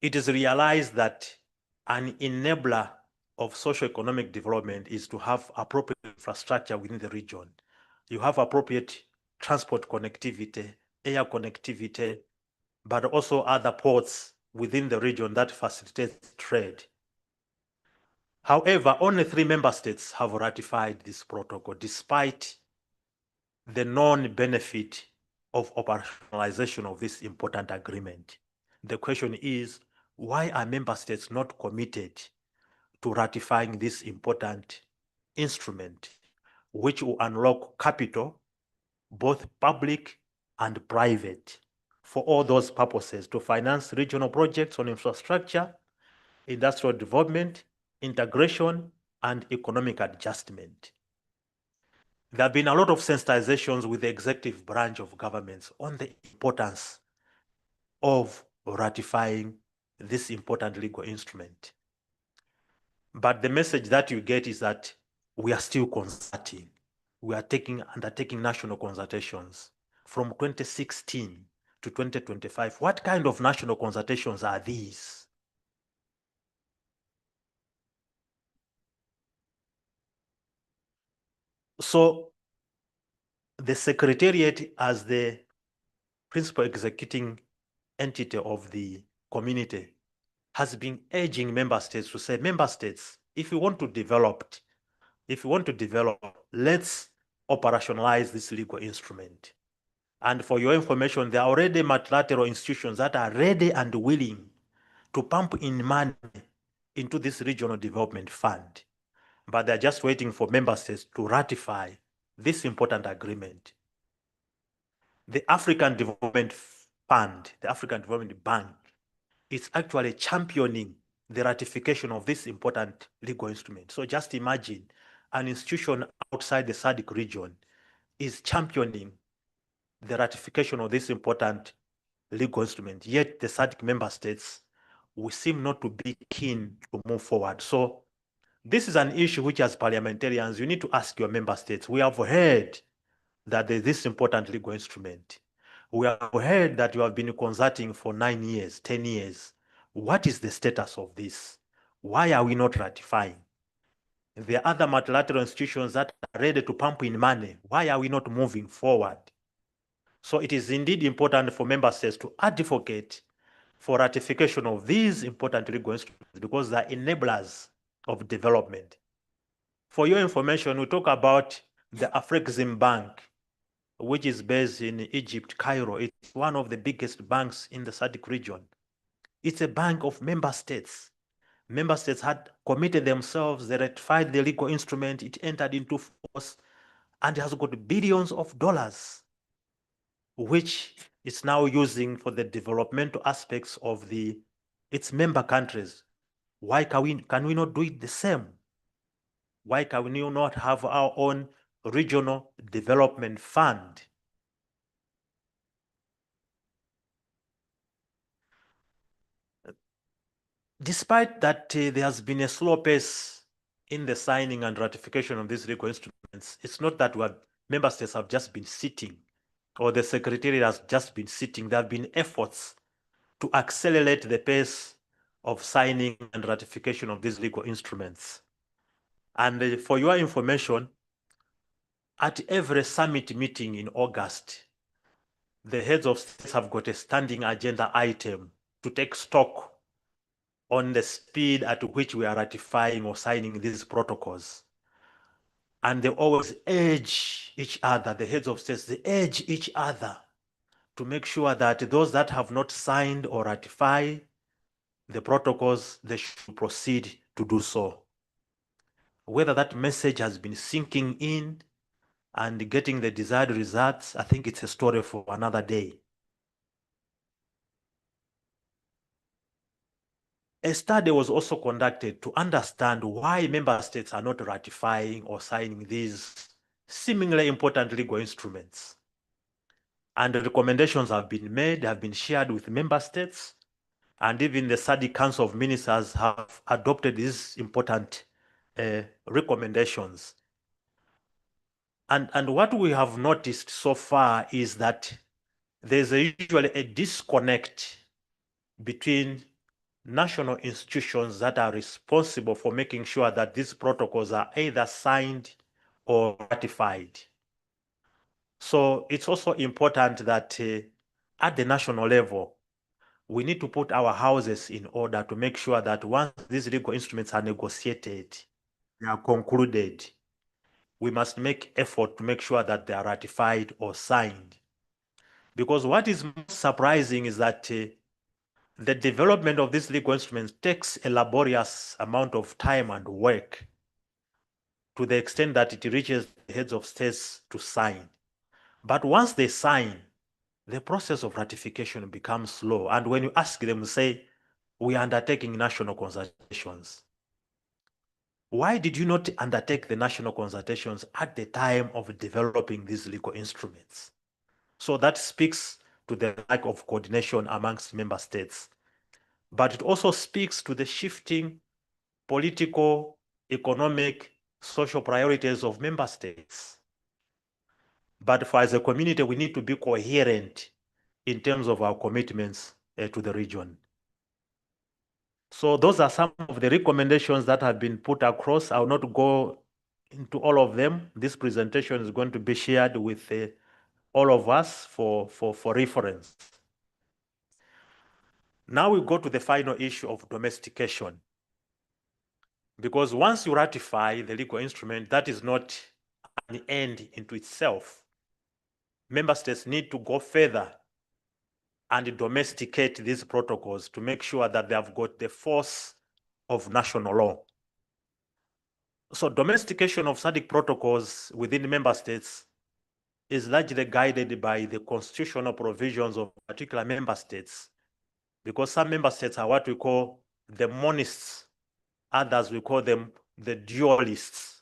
it is realized that an enabler of socio-economic development is to have appropriate infrastructure within the region. You have appropriate transport connectivity, air connectivity, but also other ports within the region that facilitates trade. However, only 3 member states have ratified this protocol, despite the known benefit of operationalization of this important agreement. The question is, why are member states not committed to ratifying this important instrument, which will unlock capital, both public and private, for all those purposes, to finance regional projects on infrastructure, industrial development, integration, and economic adjustment. There have been a lot of sensitizations with the executive branch of governments on the importance of ratifying this important legal instrument. But the message that you get is that we are still consulting. We are undertaking national consultations from 2016 to 2025. What kind of national consultations are these? So the Secretariat, as the principal executing entity of the community, has been urging member states to say, member states, if you want to develop, let's operationalize this legal instrument. And for your information, there are already multilateral institutions that are ready and willing to pump in money into this regional development fund. But they're just waiting for member states to ratify this important agreement. The African Development Fund, the African Development Bank, is actually championing the ratification of this important legal instrument. So just imagine an institution outside the SADC region is championing the ratification of this important legal instrument, yet the SADC member states will seem not to be keen to move forward. So this is an issue which, as parliamentarians, you need to ask your member states. We have heard that there is this important legal instrument. We have heard that you have been consulting for 9 years, 10 years. What is the status of this? Why are we not ratifying? There are other multilateral institutions that are ready to pump in money. Why are we not moving forward? So it is indeed important for member states to advocate for ratification of these important legal instruments because they are enablers of development. For your information, we talk about the Afrexim Bank, which is based in Egypt, Cairo. It's one of the biggest banks in the SADC region. It's a bank of member states. Member states had committed themselves, they ratified the legal instrument, it entered into force, and has got billions of dollars, which it's now using for the developmental aspects of its member countries. Why can we not do it the same? Why can we not have our own regional development fund? Despite that there has been a slow pace in the signing and ratification of these legal instruments, it's not that member states have just been sitting or the Secretariat has just been sitting. There have been efforts to accelerate the pace of signing and ratification of these legal instruments. And for your information, at every summit meeting in August, the heads of states have got a standing agenda item to take stock on the speed at which we are ratifying or signing these protocols. And they always urge each other, the heads of states, they urge each other to make sure that those that have not signed or ratified the protocols, they should proceed to do so. Whether that message has been sinking in and getting the desired results, I think it's a story for another day. A study was also conducted to understand why member states are not ratifying or signing these seemingly important legal instruments. And the recommendations have been made, have been shared with member states, and even the SADC Council of Ministers have adopted these important recommendations. And what we have noticed so far is that there's usually a disconnect between national institutions that are responsible for making sure that these protocols are either signed or ratified. So it's also important that at the national level, we need to put our houses in order to make sure that once these legal instruments are negotiated, they are concluded, we must make effort to make sure that they are ratified or signed. Because what is most surprising is that the development of these legal instruments takes a laborious amount of time and work to the extent that it reaches the heads of states to sign. But once they sign, the process of ratification becomes slow. And when you ask them, say, we are undertaking national consultations. Why did you not undertake the national consultations at the time of developing these legal instruments? So that speaks to the lack of coordination amongst member states. But it also speaks to the shifting political, economic, social priorities of member states. But for as a community, we need to be coherent in terms of our commitments to the region. So those are some of the recommendations that have been put across. I will not go into all of them. This presentation is going to be shared with all of us for reference. Now we go to the final issue of domestication. Because once you ratify the legal instrument, that is not an end into itself. Member states need to go further and domesticate these protocols to make sure that they have got the force of national law. So domestication of SADC protocols within member states is largely guided by the constitutional provisions of particular member states, because some member states are what we call the monists, others we call them the dualists.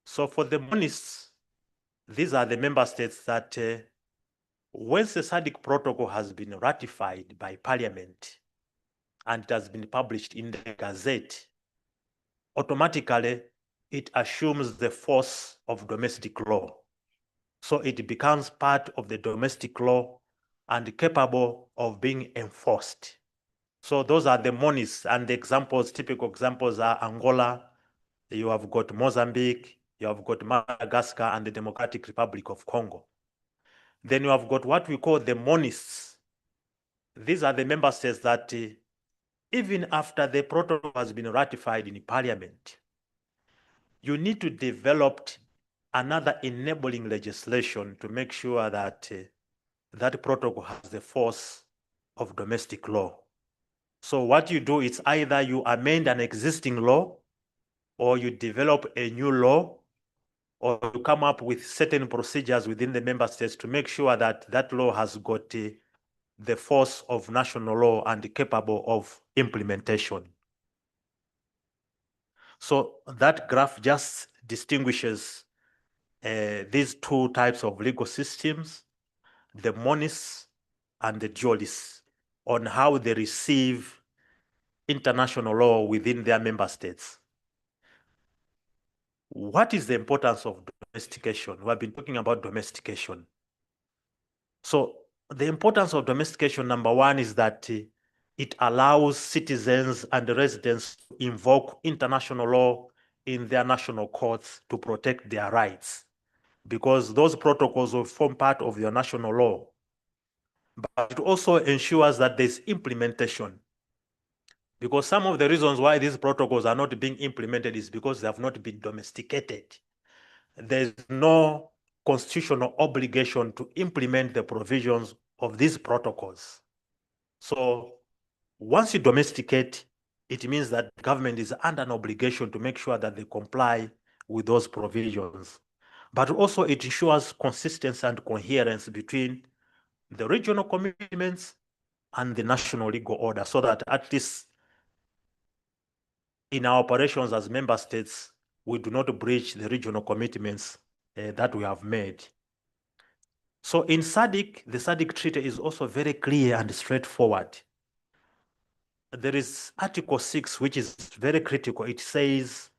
So for the monists, these are the member states that once the SADC protocol has been ratified by Parliament and it has been published in the Gazette, automatically it assumes the force of domestic law. So it becomes part of the domestic law and capable of being enforced. So those are the monies, and the examples, typical examples are Angola, you have got Mozambique, you have got Madagascar and the Democratic Republic of Congo. Then you have got what we call the monists. These are the member states that even after the protocol has been ratified in Parliament, you need to develop another enabling legislation to make sure that that protocol has the force of domestic law. So what you do is either you amend an existing law, or you develop a new law, or you come up with certain procedures within the member states to make sure that that law has got the force of national law and capable of implementation. So that graph just distinguishes these two types of legal systems, the monists and the dualists, on how they receive international law within their member states. What is the importance of domestication? We have been talking about domestication. So the importance of domestication, number one, is that it allows citizens and residents to invoke international law in their national courts to protect their rights, because those protocols will form part of your national law. But it also ensures that there's implementation, because some of the reasons why these protocols are not being implemented is because they have not been domesticated. There's no constitutional obligation to implement the provisions of these protocols. So once you domesticate, it means that the government is under an obligation to make sure that they comply with those provisions. But also it ensures consistency and coherence between the regional commitments and the national legal order, so that at least in our operations as member states, we do not breach the regional commitments that we have made. So in SADC, the SADC treaty is also very clear and straightforward. There is Article 6, which is very critical. It says,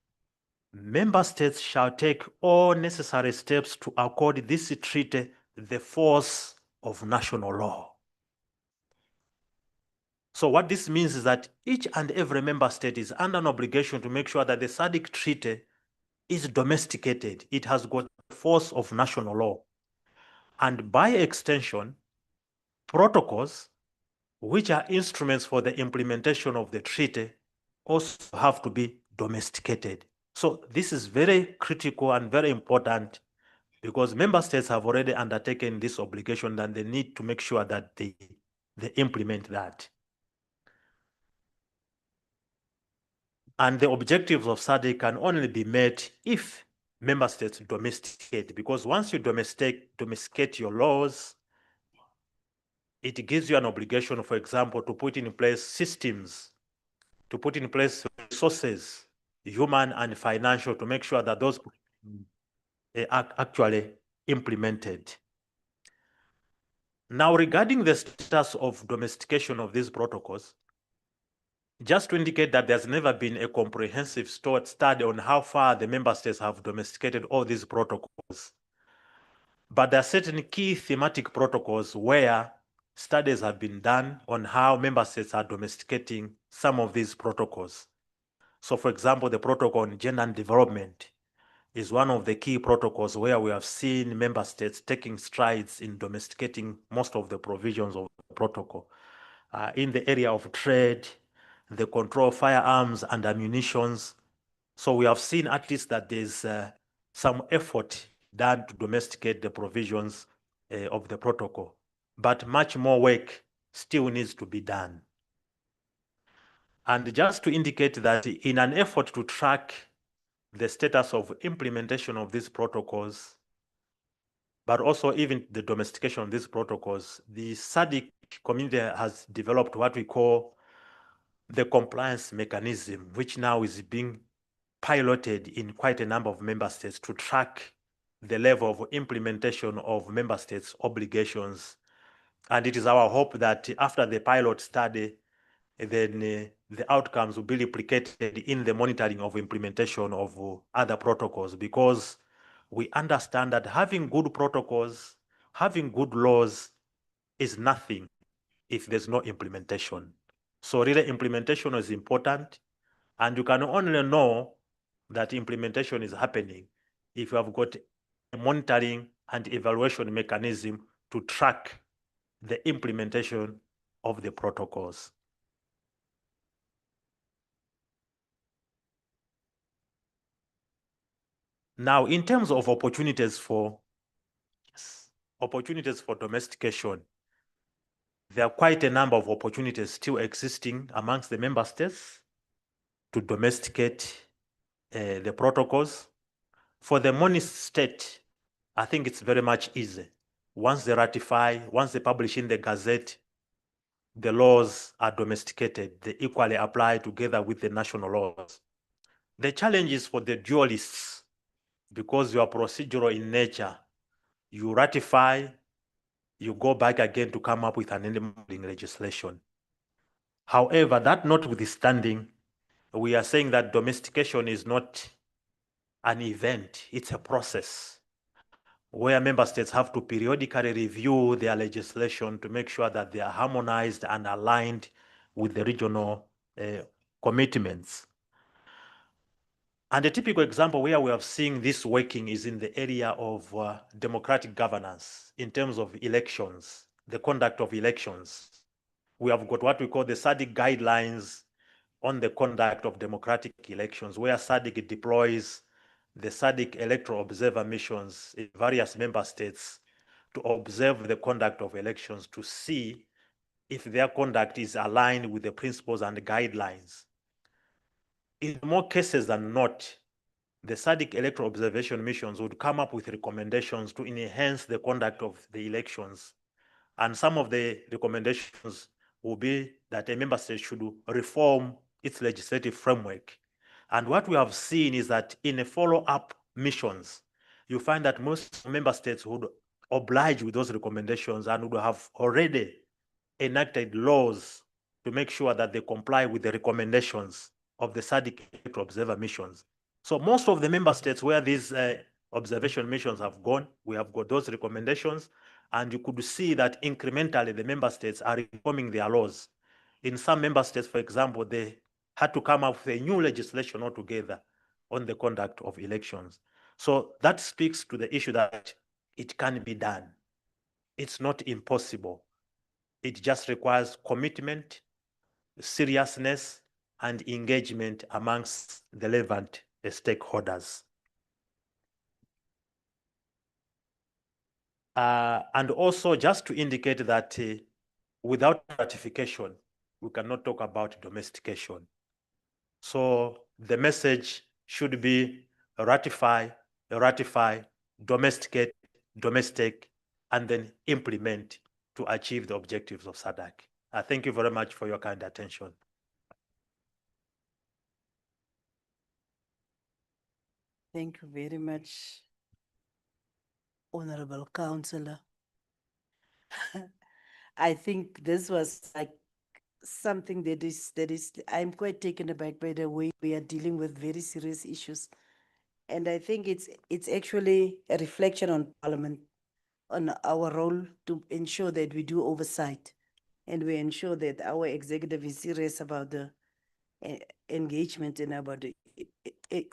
member states shall take all necessary steps to accord this treaty the force of national law. So what this means is that each and every member state is under an obligation to make sure that the SADC treaty is domesticated. It has got the force of national law. And by extension, protocols, which are instruments for the implementation of the treaty, also have to be domesticated. So this is very critical and very important because member states have already undertaken this obligation and they need to make sure that they implement that. And the objectives of SADC can only be met if member states domesticate, because once you domesticate your laws, it gives you an obligation, for example, to put in place systems, to put in place resources, human and financial, to make sure that those are actually implemented. Now, regarding the status of domestication of these protocols, just to indicate that there's never been a comprehensive study on how far the member states have domesticated all these protocols. But there are certain key thematic protocols where studies have been done on how member states are domesticating some of these protocols. So, for example, the protocol on gender and development is one of the key protocols where we have seen member states taking strides in domesticating most of the provisions of the protocol. In the area of trade, the control of firearms and ammunitions. So we have seen at least that there's some effort done to domesticate the provisions of the protocol, but much more work still needs to be done. And just to indicate that in an effort to track the status of implementation of these protocols, but also even the domestication of these protocols, the SADC community has developed what we call the compliance mechanism, which now is being piloted in quite a number of member states to track the level of implementation of member states' obligations. And it is our hope that after the pilot study, then the outcomes will be replicated in the monitoring of implementation of other protocols, because we understand that having good protocols, having good laws is nothing if there's no implementation. So really implementation is important, and you can only know that implementation is happening if you have got a monitoring and evaluation mechanism to track the implementation of the protocols. Now, in terms of opportunities for domestication, there are quite a number of opportunities still existing amongst the member states to domesticate the protocols. For the monist state, I think it's very much easy. Once they ratify, once they publish in the Gazette, the laws are domesticated. They equally apply together with the national laws. The challenge is for the dualists, because you are procedural in nature. You ratify, you go back again to come up with an enabling legislation. However, that notwithstanding, we are saying that domestication is not an event, it's a process where member states have to periodically review their legislation to make sure that they are harmonized and aligned with the regional commitments. And a typical example where we have seen this working is in the area of democratic governance in terms of elections, the conduct of elections. We have got what we call the SADC guidelines on the conduct of democratic elections, where SADC deploys the SADC electoral observer missions in various member states to observe the conduct of elections to see if their conduct is aligned with the principles and the guidelines. In more cases than not, the SADC electoral observation missions would come up with recommendations to enhance the conduct of the elections. And some of the recommendations will be that a member state should reform its legislative framework. And what we have seen is that in a follow-up missions, you find that most member states would oblige with those recommendations and would have already enacted laws to make sure that they comply with the recommendations of the SADC electoral observer missions. So most of the member states where these observation missions have gone, we have got those recommendations, and you could see that incrementally the member states are reforming their laws. In some member states, for example, they had to come up with a new legislation altogether on the conduct of elections. So that speaks to the issue that it can be done. it's not impossible. It just requires commitment, seriousness, and engagement amongst the relevant stakeholders. And also just to indicate that without ratification, we cannot talk about domestication. So the message should be ratify, domesticate, domestic, and then implement to achieve the objectives of SADC. Thank you very much for your kind attention. Thank you very much, Honorable Councillor. I think this was like something that is, I'm quite taken aback by the way we are dealing with very serious issues. And I think it's actually a reflection on Parliament, on our role to ensure that we do oversight and we ensure that our executive is serious about the engagement and about the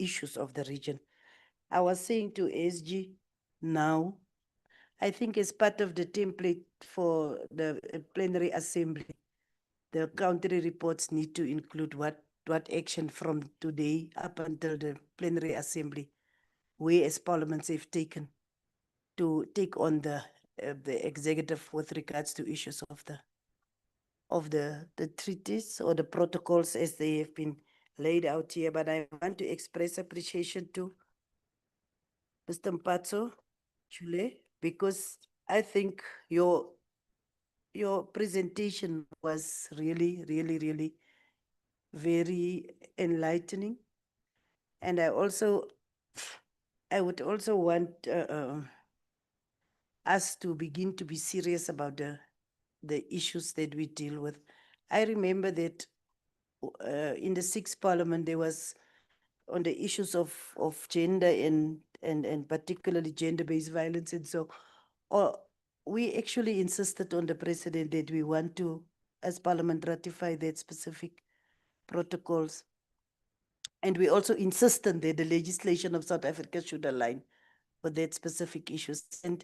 issues of the region. I was saying to SG now, I think as part of the template for the plenary assembly, the country reports need to include what action from today up until the plenary assembly we as parliaments have taken to take on the executive with regards to issues of the treaties or the protocols as they have been laid out here. But I want to express appreciation to Mr. Mpatso Chule, because I think your presentation was really, really, really very enlightening. And I would also want us to begin to be serious about the issues that we deal with. I remember that in the 6th Parliament, there was on the issues of gender and particularly gender-based violence. And so we actually insisted on the president that we want to, as Parliament, ratify that specific protocols. And we also insisted that the legislation of South Africa should align with that specific issues. And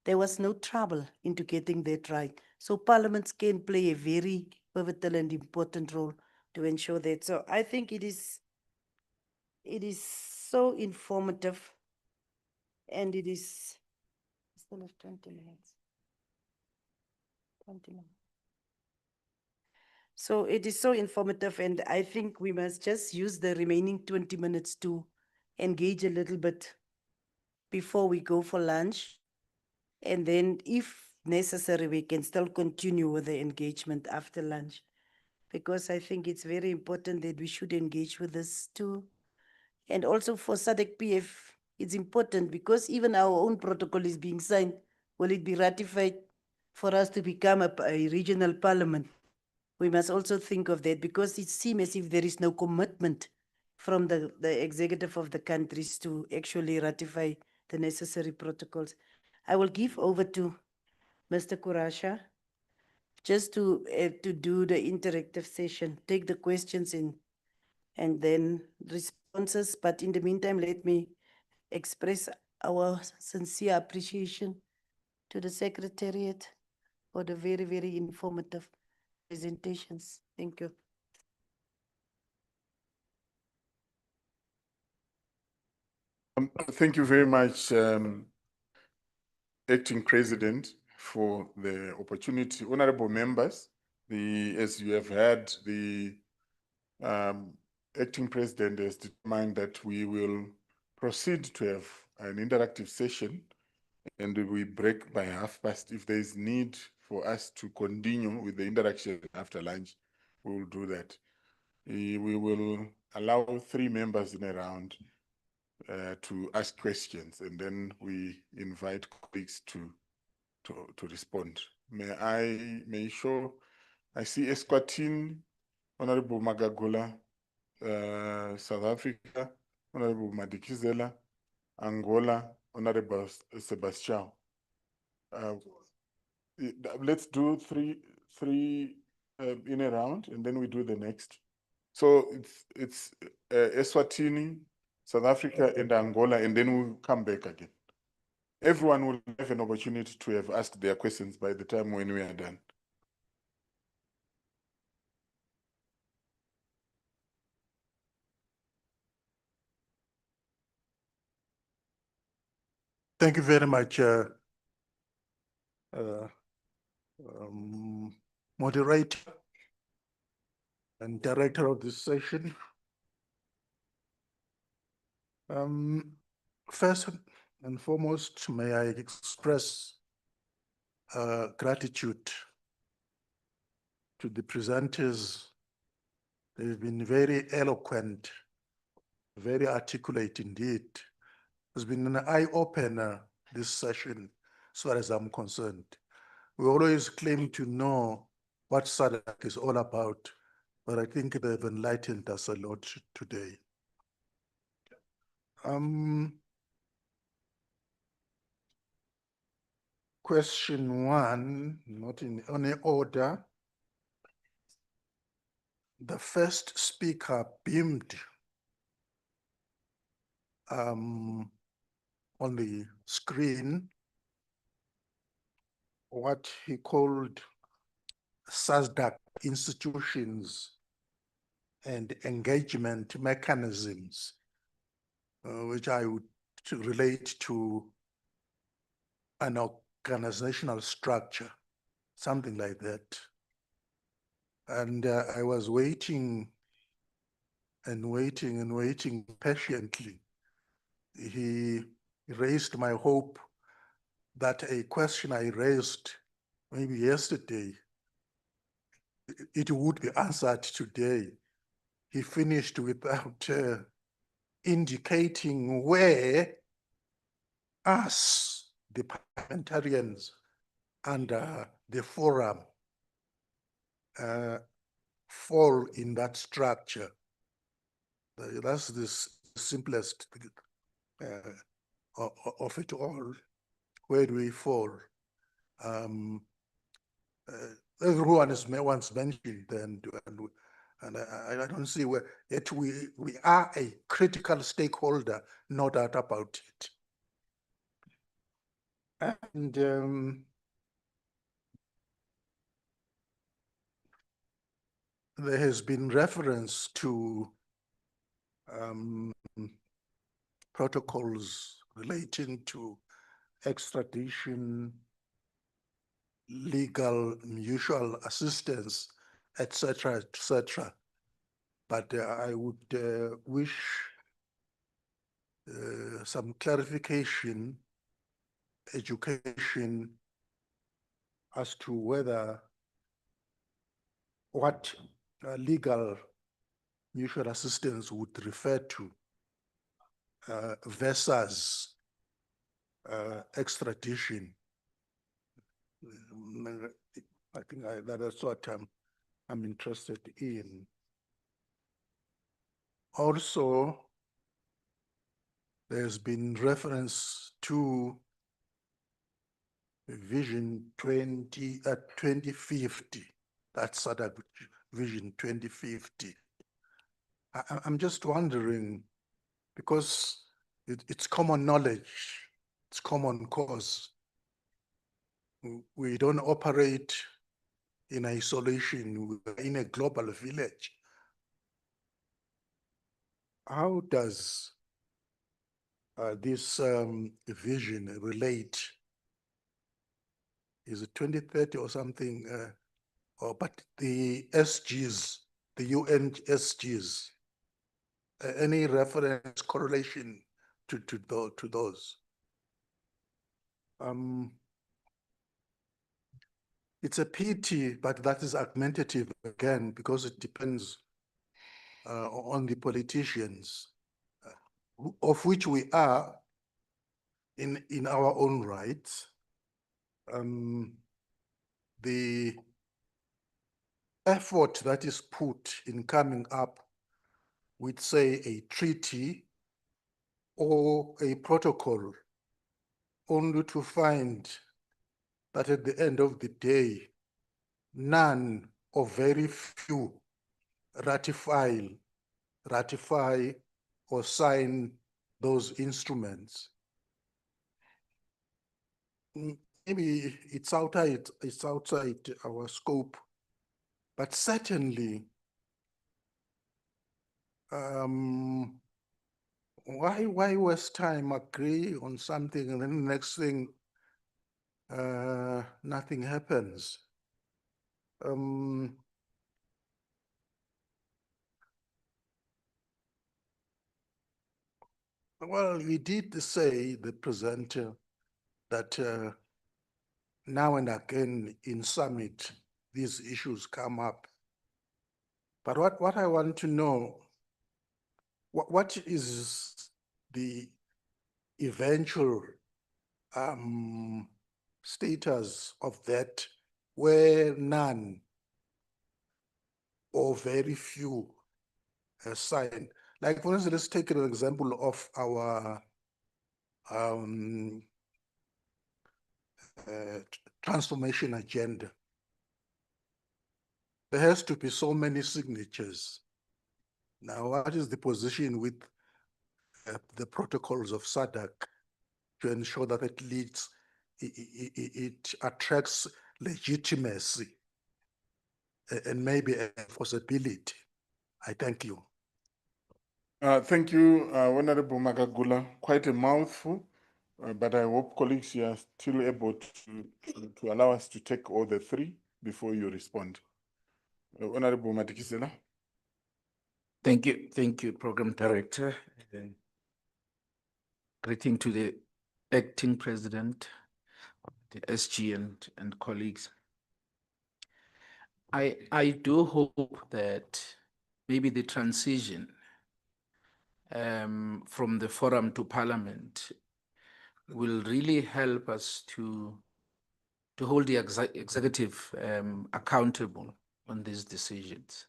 there was no trouble into getting that right. So parliaments can play a very pivotal and important role to ensure that. So I think it is so informative, and it is still have 20 minutes. 20 minutes. So it is so informative, and I think we must just use the remaining 20 minutes to engage a little bit before we go for lunch. And then if necessary, we can still continue with the engagement after lunch, because I think it's very important that we should engage with this too. And also for SADC PF, it's important because even our own protocol is being signed. Will it be ratified for us to become a regional parliament? We must also think of that, because it seems as if there is no commitment from the executive of the countries to actually ratify the necessary protocols. I will give over to Mr. Kurasha just to do the interactive session, take the questions in, and then responses. But in the meantime, let me express our sincere appreciation to the Secretariat for the very, very informative presentations. Thank you. Thank you very much, Acting President, for the opportunity. Honorable members, as you have heard, the Acting President has determined that we will proceed to have an interactive session, and we break by past. If there is need for us to continue with the interaction after lunch, we will do that. We will allow 3 members in a round to ask questions, and then we invite colleagues to respond. I see Eswatini, Honorable Magagula, South Africa, Honorable Madikizela, Angola, Honorable Sebastião. Let's do three in a round, and then we do the next. So it's Eswatini, South Africa, and Angola, and then we'll come back again. Everyone will have an opportunity to have asked their questions by the time when we are done. Thank you very much, moderator and director of this session. First and foremost, may I express gratitude to the presenters. They've been very eloquent, very articulate indeed. It's been an eye-opener, this session, as far as I'm concerned. We always claim to know what SADC is all about, but I think they've enlightened us a lot today. Question one, not in any order. The first speaker beamed on the screen what he called SASDAC institutions and engagement mechanisms, which I would relate to an organizational structure, something like that. And I was waiting and waiting and waiting patiently. He raised my hope that a question I raised maybe yesterday, it would be answered today. He finished without indicating where us, the parliamentarians and the forum, fall in that structure. That's the simplest of it all. Where do we fall? Everyone is once mentioned, and I don't see where, yet we are a critical stakeholder, no doubt about it. And there has been reference to protocols relating to extradition, legal mutual assistance, etc., etc. But I would wish some clarification, education as to whether what legal mutual assistance would refer to versus extradition. I think that's what I'm interested in. Also, there's been reference to Vision 2050. That's SADC Vision 2050. I'm just wondering, because it's common knowledge, it's common cause. We don't operate in isolation, we're in a global village. How does this vision relate? Is it 2030 or something? But the SGs, the UN SGs, any reference correlation to those? It's a pity, but that is argumentative again, because it depends on the politicians, of which we are in our own rights. The effort that is put in coming up with, say, a treaty or a protocol, only to find that at the end of the day, none or very few ratify or sign those instruments. maybe it's outside our scope, but certainly, why waste time, agree on something and then the next thing, nothing happens? Well, we did say, the presenter, that now and again in summit, these issues come up. But what I want to know, what is the eventual status of that, where none or very few sign? Like, for instance, let's take an example of our transformation agenda. There has to be so many signatures. Now, what is the position with the protocols of SADC to ensure that it leads, it attracts legitimacy and maybe enforceability? I thank you. Thank you, Honorable Magagula. Quite a mouthful, but I hope colleagues you are still able to allow us to take all the three before you respond. Honorable Matikizela. Thank you, Program Director. Greeting to the Acting President, the SG and colleagues. I do hope that maybe the transition from the forum to Parliament will really help us to hold the executive accountable on these decisions.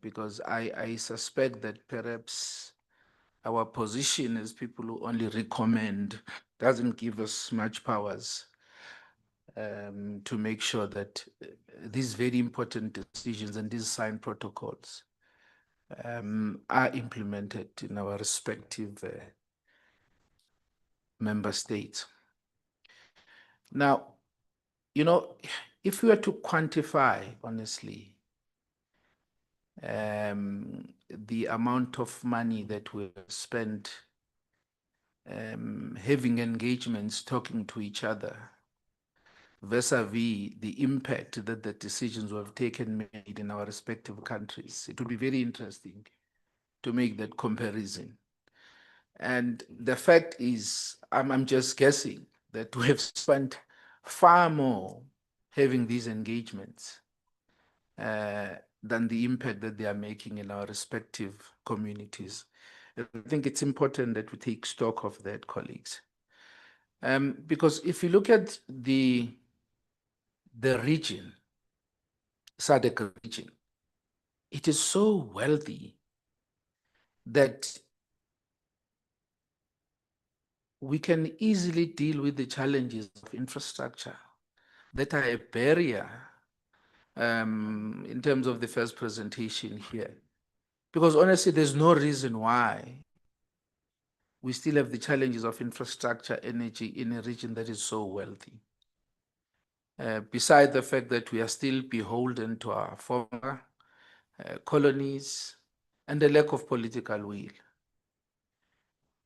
Because I suspect that perhaps our position as people who only recommend doesn't give us much powers to make sure that these very important decisions and these signed protocols are implemented in our respective member states. Now, you know, if we were to quantify, honestly, the amount of money that we spent having engagements, talking to each other, vis-a-vis the impact that the decisions we have taken made in our respective countries, it would be very interesting to make that comparison. And the fact is, I'm just guessing that we have spent far more having these engagements than the impact that they are making in our respective communities. I think it's important that we take stock of that, colleagues. Because if you look at the region, SADC region, it is so wealthy that we can easily deal with the challenges of infrastructure that are a barrier in terms of the first presentation here. Because honestly, there's no reason why we still have the challenges of infrastructure, energy in a region that is so wealthy. Beside the fact that we are still beholden to our former colonies and the lack of political will.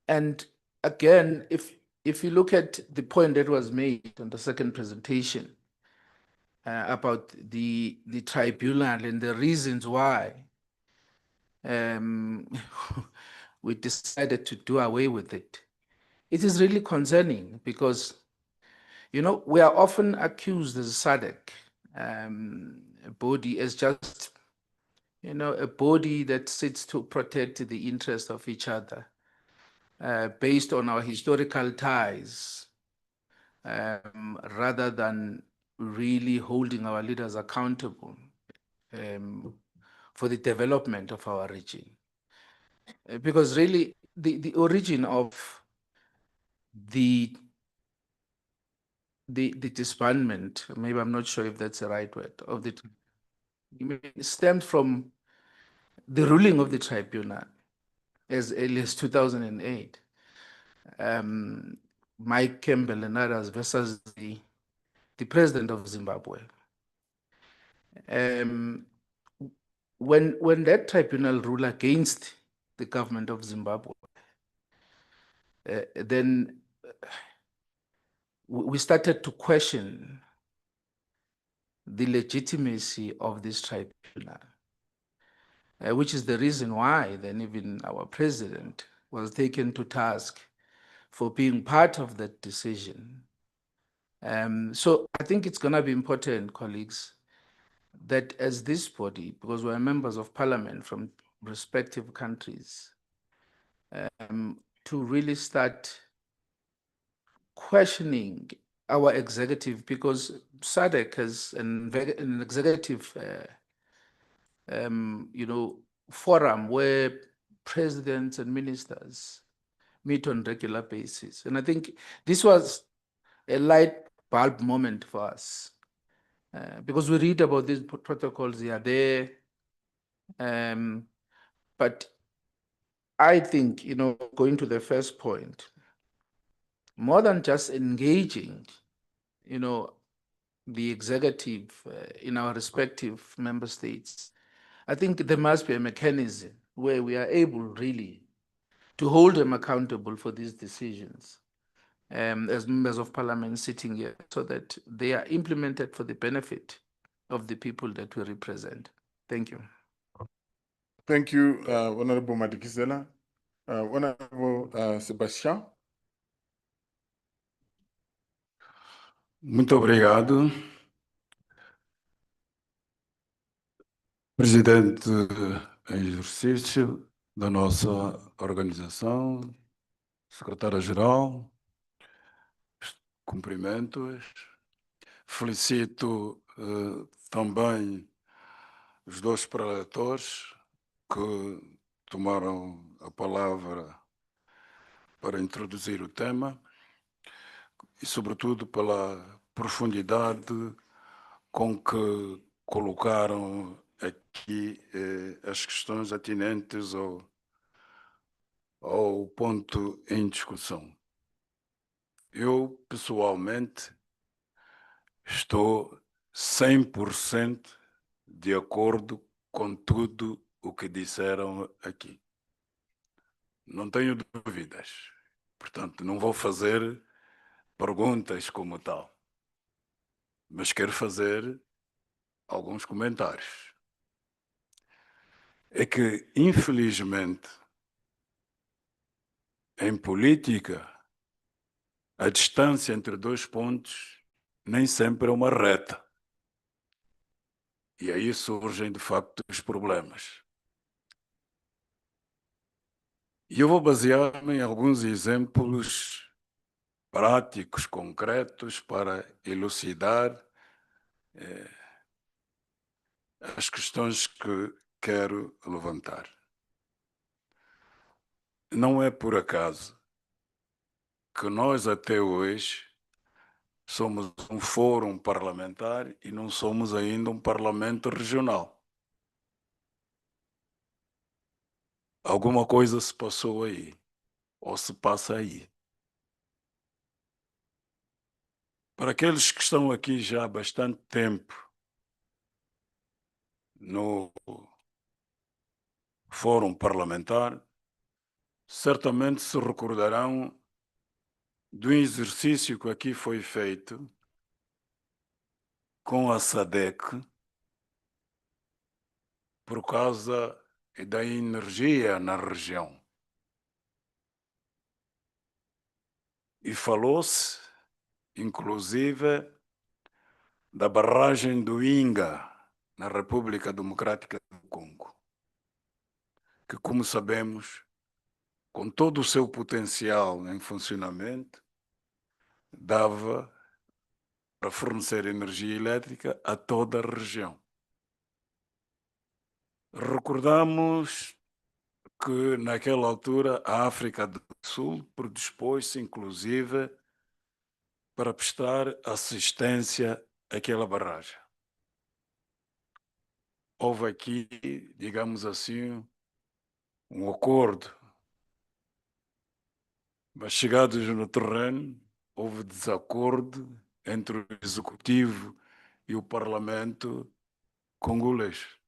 And again, if you look at the point that was made on the second presentation about the tribunal and the reasons why we decided to do away with it, it is really concerning because, you know, we are often accused as SADC body as just, you know, a body that sits to protect the interests of each other based on our historical ties, rather than really holding our leaders accountable for the development of our region. Because really, the origin of the disbandment, maybe I'm not sure if that's the right word, of the stemmed from the ruling of the tribunal as early as 2008. Mike Campbell and others versus the president of Zimbabwe. When that tribunal ruled against the government of Zimbabwe, then we started to question the legitimacy of this tribunal, which is the reason why then even our president was taken to task for being part of that decision. So I think it's going to be important, colleagues, that as this body, because we're members of parliament from respective countries, to really start questioning our executive, because SADC has an executive forum where presidents and ministers meet on regular basis. And I think this was a light bulb moment for us because we read about these protocols, they are there. But I think, going to the first point, more than just engaging, the executive in our respective member states, I think there must be a mechanism where we are able really to hold them accountable for these decisions as members of parliament sitting here so that they are implemented for the benefit of the people that we represent. Thank you. Thank you, Honorable Madikizela. Honorable Sebastião. Muito obrigado. Presidente em exercício da nossa organização, secretária-geral, cumprimentos. Felicito também os dois preletores que tomaram a palavra para introduzir o tema e, sobretudo, pela profundidade com que colocaram aqui as questões atinentes ao ponto em discussão. Eu, pessoalmente, estou 100% de acordo com tudo o que disseram aqui. Não tenho dúvidas. Portanto, não vou fazer perguntas como tal, mas quero fazer alguns comentários. É que, infelizmente, em política, a distância entre dois pontos nem sempre é uma reta. E aí surgem, de facto, os problemas. E eu vou basear-me em alguns exemplos práticos, concretos, para elucidar as questões que quero levantar. Não é por acaso que nós, até hoje, somos um fórum parlamentar e não somos ainda um parlamento regional. Alguma coisa se passou aí, ou se passa aí. Para aqueles que estão aqui já há bastante tempo no fórum parlamentar, certamente se recordarão do exercício que aqui foi feito com a SADC por causa da energia na região. E falou-se, inclusive, da barragem do Inga, na República Democrática do Congo, que, como sabemos, com todo o seu potencial em funcionamento, dava para fornecer energia elétrica a toda a região. Recordamos que, naquela altura, a África do Sul predispôs-se, inclusive, para prestar assistência àquela barragem. Houve aqui, digamos assim, um acordo, mas chegados no terreno, houve desacordo entre o Executivo e o Parlamento congolês.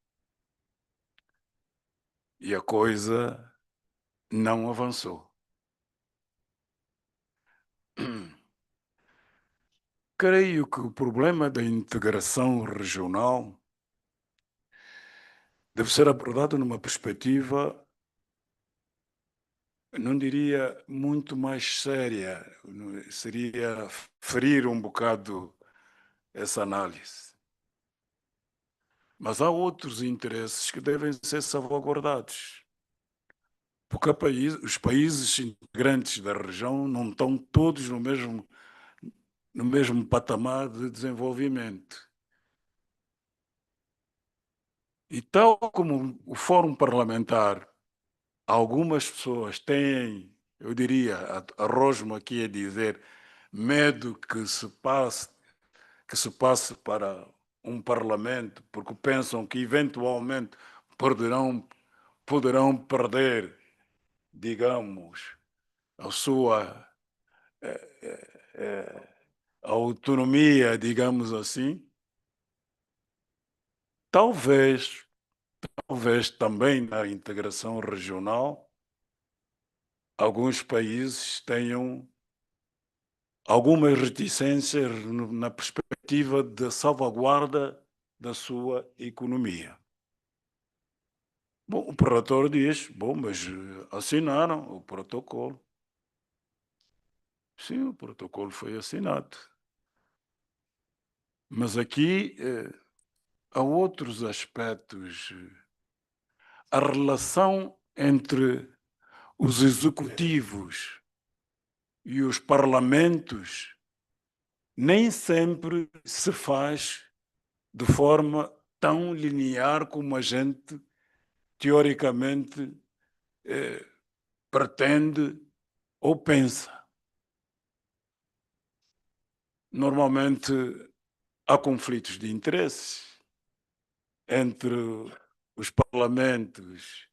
E a coisa não avançou. Creio que o problema da integração regional deve ser abordado numa perspectiva, não diria muito mais séria, seria ferir um bocado essa análise. Mas há outros interesses que devem ser salvaguardados. Porque os países integrantes da região não estão todos no mesmo patamar de desenvolvimento. E tal como o Fórum Parlamentar, algumas pessoas têm, eu diria, arrojo-me aqui a dizer, medo que se passe para um parlamento, porque pensam que eventualmente poderão perder, digamos, a sua autonomia, digamos assim. Talvez também na integração regional, alguns países tenham algumas reticências na perspectiva da salvaguarda da sua economia. Bom, o relator diz, bom, mas assinaram o protocolo. Sim, o protocolo foi assinado. Mas aqui há outros aspectos. A relação entre os executivos e os parlamentos nem sempre se faz de forma tão linear como a gente teoricamente pretende ou pensa. Normalmente há conflitos de interesses entre os parlamentos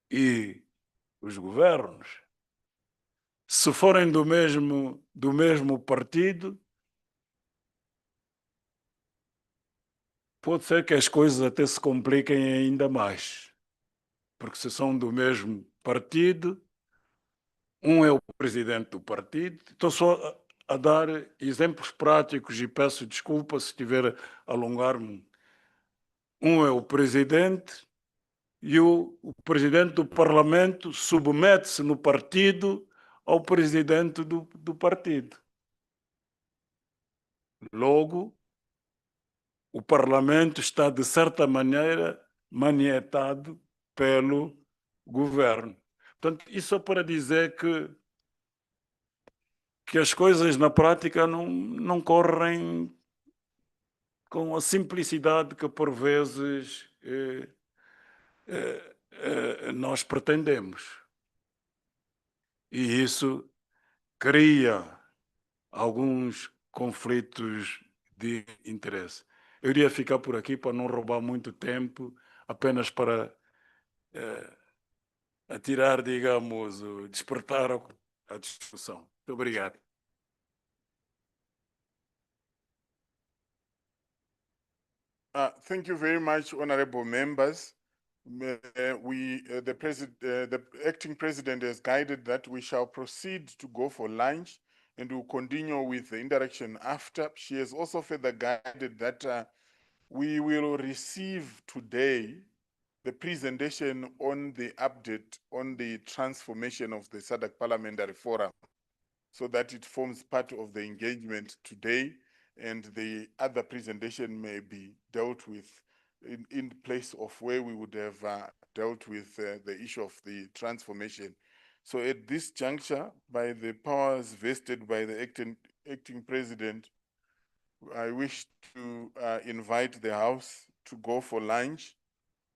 e os governos. Se forem do mesmo partido, pode ser que as coisas até se compliquem ainda mais. Porque se são do mesmo partido, um é o presidente do partido. Estou só a dar exemplos práticos e peço desculpa se estiver a alongar-me. Um é o presidente e o presidente do parlamento submete-se no partido ao presidente do partido. Logo, o parlamento está, de certa maneira, manietado pelo governo. Portanto, isso é para dizer que as coisas na prática não correm com a simplicidade que por vezes nós pretendemos. E isso cria alguns conflitos de interesse. Eu iria ficar por aqui para não roubar muito tempo, apenas para atirar, digamos, despertar a discussão. Muito obrigado. Thank you very much, honorable members. The acting president has guided that we shall proceed to go for lunch and we'll continue with the interaction after. She has also further guided that we will receive today the presentation on the update on the transformation of the SADC Parliamentary Forum, so that it forms part of the engagement today, and the other presentation may be dealt with in place of where we would have dealt with the issue of the transformation. So at this juncture, by the powers vested by the acting president, I wish to invite the House to go for lunch.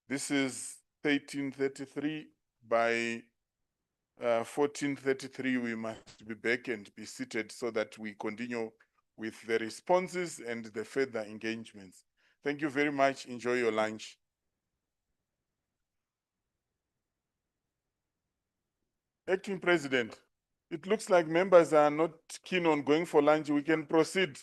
This is 13:33. By 14:33, we must be back and be seated so that we continue with the responses and the further engagements. Thank you very much. Enjoy your lunch. Acting President, It looks like members are not keen on going for lunch. We can proceed.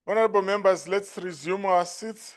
Honorable members, let's resume our seats.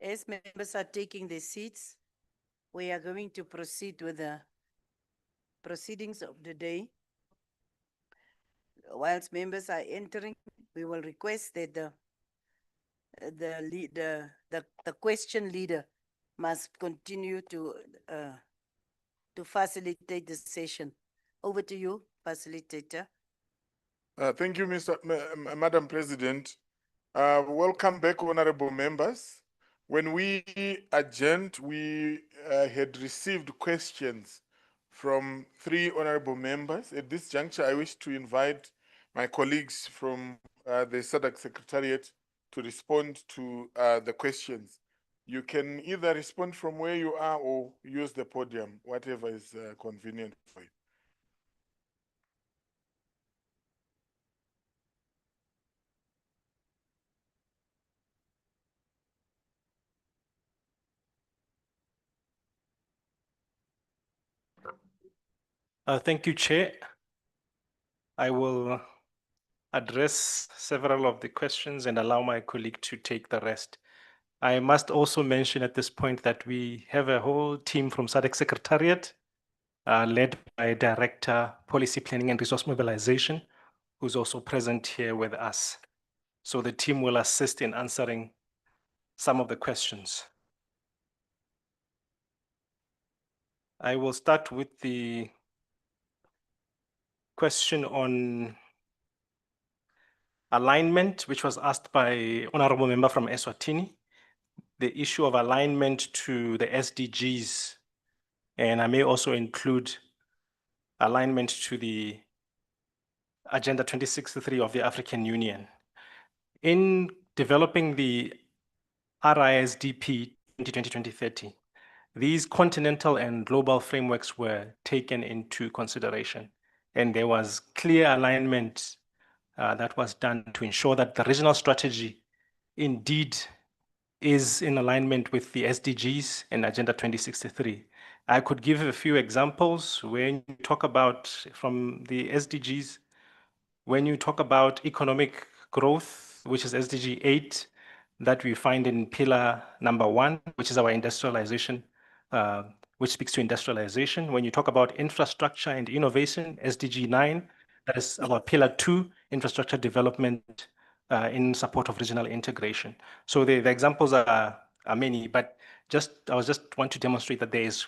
As members are taking their seats, we are going to proceed with the proceedings of the day. Whilst members are entering, we will request that the question leader must continue to facilitate the session. Over to you, facilitator. Thank you, Madam President. Welcome back, honorable members. When we adjourned, we had received questions from 3 honorable members. At this juncture, I wish to invite my colleagues from the SADC Secretariat to respond to the questions. You can either respond from where you are or use the podium, whatever is convenient for you. Thank you, Chair. I will address several of the questions and allow my colleague to take the rest. I must also mention at this point that we have a whole team from SADC Secretariat, led by Director Policy Planning and Resource Mobilization, who's also present here with us. So the team will assist in answering some of the questions. I will start with the question on alignment, which was asked by Honorable Member from Eswatini, the issue of alignment to the SDGs, and I may also include alignment to the Agenda 2063 of the African Union. In developing the RISDP 2020-2030, these continental and global frameworks were taken into consideration, and there was clear alignment that was done to ensure that the regional strategy indeed is in alignment with the SDGs and Agenda 2063. I could give a few examples when you talk about from the SDGs, when you talk about economic growth, which is SDG 8, that we find in pillar number 1, which is our industrialization, which speaks to industrialization. When you talk about infrastructure and innovation, SDG 9, that is our pillar 2, infrastructure development in support of regional integration. So the examples are many, but I was just want to demonstrate that there is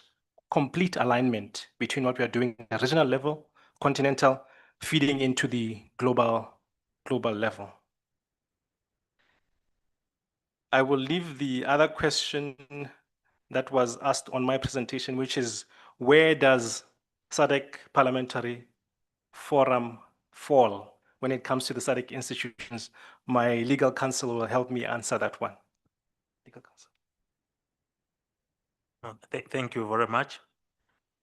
complete alignment between what we are doing at the regional level, continental, feeding into the global level. I will leave the other question that was asked on my presentation, which is where does SADC Parliamentary Forum fall when it comes to the SADC institutions? My legal counsel will help me answer that one. Legal counsel. Thank you very much.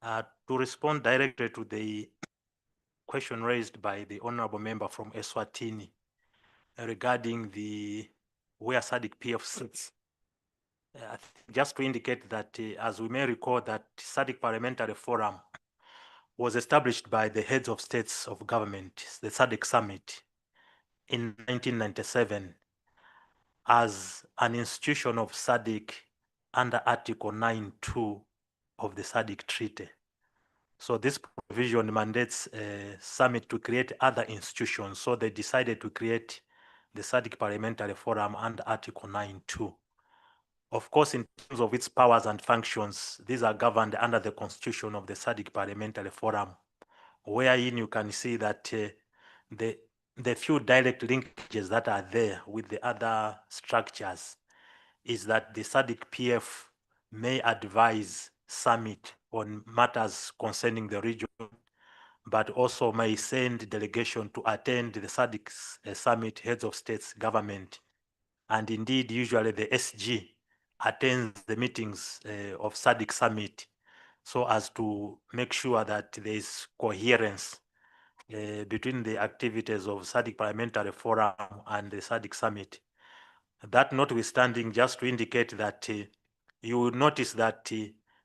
To respond directly to the question raised by the honorable member from Eswatini regarding the where SADC PF sits, just to indicate that, as we may recall, that SADC Parliamentary Forum was established by the heads of states of government, the SADC Summit, in 1997 as an institution of SADC under Article 9.2 of the SADC Treaty. So this provision mandates a summit to create other institutions. So they decided to create the SADC Parliamentary Forum under Article 9.2. Of course, in terms of its powers and functions, these are governed under the constitution of the SADC Parliamentary Forum, wherein you can see that the few direct linkages that are there with the other structures is that the SADC PF may advise summit on matters concerning the region, but also may send delegation to attend the SADC summit, heads of states, government, and indeed usually the SG attends the meetings of SADC summit so as to make sure that there is coherence between the activities of SADC Parliamentary Forum and the SADC summit. That notwithstanding, just to indicate that you will notice that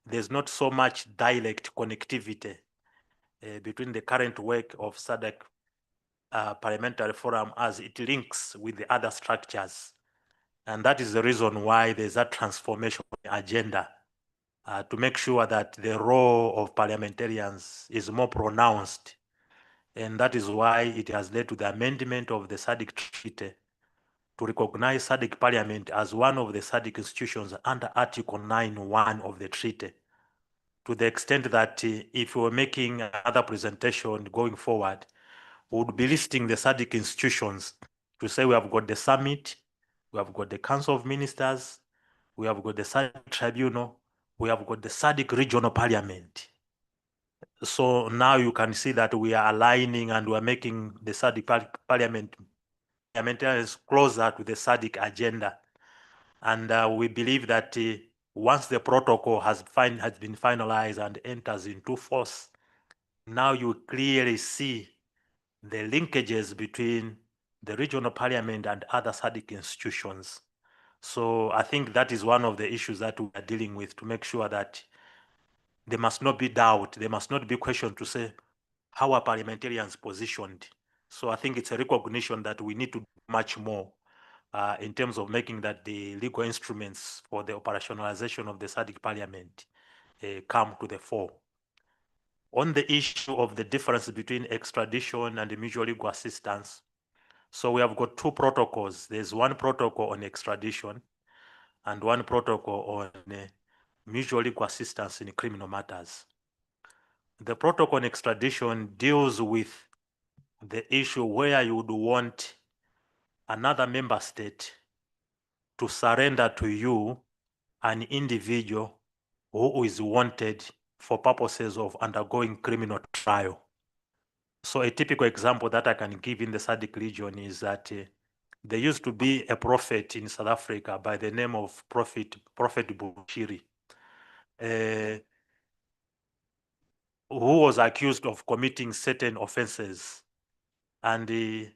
there's not so much direct connectivity between the current work of SADC Parliamentary Forum as it links with the other structures. And that is the reason why there's a transformation agenda to make sure that the role of parliamentarians is more pronounced. And that is why it has led to the amendment of the SADC Treaty to recognize SADC Parliament as one of the SADC institutions under Article 9(1) of the treaty, to the extent that if we were making another presentation going forward, we would be listing the SADC institutions to say we have got the summit, we have got the Council of Ministers, we have got the SADC Tribunal, we have got the SADC Regional Parliament. So now you can see that we are aligning and we are making the SADC parliamentarians closer to the SADC agenda. And we believe that once the protocol has been finalized and enters into force, now you clearly see the linkages between the regional parliament and other SADC institutions. So I think that is one of the issues that we are dealing with, to make sure that there must not be doubt, there must not be question to say, how are parliamentarians positioned? So I think it's a recognition that we need to do much more in terms of making that the legal instruments for the operationalization of the SADC Parliament come to the fore. On the issue of the difference between extradition and mutual legal assistance, so we have got two protocols. There's one protocol on extradition and one protocol on mutual legal assistance in criminal matters. The protocol on extradition deals with the issue where you would want another member state to surrender to you an individual who is wanted for purposes of undergoing criminal trial. So a typical example that I can give in the SADC region is that there used to be a prophet in South Africa by the name of Prophet Bushiri, who was accused of committing certain offenses, and he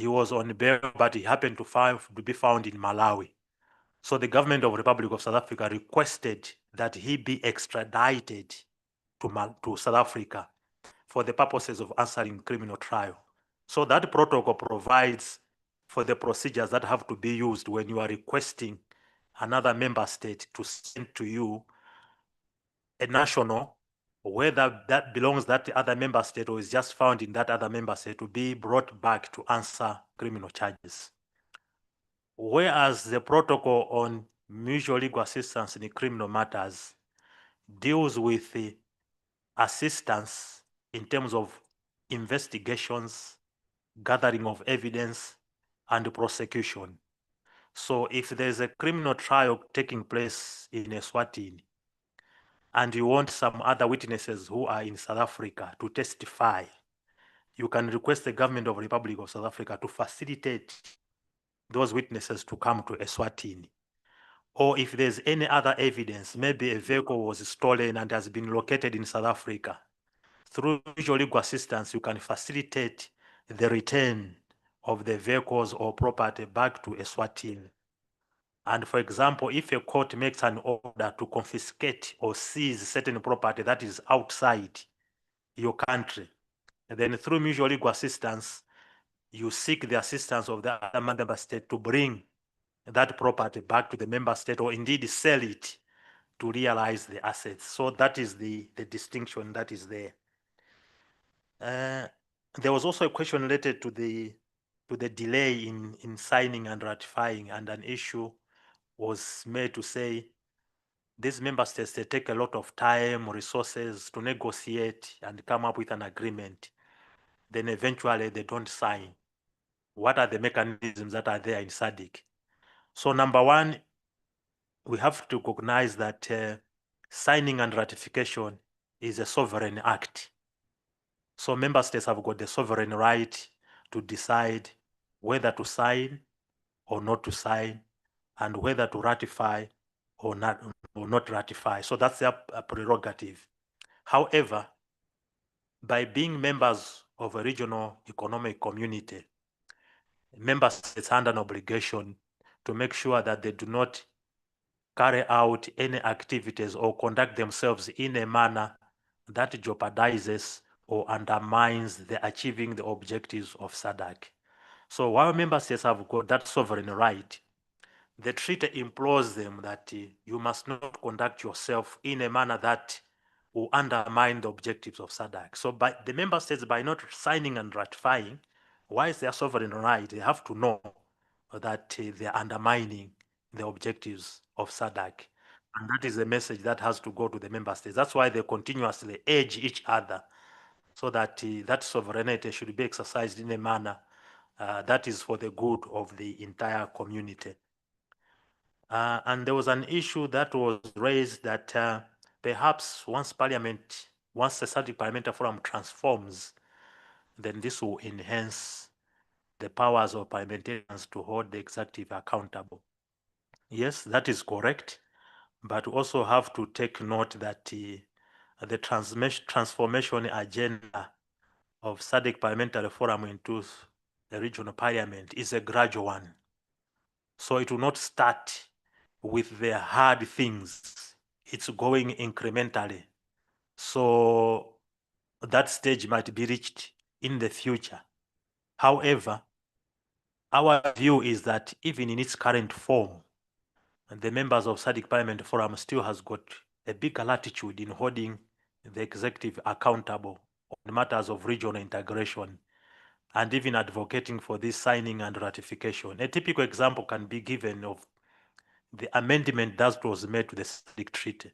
was on bail, but he happened to be found in Malawi. So the government of Republic of South Africa requested that he be extradited to South Africa for the purposes of answering criminal trial. So that protocol provides for the procedures that have to be used when you are requesting another member state to send to you a national, whether that belongs that other member state or is just found in that other member state, to be brought back to answer criminal charges. Whereas the protocol on mutual legal assistance in criminal matters deals with the assistance in terms of investigations, gathering of evidence, and prosecution. So if there's a criminal trial taking place in Eswatini, and you want some other witnesses who are in South Africa to testify, you can request the government of the Republic of South Africa to facilitate those witnesses to come to Eswatini. Or if there's any other evidence, maybe a vehicle was stolen and has been located in South Africa, through mutual legal assistance, you can facilitate the return of the vehicles or property back to Eswatini. And for example, if a court makes an order to confiscate or seize certain property that is outside your country, then through mutual legal assistance, you seek the assistance of the other member state to bring that property back to the member state, or indeed sell it to realize the assets. So that is the distinction that is there. There was also a question related to the delay in signing and ratifying, and an issue was made to say these member states, they take a lot of time, resources to negotiate and come up with an agreement. Then eventually they don't sign. What are the mechanisms that are there in SADC? So number one, we have to recognize that signing and ratification is a sovereign act. So member states have got the sovereign right to decide whether to sign or not to sign, and whether to ratify or not ratify. So that's their prerogative. However, by being members of a regional economic community, member states are under an obligation to make sure that they do not carry out any activities or conduct themselves in a manner that jeopardizes or undermines the achieving the objectives of SADC. So while member states have got that sovereign right, the treaty implores them that you must not conduct yourself in a manner that will undermine the objectives of SADC. So by the member states, by not signing and ratifying, why is their sovereign right? They have to know that they are undermining the objectives of SADC. And that is a message that has to go to the member states. That's why they continuously urge each other so that that sovereignty should be exercised in a manner that is for the good of the entire community. And there was an issue that was raised that perhaps once the SADC Parliamentary Forum transforms, then this will enhance the powers of parliamentarians to hold the executive accountable. Yes, that is correct, but we also have to take note that the transformation agenda of SADC Parliamentary Forum into the regional parliament is a gradual one. So it will not start with the hard things. It's going incrementally. So that stage might be reached in the future. However, our view is that even in its current form, the members of SADC Parliament Forum still has got a bigger latitude in holding the executive accountable on matters of regional integration and even advocating for this signing and ratification. A typical example can be given of the amendment that was made to the SADC Treaty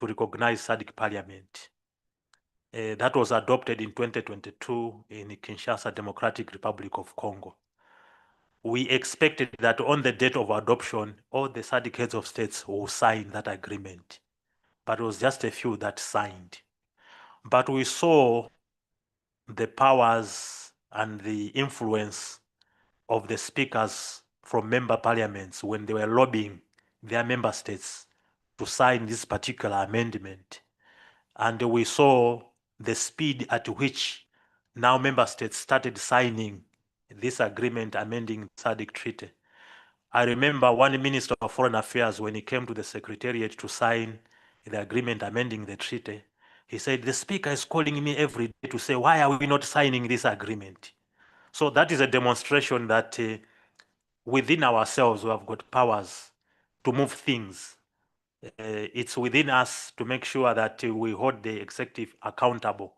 to recognize SADC Parliament. That was adopted in 2022 in Kinshasa, Democratic Republic of Congo. We expected that on the date of adoption, all the SADC heads of states will sign that agreement, but it was just a few that signed. But we saw the powers and the influence of the speakers from member parliaments when they were lobbying their member states to sign this particular amendment. And we saw the speed at which now member states started signing this agreement amending the SADC Treaty. I remember one Minister of Foreign Affairs, when he came to the Secretariat to sign the agreement amending the treaty, he said, the Speaker is calling me every day to say, why are we not signing this agreement? So that is a demonstration that within ourselves, we have got powers to move things. It's within us to make sure that we hold the executive accountable.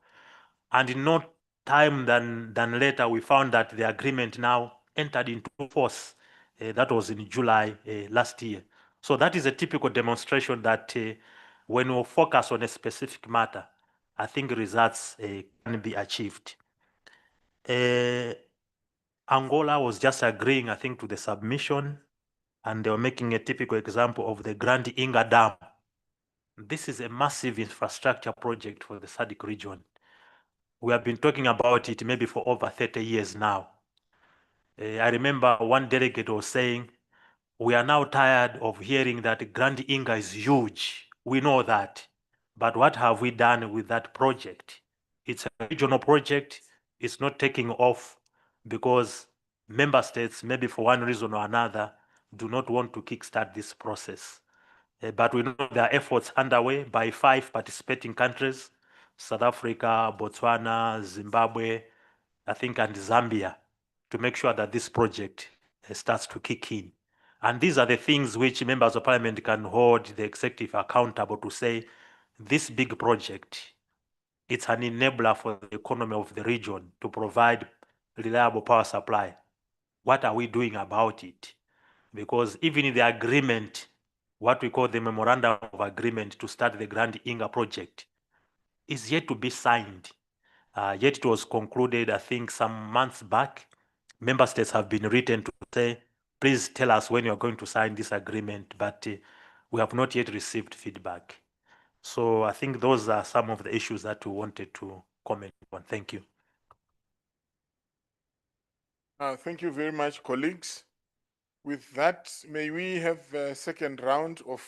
And in no time than later, we found that the agreement now entered into force. That was in July last year. So that is a typical demonstration that when we focus on a specific matter, I think results can be achieved. Angola was just agreeing, I think, to the submission, and they were making a typical example of the Grand Inga Dam. This is a massive infrastructure project for the SADC region. We have been talking about it maybe for over 30 years now. I remember one delegate was saying, we are now tired of hearing that Grand Inga is huge. We know that. But what have we done with that project? It's a regional project. It's not taking off because member states, maybe for one reason or another, do not want to kickstart this process. But we know there are efforts underway by 5 participating countries, South Africa, Botswana, Zimbabwe, I think, and Zambia, to make sure that this project starts to kick in. And these are the things which members of parliament can hold the executive accountable to say, this big project, it's an enabler for the economy of the region to provide reliable power supply. What are we doing about it? because even in the agreement, what we call the memorandum of agreement to start the Grand Inga project, is yet to be signed. Yet it was concluded, I think, some months back. Member states have been written to say, please tell us when you are going to sign this agreement, but we have not yet received feedback. So I think those are some of the issues that we wanted to comment on. Thank you. Thank you very much, colleagues. With that, may we have a second round of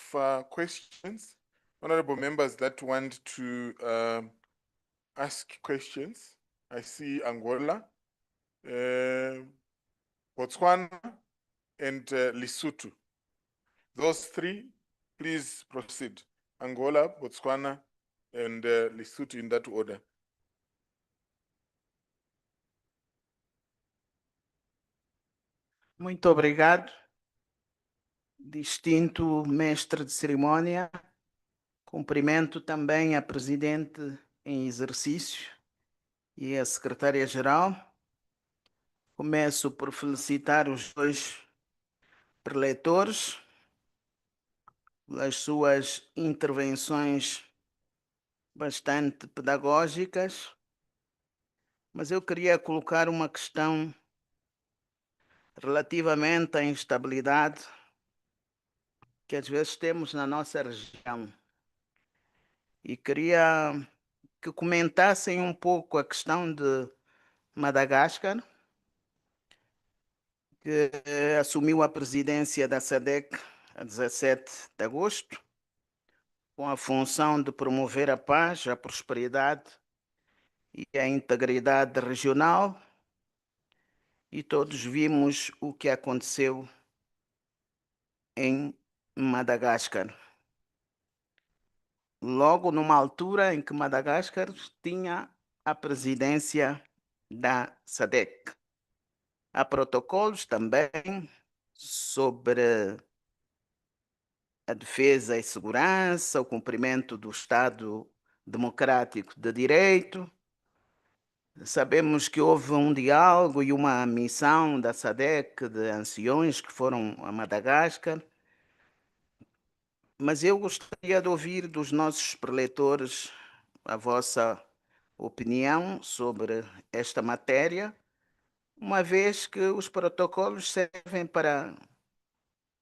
questions? Honorable members that want to ask questions. I see Angola, Botswana, and Lesotho. Those three, please proceed. Angola, Botswana, and Lesotho in that order. Muito obrigado, distinto mestre de cerimônia. Cumprimento também a presidente em exercício e a secretária-geral. Começo por felicitar os dois preletores pelas suas intervenções bastante pedagógicas, mas eu queria colocar uma questão relativamente à instabilidade que às vezes temos na nossa região. E queria que comentassem um pouco a questão de Madagascar, que assumiu a presidência da SADC a 17 de agosto, com a função de promover a paz, a prosperidade e a integridade regional. E todos vimos o que aconteceu em Madagascar. Logo numa altura em que Madagascar tinha a presidência da SADC. Há protocolos também sobre a defesa e segurança, o cumprimento do Estado democrático de direito. Sabemos que houve um diálogo e uma missão da SADC de anciões que foram a Madagascar, mas eu gostaria de ouvir dos nossos preletores a vossa opinião sobre esta matéria, uma vez que os protocolos servem para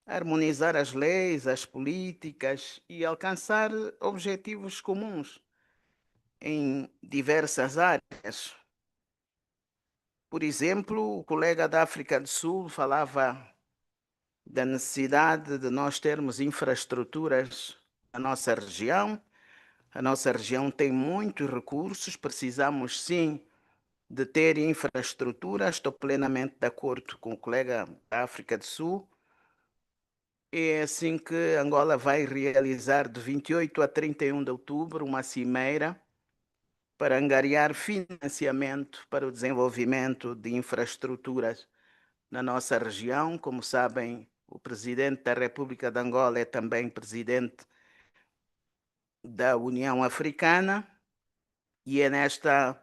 harmonizar as leis, as políticas e alcançar objetivos comuns em diversas áreas. Por exemplo, o colega da África do Sul falava da necessidade de nós termos infraestruturas na nossa região. A nossa região tem muitos recursos, precisamos sim de ter infraestrutura. Estou plenamente de acordo com o colega da África do Sul. É assim que Angola vai realizar de 28 a 31 de outubro uma cimeira para angariar financiamento para o desenvolvimento de infraestruturas na nossa região. Como sabem, o presidente da República de Angola é também presidente da União Africana e é nesta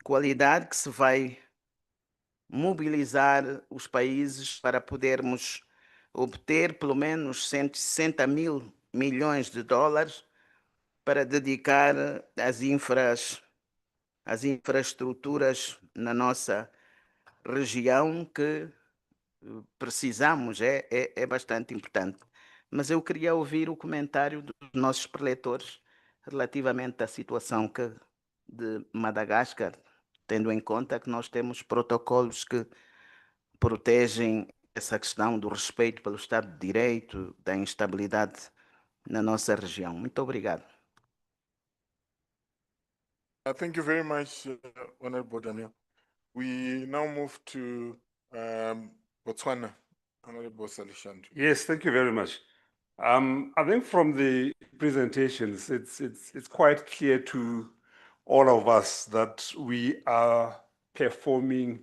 qualidade que se vai mobilizar os países para podermos obter pelo menos 160 mil milhões de dólares para dedicar às infraestruturas na nossa região que precisamos, é bastante importante. Mas eu queria ouvir o comentário dos nossos preletores relativamente à situação de Madagascar, tendo em conta que nós temos protocolos que protegem essa questão do respeito pelo Estado de Direito, da instabilidade na nossa região. Muito obrigado. Thank you very much, Honorable Daniel. We now move to Botswana. Honorable Salishandu. Yes, thank you very much. I think from the presentations, it's quite clear to all of us that we are performing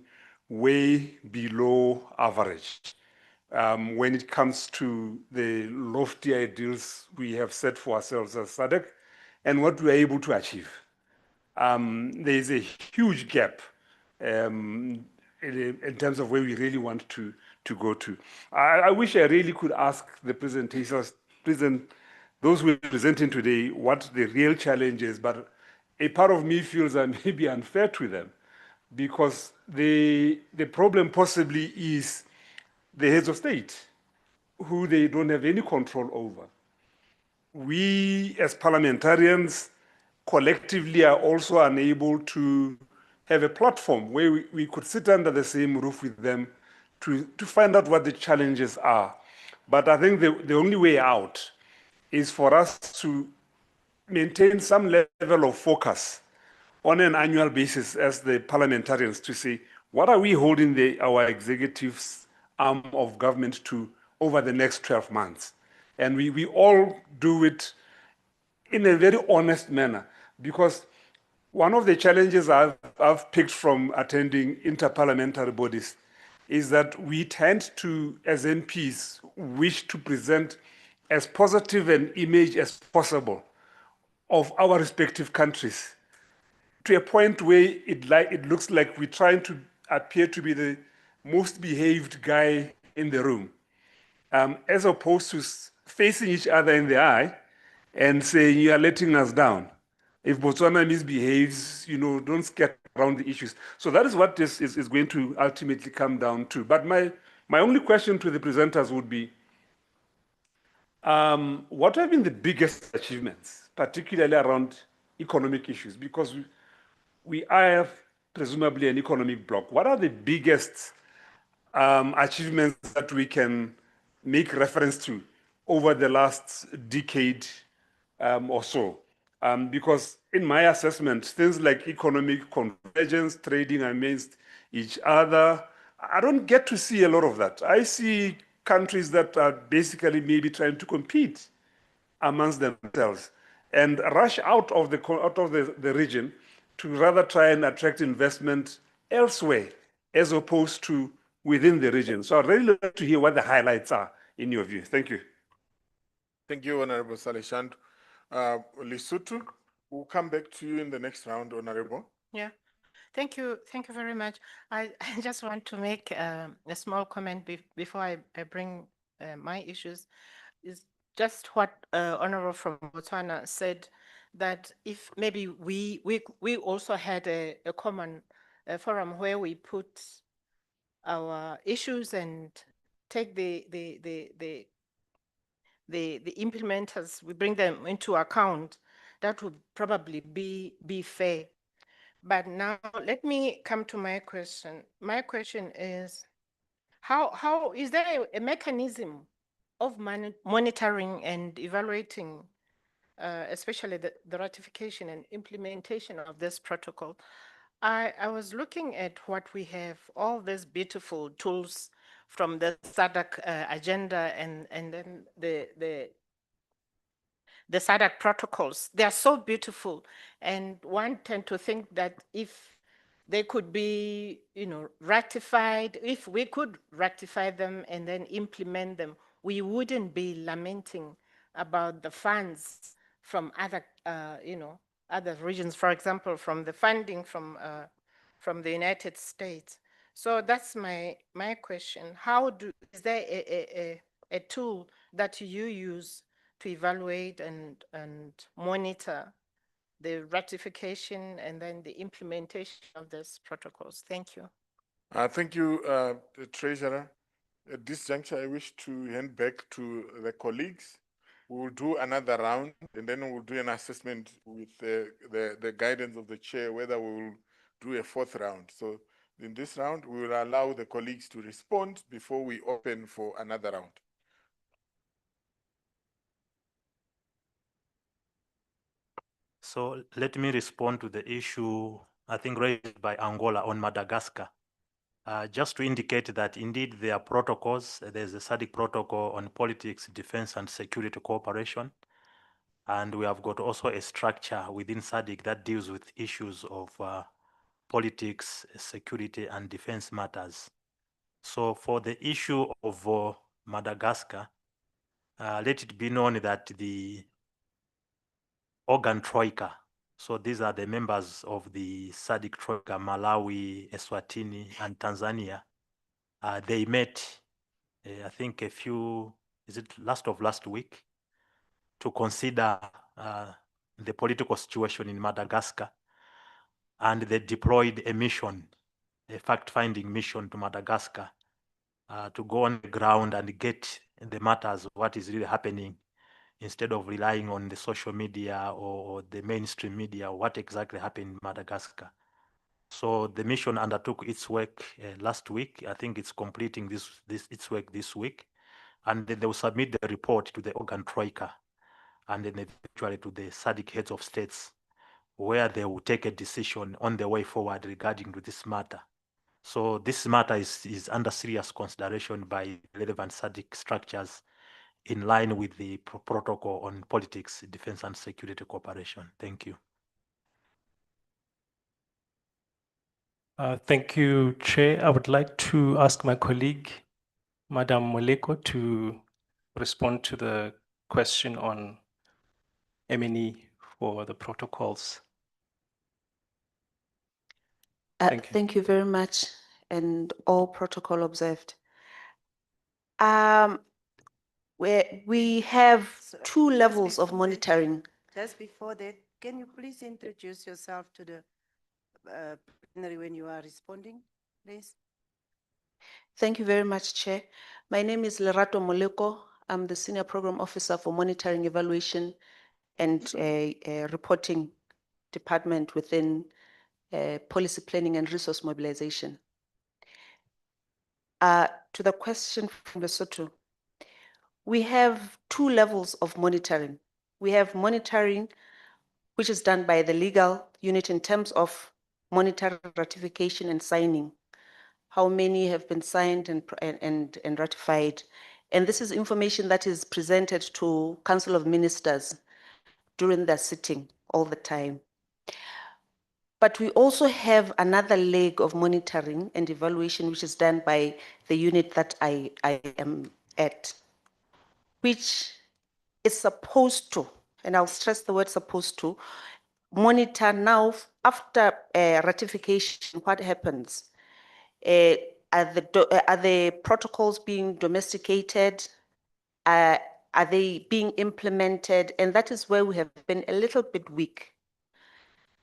way below average when it comes to the lofty ideals we have set for ourselves as SADC and what we are able to achieve. There is a huge gap in terms of where we really want to to go to. I wish I really could ask the those who are presenting today what the real challenge is, but a part of me feels that may be unfair to them because the problem possibly is the heads of state who they don't have any control over. We as parliamentarians collectively are also unable to have a platform where we could sit under the same roof with them to find out what the challenges are. But I think the only way out is for us to maintain some level of focus on an annual basis as the parliamentarians to say, what are we holding our executive's arm of government to over the next 12 months? And we all do it in a very honest manner, because one of the challenges I've picked from attending interparliamentary bodies is that we tend to, as MPs, wish to present as positive an image as possible of our respective countries, to a point where it looks like we're trying to appear to be the most behaved guy in the room, as opposed to facing each other in the eye and saying, you are letting us down. If Botswana misbehaves, don't skirt around the issues. So that is what this is going to ultimately come down to. But my only question to the presenters would be, what have been the biggest achievements, particularly around economic issues? Because we are presumably an economic bloc. What are the biggest achievements that we can make reference to over the last decade or so? Because in my assessment, things like economic convergence, trading amongst each other, I don't get to see a lot of that. I see countries that are basically maybe trying to compete amongst themselves and rush out of the region to rather try and attract investment elsewhere as opposed to within the region. So I'd really like to hear what the highlights are in your view. Thank you. Thank you, Honorable Saleshandu. Lesotho, we'll come back to you in the next round, Honorable. Yeah, thank you very much. I just want to make a small comment before I bring my issues. Is just what Honorable from Botswana said, that if maybe we also had a common forum where we put our issues and take the implementers, we bring them into account, that would probably be fair. But now let me come to my question. My question is, how is there a mechanism of monitoring and evaluating, especially the ratification and implementation of this protocol? I was looking at what we have, all these beautiful tools from the SADC agenda and then the SADC protocols. They are so beautiful, and one tend to think that if they could be, ratified, if we could ratify them and then implement them, we wouldn't be lamenting about the funds from other, other regions, for example, from the funding from the United States. So that's my question. Is there a tool that you use to evaluate and monitor the ratification and then the implementation of these protocols? Thank you. Thank you, the Treasurer. At this juncture, I wish to hand back to the colleagues. We will do another round, and then we'll do an assessment with the guidance of the chair, whether we will do a fourth round. So in this round, we will allow the colleagues to respond before we open for another round. So let me respond to the issue, I think, raised by Angola on Madagascar. Just to indicate that indeed there are protocols. There's a SADC protocol on politics, defense, and security cooperation. And we have got also a structure within SADC that deals with issues of politics, security, and defense matters. So for the issue of Madagascar, let it be known that the organ troika, so these are the members of the SADC troika, Malawi, Eswatini, and Tanzania, they met I think last week, to consider the political situation in Madagascar, and they deployed a mission, a fact-finding mission to Madagascar, to go on the ground and get the matters, what is really happening, instead of relying on the social media or the mainstream media, what exactly happened in Madagascar. So the mission undertook its work last week. I think it's completing its work this week, and then they will submit the report to the organ troika, and then eventually to the SADC heads of states, where they will take a decision on the way forward regarding to this matter. So this matter is under serious consideration by relevant SADC structures, in line with the protocol on politics, defense and security cooperation. Thank you. Thank you, Chair. I would like to ask my colleague, Madam Moleko, to respond to the question on M&E for the protocols. Thank you. Thank you very much, and all protocol observed. We have two levels of monitoring. Just before that, can you please introduce yourself to the plenary when you are responding, please? Thank you very much, Chair. My name is Lerato Moleko. I'm the Senior Program Officer for Monitoring, Evaluation, and Reporting Department within Policy Planning and Resource Mobilization. To the question from Lesotho, we have two levels of monitoring. We have monitoring, which is done by the legal unit in terms of monetary ratification and signing. How many have been signed and ratified? And this is information that is presented to Council of Ministers during their sitting all the time. But we also have another leg of monitoring and evaluation, which is done by the unit that I am at, which is supposed to, and I'll stress the word supposed to, monitor now after ratification, what happens. Are the protocols being domesticated? Are they being implemented? And that is where we have been a little bit weak.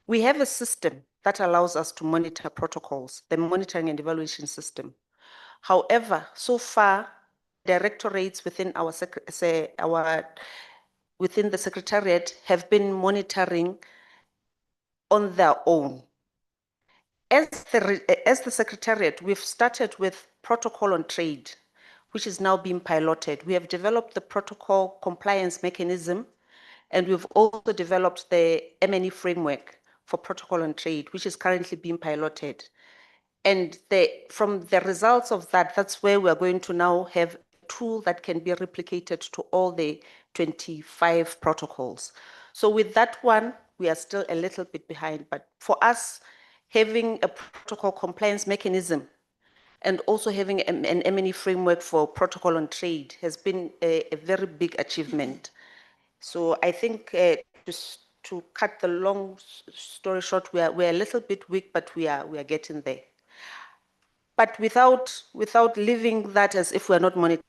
We have a system that allows us to monitor protocols, the monitoring and evaluation system. However, so far, directorates within within the Secretariat have been monitoring on their own. As the Secretariat, we've started with protocol on trade, which is now being piloted. We have developed the protocol compliance mechanism, and we've also developed the M&E framework for protocol on trade, which is currently being piloted. And from the results of that, that's where we're going to now have a tool that can be replicated to all the 25 protocols. So with that one, we are still a little bit behind. But for us, having a protocol compliance mechanism and also having an M&E framework for protocol on trade has been a very big achievement. So I think just to cut the long story short, we're a little bit weak, but we are getting there. But without leaving that as if we're not monitoring.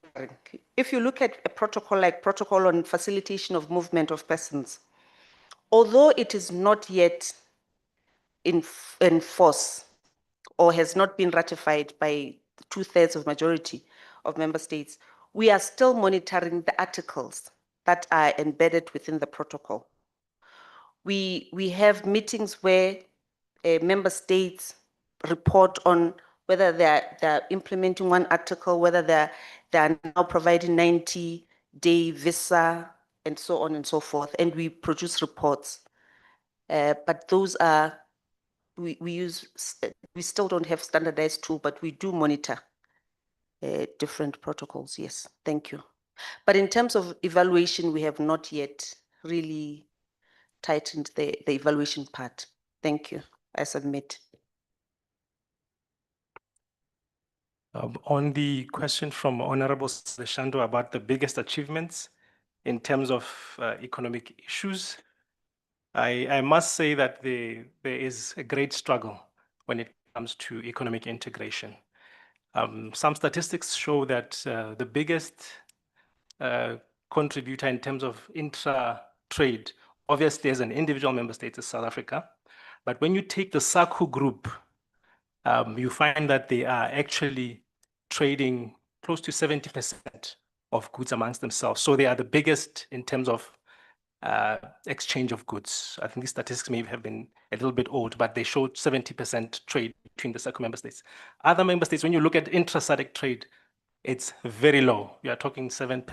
If you look at a protocol like protocol on facilitation of movement of persons, although it is not yet in force or has not been ratified by 2/3 of majority of member states, we are still monitoring the articles that are embedded within the protocol. We have meetings where member states report on whether they're implementing one article, whether they're now providing 90-day visa, and so on and so forth, and we produce reports. But those are, we still don't have standardized tool, but we do monitor different protocols, yes, thank you. But in terms of evaluation, we have not yet really tightened the evaluation part. Thank you, I submit. On the question from Honorable Leshando about the biggest achievements in terms of economic issues, I must say that there is a great struggle when it comes to economic integration. Some statistics show that the biggest contributor in terms of intra-trade, obviously as an individual member state, is South Africa. But when you take the SACU group, you find that they are actually trading close to 70% of goods amongst themselves. So they are the biggest in terms of exchange of goods. I think these statistics may have been a little bit old, but they showed 70% trade between the SACU member states. Other member states, when you look at intra-SADC trade, it's very low. You are talking 7%,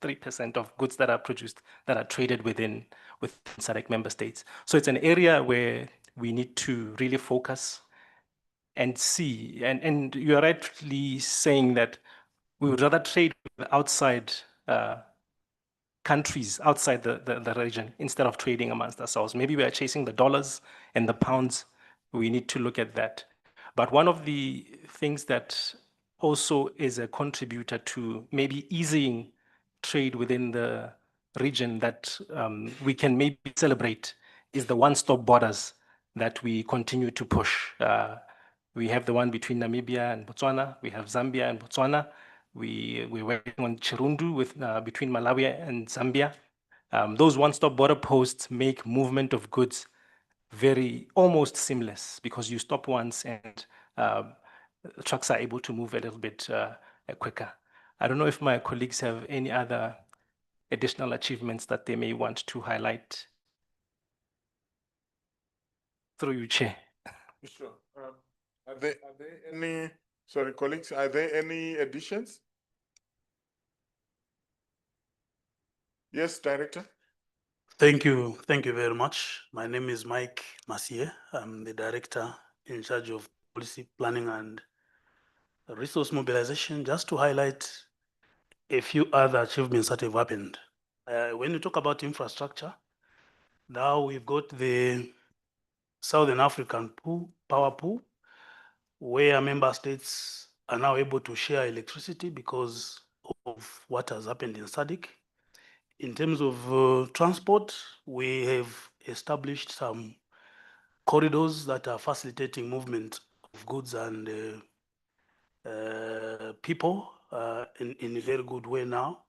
3% of goods that are produced that are traded within SADC member states. So it's an area where we need to really focus and see. And you are rightly saying that we would rather trade with outside countries outside the region instead of trading amongst ourselves. Maybe we are chasing the dollars and the pounds. We need to look at that. But one of the things that also is a contributor to maybe easing trade within the region that we can maybe celebrate is the one-stop borders that we continue to push. We have the one between Namibia and Botswana. We have Zambia and Botswana. We're working on Chirundu with between Malawi and Zambia. Those one-stop border posts make movement of goods almost seamless because you stop once and trucks are able to move a little bit quicker. I don't know if my colleagues have any other additional achievements that they may want to highlight. Through you, Chair. Sure. Are there any, sorry, colleagues, are there any additions? Yes, Director. Thank you very much. My name is Mike Massier. I'm the Director in charge of Policy Planning and Resource Mobilization. Just to highlight a few other achievements that have happened. When you talk about infrastructure, now we've got the Southern African power pool, where member states are now able to share electricity because of what has happened in SADC. In terms of transport, we have established some corridors that are facilitating movement of goods and people in a very good way now.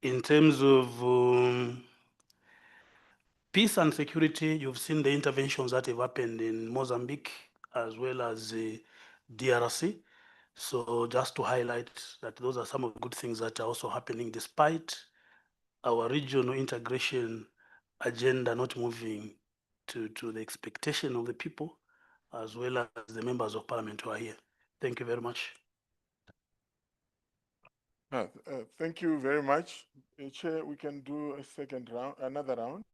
In terms of peace and security, you've seen the interventions that have happened in Mozambique as well as DRC. So just to highlight that those are some of the good things that are also happening despite our regional integration agenda not moving to the expectation of the people as well as the members of parliament who are here. Thank you very much. Thank you very much. Chair, we can do a second round, another round.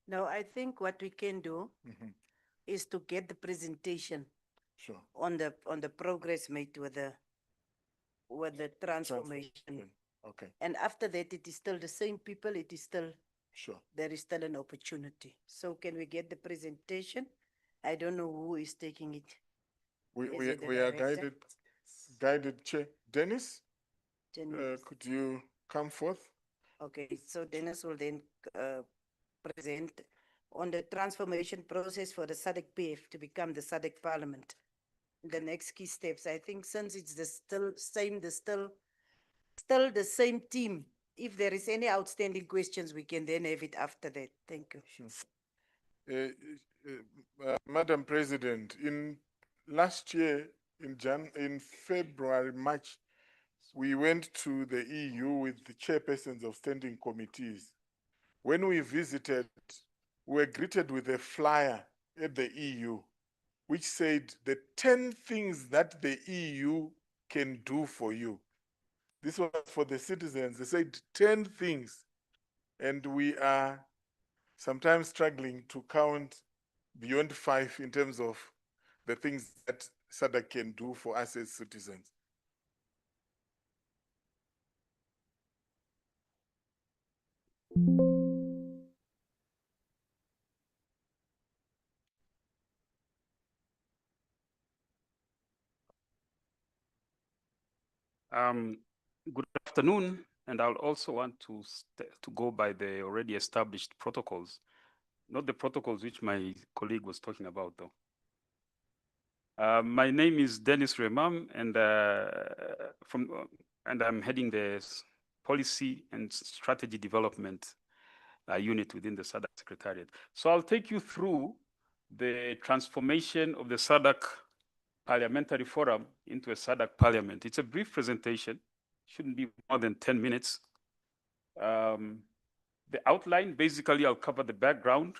No, I think what we can do is to get the presentation Sure. on the progress made with the transformation. Okay. And after that, it is still the same people, it is still, Sure. there is still an opportunity. So can we get the presentation? I don't know who is taking it. Is it the We are director? guided, Chair. Dennis, Dennis. could you come forth? Okay, so Dennis will then present on the transformation process for the SADC PF to become the SADC Parliament. The next key steps, I think since it's still the same team, if there is any outstanding questions, we can then have it after that. Thank you. Madam President, in last year, in February, March, we went to the EU with the chairpersons of standing committees. When we visited, we were greeted with a flyer at the EU, which said the 10 things that the EU can do for you. This was for the citizens. They said 10 things. And we are sometimes struggling to count beyond 5 in terms of the things that SADC can do for us as citizens. Good afternoon, and I'll also want to go by the already established protocols, not the protocols which my colleague was talking about, though. My name is Dennis Remam, and I'm heading the Policy and Strategy Development unit within the SADC Secretariat. So I'll take you through the transformation of the SADC Parliamentary Forum into a SADC Parliament. It's a brief presentation, shouldn't be more than 10 minutes. The outline, basically, I'll cover the background.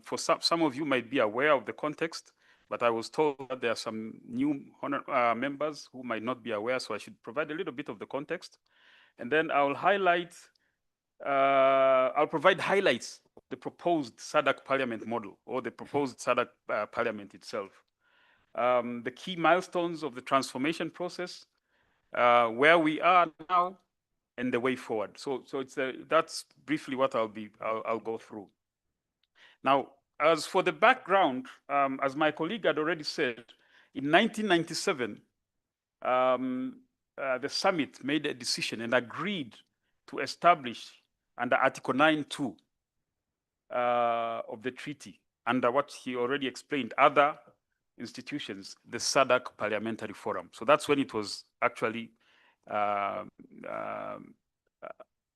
For some of you might be aware of the context, but I was told that there are some new members who might not be aware, so I should provide a little bit of the context. And then I'll provide highlights of the proposed SADC Parliament model, or the proposed SADC Parliament itself. The key milestones of the transformation process, where we are now, and the way forward. So that's briefly what I'll go through. Now, as for the background, as my colleague had already said, in 1997, the summit made a decision and agreed to establish under Article 9.2 of the treaty, under what he already explained, other institutions, the SADC Parliamentary Forum. So that's when it was actually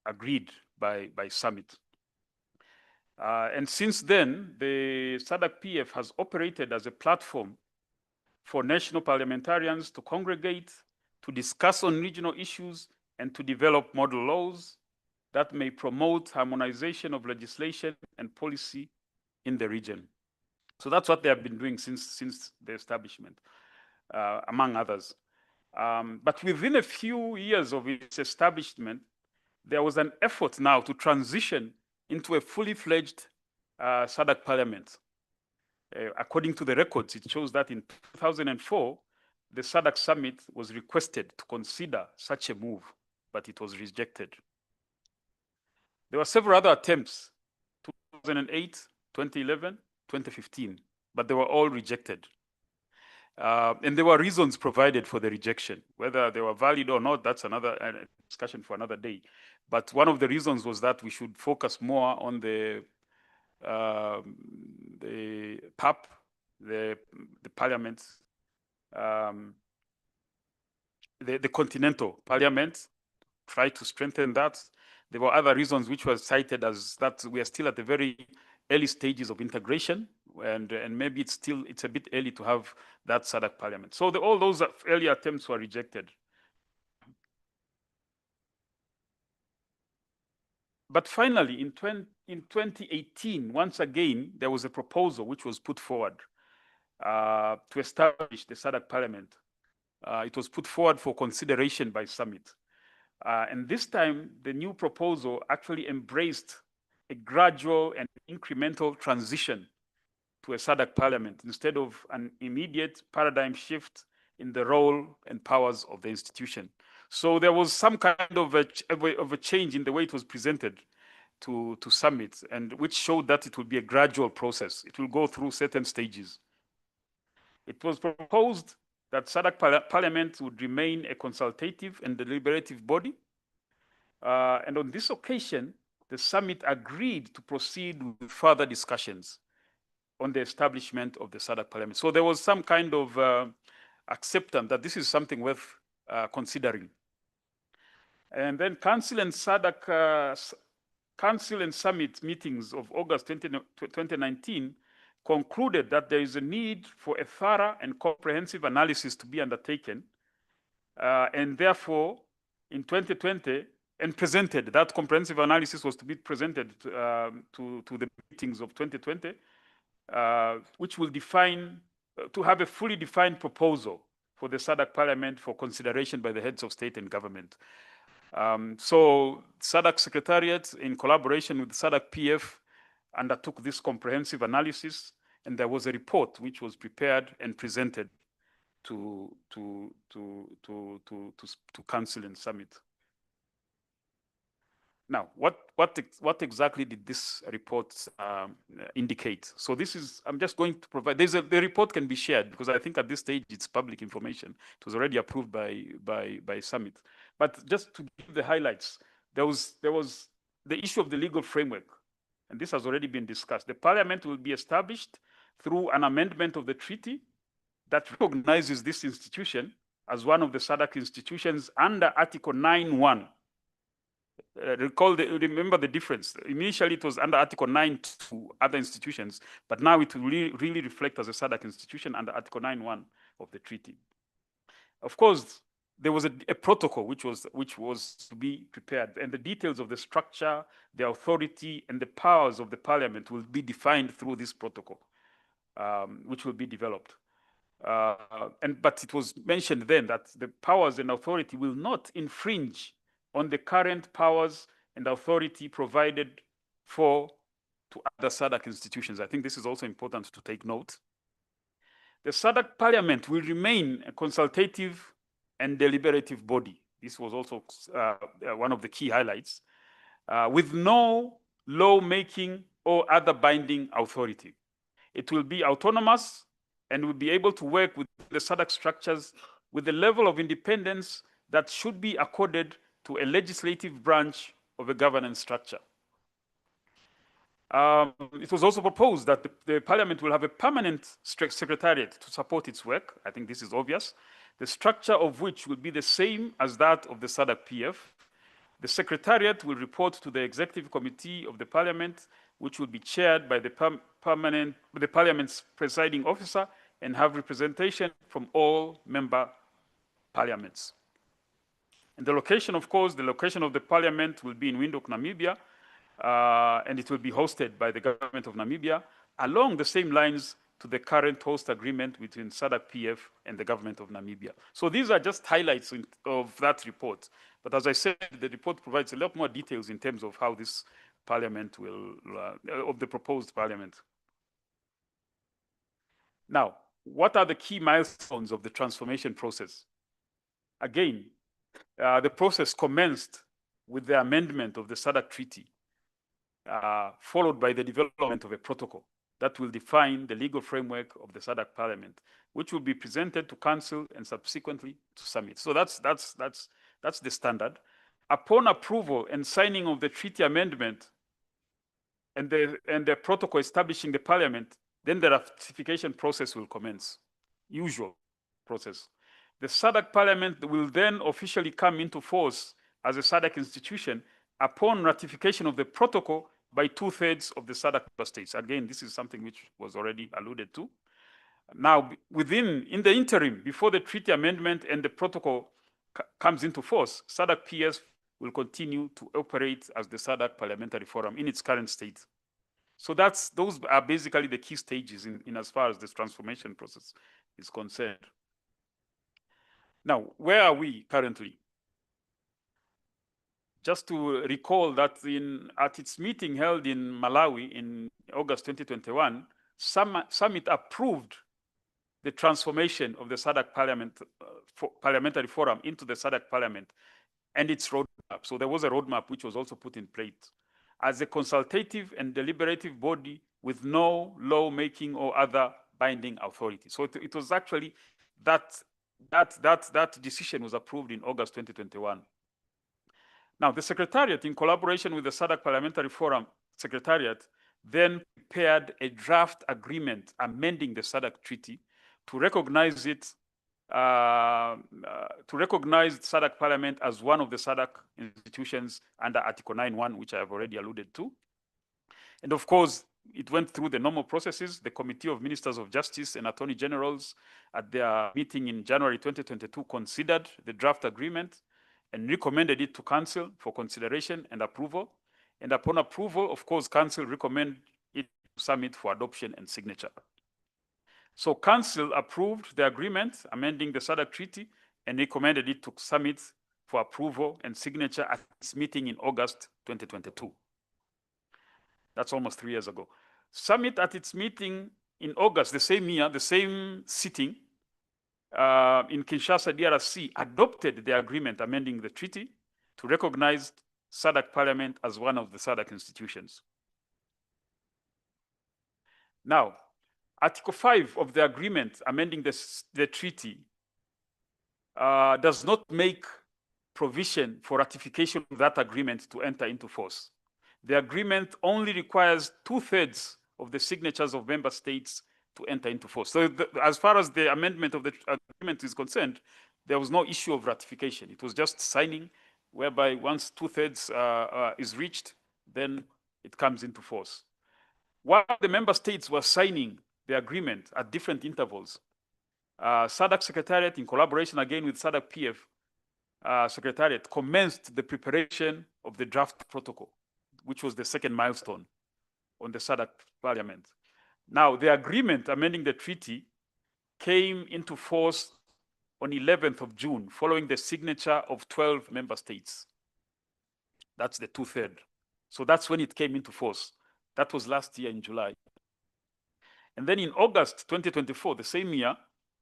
agreed by summit. And since then, the SADC PF has operated as a platform for national parliamentarians to congregate, to discuss on regional issues, and to develop model laws that may promote harmonization of legislation and policy in the region. So that's what they have been doing since the establishment, among others. But within a few years of its establishment, there was an effort now to transition into a fully fledged SADC Parliament. According to the records, it shows that in 2004, the SADC Summit was requested to consider such a move, but it was rejected. There were several other attempts, 2008, 2011, 2015, but they were all rejected. And there were reasons provided for the rejection. Whether they were valid or not, that's another discussion for another day. But one of the reasons was that we should focus more on the PAP, the parliament, the continental parliament, try to strengthen that. There were other reasons which were cited as that we are still at the very early stages of integration, and maybe it's a bit early to have that SADC parliament. So all those early attempts were rejected. But finally, in 2018, once again, there was a proposal which was put forward to establish the SADC parliament. It was put forward for consideration by summit. And this time, the new proposal actually embraced a gradual and incremental transition to a SADC parliament instead of an immediate paradigm shift in the role and powers of the institution. So there was some kind of a change in the way it was presented to summit, and which showed that it will be a gradual process. It will go through certain stages. It was proposed that SADC Parliament would remain a consultative and deliberative body. And on this occasion, the summit agreed to proceed with further discussions on the establishment of the SADC Parliament. So there was some kind of acceptance that this is something worth considering. And then Council and Summit meetings of August 2019 concluded that there is a need for a thorough and comprehensive analysis to be undertaken. And therefore, in 2020, and presented, that comprehensive analysis was to be presented to the meetings of 2020, which will define, to have a fully defined proposal for the SADC Parliament for consideration by the heads of state and government. So SADC Secretariat, in collaboration with SADC PF, undertook this comprehensive analysis, and there was a report which was prepared and presented to Council and Summit. Now, what exactly did this report indicate? So this is, I'm just going to provide, the report can be shared because I think at this stage it's public information. It was already approved by Summit. But just to give the highlights, there was the issue of the legal framework, and this has already been discussed. The Parliament will be established through an amendment of the treaty that recognizes this institution as one of the SADC institutions under Article 9.1. Remember the difference. Initially, it was under Article 9 to other institutions, but now it will really reflect as a SADC institution under Article 9.1 of the treaty. Of course, there was a protocol which was to be prepared, and the details of the structure, the authority, and the powers of the parliament will be defined through this protocol, which will be developed. But it was mentioned then that the powers and authority will not infringe on the current powers and authority provided to other SADC institutions. I think this is also important to take note. The SADC parliament will remain a consultative and deliberative body. This was also one of the key highlights, with no law-making or other binding authority. It will be autonomous and will be able to work with the SADC structures with the level of independence that should be accorded to a legislative branch of a governance structure. It was also proposed that the parliament will have a permanent secretariat to support its work. I think this is obvious. The structure of which will be the same as that of the SADC-PF. The secretariat will report to the executive committee of the parliament, which will be chaired by the parliament's presiding officer and have representation from all member parliaments. And the location, of course, the location of the parliament will be in Windhoek, Namibia, and it will be hosted by the government of Namibia along the same lines to the current host agreement between SADC-PF and the government of Namibia. So these are just highlights of that report. But as I said, the report provides a lot more details in terms of how this parliament will, of the proposed parliament. Now, what are the key milestones of the transformation process? Again, the process commenced with the amendment of the SADC Treaty, followed by the development of a protocol that will define the legal framework of the SADC Parliament, which will be presented to Council and subsequently to Summit. So that's the standard. Upon approval and signing of the treaty amendment and the protocol establishing the Parliament, then the ratification process will commence, usual process. The SADC Parliament will then officially come into force as a SADC institution upon ratification of the protocol by 2/3 of the SADC member states. Again, this is something which was already alluded to. Now, in the interim, before the treaty amendment and the protocol comes into force, SADC-PS will continue to operate as the SADC Parliamentary Forum in its current state. So those are basically the key stages in as far as this transformation process is concerned. Now, where are we currently? Just to recall that at its meeting held in Malawi in August 2021, Summit approved the transformation of the SADC Parliamentary Forum into the SADC Parliament and its roadmap. So there was a roadmap which was also put in place as a consultative and deliberative body with no law-making or other binding authority. So it was actually that decision was approved in August 2021. Now, the Secretariat, in collaboration with the SADC Parliamentary Forum Secretariat, then prepared a draft agreement amending the SADC Treaty to recognize SADC Parliament as one of the SADC institutions under Article 9.1, which I have already alluded to. And of course, it went through the normal processes. The Committee of Ministers of Justice and Attorney Generals at their meeting in January 2022 considered the draft agreement and recommended it to Council for consideration and approval. And upon approval, of course, Council recommended it to Summit for adoption and signature. So Council approved the agreement amending the SADC Treaty and recommended it to Summit for approval and signature at its meeting in August 2022. That's almost 3 years ago. Summit at its meeting in August, the same year, the same sitting, in Kinshasa, DRC, adopted the agreement amending the treaty to recognize SADC Parliament as one of the SADC institutions. Now, Article 5 of the agreement amending the treaty does not make provision for ratification of that agreement to enter into force. The agreement only requires 2/3 of the signatures of member states to enter into force. So as far as the amendment of the agreement is concerned, there was no issue of ratification. It was just signing, whereby once 2/3 is reached, then it comes into force. While the member states were signing the agreement at different intervals, SADC Secretariat, in collaboration again with SADC PF Secretariat, commenced the preparation of the draft protocol, which was the second milestone on the SADC Parliament. Now, the agreement amending the treaty came into force on 11th of June, following the signature of 12 member states. That's the 2/3. So that's when it came into force. That was last year in July. And then in August 2024, the same year,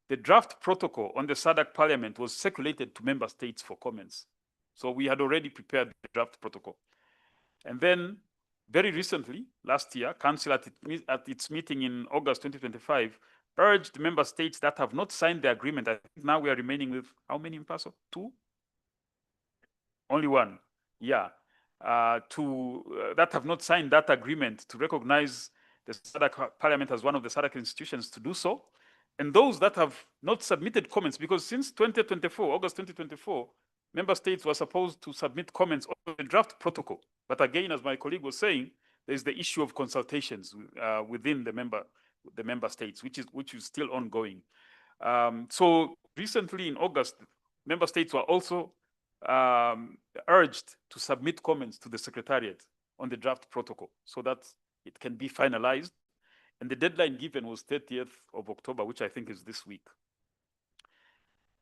the draft protocol on the SADC Parliament was circulated to member states for comments. So we had already prepared the draft protocol. And then very recently, last year, Council at its meeting in August 2025 urged member states that have not signed the agreement. I think now we are remaining with how many in Paso? 2? Only 1. Yeah. That have not signed that agreement to recognize the SADC Parliament as one of the SADC institutions to do so. And those that have not submitted comments, because since 2024, August 2024, member states were supposed to submit comments on the draft protocol. But again, as my colleague was saying, there's the issue of consultations within the member states, which is still ongoing. So recently in August, member states were also urged to submit comments to the Secretariat on the draft protocol so that it can be finalized. And the deadline given was 30th of October, which I think is this week.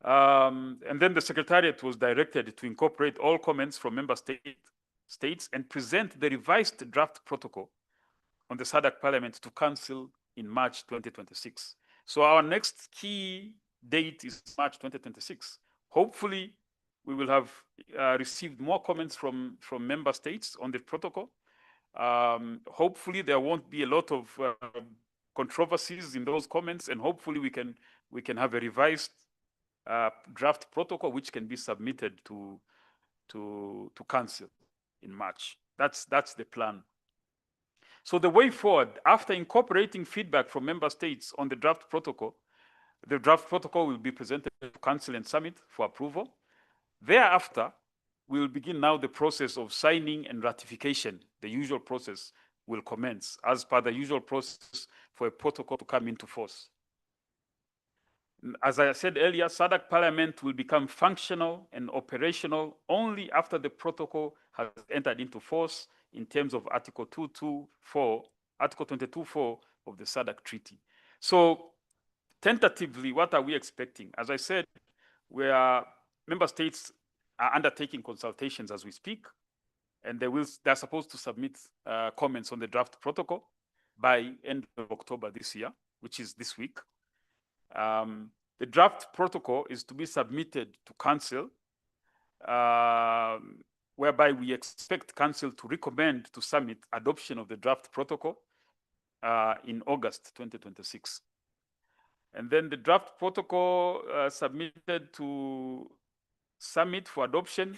And then the Secretariat was directed to incorporate all comments from member states and present the revised draft protocol on the SADC Parliament to Council in March 2026. So our next key date is March 2026. Hopefully, we will have received more comments from member states on the protocol. Hopefully, there won't be a lot of controversies in those comments, and hopefully we can have a revised draft protocol which can be submitted to Council in March. That's the plan. So the way forward, after incorporating feedback from member states on the draft protocol will be presented to Council and Summit for approval. Thereafter, we will begin now the process of signing and ratification. The usual process will commence as per the usual process for a protocol to come into force. As I said earlier, SADC Parliament will become functional and operational only after the protocol has entered into force in terms of Article 22.4 of the SADC Treaty. So tentatively, what are we expecting? As I said, member states are undertaking consultations as we speak, and they're supposed to submit comments on the draft protocol by end of October this year, which is this week. The draft protocol is to be submitted to Council, whereby we expect Council to recommend to Summit adoption of the draft protocol in August 2026. And then the draft protocol submitted to Summit for adoption,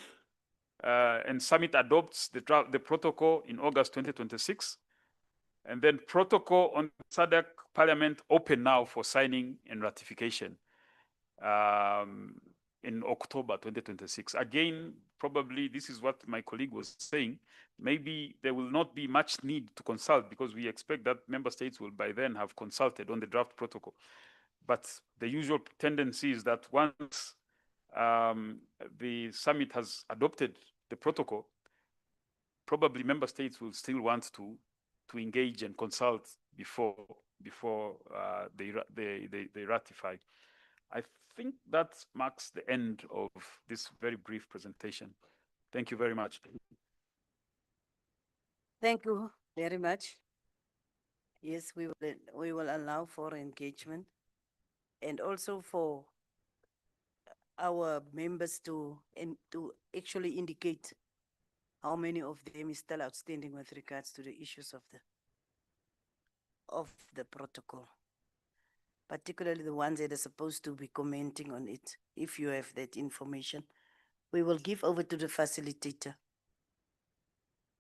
and Summit adopts the protocol in August 2026. And then protocol on SADC Parliament open now for signing and ratification in October 2026. Again, probably this is what my colleague was saying. Maybe there will not be much need to consult because we expect that member states will by then have consulted on the draft protocol. But the usual tendency is that once the Summit has adopted the protocol, probably member states will still want to engage and consult before they ratify. I think that marks the end of this very brief presentation. Thank you very much. Thank you very much. Yes, we will allow for engagement and also for our members to actually indicate how many of them is still outstanding with regards to the issues of the protocol, particularly the ones that are supposed to be commenting on it. If you have that information, we will give over to the facilitator.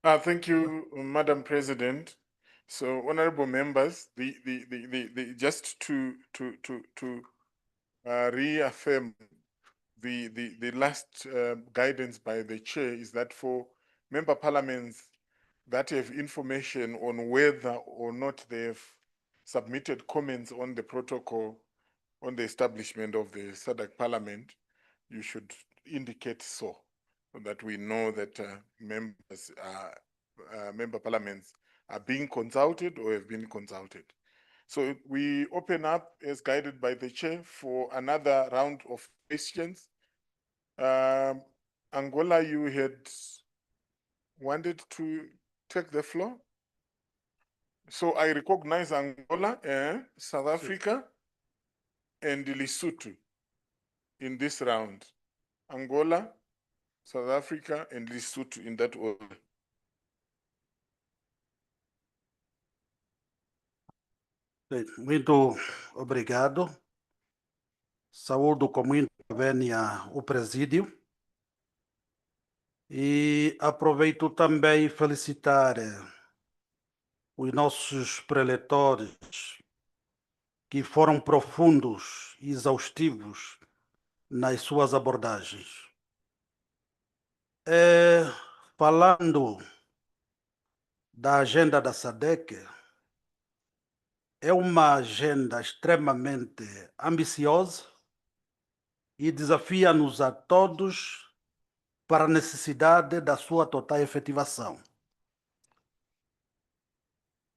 Thank you, Madam President. So, honorable members, just to reaffirm the last guidance by the chair is that for member parliaments that have information on whether or not they've submitted comments on the protocol on the establishment of the SADC Parliament, you should indicate so that we know that members, member parliaments are being consulted or have been consulted. So we open up as guided by the chair for another round of questions. Angola, you had wanted to take the floor. So I recognize Angola, South Africa, and Lesotho in this round. Angola, South Africa, and Lesotho in that order. Muito obrigado. Saúdo com muita vénia o presídio. E aproveito também felicitar os nossos preletores que foram profundos e exaustivos nas suas abordagens. Falando da agenda da SADC, é uma agenda extremamente ambiciosa e desafia-nos a todos para a necessidade da sua total efetivação.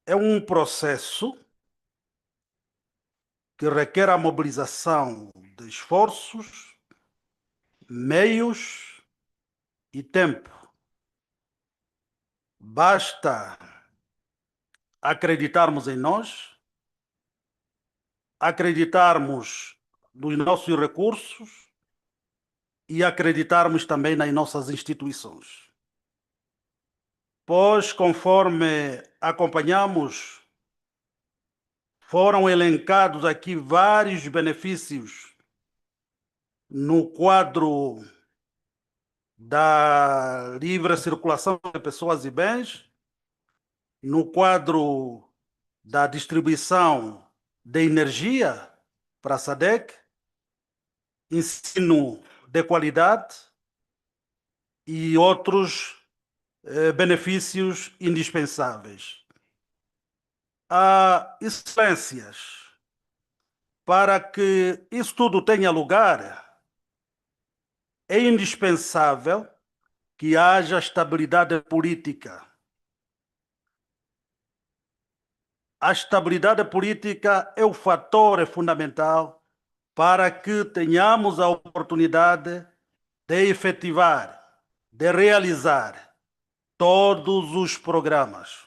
É um processo que requer a mobilização de esforços, meios e tempo. Basta acreditarmos em nós, acreditarmos nos nossos recursos e acreditarmos também nas nossas instituições. Pois, conforme acompanhamos, foram elencados aqui vários benefícios no quadro da livre circulação de pessoas e bens, no quadro da distribuição de energia para a SADC, ensino de qualidade e outros benefícios indispensáveis. Excelências, para que isso tudo tenha lugar, é indispensável que haja estabilidade política. A estabilidade política é o fator fundamental para que tenhamos a oportunidade de efetivar, de realizar todos os programas.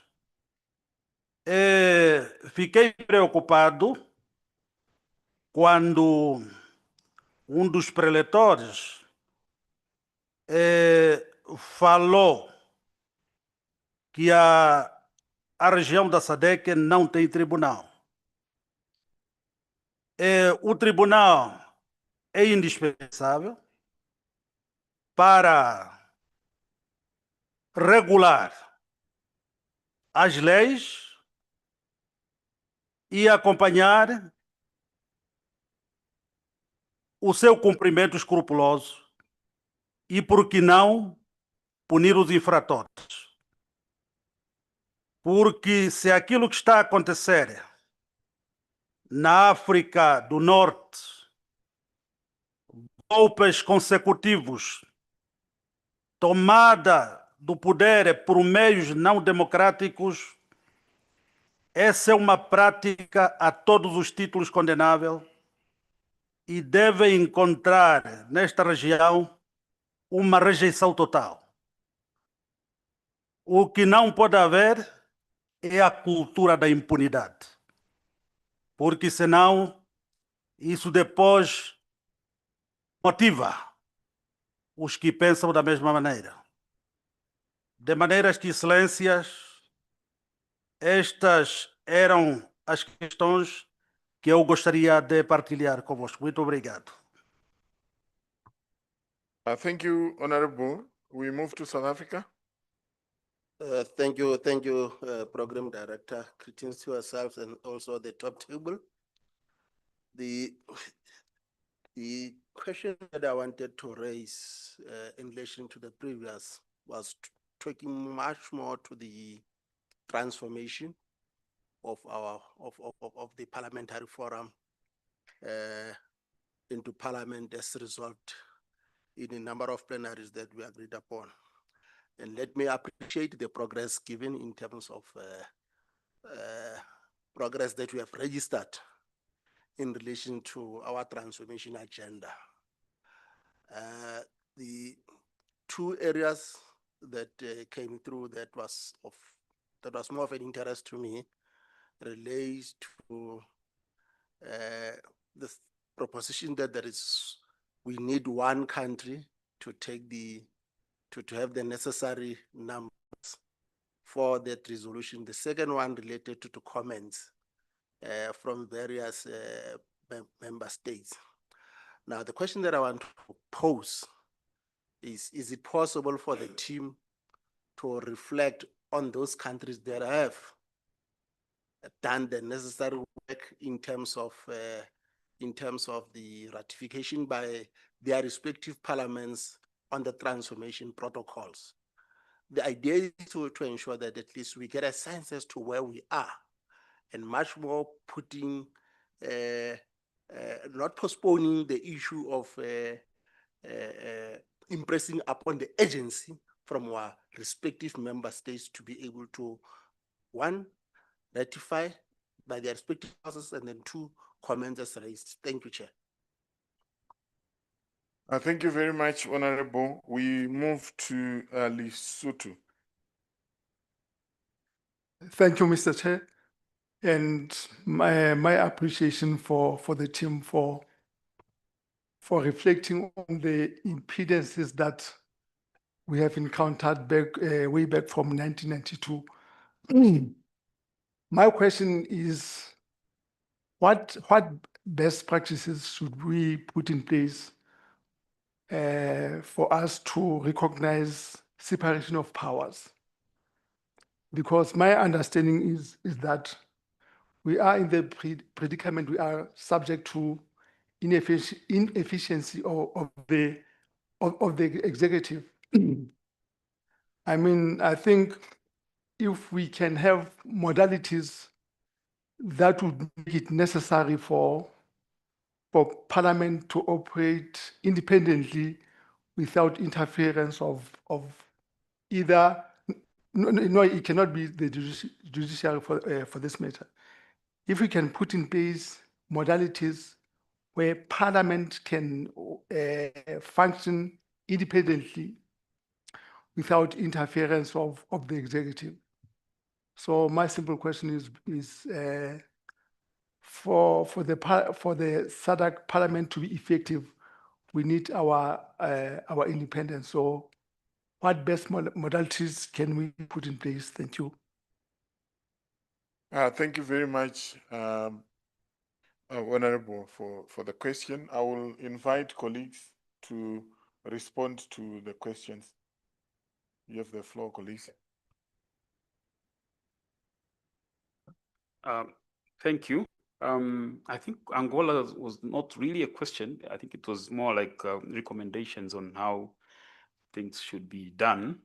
Fiquei preocupado quando um dos preletores falou que a região da SADC não tem tribunal. O tribunal é indispensável para regular as leis e acompanhar o seu cumprimento escrupuloso e, por que não, punir os infratores. Porque se aquilo que está a acontecer na África do Norte, golpes consecutivos, tomada do poder por meios não democráticos, essa é uma prática a todos os títulos condenável e deve encontrar nesta região uma rejeição total. O que não pode haver é a cultura da impunidade, porque senão isso depois motiva os que pensam da mesma maneira. De maneiras que, excelências, estas eram as questões que eu gostaria de partilhar convosco. Muito obrigado. Thank you, Honorable. We move to South Africa. Thank you, Program Director. Greetings to yourselves and also the top table. The question that I wanted to raise in relation to the previous was talking much more to the transformation of of the parliamentary forum into parliament as resolved in a number of plenaries that we agreed upon. And let me appreciate the progress given in terms of progress that we have registered in relation to our transformation agenda. The two areas that came through that was more of an interest to me relates to this proposition that we need one country to take to have the necessary numbers for that resolution. The second one related to comments from various member states. Now, the question that I want to pose is it possible for the team to reflect on those countries that have done the necessary work in terms of the ratification by their respective parliaments on the transformation protocols? The idea is to ensure that at least we get a sense as to where we are, and much more putting, not postponing the issue of impressing upon the agency from our respective member states to be able to, one, ratify by their respective houses, and then two, comments as raised. Thank you, Chair. Thank you very much, Honorable. We move to Lesotho. Thank you, Mr. Chair. And my appreciation for the team for reflecting on the impedances that we have encountered way back from 1992. My question is, what best practices should we put in place for us to recognize separation of powers? Because my understanding is that we are in the predicament, we are subject to inefficiency of the executive. I mean, I think if we can have modalities that would make it necessary for Parliament to operate independently without interference of either, no, it cannot be the judiciary for this matter. If we can put in place modalities where Parliament can function independently without interference of the executive. So my simple question is for the SADC Parliament to be effective, we need our independence. So what best modalities can we put in place? Thank you. Thank you very much, Honorable, for the question. I will invite colleagues to respond to the questions. You have the floor, colleagues. Thank you. I think Angola was not really a question. I think it was more like recommendations on how things should be done,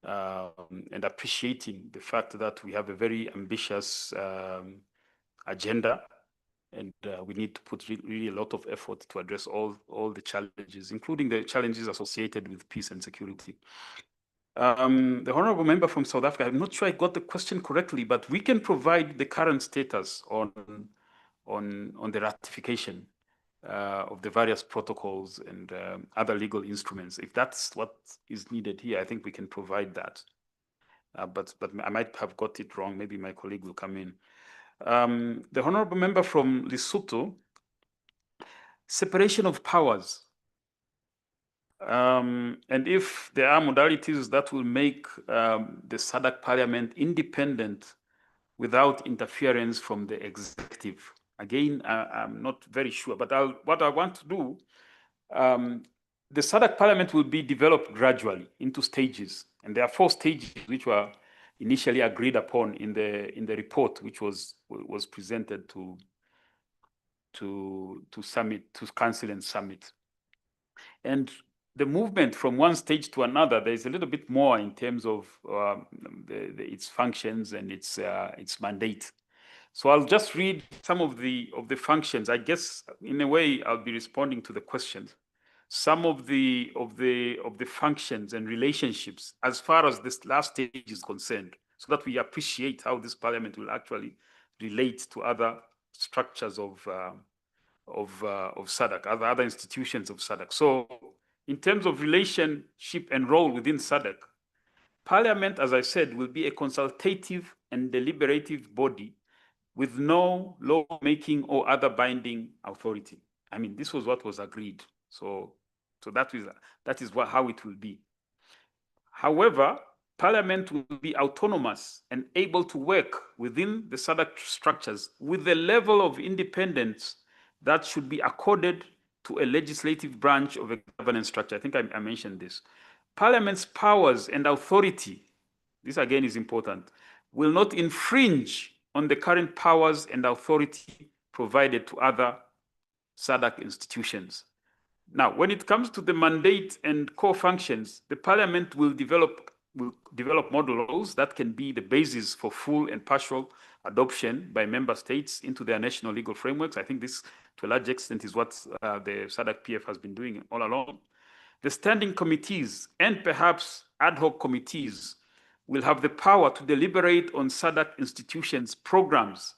and appreciating the fact that we have a very ambitious agenda, and we need to put really a lot of effort to address all the challenges, including the challenges associated with peace and security. The honorable member from South Africa, I'm not sure I got the question correctly, but we can provide the current status on the ratification of the various protocols and other legal instruments. If that's what is needed here, I think we can provide that. But I might have got it wrong. Maybe my colleague will come in. The honorable member from Lesotho, separation of powers. And if there are modalities that will make the SADC Parliament independent without interference from the executive, again, I'm not very sure, but what I want to do, the SADC Parliament will be developed gradually into stages, And there are 4 stages which were initially agreed upon in the report, which was presented to council and summit. And the movement from one stage to another, there's a little bit more in terms of its functions and its mandate. So I'll just read some of the functions. I guess in a way I'll be responding to the questions. Some of the functions and relationships as far as this last stage is concerned, so that we appreciate how this parliament will actually relate to other structures of SADC, other institutions of SADC. So in terms of relationship and role within SADC, Parliament, as I said, will be a consultative and deliberative body with no lawmaking or other binding authority. I mean, this was what was agreed. So that is how it will be. However, Parliament will be autonomous and able to work within the SADC structures with the level of independence that should be accorded to a legislative branch of a governance structure. I think I mentioned this. Parliament's powers and authority, this again is important, will not infringe on the current powers and authority provided to other SADC institutions. Now, when it comes to the mandate and core functions, the Parliament will develop model laws that can be the basis for full and partial adoption by member states into their national legal frameworks. I think this, to a large extent, is what the SADC PF has been doing all along. The standing committees and perhaps ad hoc committees will have the power to deliberate on SADC institutions' programs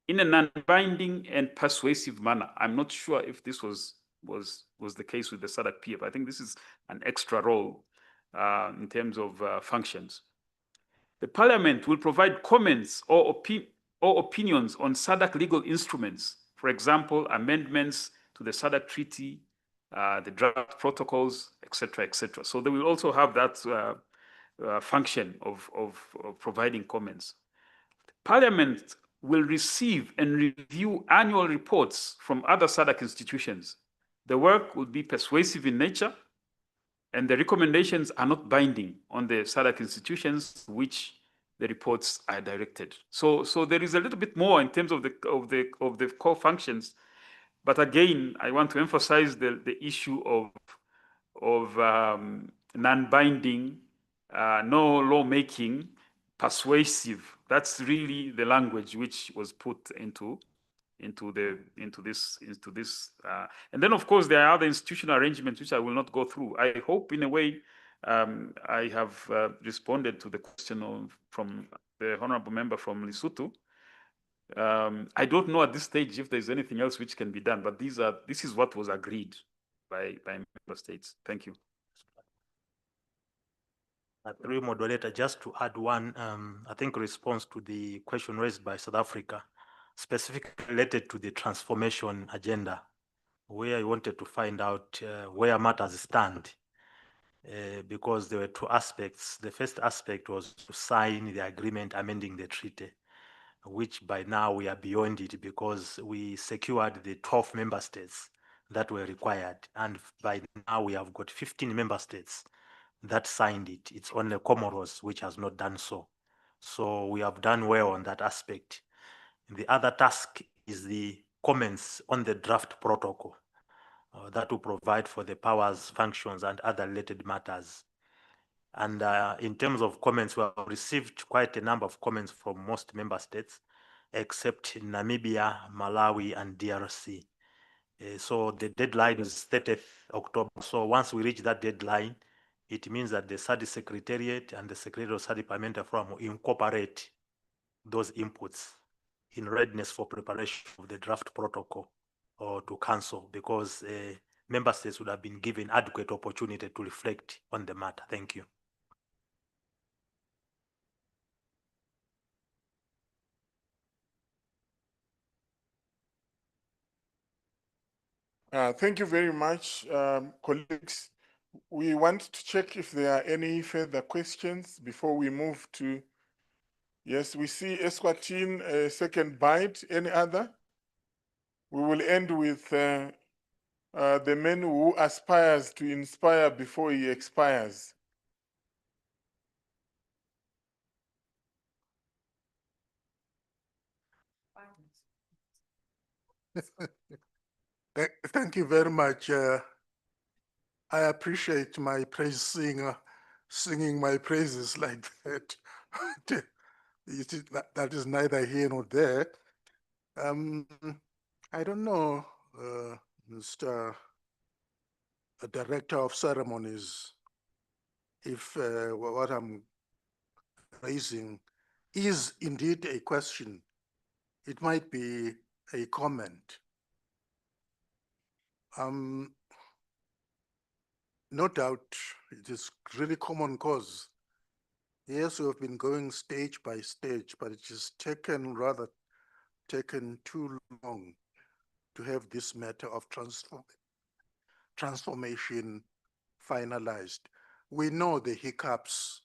in a non-binding and persuasive manner. I'm not sure if this was the case with the SADC PF. I think this is an extra role in terms of functions. The Parliament will provide comments or opinions on SADC legal instruments, for example, amendments to the SADC Treaty, the draft protocols, etc., etc. So they will also have that function of providing comments. Parliament will receive and review annual reports from other SADC institutions. The work will be persuasive in nature, and the recommendations are not binding on the SADC institutions to which the reports are directed. So there is a little bit more in terms of the core functions, but again, I want to emphasize the issue of non-binding, no lawmaking, persuasive. That's really the language which was put into this. And then, of course, there are other institutional arrangements which I will not go through. I hope, in a way, I have responded to the question from the honorable member from Lesotho. I don't know at this stage if there's anything else which can be done, but this is what was agreed by member states. Thank you. Through moderator, just to add one, I think response to the question raised by South Africa, specifically related to the transformation agenda, where I wanted to find out where matters stand, because there were 2 aspects. The first aspect was to sign the agreement amending the treaty, which by now we are beyond it because we secured the 12 member states that were required. And by now we have got 15 member states that signed it. It's only Comoros which has not done so. So we have done well on that aspect. The other task is the comments on the draft protocol that will provide for the powers, functions, and other related matters. And in terms of comments, we have received quite a number of comments from most member states, except Namibia, Malawi, and DRC. So the deadline is 30th October. So once we reach that deadline, it means that the SADC Secretariat and the Secretariat of SADC Parliamentary Forum will incorporate those inputs in readiness for preparation of the draft protocol or to council, because member states would have been given adequate opportunity to reflect on the matter. Thank you. Thank you very much, colleagues. We want to check if there are any further questions before we move to. Yes, we see Eswatini, a second bite. Any other? We will end with the man who aspires to inspire before he expires. Thank you very much. I appreciate my praise singer singing my praises like that. You see, that is neither here nor there. I don't know, Mr. Director of Ceremonies, if what I'm raising is indeed a question. It might be a comment. No doubt it is really common cause. Yes, we have been going stage by stage, but it has taken too long to have this matter of transformation finalized. We know the hiccups.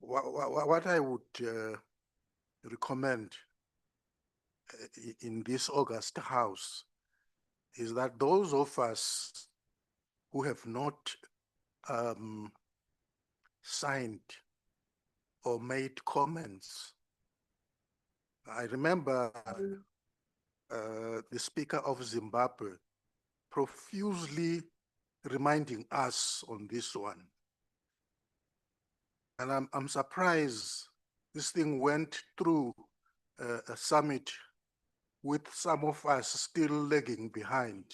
What I would recommend in this August House is that those of us who have not signed or made comments. I remember the Speaker of Zimbabwe profusely reminding us on this one. And I'm surprised this thing went through a summit with some of us still lagging behind.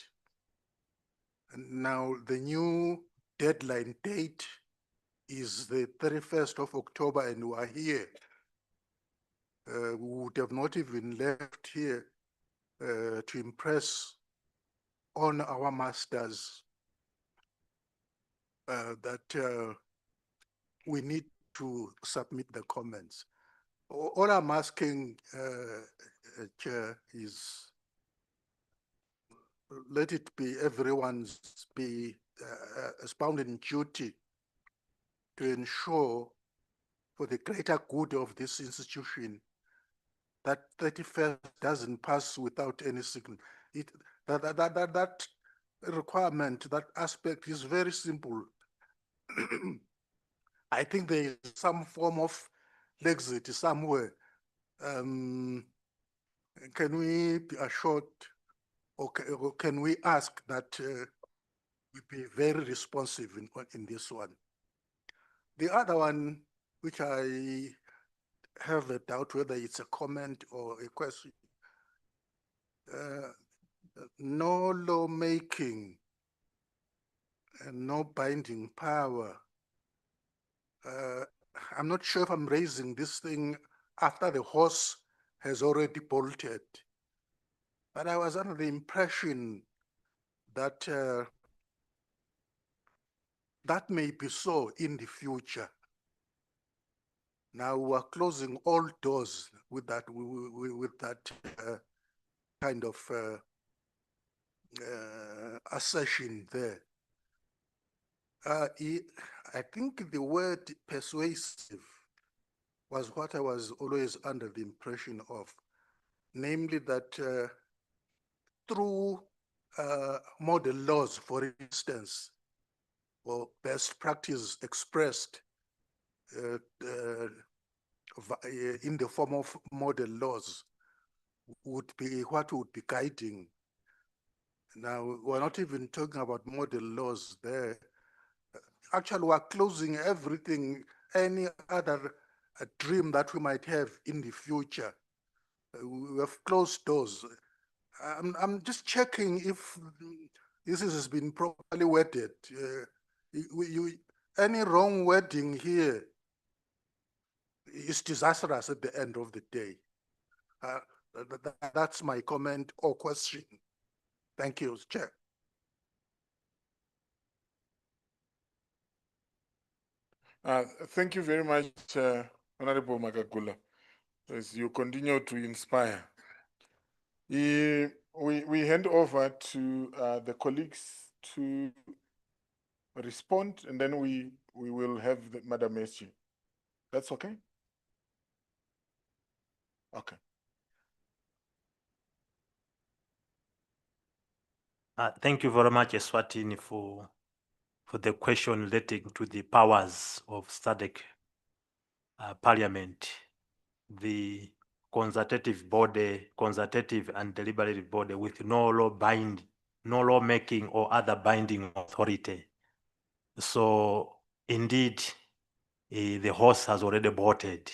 And now the new deadline date is the 31st of October and we are here. We would have not even left here to impress on our masters that we need to submit the comments. All I'm asking, Chair, is let it be everyone's be bounden duty to ensure for the greater good of this institution that 31st doesn't pass without any signal. That requirement, that aspect is very simple. I think there is some form of laxity somewhere. Can we be assured, or can we ask that we be very responsive in this one? The other one, which I have a doubt whether it's a comment or a question, no lawmaking and no binding power. I'm not sure if I'm raising this thing after the horse has already bolted, but I was under the impression that that may be so in the future. Now we're closing all doors with that kind of assertion there. I think the word persuasive was what I was always under the impression of, namely that through model laws, for instance, or best practice expressed in the form of model laws would be what would be guiding. Now, we're not even talking about model laws there. Actually, we're closing everything, any other dream that we might have in the future. We have closed doors. I'm just checking if this has been properly worded. Any wrong wording here is disastrous at the end of the day. That's my comment or question. Thank you, Chair. Thank you very much, Honorable Magagula, as you continue to inspire. We hand over to the colleagues to respond, and then we will have Madam Eschi. That's okay? Okay. Thank you very much, Eswatini, for the question relating to the powers of SADC Parliament. The consultative body, consultative and deliberative body with no lawmaking or other binding authority. So indeed, the horse has already bolted.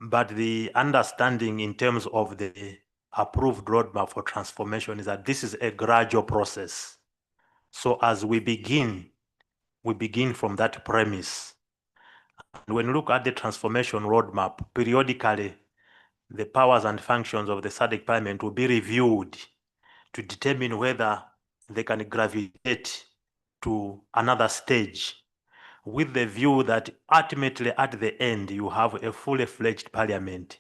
But the understanding in terms of the approved roadmap for transformation is that this is a gradual process. So as we begin from that premise. And when you look at the transformation roadmap, periodically, the powers and functions of the SADC Parliament will be reviewed to determine whether they can gravitate to another stage, with the view that ultimately at the end you have a fully fledged parliament,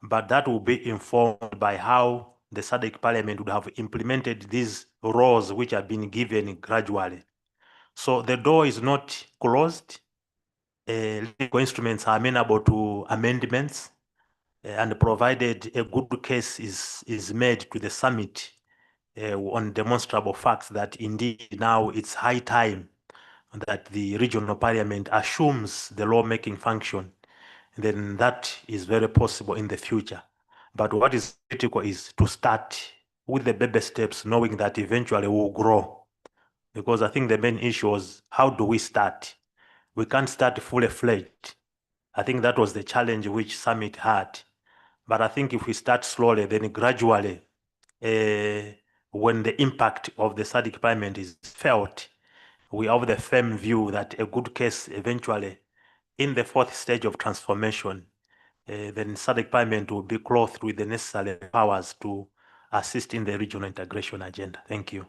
but that will be informed by how the SADC Parliament would have implemented these roles which have been given gradually. So the door is not closed. Legal instruments are amenable to amendments, and provided a good case is made to the summit on demonstrable facts that indeed now it's high time that the regional parliament assumes the lawmaking function, then that is very possible in the future. But what is critical is to start with the baby steps, knowing that eventually we'll grow. Because I think the main issue was, how do we start? We can't start fully fledged. I think that was the challenge which summit had. But I think if we start slowly, then gradually, when the impact of the SADC Parliament is felt, we have the firm view that a good case eventually, in the fourth stage of transformation, then SADC Parliament will be clothed with the necessary powers to assist in the regional integration agenda. Thank you.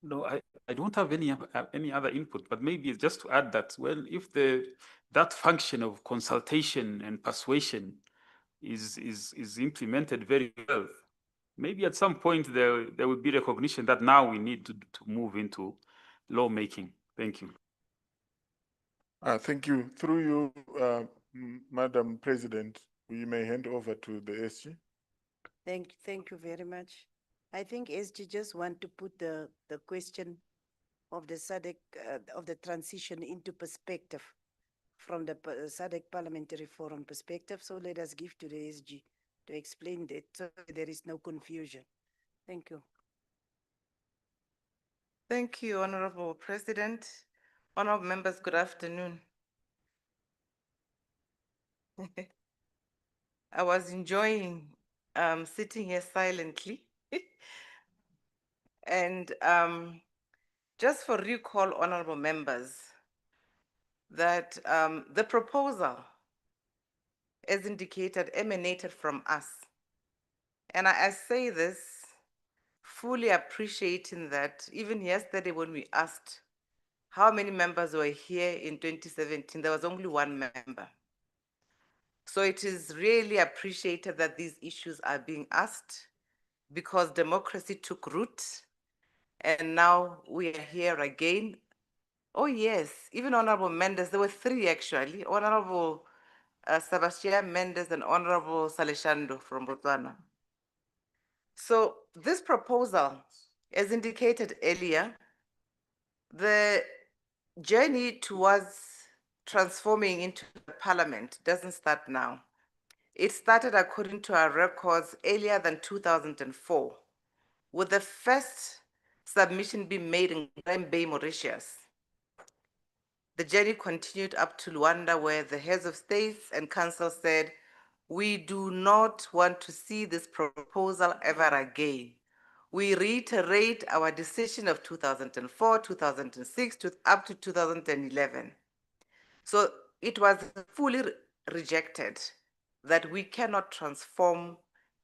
No, I don't have any other input, but maybe just to add that, well, if that function of consultation and persuasion is implemented very well, maybe at some point there will be recognition that now we need to move into lawmaking. Thank you. Thank you. Through you, Madam President, we may hand over to the SG. Thank you very much. I think SG just want to put the question of the SADC, of the transition into perspective from the SADC Parliamentary Forum perspective. So let us give to the SG to explain that so there is no confusion. Thank you. Thank you, Honorable President. Honorable members, good afternoon. I was enjoying sitting here silently. And just for recall, honorable members, that the proposal, as indicated, emanated from us. And I say this fully appreciating that even yesterday when we asked how many members were here in 2017, there was only one member. So it is really appreciated that these issues are being asked, because democracy took root. And now we are here again. Oh yes, even Honorable Mendes, there were three actually, Honorable Sebastian Mendes and Honorable Saleshando from Botswana. So this proposal, as indicated earlier, the journey towards transforming into the parliament doesn't start now. It started, according to our records, earlier than 2004, with the first submission being made in Grand Bay, Mauritius. The journey continued up to Luanda, where the heads of states and council said, we do not want to see this proposal ever again. We reiterate our decision of 2004, 2006, up to 2011. So it was fully rejected that we cannot transform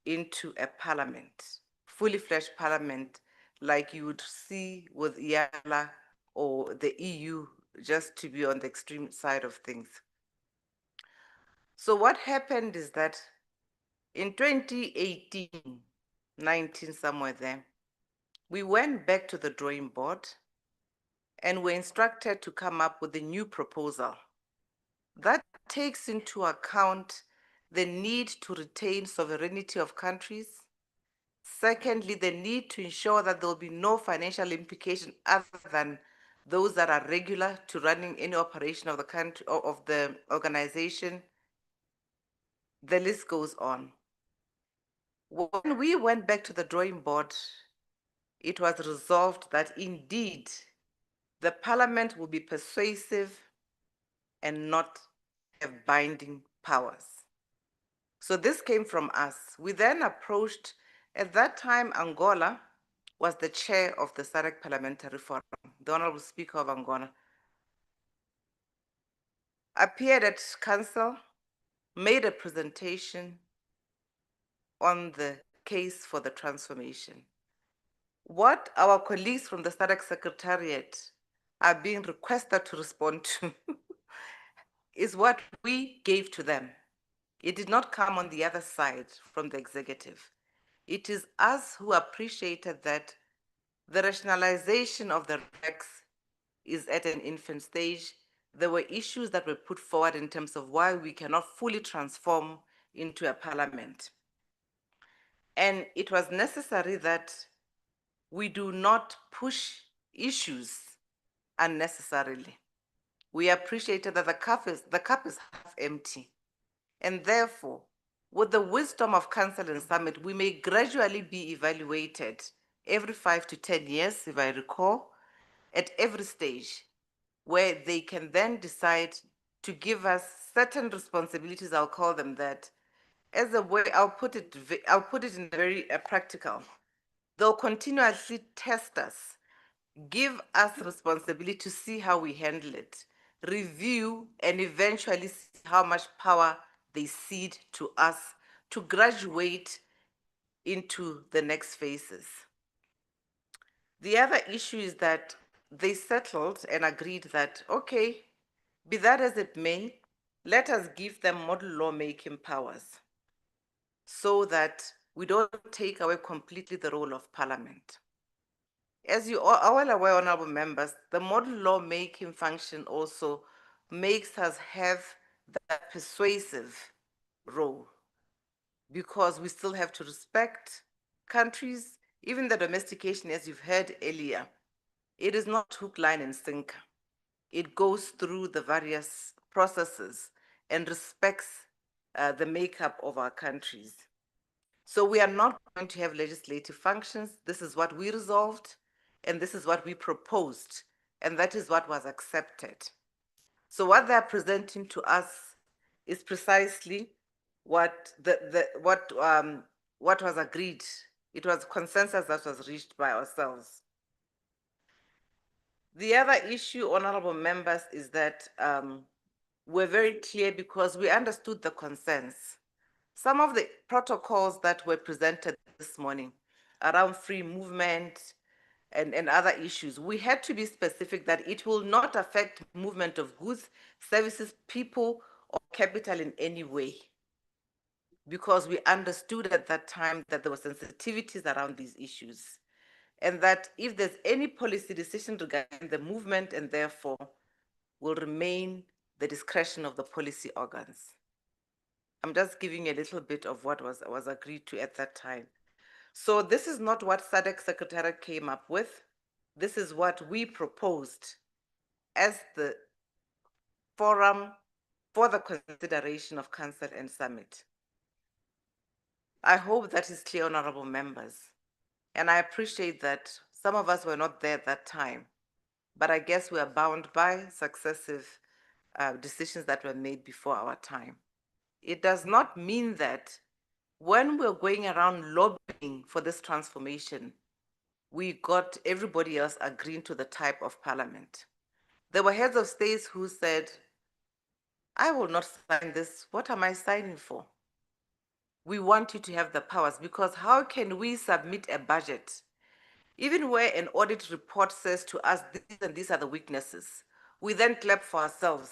into a parliament, fully fledged parliament, like you would see with IALA or the EU, just to be on the extreme side of things. So what happened is that in 2018, 19, somewhere there, we went back to the drawing board and were instructed to come up with a new proposal that takes into account the need to retain sovereignty of countries. Secondly, the need to ensure that there will be no financial implication other than those that are regular to running any operation of the country or of the organization. The list goes on. When we went back to the drawing board, it was resolved that indeed the parliament will be persuasive and not have binding powers. So this came from us. We then approached, at that time, Angola was the chair of the SADC Parliamentary Forum. The Honorable Speaker of Angola appeared at council, made a presentation on the case for the transformation. What our colleagues from the SADC Secretariat are being requested to respond to is what we gave to them. It did not come on the other side from the executive. It is us who appreciated that the rationalization of the REX is at an infant stage. There were issues that were put forward in terms of why we cannot fully transform into a parliament. And it was necessary that we do not push issues unnecessarily. We appreciated that the cup is half empty. And therefore, with the wisdom of council and summit, we may gradually be evaluated every 5 to 10 years, if I recall, at every stage, where they can then decide to give us certain responsibilities, I'll call them that, as a way, I'll put it in very practical. They'll continuously test us, give us responsibility to see how we handle it, review, and eventually see how much power they cede to us to graduate into the next phases. The other issue is that they settled and agreed that, okay, be that as it may, let us give them model lawmaking powers so that we don't take away completely the role of parliament. As you are well aware, honorable members, the model lawmaking function also makes us have that persuasive role, because we still have to respect countries, even the domestication, as you've heard earlier. It is not hook, line, and sinker. It goes through the various processes and respects the makeup of our countries. So we are not going to have legislative functions. This is what we resolved, and this is what we proposed, and that is what was accepted. So what they're presenting to us is precisely what was agreed. It was consensus that was reached by ourselves. The other issue, honorable members, is that we're very clear because we understood the concerns. Some of the protocols that were presented this morning around free movement and other issues, we had to be specific that it will not affect movement of goods, services, people, or capital in any way, because we understood at that time that there were sensitivities around these issues, and that if there's any policy decision regarding the movement, and therefore will remain the discretion of the policy organs. I'm just giving a little bit of what was agreed to at that time. So this is not what SADC Secretariat came up with. This is what we proposed as the forum for the consideration of council and summit. I hope that is clear, honorable members. And I appreciate that some of us were not there at that time, but I guess we are bound by successive decisions that were made before our time. It does not mean that when we're going around lobbying for this transformation, we got everybody else agreeing to the type of parliament. There were heads of states who said, I will not sign this. What am I signing for? We want you to have the powers, because how can we submit a budget, even where an audit report says to us, these and these are the weaknesses, we then clap for ourselves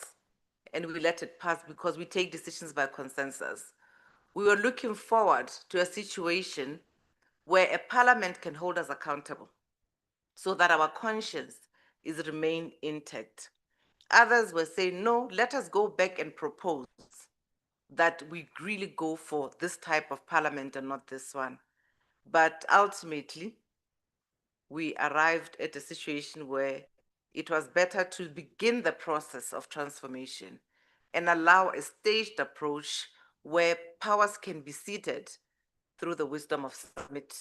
and we let it pass because we take decisions by consensus. We were looking forward to a situation where a parliament can hold us accountable so that our conscience is remain intact. Others were saying, no, let us go back and propose that we really go for this type of parliament and not this one. But ultimately, we arrived at a situation where it was better to begin the process of transformation and allow a staged approach where powers can be seated through the wisdom of summit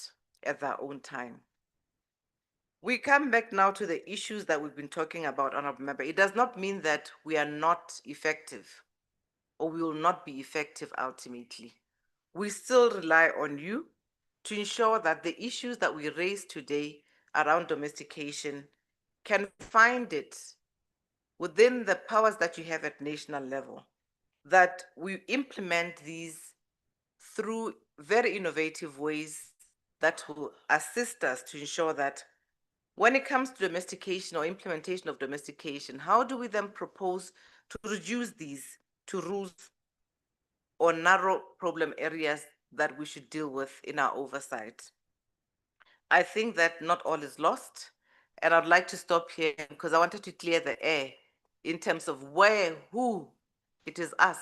at their own time. We come back now to the issues that we've been talking about, Honorable Member. It does not mean that we are not effective or we will not be effective ultimately. We still rely on you to ensure that the issues that we raise today around domestication can find it within the powers that you have at national level, that we implement these through very innovative ways that will assist us to ensure that when it comes to domestication or implementation of domestication, how do we then propose to reduce these to rules or narrow problem areas that we should deal with in our oversight? I think that not all is lost, and I'd like to stop here because I wanted to clear the air in terms of who it is us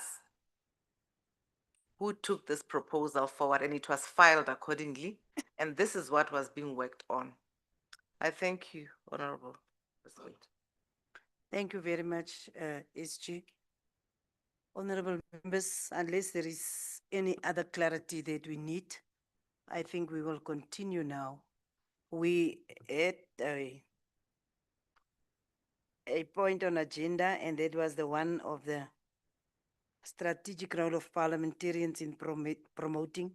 who took this proposal forward, and it was filed accordingly, and this is what was being worked on. I thank you, Honorable President. Thank you very much, SG. Honorable members, unless there is any other clarity that we need, I think we will continue now. We had a point on agenda, and that was the one of the strategic role of parliamentarians in promoting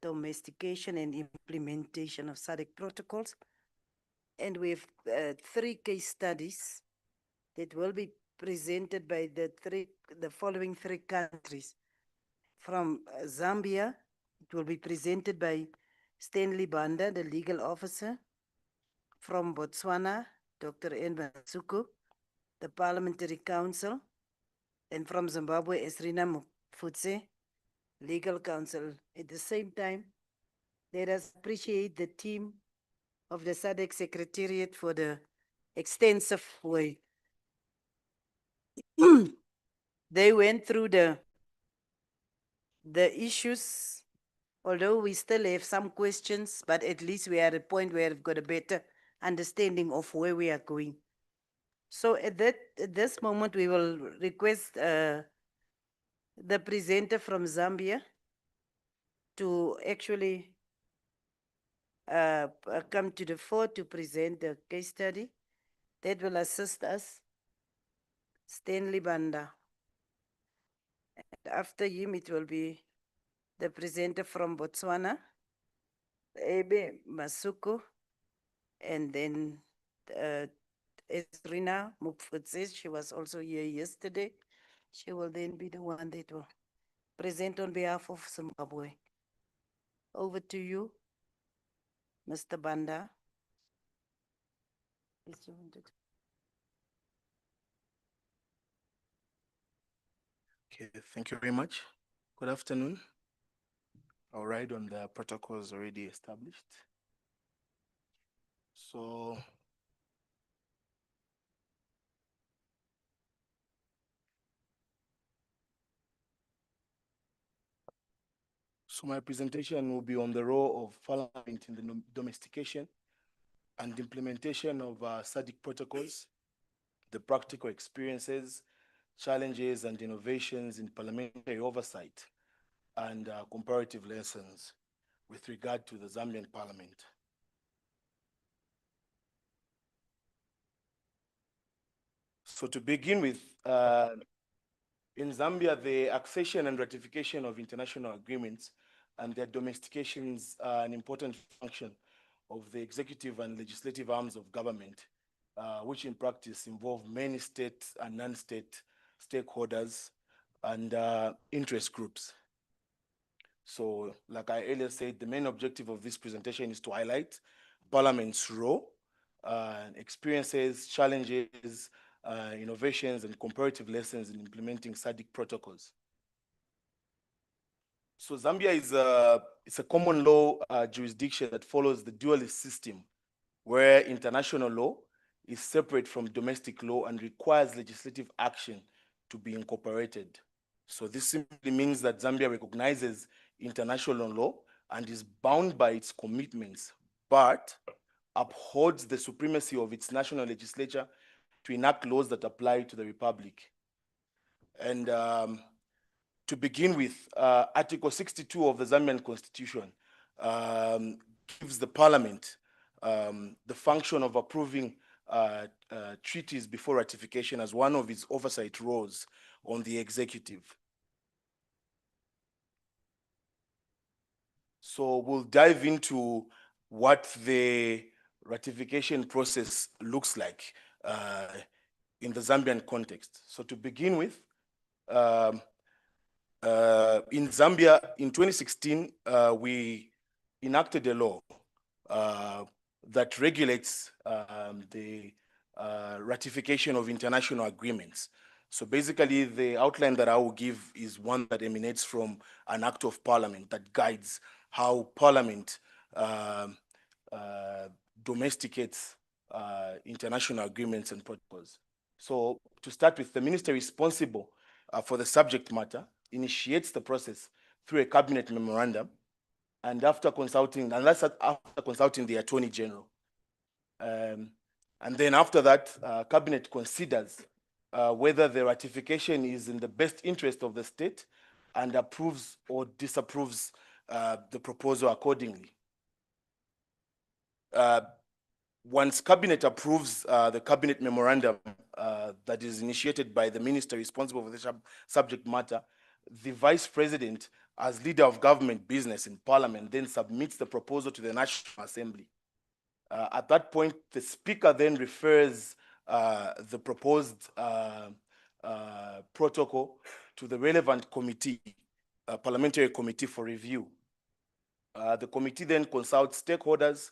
domestication and implementation of SADC protocols. And we have 3 case studies that will be presented by the following 3 countries. From Zambia, it will be presented by Stanley Banda, the legal officer. From Botswana, Dr. N. Masuku, the parliamentary counsel. And from Zimbabwe, Esrina Mufutse, legal counsel. At the same time, let us appreciate the team of the SADC Secretariat for the extensive way. They went through the issues, although we still have some questions, but at least we are at a point where we've got a better understanding of where we are going. So at this moment, we will request the presenter from Zambia to actually come to the fore to present the case study that will assist us. Stanley Banda. And after him, it will be the presenter from Botswana, Ebe Masuku, and then Esrina Mufutse. She was also here yesterday. She will then be the one that will present on behalf of Zimbabwe. Over to you, Mr. Banda. Okay, thank you very much. Good afternoon. I'll ride on the protocols already established. So, my presentation will be on the role of Parliament in the domestication and implementation of SADC protocols, the practical experiences, challenges and innovations in parliamentary oversight, and comparative lessons with regard to the Zambian Parliament. So to begin with, in Zambia, the accession and ratification of international agreements and their domestications are an important function of the executive and legislative arms of government, which in practice involve many state and non-state stakeholders and interest groups. So, like I earlier said, the main objective of this presentation is to highlight Parliament's role, experiences, challenges, innovations, and comparative lessons in implementing SADC protocols. So Zambia is a common law jurisdiction that follows the dualist system, where international law is separate from domestic law and requires legislative action to be incorporated. So this simply means that Zambia recognizes international law and is bound by its commitments, but upholds the supremacy of its national legislature to enact laws that apply to the Republic. And to begin with, Article 62 of the Zambian Constitution gives the Parliament the function of approving treaties before ratification as one of its oversight roles on the executive. So we'll dive into what the ratification process looks like in the Zambian context. So to begin with, in Zambia, in 2016, we enacted a law that regulates the ratification of international agreements. So basically, the outline that I will give is one that emanates from an act of parliament that guides how parliament domesticates international agreements and protocols. So to start with, the minister responsible for the subject matter initiates the process through a cabinet memorandum, and after consulting, unless after consulting the Attorney General. And then after that, cabinet considers whether the ratification is in the best interest of the state and approves or disapproves the proposal accordingly. Once cabinet approves the cabinet memorandum that is initiated by the minister responsible for the subject matter, the vice president, as leader of government business in parliament, then submits the proposal to the National Assembly. At that point, the speaker then refers the proposed protocol to the relevant committee, parliamentary committee for review. The committee then consults stakeholders,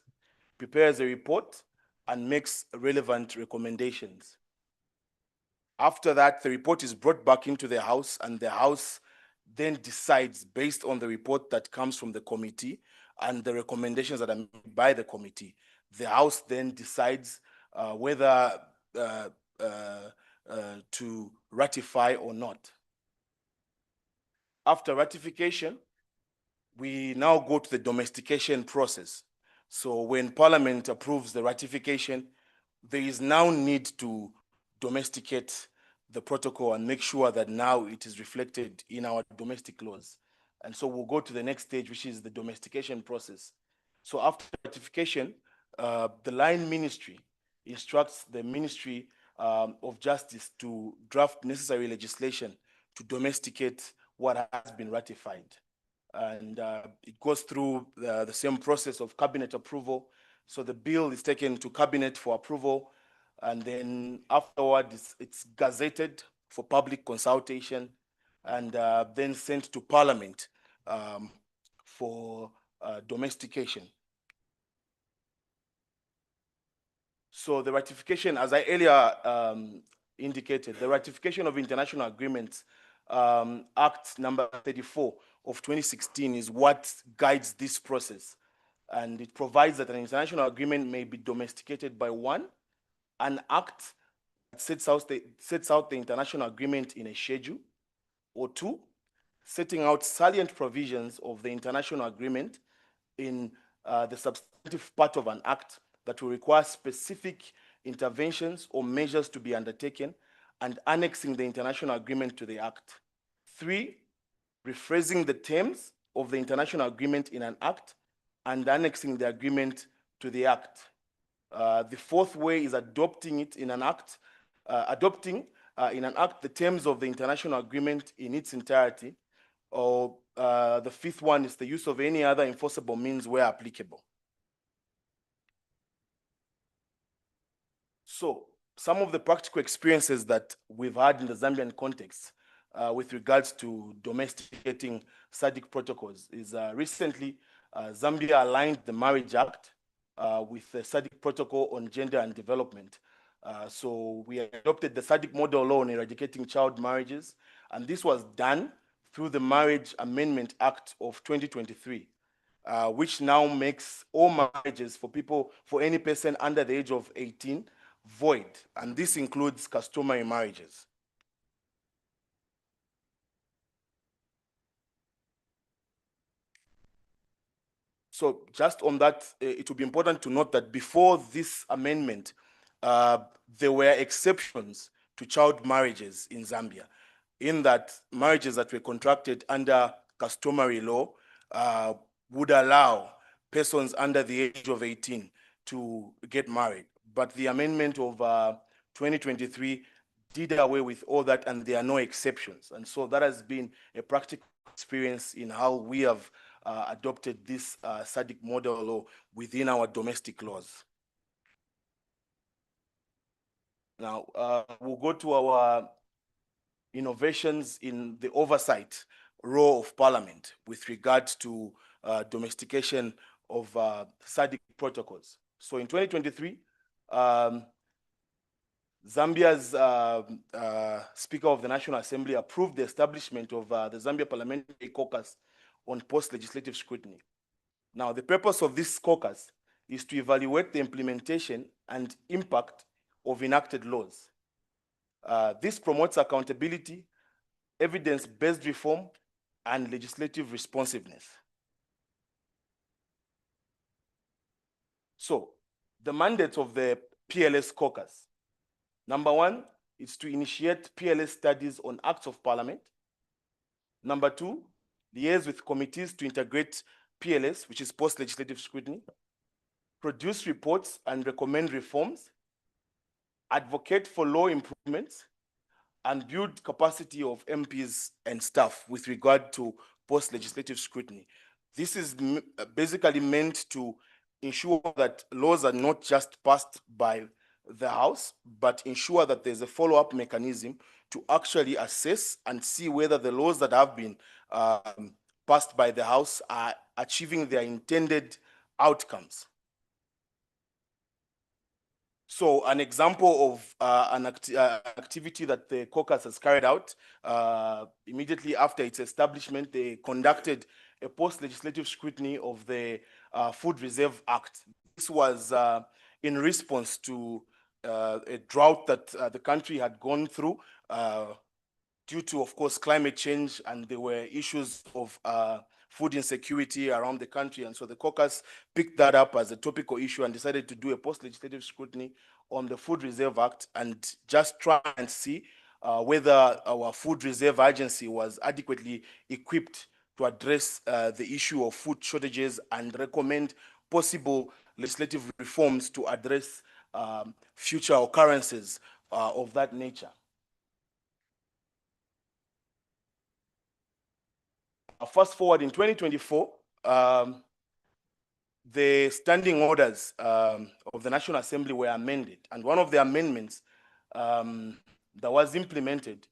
prepares a report, and makes relevant recommendations. After that, the report is brought back into the House, and the House then decides based on the report that comes from the committee and the recommendations that are made by the committee. The House then decides whether to ratify or not. After ratification, we now go to the domestication process. So when Parliament approves the ratification, there is now need to domesticate the protocol and make sure that now it is reflected in our domestic laws. And so we'll go to the next stage, which is the domestication process. So after ratification, the line ministry instructs the Ministry of Justice to draft necessary legislation to domesticate what has been ratified. And it goes through the same process of cabinet approval. So the bill is taken to cabinet for approval, and then afterward it's gazetted for public consultation, and then sent to Parliament for domestication. So the ratification, as I earlier indicated, the ratification of international agreements, Act number 34 of 2016 is what guides this process. And it provides that an international agreement may be domesticated by one, an act that sets out the international agreement in a schedule, or two, setting out salient provisions of the international agreement in the substantive part of an act that will require specific interventions or measures to be undertaken, and annexing the international agreement to the act. Three, rephrasing the terms of the international agreement in an act and annexing the agreement to the act. The fourth way is adopting it in an act, in an act the terms of the international agreement in its entirety, or the fifth one is the use of any other enforceable means where applicable. So some of the practical experiences that we've had in the Zambian context with regards to domesticating SADC protocols is recently Zambia aligned the Marriage Act with the SADC protocol on gender and development. So we adopted the SADC model law on eradicating child marriages, and this was done through the Marriage Amendment Act of 2023, which now makes all marriages for any person under the age of 18 void, and this includes customary marriages. So just on that, it would be important to note that before this amendment, there were exceptions to child marriages in Zambia, in that marriages that were contracted under customary law would allow persons under the age of 18 to get married. But the amendment of 2023 did away with all that, and there are no exceptions. And so that has been a practical experience in how we have adopted this SADC model law within our domestic laws. Now, we'll go to our innovations in the oversight role of Parliament with regard to domestication of SADC protocols. So in 2023, Zambia's Speaker of the National Assembly approved the establishment of the Zambia Parliamentary Caucus on post-legislative scrutiny. Now, the purpose of this caucus is to evaluate the implementation and impact of enacted laws. This promotes accountability, evidence-based reform, and legislative responsiveness. So, the mandate of the PLS caucus. Number one is to initiate PLS studies on acts of parliament. Number two, liaise with committees to integrate PLS, which is post-legislative scrutiny, produce reports and recommend reforms, advocate for law improvements, and build capacity of MPs and staff with regard to post-legislative scrutiny. This is basically meant to ensure that laws are not just passed by the House, but ensure that there's a follow-up mechanism to actually assess and see whether the laws that have been passed by the House are achieving their intended outcomes. So an example of an activity that the caucus has carried out, immediately after its establishment, they conducted a post-legislative scrutiny of the Food Reserve Act. This was in response to a drought that the country had gone through due to, of course, climate change, and there were issues of food insecurity around the country. And so the caucus picked that up as a topical issue and decided to do a post-legislative scrutiny on the Food Reserve Act and just try and see whether our Food Reserve Agency was adequately equipped to address the issue of food shortages and recommend possible legislative reforms to address future occurrences of that nature. Fast forward in 2024, the standing orders of the National Assembly were amended, and one of the amendments that was implemented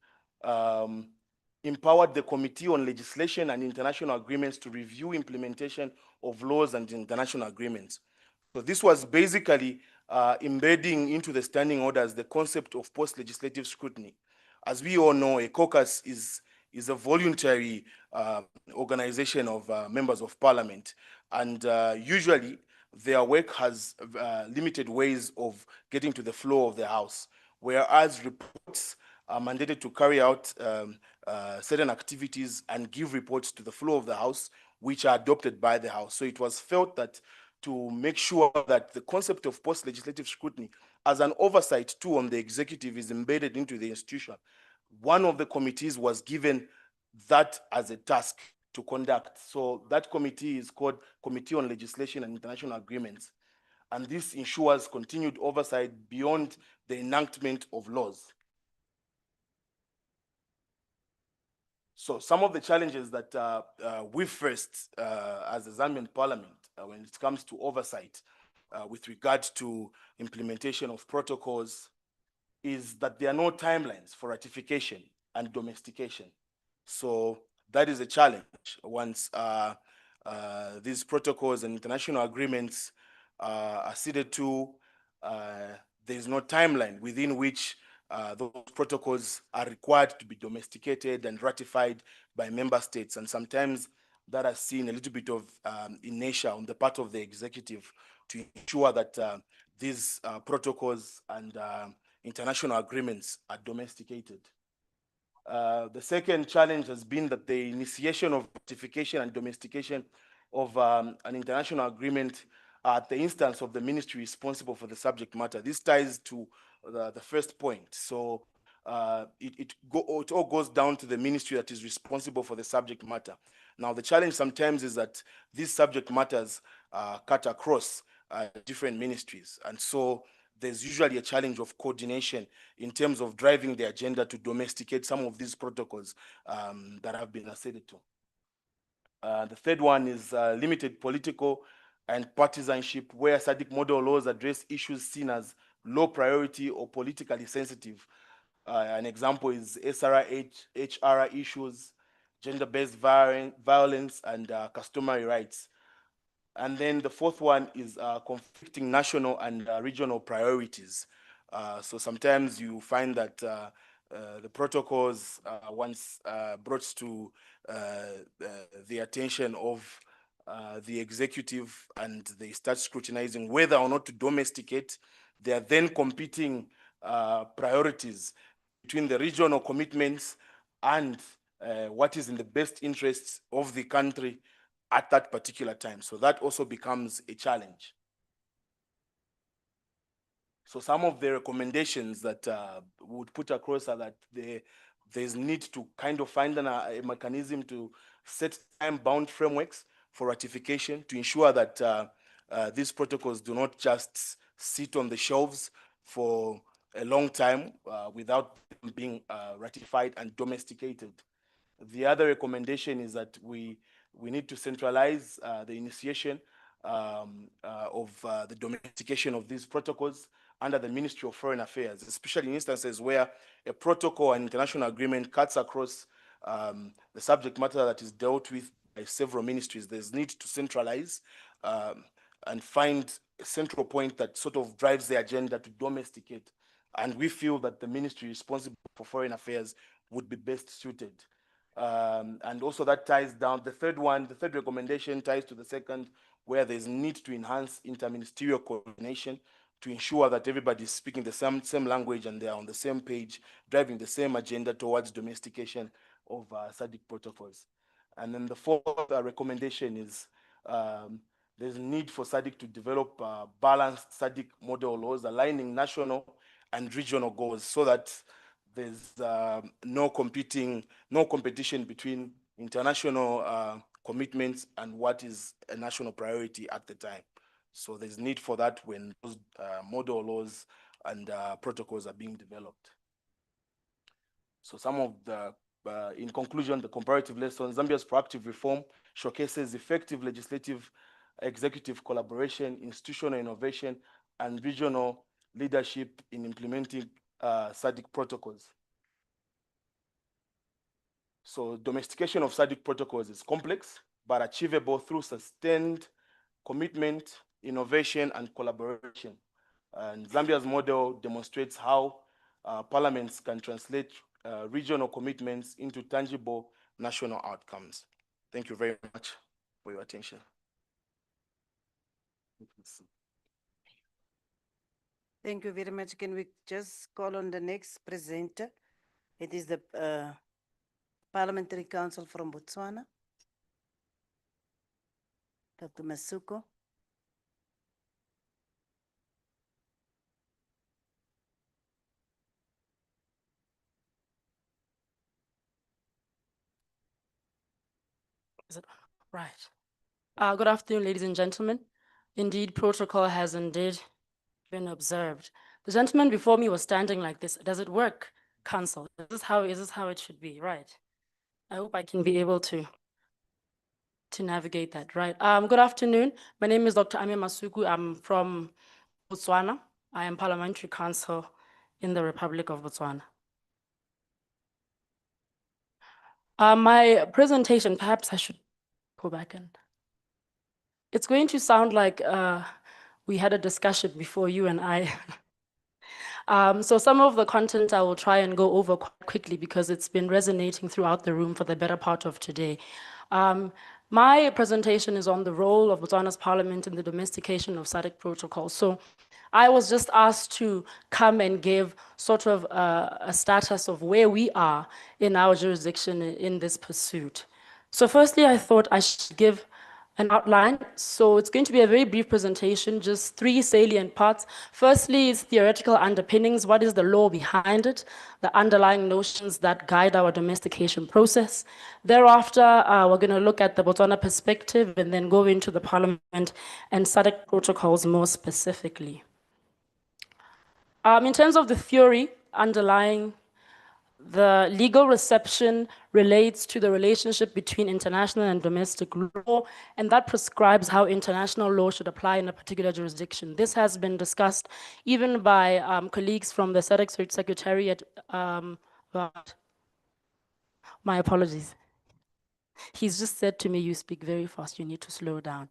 empowered the Committee on Legislation and International Agreements to review implementation of laws and international agreements. So this was basically embedding into the standing orders the concept of post-legislative scrutiny. As we all know, a caucus is a voluntary organization of members of parliament, and usually their work has limited ways of getting to the floor of the House, whereas reports are mandated to carry out certain activities and give reports to the floor of the House, which are adopted by the House. So it was felt that to make sure that the concept of post-legislative scrutiny as an oversight tool on the executive is embedded into the institution, one of the committees was given that as a task to conduct. So that committee is called Committee on Legislation and International Agreements. And this ensures continued oversight beyond the enactment of laws. So some of the challenges that we faced as a Zambian parliament when it comes to oversight with regard to implementation of protocols is that there are no timelines for ratification and domestication. So that is a challenge once these protocols and international agreements are ceded to. There is no timeline within which those protocols are required to be domesticated and ratified by member states. And sometimes that has seen a little bit of inertia on the part of the executive to ensure that these protocols and international agreements are domesticated. The second challenge has been that the initiation of ratification and domestication of an international agreement at the instance of the ministry responsible for the subject matter. This ties to the first point. So it all goes down to the ministry that is responsible for the subject matter. Now, the challenge sometimes is that these subject matters cut across different ministries. And so there's usually a challenge of coordination in terms of driving the agenda to domesticate some of these protocols that have been acceded to. The third one is limited political and partisanship, where SADC model laws address issues seen as low priority or politically sensitive. An example is SRH, HR issues, gender-based violence, and customary rights. And then the fourth one is conflicting national and regional priorities. So sometimes you find that the protocols, once brought to the attention of the executive, and they start scrutinizing whether or not to domesticate, they are then competing priorities between the regional commitments and what is in the best interests of the country at that particular time. So that also becomes a challenge. So some of the recommendations that we would put across are that there's need to kind of find a mechanism to set time-bound frameworks for ratification to ensure that these protocols do not just sit on the shelves for a long time without being ratified and domesticated. The other recommendation is that we need to centralize the initiation of the domestication of these protocols under the Ministry of Foreign Affairs, especially in instances where a protocol and international agreement cuts across the subject matter that is dealt with by several ministries. There's need to centralize and find a central point that sort of drives the agenda to domesticate. And we feel that the ministry responsible for foreign affairs would be best suited. And also that ties down, the third recommendation ties to the second, where there's need to enhance interministerial coordination to ensure that everybody is speaking the same language and they are on the same page, driving the same agenda towards domestication of SADC protocols. And then the fourth recommendation is there's a need for SADC to develop balanced SADC model laws aligning national and regional goals so that there's no competition between international commitments and what is a national priority at the time. So there's need for that when those model laws and protocols are being developed. So some of the, in conclusion, the comparative lessons, Zambia's proactive reform showcases effective legislative executive collaboration, institutional innovation, and regional leadership in implementing SADC protocols. So domestication of SADC protocols is complex, but achievable through sustained commitment, innovation, and collaboration. And Zambia's model demonstrates how parliaments can translate regional commitments into tangible national outcomes. Thank you very much for your attention. Thank you very much. Can we just call on the next presenter? It is the Parliamentary Council from Botswana. Dr. Masuku. Is it right? Good afternoon, ladies and gentlemen. Indeed, protocol has indeed been observed. The gentleman before me was standing like this. Does it work, Council? Is this how it should be? Right. I hope I can be able to navigate that. Right. Good afternoon. My name is Dr. Ame Masuku. I'm from Botswana. I am Parliamentary Council in the Republic of Botswana. My presentation, perhaps I should go back and. It's going to sound like we had a discussion before you and I. So some of the content I will try and go over quite quickly because it's been resonating throughout the room for the better part of today. My presentation is on the role of Botswana's parliament in the domestication of SADC protocol. So I was just asked to come and give sort of a status of where we are in our jurisdiction in this pursuit. So firstly, I thought I should give an outline. So it's going to be a very brief presentation, just 3 salient parts. Firstly, is theoretical underpinnings. What is the law behind it? The underlying notions that guide our domestication process. Thereafter, we're going to look at the Botswana perspective and then go into the parliament and SADC protocols more specifically. In terms of the theory underlying the legal reception relates to the relationship between international and domestic law, and that prescribes how international law should apply in a particular jurisdiction. This has been discussed even by colleagues from the SADC Secretariat. My apologies. He's just said to me, you speak very fast, you need to slow down.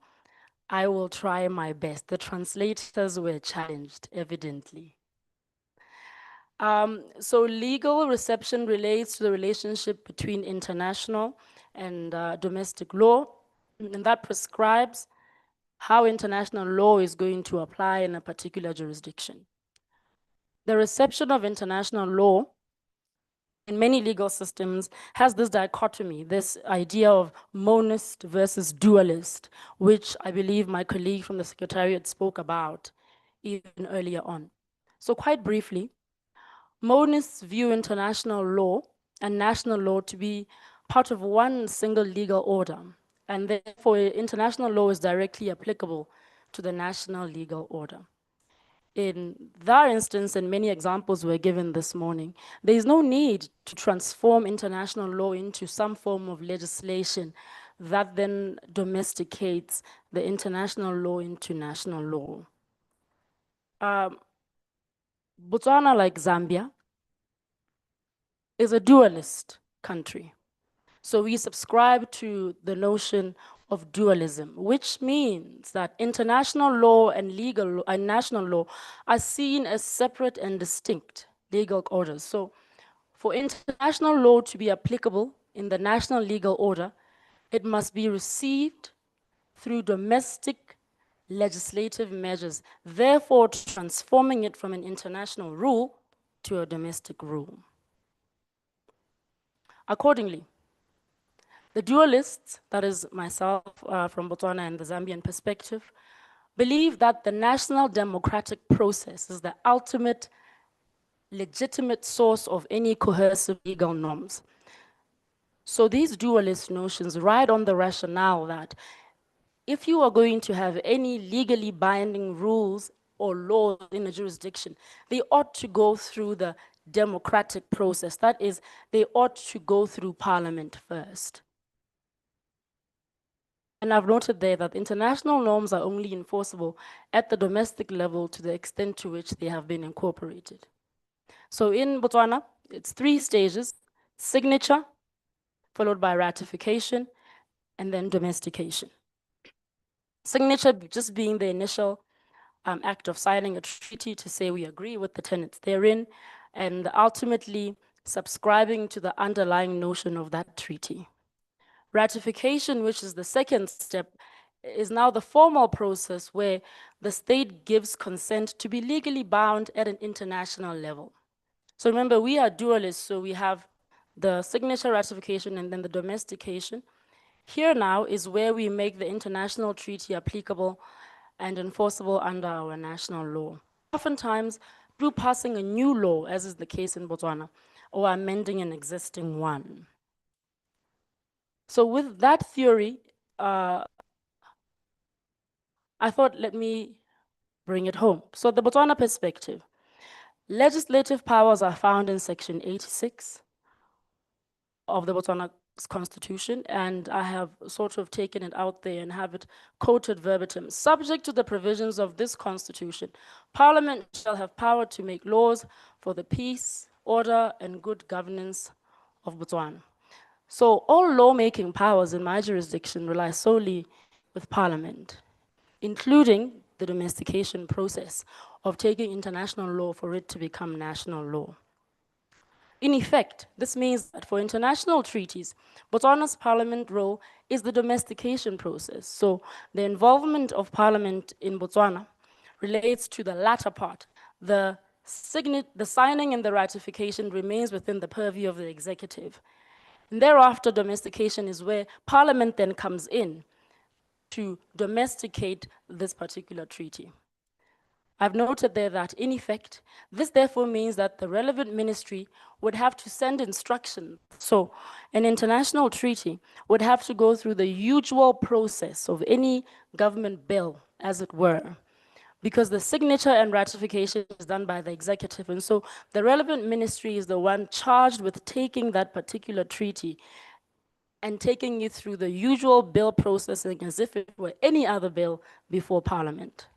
I will try my best. The translators were challenged, evidently. So legal reception relates to the relationship between international and domestic law, and that prescribes how international law is going to apply in a particular jurisdiction. The reception of international law in many legal systems has this dichotomy, this idea of monist versus dualist, which I believe my colleague from the Secretariat spoke about even earlier on. So quite briefly, monists view international law and national law to be part of one single legal order, and therefore international law is directly applicable to the national legal order. In that instance, and many examples were given this morning, there is no need to transform international law into some form of legislation that then domesticates the international law into national law. Botswana, like Zambia, is a dualist country. So we subscribe to the notion of dualism, which means that international law and legal law and national law are seen as separate and distinct legal orders. So for international law to be applicable in the national legal order, it must be received through domestic legislative measures, therefore transforming it from an international rule to a domestic rule. Accordingly, the dualists, that is myself from Botswana and the Zambian perspective, believe that the national democratic process is the ultimate legitimate source of any coercive legal norms. So these dualist notions ride on the rationale that if you are going to have any legally binding rules or laws in a jurisdiction, they ought to go through the democratic process. That is, they ought to go through parliament first. And I've noted there that international norms are only enforceable at the domestic level to the extent to which they have been incorporated. So in Botswana, it's 3 stages: signature, followed by ratification, and then domestication. Signature just being the initial act of signing a treaty to say we agree with the tenets therein, and ultimately subscribing to the underlying notion of that treaty. Ratification, which is the second step, is now the formal process where the state gives consent to be legally bound at an international level. So remember, we are dualists, so we have the signature, ratification, and then the domestication. Here now is where we make the international treaty applicable and enforceable under our national law. Oftentimes, through passing a new law, as is the case in Botswana, or amending an existing one. So with that theory, I thought, let me bring it home. So the Botswana perspective. Legislative powers are found in Section 86 of the Botswana Constitution, and I have sort of taken it out there and have it quoted verbatim. Subject to the provisions of this Constitution, Parliament shall have power to make laws for the peace, order, and good governance of Botswana. So all lawmaking powers in my jurisdiction rely solely with Parliament, including the domestication process of taking international law for it to become national law. In effect, this means that for international treaties, Botswana's parliament role is the domestication process. So the involvement of parliament in Botswana relates to the latter part. The signing and the ratification remains within the purview of the executive. And thereafter, domestication is where parliament then comes in to domesticate this particular treaty. I've noted there that, in effect, this therefore means that the relevant ministry would have to send instructions. So an international treaty would have to go through the usual process of any government bill, as it were, because the signature and ratification is done by the executive. And so the relevant ministry is the one charged with taking that particular treaty and taking it through the usual bill processing as if it were any other bill before Parliament.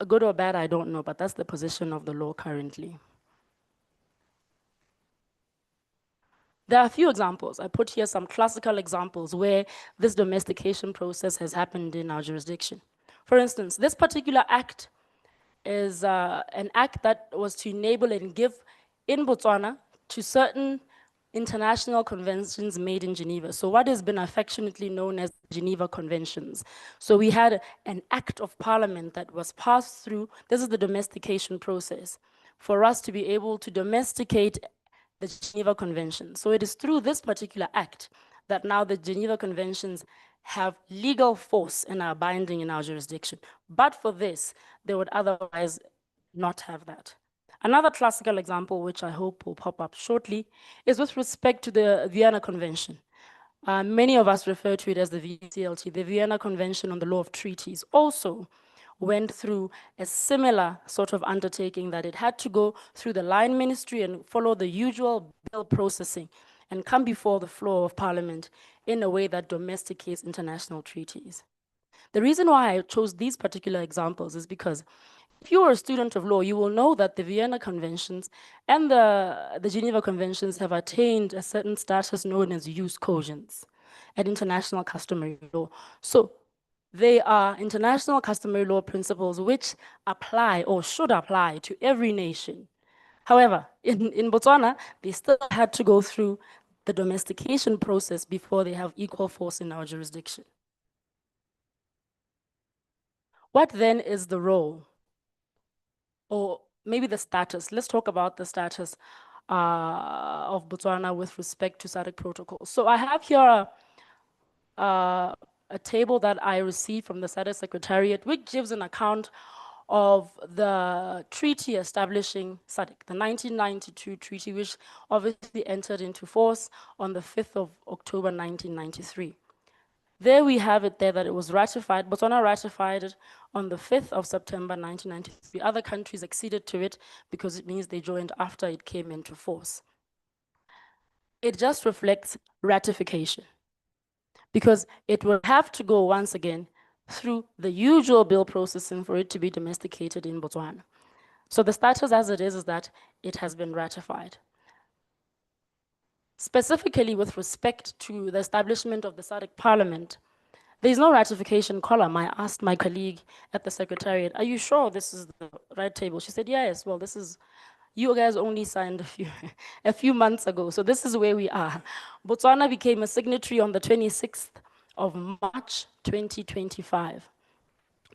Good or bad, I don't know, but that's the position of the law currently. There are a few examples. I put here some classical examples where this domestication process has happened in our jurisdiction. For instance, this particular act is an act that was to enable and give in Botswana to certain international conventions made in Geneva. So what has been affectionately known as Geneva Conventions. So we had an act of parliament that was passed through, this is the domestication process, for us to be able to domesticate the Geneva Convention. So it is through this particular act that now the Geneva Conventions have legal force and are binding in our jurisdiction. But for this, they would otherwise not have that. Another classical example, which I hope will pop up shortly, is with respect to the Vienna Convention. Many of us refer to it as the VCLT, the Vienna Convention on the Law of Treaties, also went through a similar sort of undertaking that it had to go through the line ministry and follow the usual bill processing and come before the floor of Parliament in a way that domesticates international treaties. The reason why I chose these particular examples is because if you are a student of law, you will know that the Vienna Conventions and the Geneva Conventions have attained a certain status known as jus cogens and international customary law. So they are international customary law principles which apply or should apply to every nation. However, in Botswana, they still had to go through the domestication process before they have equal force in our jurisdiction. What then is the role? Or maybe the status. Let's talk about the status of Botswana with respect to SADC protocols. So I have here a table that I received from the SADC Secretariat, which gives an account of the treaty establishing SADC, the 1992 treaty, which obviously entered into force on the 5th of October 1993. There we have it there that it was ratified. Botswana ratified it on the 5th of September 1993. Other countries acceded to it because it means they joined after it came into force. It just reflects ratification because it will have to go once again through the usual bill processing for it to be domesticated in Botswana. So the status as it is that it has been ratified. Specifically with respect to the establishment of the SADC Parliament, there is no ratification column. I asked my colleague at the Secretariat, are you sure this is the right table? She said, yes, well, this is, you guys only signed a few months ago, so this is where we are. Botswana became a signatory on the 26th of March 2025.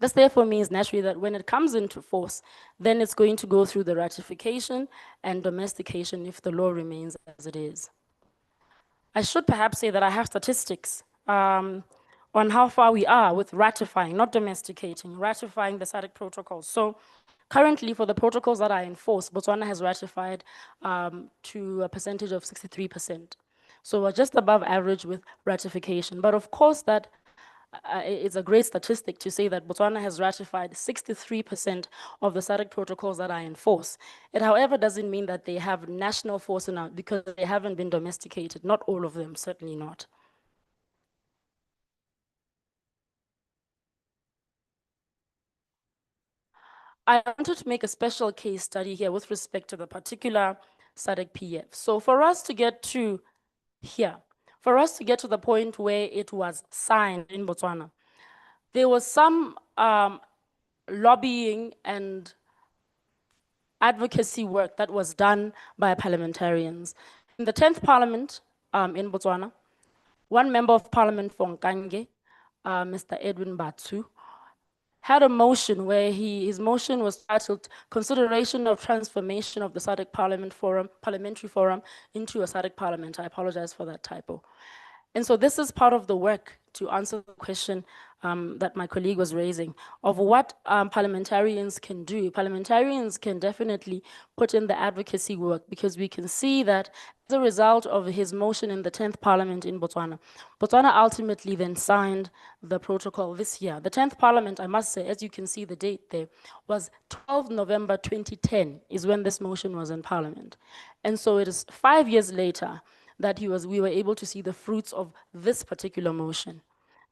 This therefore means naturally that when it comes into force, then it's going to go through the ratification and domestication if the law remains as it is. I should perhaps say that I have statistics on how far we are with ratifying, not domesticating, ratifying the SADC protocols. So currently for the protocols that are in force, Botswana has ratified to a percentage of 63%. So we're just above average with ratification. But of course that it's a great statistic to say that Botswana has ratified 63% of the SADC protocols that are in force. It, however, doesn't mean that they have national force enough because they haven't been domesticated. Not all of them, certainly not. I wanted to make a special case study here with respect to the particular SADC PF. So for us to get to here, for us to get to the point where it was signed in Botswana, there was some lobbying and advocacy work that was done by parliamentarians. In the 10th Parliament in Botswana, one member of Parliament for Nkange, Mr. Edwin Batsu, had a motion where his motion was titled Consideration of Transformation of the SADC Parliamentary Forum into a SADC Parliament. I apologize for that typo. And so this is part of the work to answer the question that my colleague was raising of what parliamentarians can do. Parliamentarians can definitely put in the advocacy work, because we can see that as a result of his motion in the 10th Parliament in Botswana, Botswana ultimately then signed the protocol this year. The 10th Parliament, I must say, as you can see the date there, was 12 November 2010 is when this motion was in Parliament. And so it is 5 years later that we were able to see the fruits of this particular motion.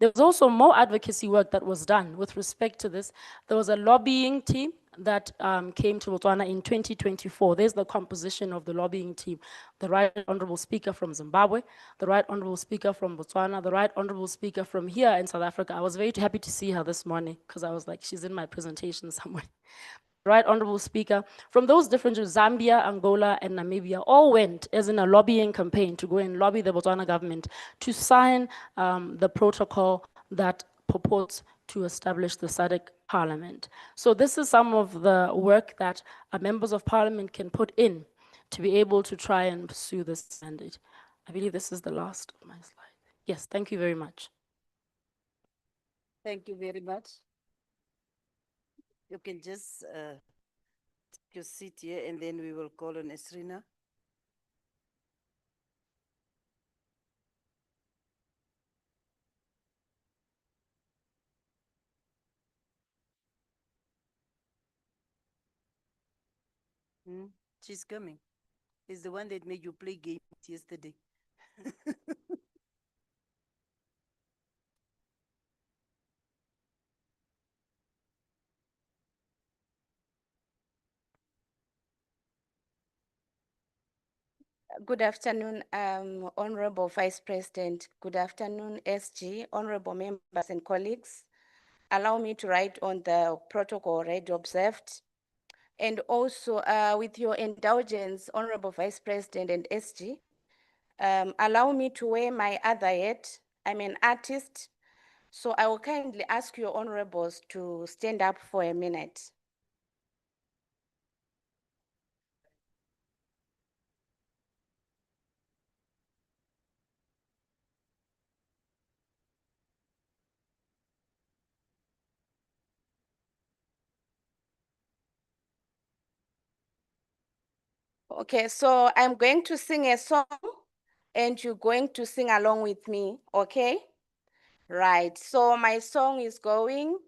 There was also more advocacy work that was done with respect to this. There was a lobbying team that came to Botswana in 2024. There's the composition of the lobbying team. The Right Honorable Speaker from Zimbabwe, the Right Honorable Speaker from Botswana, the Right Honorable Speaker from here in South Africa. I was very happy to see her this morning because I was like, she's in my presentation somewhere. Right Honorable Speaker, from those different Zambia, Angola, and Namibia all went as in a lobbying campaign to go and lobby the Botswana government to sign the protocol that purports to establish the SADC Parliament. So this is some of the work that members of Parliament can put in to be able to try and pursue this mandate. I believe this is the last of my slides. Yes, thank you very much. Thank you very much. You can just take your seat here and then we will call on Esrina. She's coming. It's the one that made you play games yesterday. Good afternoon, Honorable Vice President. Good afternoon, SG, honorable members and colleagues. Allow me to write on the protocol already observed. And also, with your indulgence, Honorable Vice President and SG, allow me to wear my other hat. I'm an artist, so I will kindly ask your honorables to stand up for a minute. Okay, so I'm going to sing a song and you're going to sing along with me, okay? Right, so my song is going.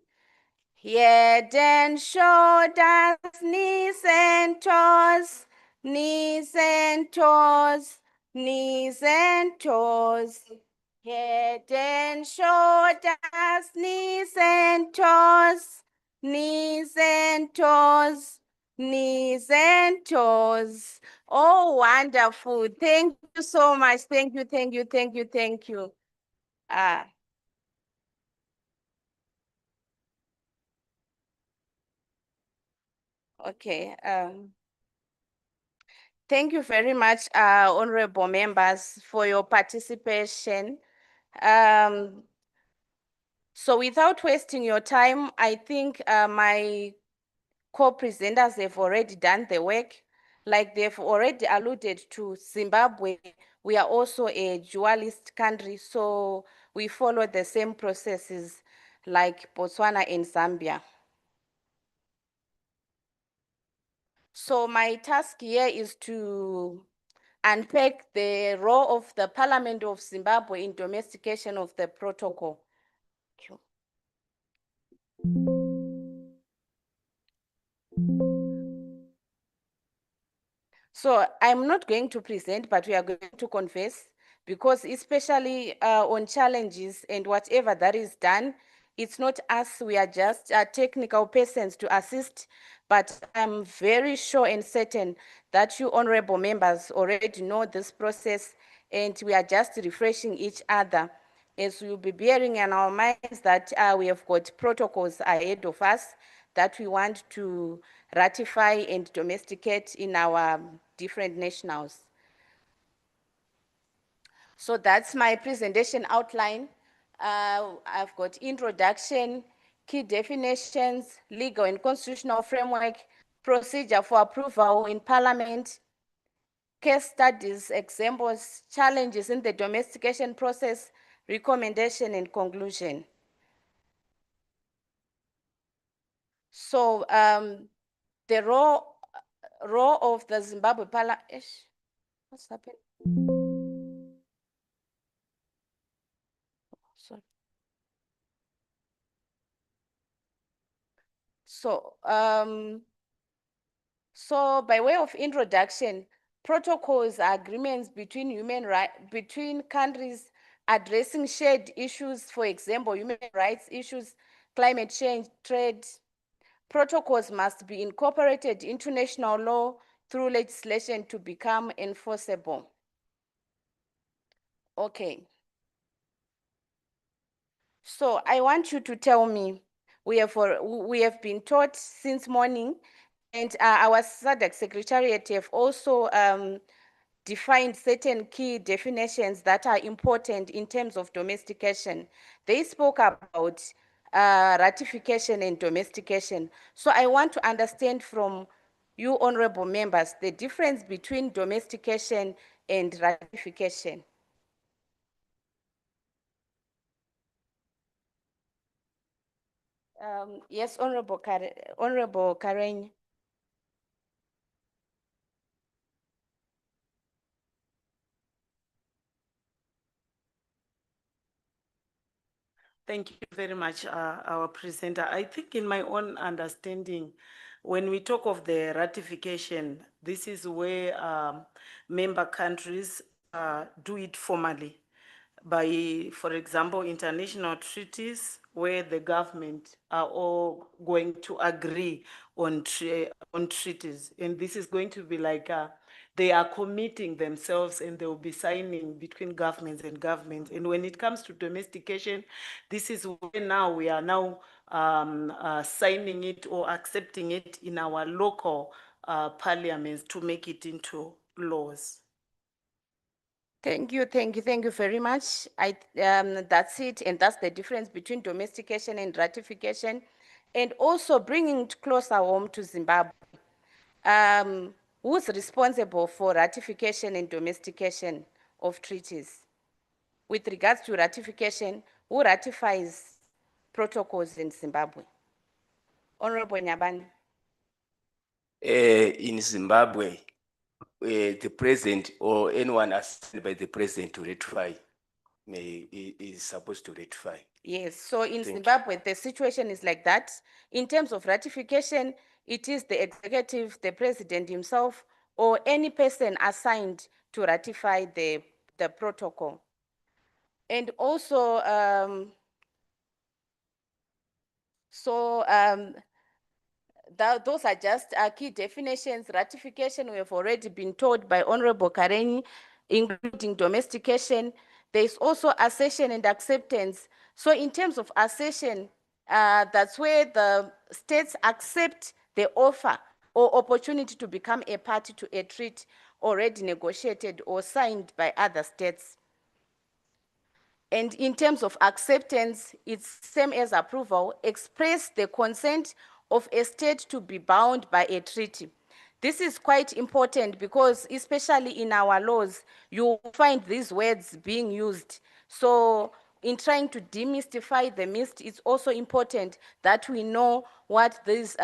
Head and shoulders, knees and toes, knees and toes, knees and toes. Head and shoulders, knees and toes, knees and toes, knees and toes. Oh, wonderful. Thank you so much. Thank you, thank you, thank you, thank you. Okay. Thank you very much, honorable members, for your participation. So without wasting your time, I think my co-presenters have already done the work. Like they've already alluded to Zimbabwe, we are also a dualist country, so we follow the same processes like Botswana and Zambia. So my task here is to unpack the role of the Parliament of Zimbabwe in domestication of the protocol. Thank you. So I'm not going to present, but we are going to converse, because especially on challenges and whatever that is done, it's not us, we are just technical persons to assist, but I'm very sure and certain that you honorable members already know this process, and we are just refreshing each other as we'll be bearing in our minds that we have got protocols ahead of us that we want to ratify and domesticate in our different nationals. So that's my presentation outline. I've got introduction, key definitions, legal and constitutional framework, procedure for approval in Parliament, case studies, examples, challenges in the domestication process, recommendation and conclusion. So the role of the Zimbabwe Parliament, what's happened? Sorry. So by way of introduction, protocols are agreements between between countries addressing shared issues, for example, human rights issues, climate change, trade. Protocols must be incorporated into national law through legislation to become enforceable. Okay. So I want you to tell me, we have been taught since morning, and our SADC Secretariat have also defined certain key definitions that are important in terms of domestication. They spoke about ratification and domestication. So I want to understand from you honorable members the difference between domestication and ratification. Yes, Honorable Karen. Thank you very much, our presenter. I think in my own understanding, when we talk of the ratification, this is where member countries do it formally by, for example, international treaties where the government are all going to agree on treaties. And this is going to be like they are committing themselves and they will be signing between governments and governments. And when it comes to domestication, this is where now we are now signing it or accepting it in our local parliaments to make it into laws. Thank you very much. That's it, and that's the difference between domestication and ratification, and also bringing it closer home to Zimbabwe. Who's responsible for ratification and domestication of treaties? With regards to ratification, who ratifies protocols in Zimbabwe? Honorable Nyabani. In Zimbabwe, the president or anyone assigned by the president to ratify is supposed to ratify. Yes, so in Zimbabwe, the situation is like that. In terms of ratification, it is the executive, the president himself, or any person assigned to ratify the protocol. And also, those are just key definitions. Ratification, we have already been told by Honorable Kareni, including domestication. There's also accession and acceptance. So in terms of accession, that's where the states accept the offer or opportunity to become a party to a treaty already negotiated or signed by other states. And in terms of acceptance, it's same as approval, express the consent of a state to be bound by a treaty. This is quite important because especially in our laws, you find these words being used. So in trying to demystify the mist, it's also important that we know what these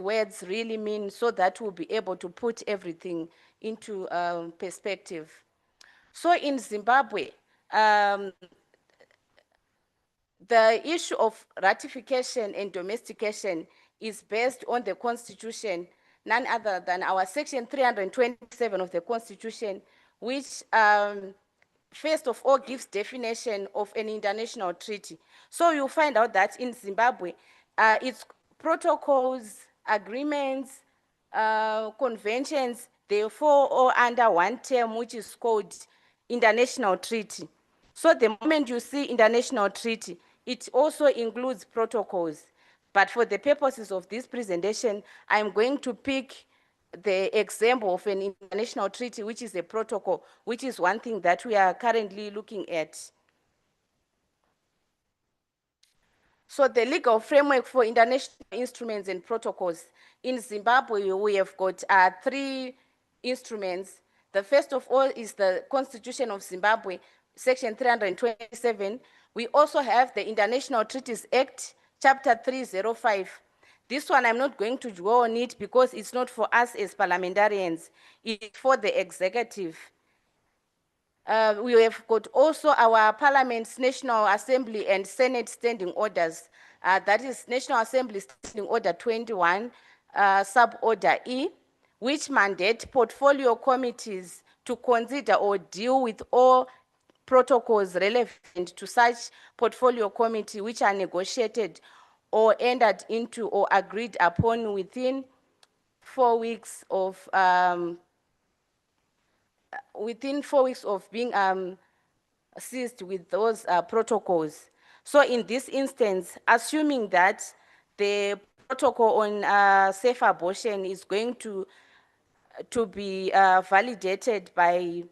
words really mean so that we'll be able to put everything into perspective. So in Zimbabwe, the issue of ratification and domestication is based on the Constitution, none other than our Section 327 of the Constitution, which first of all gives definition of an international treaty. So you'll find out that in Zimbabwe, it's protocols, agreements, conventions, they fall all under one term, which is called international treaty. So the moment you see international treaty, it also includes protocols. But for the purposes of this presentation, I'm going to pick the example of an international treaty, which is a protocol, which is one thing that we are currently looking at. So the legal framework for international instruments and protocols. In Zimbabwe, we have got 3 instruments. The first of all is the Constitution of Zimbabwe, Section 327. We also have the International Treaties Act, Chapter 305. This one, I'm not going to dwell on it because it's not for us as parliamentarians, it's for the executive. We have got also our Parliament's National Assembly and Senate Standing Orders. That is National Assembly Standing Order 21, Sub-Order E, which mandate portfolio committees to consider or deal with all protocols relevant to such portfolio committee which are negotiated or entered into or agreed upon within 4 weeks of being seized with those protocols. So in this instance, assuming that the protocol on safe abortion is going to be validated by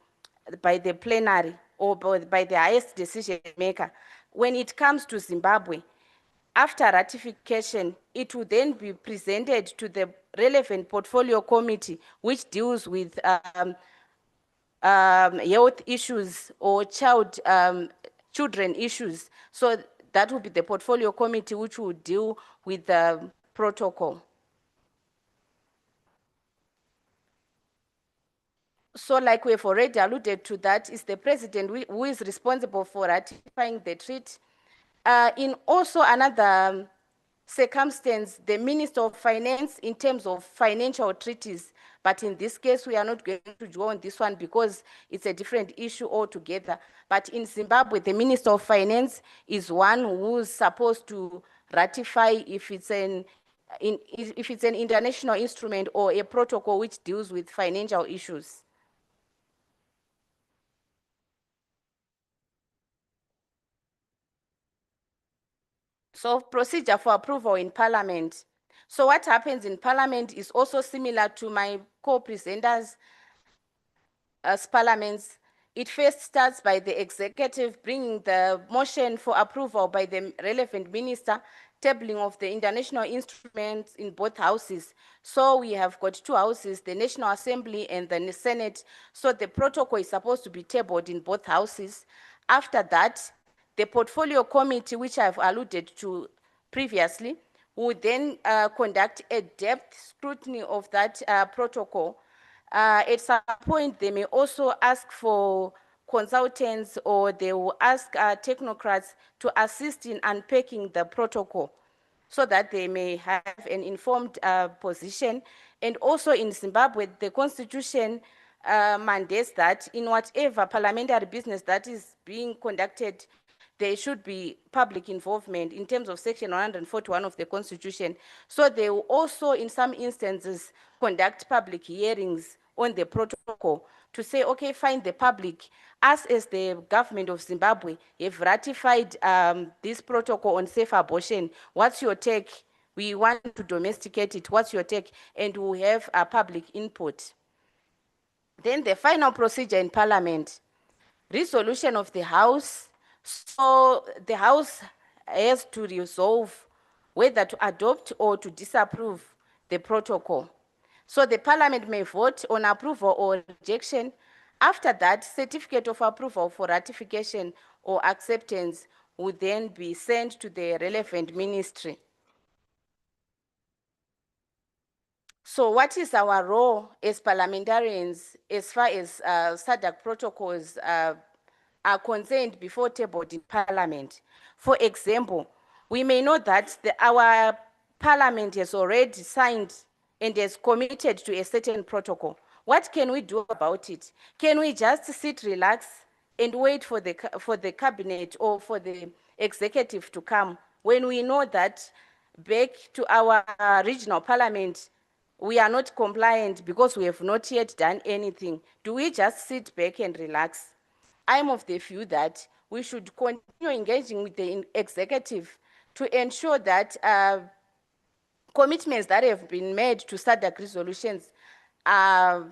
the plenary or by the highest decision maker, when it comes to Zimbabwe, after ratification, it will then be presented to the relevant portfolio committee, which deals with health issues or children issues. So that will be the portfolio committee which will deal with the protocol. So like we've already alluded to, that is the president who is responsible for ratifying the treaty. In also another circumstance, the Minister of Finance in terms of financial treaties, but in this case, we are not going to go on this one because it's a different issue altogether. But in Zimbabwe, the Minister of Finance is one who's supposed to ratify if it's an international instrument or a protocol which deals with financial issues. So procedure for approval in Parliament. So what happens in Parliament is also similar to my co-presenters as parliaments. It first starts by the executive bringing the motion for approval by the relevant minister, tabling of the international instruments in both houses. So we have got 2 houses, the National Assembly and the Senate. So the protocol is supposed to be tabled in both houses. After that, the portfolio committee, which I've alluded to previously, would then conduct a depth scrutiny of that protocol. At some point, they may also ask for consultants or they will ask technocrats to assist in unpacking the protocol so that they may have an informed position. And also in Zimbabwe, the constitution mandates that in whatever parliamentary business that is being conducted, there should be public involvement in terms of Section 141 of the Constitution. So they will also, in some instances, conduct public hearings on the protocol to say, okay, fine, the public, us as the government of Zimbabwe have ratified this protocol on safe abortion. What's your take? We want to domesticate it. What's your take? And we'll have a public input. Then the final procedure in Parliament, resolution of the House. So the House has to resolve whether to adopt or to disapprove the protocol. So the Parliament may vote on approval or rejection. After that, certificate of approval for ratification or acceptance will then be sent to the relevant ministry. So what is our role as parliamentarians as far as SADC protocols are concerned before tabled in Parliament? For example, we may know that our Parliament has already signed and has committed to a certain protocol. What can we do about it? Can we just sit, relax, and wait for the cabinet or for the executive to come when we know that back to our regional parliament, we are not compliant because we have not yet done anything? Do we just sit back and relax? I'm of the view that we should continue engaging with the executive to ensure that commitments that have been made to SADC resolutions are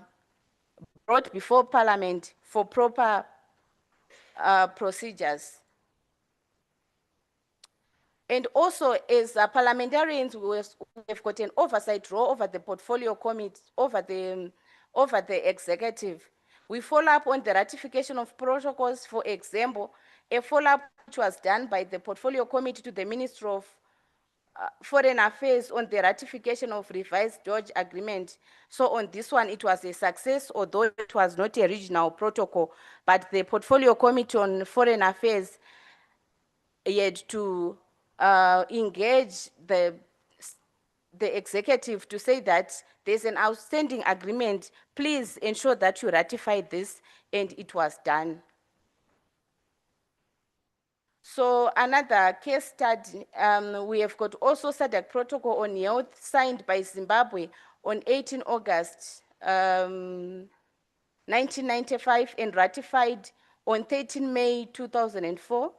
brought before Parliament for proper procedures. And also, as parliamentarians, we've got an oversight role over the portfolio committee, over the executive. We follow up on the ratification of protocols. For example, a follow-up which was done by the portfolio committee to the Ministry of Foreign Affairs on the ratification of revised Dodge agreement. So on this one, it was a success, although it was not a regional protocol, but the portfolio committee on foreign affairs had to engage the executive to say that there's an outstanding agreement, please ensure that you ratify this, and it was done. So another case study, we have got also SADC protocol on health signed by Zimbabwe on 18 August 1995 and ratified on 13 May 2004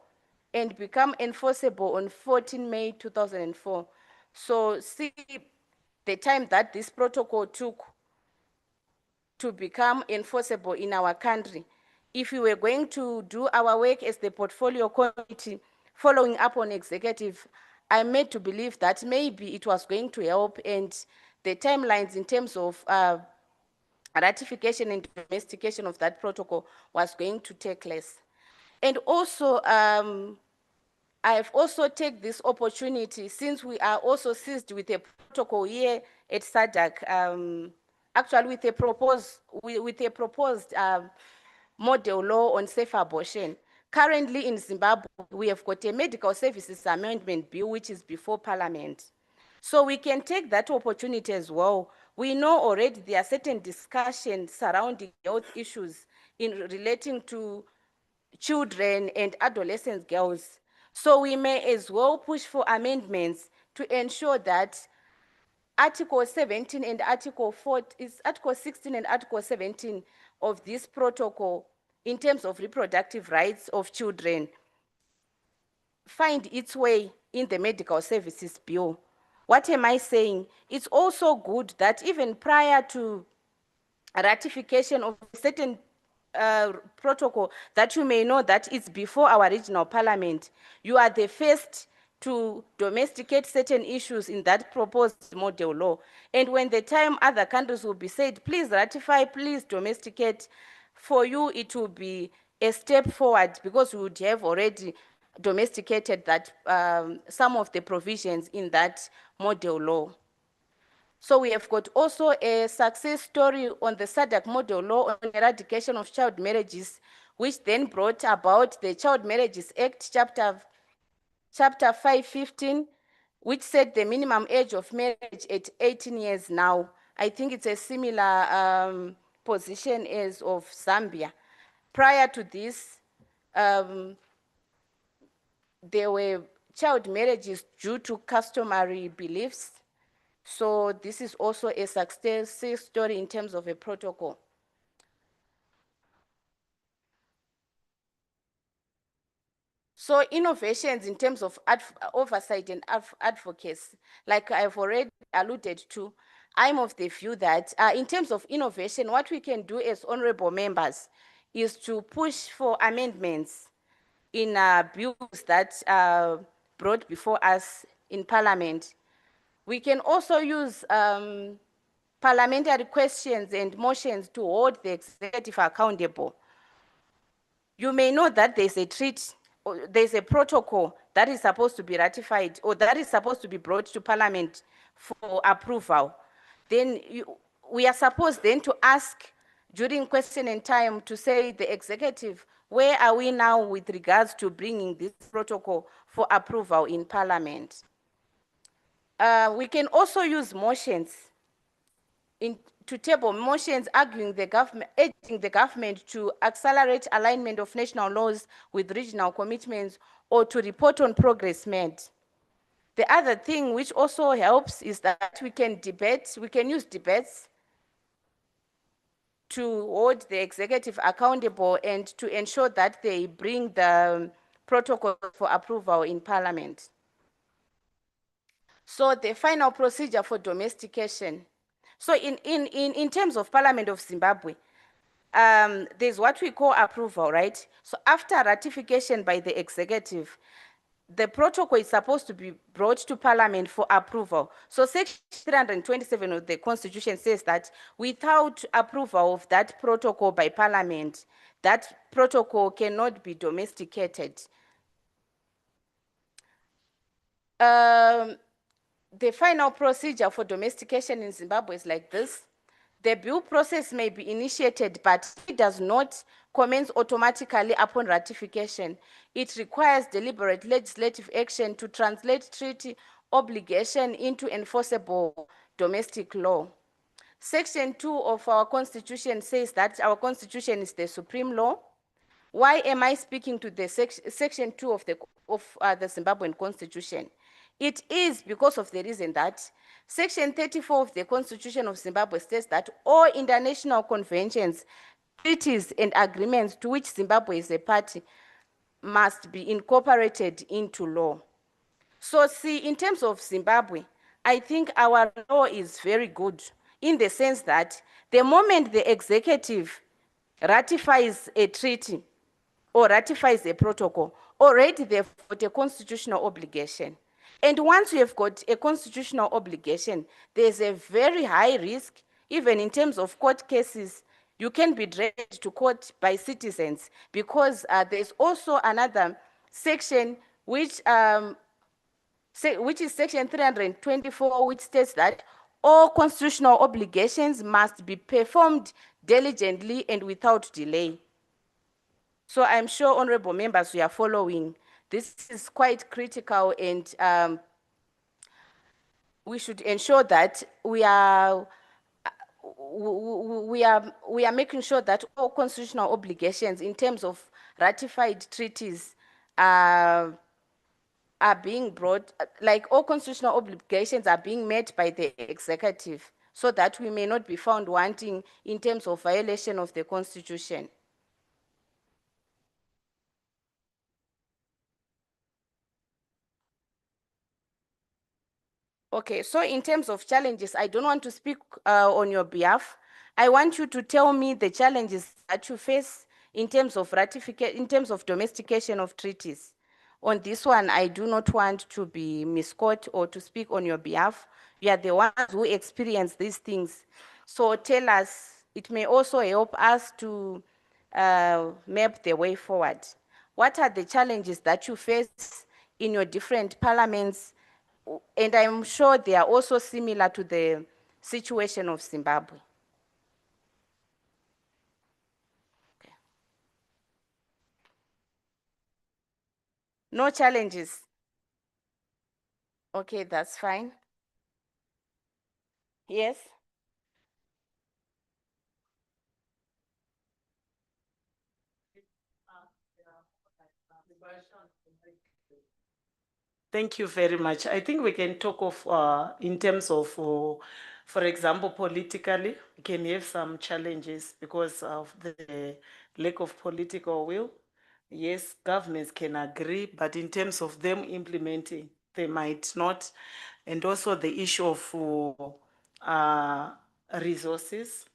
and become enforceable on 14 May 2004. So see the time that this protocol took to become enforceable in our country. If we were going to do our work as the portfolio committee, following up on executive, I'm made to believe that maybe it was going to help, and the timelines in terms of ratification and domestication of that protocol was going to take less. And also, I've also taken this opportunity, since we are also seized with a protocol here at SADC, actually with a proposed model law on safe abortion. Currently in Zimbabwe, we have got a medical services amendment bill which is before Parliament. So we can take that opportunity as well. We know already there are certain discussions surrounding health issues in relating to children and adolescent girls. So we may as well push for amendments to ensure that Article 17 and Article 4, is Article 16 and Article 17 of this protocol in terms of reproductive rights of children find its way in the medical services bill. What am I saying? It's also good that even prior to ratification of certain protocol that you may know that it's before our regional parliament, you are the first to domesticate certain issues in that proposed model law. And when the time other countries will be said, please ratify, please domesticate, for you it will be a step forward because we would have already domesticated that some of the provisions in that model law. So we have got also a success story on the SADC model law on eradication of child marriages, which then brought about the Child Marriages Act, chapter 515, which set the minimum age of marriage at 18 years now. I think it's a similar position as of Zambia. Prior to this, there were child marriages due to customary beliefs. So this is also a success story in terms of a protocol. So innovations in terms of oversight and advocacy, like I've already alluded to, I'm of the view that in terms of innovation, what we can do as honorable members is to push for amendments in bills that are brought before us in Parliament. We can also use parliamentary questions and motions to hold the executive accountable. You may know that there's a treaty, or there's a protocol that is supposed to be ratified or that is supposed to be brought to Parliament for approval. Then we are supposed then to ask during question and time to say the executive, where are we now with regards to bringing this protocol for approval in Parliament? We can also use motions to table motions urging the government to accelerate alignment of national laws with regional commitments or to report on progress made. The other thing which also helps is that we can use debates to hold the executive accountable and to ensure that they bring the protocol for approval in Parliament. So the final procedure for domestication. So in terms of Parliament of Zimbabwe, there's what we call approval, right? So after ratification by the executive, the protocol is supposed to be brought to Parliament for approval. So Section 327 of the Constitution says that without approval of that protocol by Parliament, that protocol cannot be domesticated. The final procedure for domestication in Zimbabwe is like this. The bill process may be initiated, but it does not commence automatically upon ratification. It requires deliberate legislative action to translate treaty obligation into enforceable domestic law. Section 2 of our Constitution says that our Constitution is the supreme law. Why am I speaking to the Section 2 of the Zimbabwean Constitution? It is because of the reason that Section 34 of the Constitution of Zimbabwe states that all international conventions, treaties, and agreements to which Zimbabwe is a party must be incorporated into law. So see, in terms of Zimbabwe, I think our law is very good in the sense that the moment the executive ratifies a treaty or ratifies a protocol, already they've got a constitutional obligation. And once you have got a constitutional obligation, there's a very high risk, even in terms of court cases, you can be dragged to court by citizens because there's also another section which is Section 324, which states that all constitutional obligations must be performed diligently and without delay. So I'm sure honorable members, we are following. This is quite critical, and we should ensure that we are making sure that all constitutional obligations in terms of ratified treaties are being brought, like all constitutional obligations are being met by the executive, so that we may not be found wanting in terms of violation of the Constitution. Okay, so in terms of challenges, I don't want to speak on your behalf. I want you to tell me the challenges that you face in terms of ratification, in terms of domestication of treaties. On this one, I do not want to be misquoted or to speak on your behalf. You are the ones who experience these things. So tell us, it may also help us to map the way forward. What are the challenges that you face in your different parliaments? And I'm sure they are also similar to the situation of Zimbabwe. Okay. No challenges. Okay, that's fine. Yes. Thank you very much. I think we can talk of, in terms of, for example, politically, we can have some challenges because of the lack of political will. Yes, governments can agree, but in terms of them implementing, they might not. And also the issue of resources.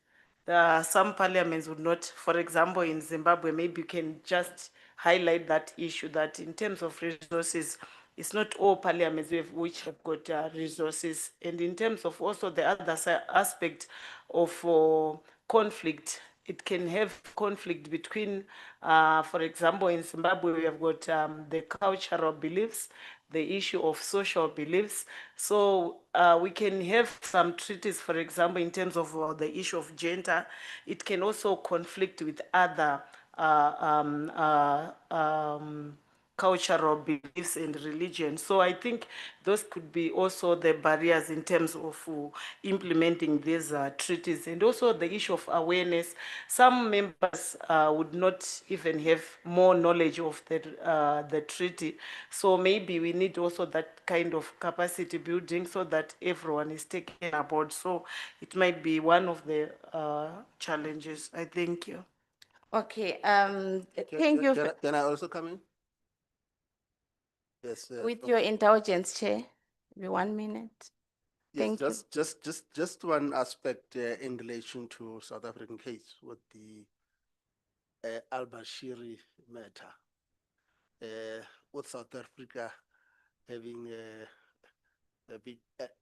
There are some parliaments would not, for example, in Zimbabwe, maybe you can just highlight that issue that in terms of resources, it's not all parliaments which have got resources. And in terms of also the other aspect of conflict, it can have conflict between, for example, in Zimbabwe, we have got the cultural beliefs, the issue of social beliefs. So we can have some treaties, for example, in terms of the issue of gender. It can also conflict with other cultural beliefs and religion. So I think those could be also the barriers in terms of implementing these treaties, and also the issue of awareness. Some members would not even have more knowledge of the treaty. So maybe we need also that kind of capacity building so that everyone is taken aboard. So it might be one of the challenges. I thank you. Okay, thank you. Can I also come in? Yes. With your indulgence, Chair, maybe 1 minute. Yes, Thank you. just one aspect in relation to South African case with the al-Bashiri matter. With South Africa having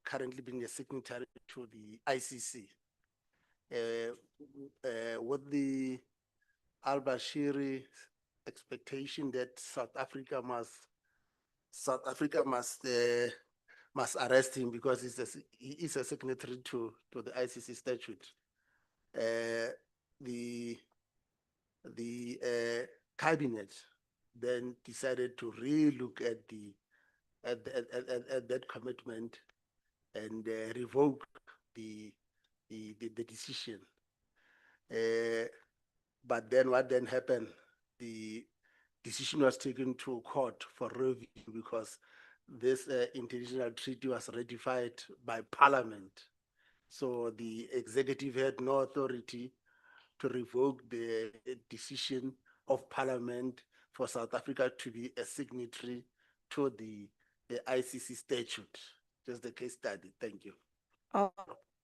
currently being a signatory to the ICC. With the al-Bashiri expectation that South Africa must arrest him because he is a signatory to the ICC statute. The cabinet then decided to re-look at that commitment and revoke the decision. But then what then happened? The decision was taken to court for review because this international treaty was ratified by Parliament. So the executive had no authority to revoke the decision of Parliament for South Africa to be a signatory to the ICC statute. Just the case study. Thank you. Oh,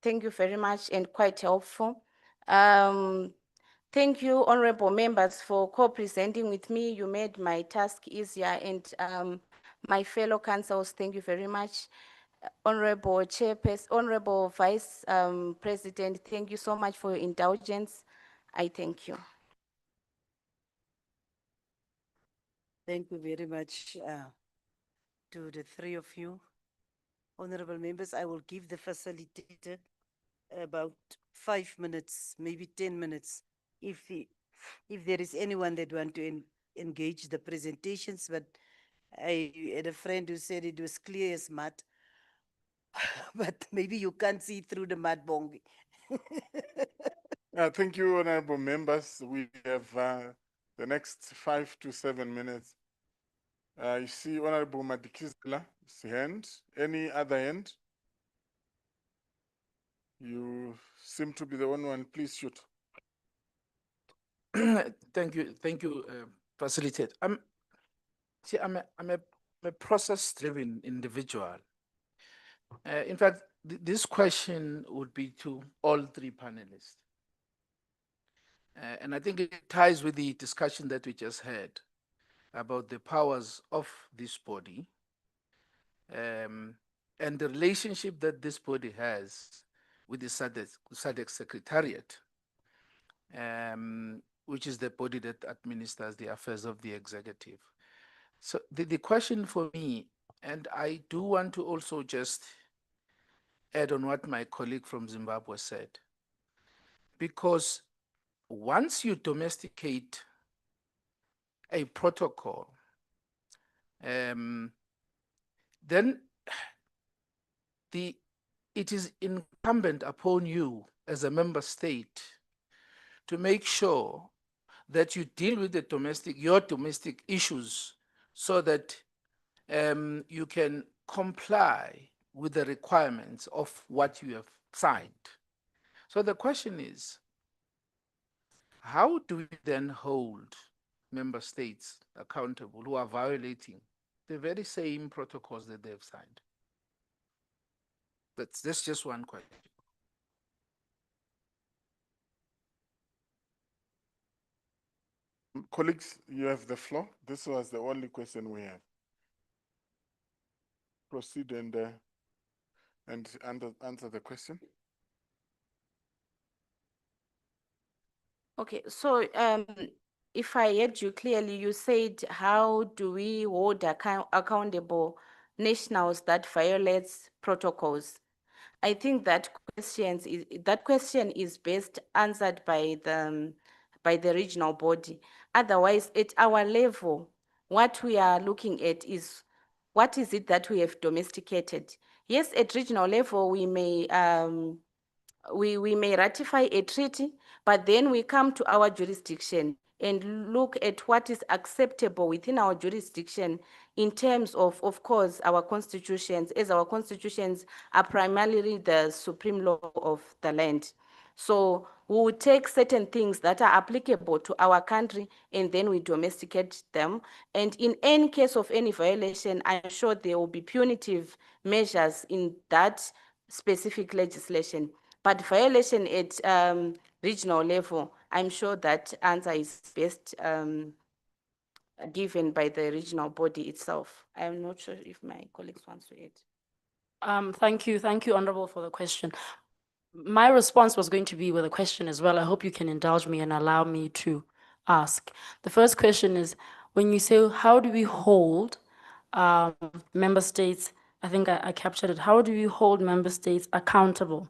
thank you very much and quite helpful. Thank you, honorable members, for co-presenting with me. You made my task easier, and my fellow councils, thank you very much. Honorable Chairperson, Honorable Vice President, thank you so much for your indulgence. I thank you. Thank you very much to the three of you. Honorable members, I will give the facilitator about 5 minutes, maybe 10 minutes, if there is anyone that want to engage the presentations, but I had a friend who said it was clear as mud, but maybe you can't see through the mud, Bongi. Thank you, honorable members. We have the next 5 to 7 minutes. You see Honorable Madikisla's hand. Any other hand? You seem to be the only one. Please shoot. Thank you, facilitate. I'm a process-driven individual. In fact, this question would be to all three panelists. And I think it ties with the discussion that we just had about the powers of this body and the relationship that this body has with the SADC Secretariat, which is the body that administers the affairs of the executive. So the question for me, and I do want to also just add on what my colleague from Zimbabwe said, because once you domesticate a protocol, then it is incumbent upon you as a member state to make sure that you deal with your domestic issues so that you can comply with the requirements of what you have signed. So the question is, how do we then hold member states accountable who are violating the very same protocols that they've signed? That's just one question. Colleagues, you have the floor. This was the only question we have. Proceed and answer the question. Okay, so if I heard you clearly, you said, how do we hold accountable nationals that violates protocols? I think that question is best answered by the regional body. Otherwise, at our level, what we are looking at is what is it that we have domesticated? Yes, at regional level, we may ratify a treaty, but then we come to our jurisdiction and look at what is acceptable within our jurisdiction in terms of course, our constitutions, as our constitutions are primarily the supreme law of the land. So we will take certain things that are applicable to our country and then we domesticate them. And in any case of any violation, I'm sure there will be punitive measures in that specific legislation. But violation at regional level, I'm sure that answer is best given by the regional body itself. I'm not sure if my colleagues want to add. Thank you, Honorable, for the question. My response was going to be with a question as well. I hope you can indulge me and allow me to ask. The first question is, when you say, how do we hold member states, I think I captured it, how do we hold member states accountable?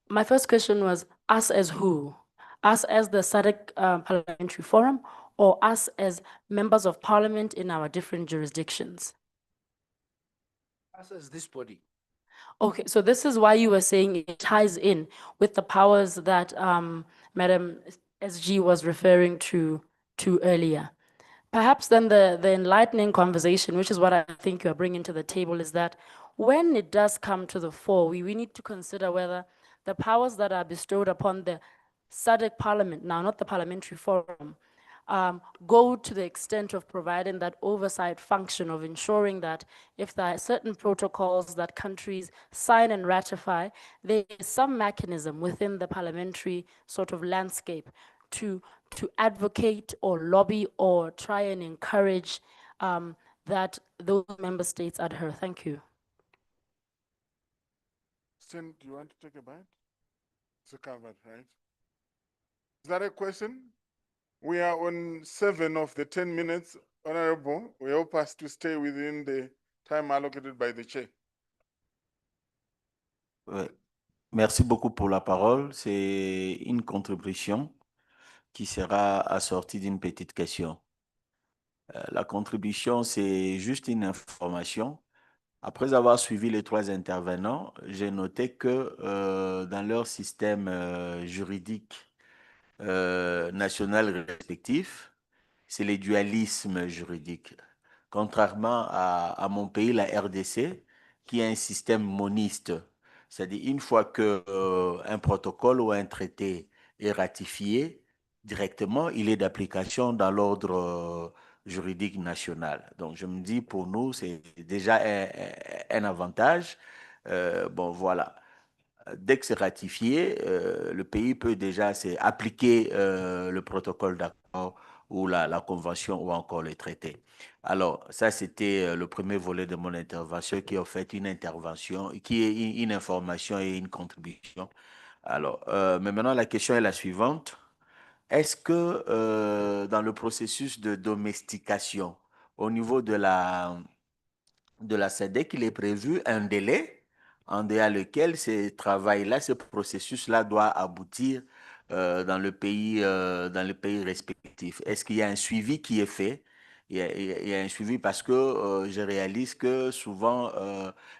My first question was, us as who? Us as the SADC Parliamentary Forum, or us as members of parliament in our different jurisdictions? Us as this body. Okay, so this is why you were saying it ties in with the powers that Madam SG was referring to earlier. Perhaps then the enlightening conversation, which is what I think you are bringing to the table, is that when it does come to the fore, we need to consider whether the powers that are bestowed upon the SADC Parliament, now not the Parliamentary Forum, go to the extent of providing that oversight function of ensuring that if there are certain protocols that countries sign and ratify, there is some mechanism within the parliamentary sort of landscape to advocate or lobby or try and encourage that those member states adhere. Thank you. Sten, do you want to take a bite? It's covered, right? Is that a question? We are on 7 of the 10 minutes, Honorable. We hope us to stay within the time allocated by the chair. Ouais. Merci beaucoup pour la parole. C'est une contribution qui sera assortie d'une petite question. La contribution, c'est juste une information. Après avoir suivi les 3 intervenants, j'ai noté que dans leur système juridique national respectif, c'est le dualisme juridique. Contrairement à mon pays, la RDC, qui a un système moniste. C'est-à-dire, une fois qu'un protocole ou un traité est ratifié, directement, il est d'application dans l'ordre juridique national. Donc, je me dis, pour nous, c'est déjà un avantage. Bon, voilà. Dès que c'est ratifié, le pays peut déjà appliquer le protocole d'accord ou la convention ou encore le traité. Alors, ça, c'était le premier volet de mon intervention qui est en fait une intervention, qui est une information et une contribution. Alors, mais maintenant, la question est la suivante. Est-ce que dans le processus de domestication, au niveau de la SADC, il est prévu un délai en dehors lequel ce travail-là, ce processus-là doit aboutir dans le pays respectif? Est-ce qu'il y a un suivi qui est fait? Il y a un suivi parce que je réalise que souvent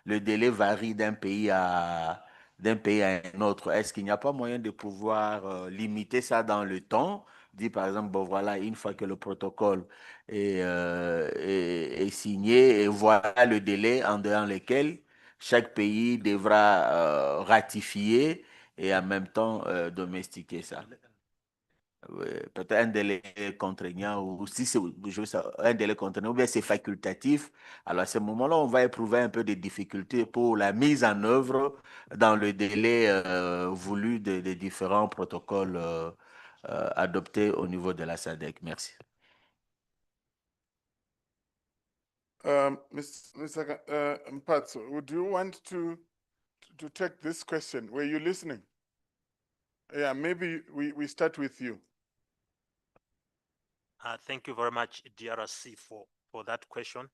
le délai varie d'un pays à un autre. Est-ce qu'il n'y a pas moyen de pouvoir limiter ça dans le temps? Dire par exemple, bon voilà, une fois que le protocole est signé, et voilà le délai en dehors lequel chaque pays devra ratifier et en même temps domestiquer ça. Peut-être un délai contraignant, ou si c'est un délai contraignant, ou bien c'est facultatif. Alors à ce moment-là, on va éprouver un peu de difficultés pour la mise en œuvre dans le délai voulu des différents protocoles adoptés au niveau de la SADC. Merci. Mr. Mpatso, would you want to take this question? Were you listening? Yeah, maybe we start with you. Thank you very much, DRC, for that question.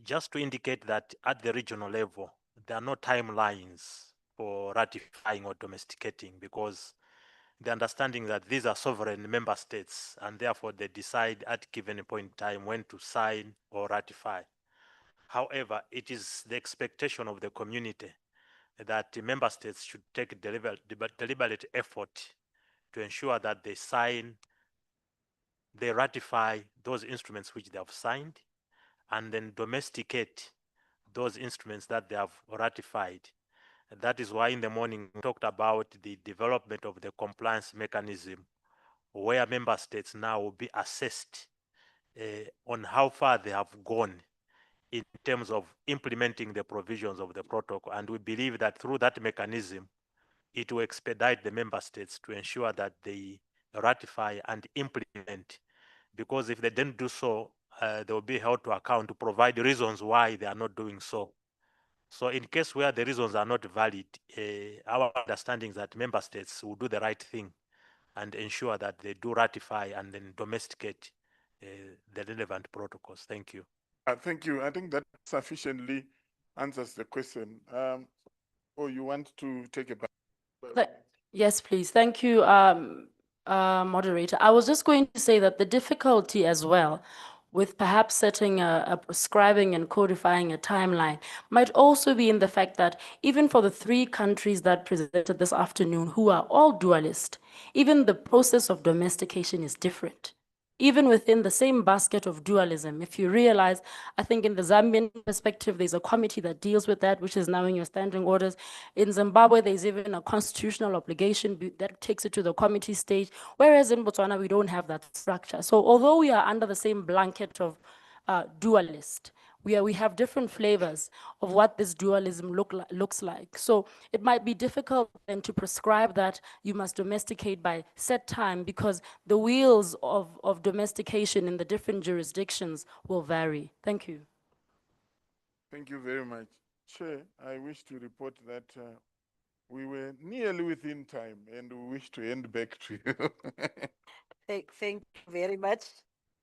Just to indicate that at the regional level, there are no timelines for ratifying or domesticating, because the understanding that these are sovereign member states, and therefore they decide at given point in time when to sign or ratify. However, it is the expectation of the community that the member states should take deliberate effort to ensure that they sign, they ratify those instruments which they have signed, and then domesticate those instruments that they have ratified. That is why in the morning we talked about the development of the compliance mechanism, where member states now will be assessed on how far they have gone in terms of implementing the provisions of the protocol. And we believe that through that mechanism, it will expedite the member states to ensure that they ratify and implement because if they didn't do so, they will be held to account to provide reasons why they are not doing so. So in case where the reasons are not valid, our understanding is that member states will do the right thing and ensure that they do ratify and then domesticate the relevant protocols. Thank you. Thank you. I think that sufficiently answers the question. Or you want to take a back? Yes, please. Thank you, moderator. I was just going to say that the difficulty as well with perhaps setting a prescribing and codifying a timeline might also be in the fact that even for the 3 countries that presented this afternoon, who are all dualist, even the process of domestication is different. Even within the same basket of dualism, if you realize, I think in the Zambian perspective, there's a committee that deals with that, which is now in your standing orders. In Zimbabwe, there's even a constitutional obligation that takes it to the committee stage, whereas in Botswana, we don't have that structure. So although we are under the same blanket of dualist, we have different flavors of what this dualism looks like. So it might be difficult then to prescribe that you must domesticate by set time because the wheels of domestication in the different jurisdictions will vary. Thank you. Thank you very much. Chair, I wish to report that we were nearly within time and we wish to end back to you. Thank you very much.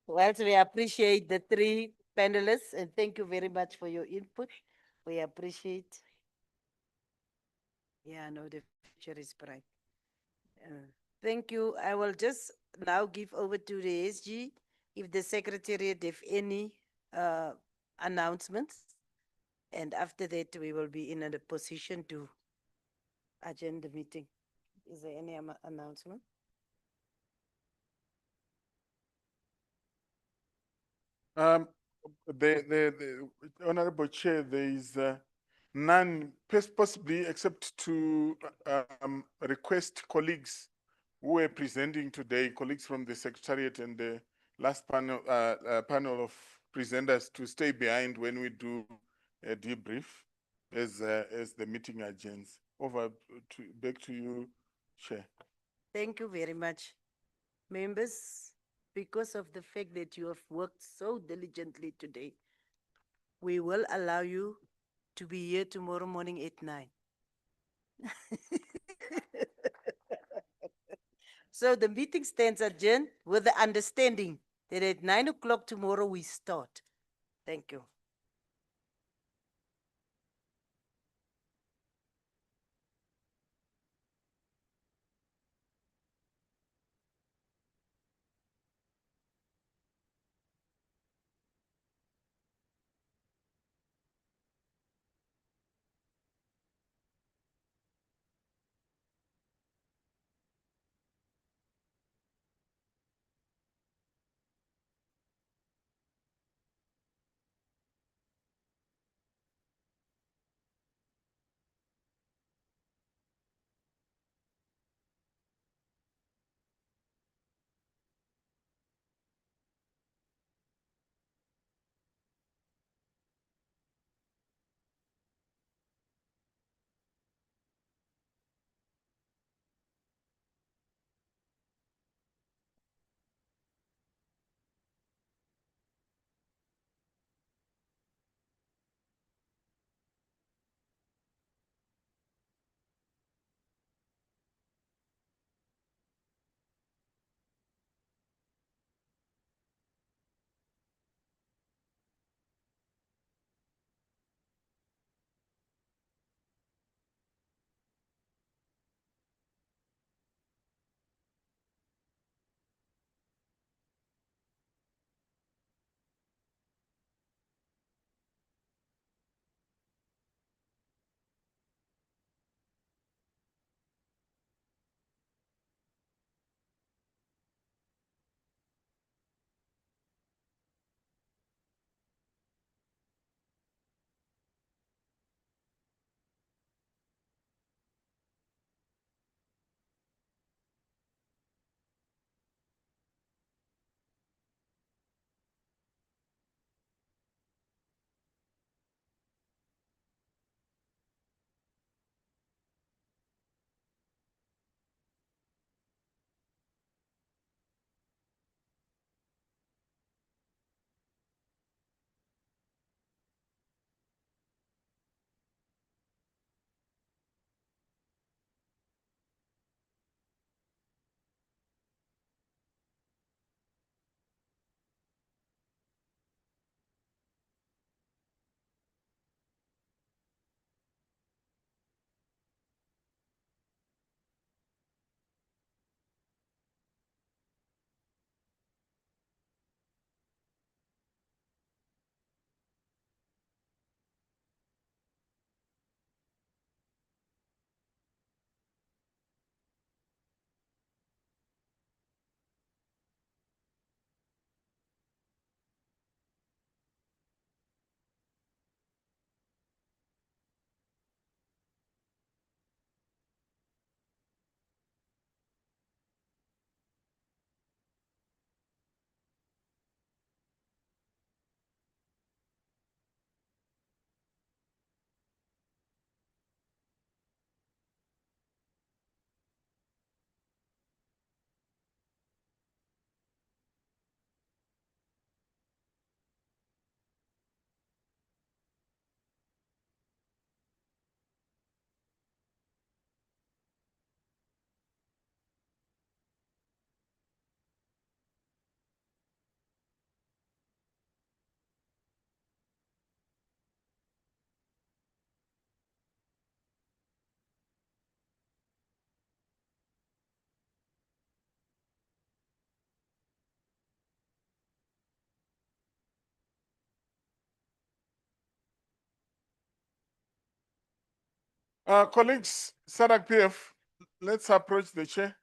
Whilst we appreciate the 3 panelists and thank you very much for your input. We appreciate. Yeah, no, the future is bright. Thank you. I will just now give over to the SG if the Secretariat have any announcements. And after that, we will be in a position to adjourn the meeting. Is there any announcement? The Honorable Chair, there is none, possibly except to request colleagues who are presenting today, colleagues from the Secretariat and the last panel of presenters to stay behind when we do a debrief as the meeting adjourns. Back to you, Chair. Thank you very much. Members, because of the fact that you have worked so diligently today, we will allow you to be here tomorrow morning at 9. So the meeting stands adjourned with the understanding that at 9 o'clock tomorrow we start. Thank you. Colleagues, SADC PF, let's approach the chair.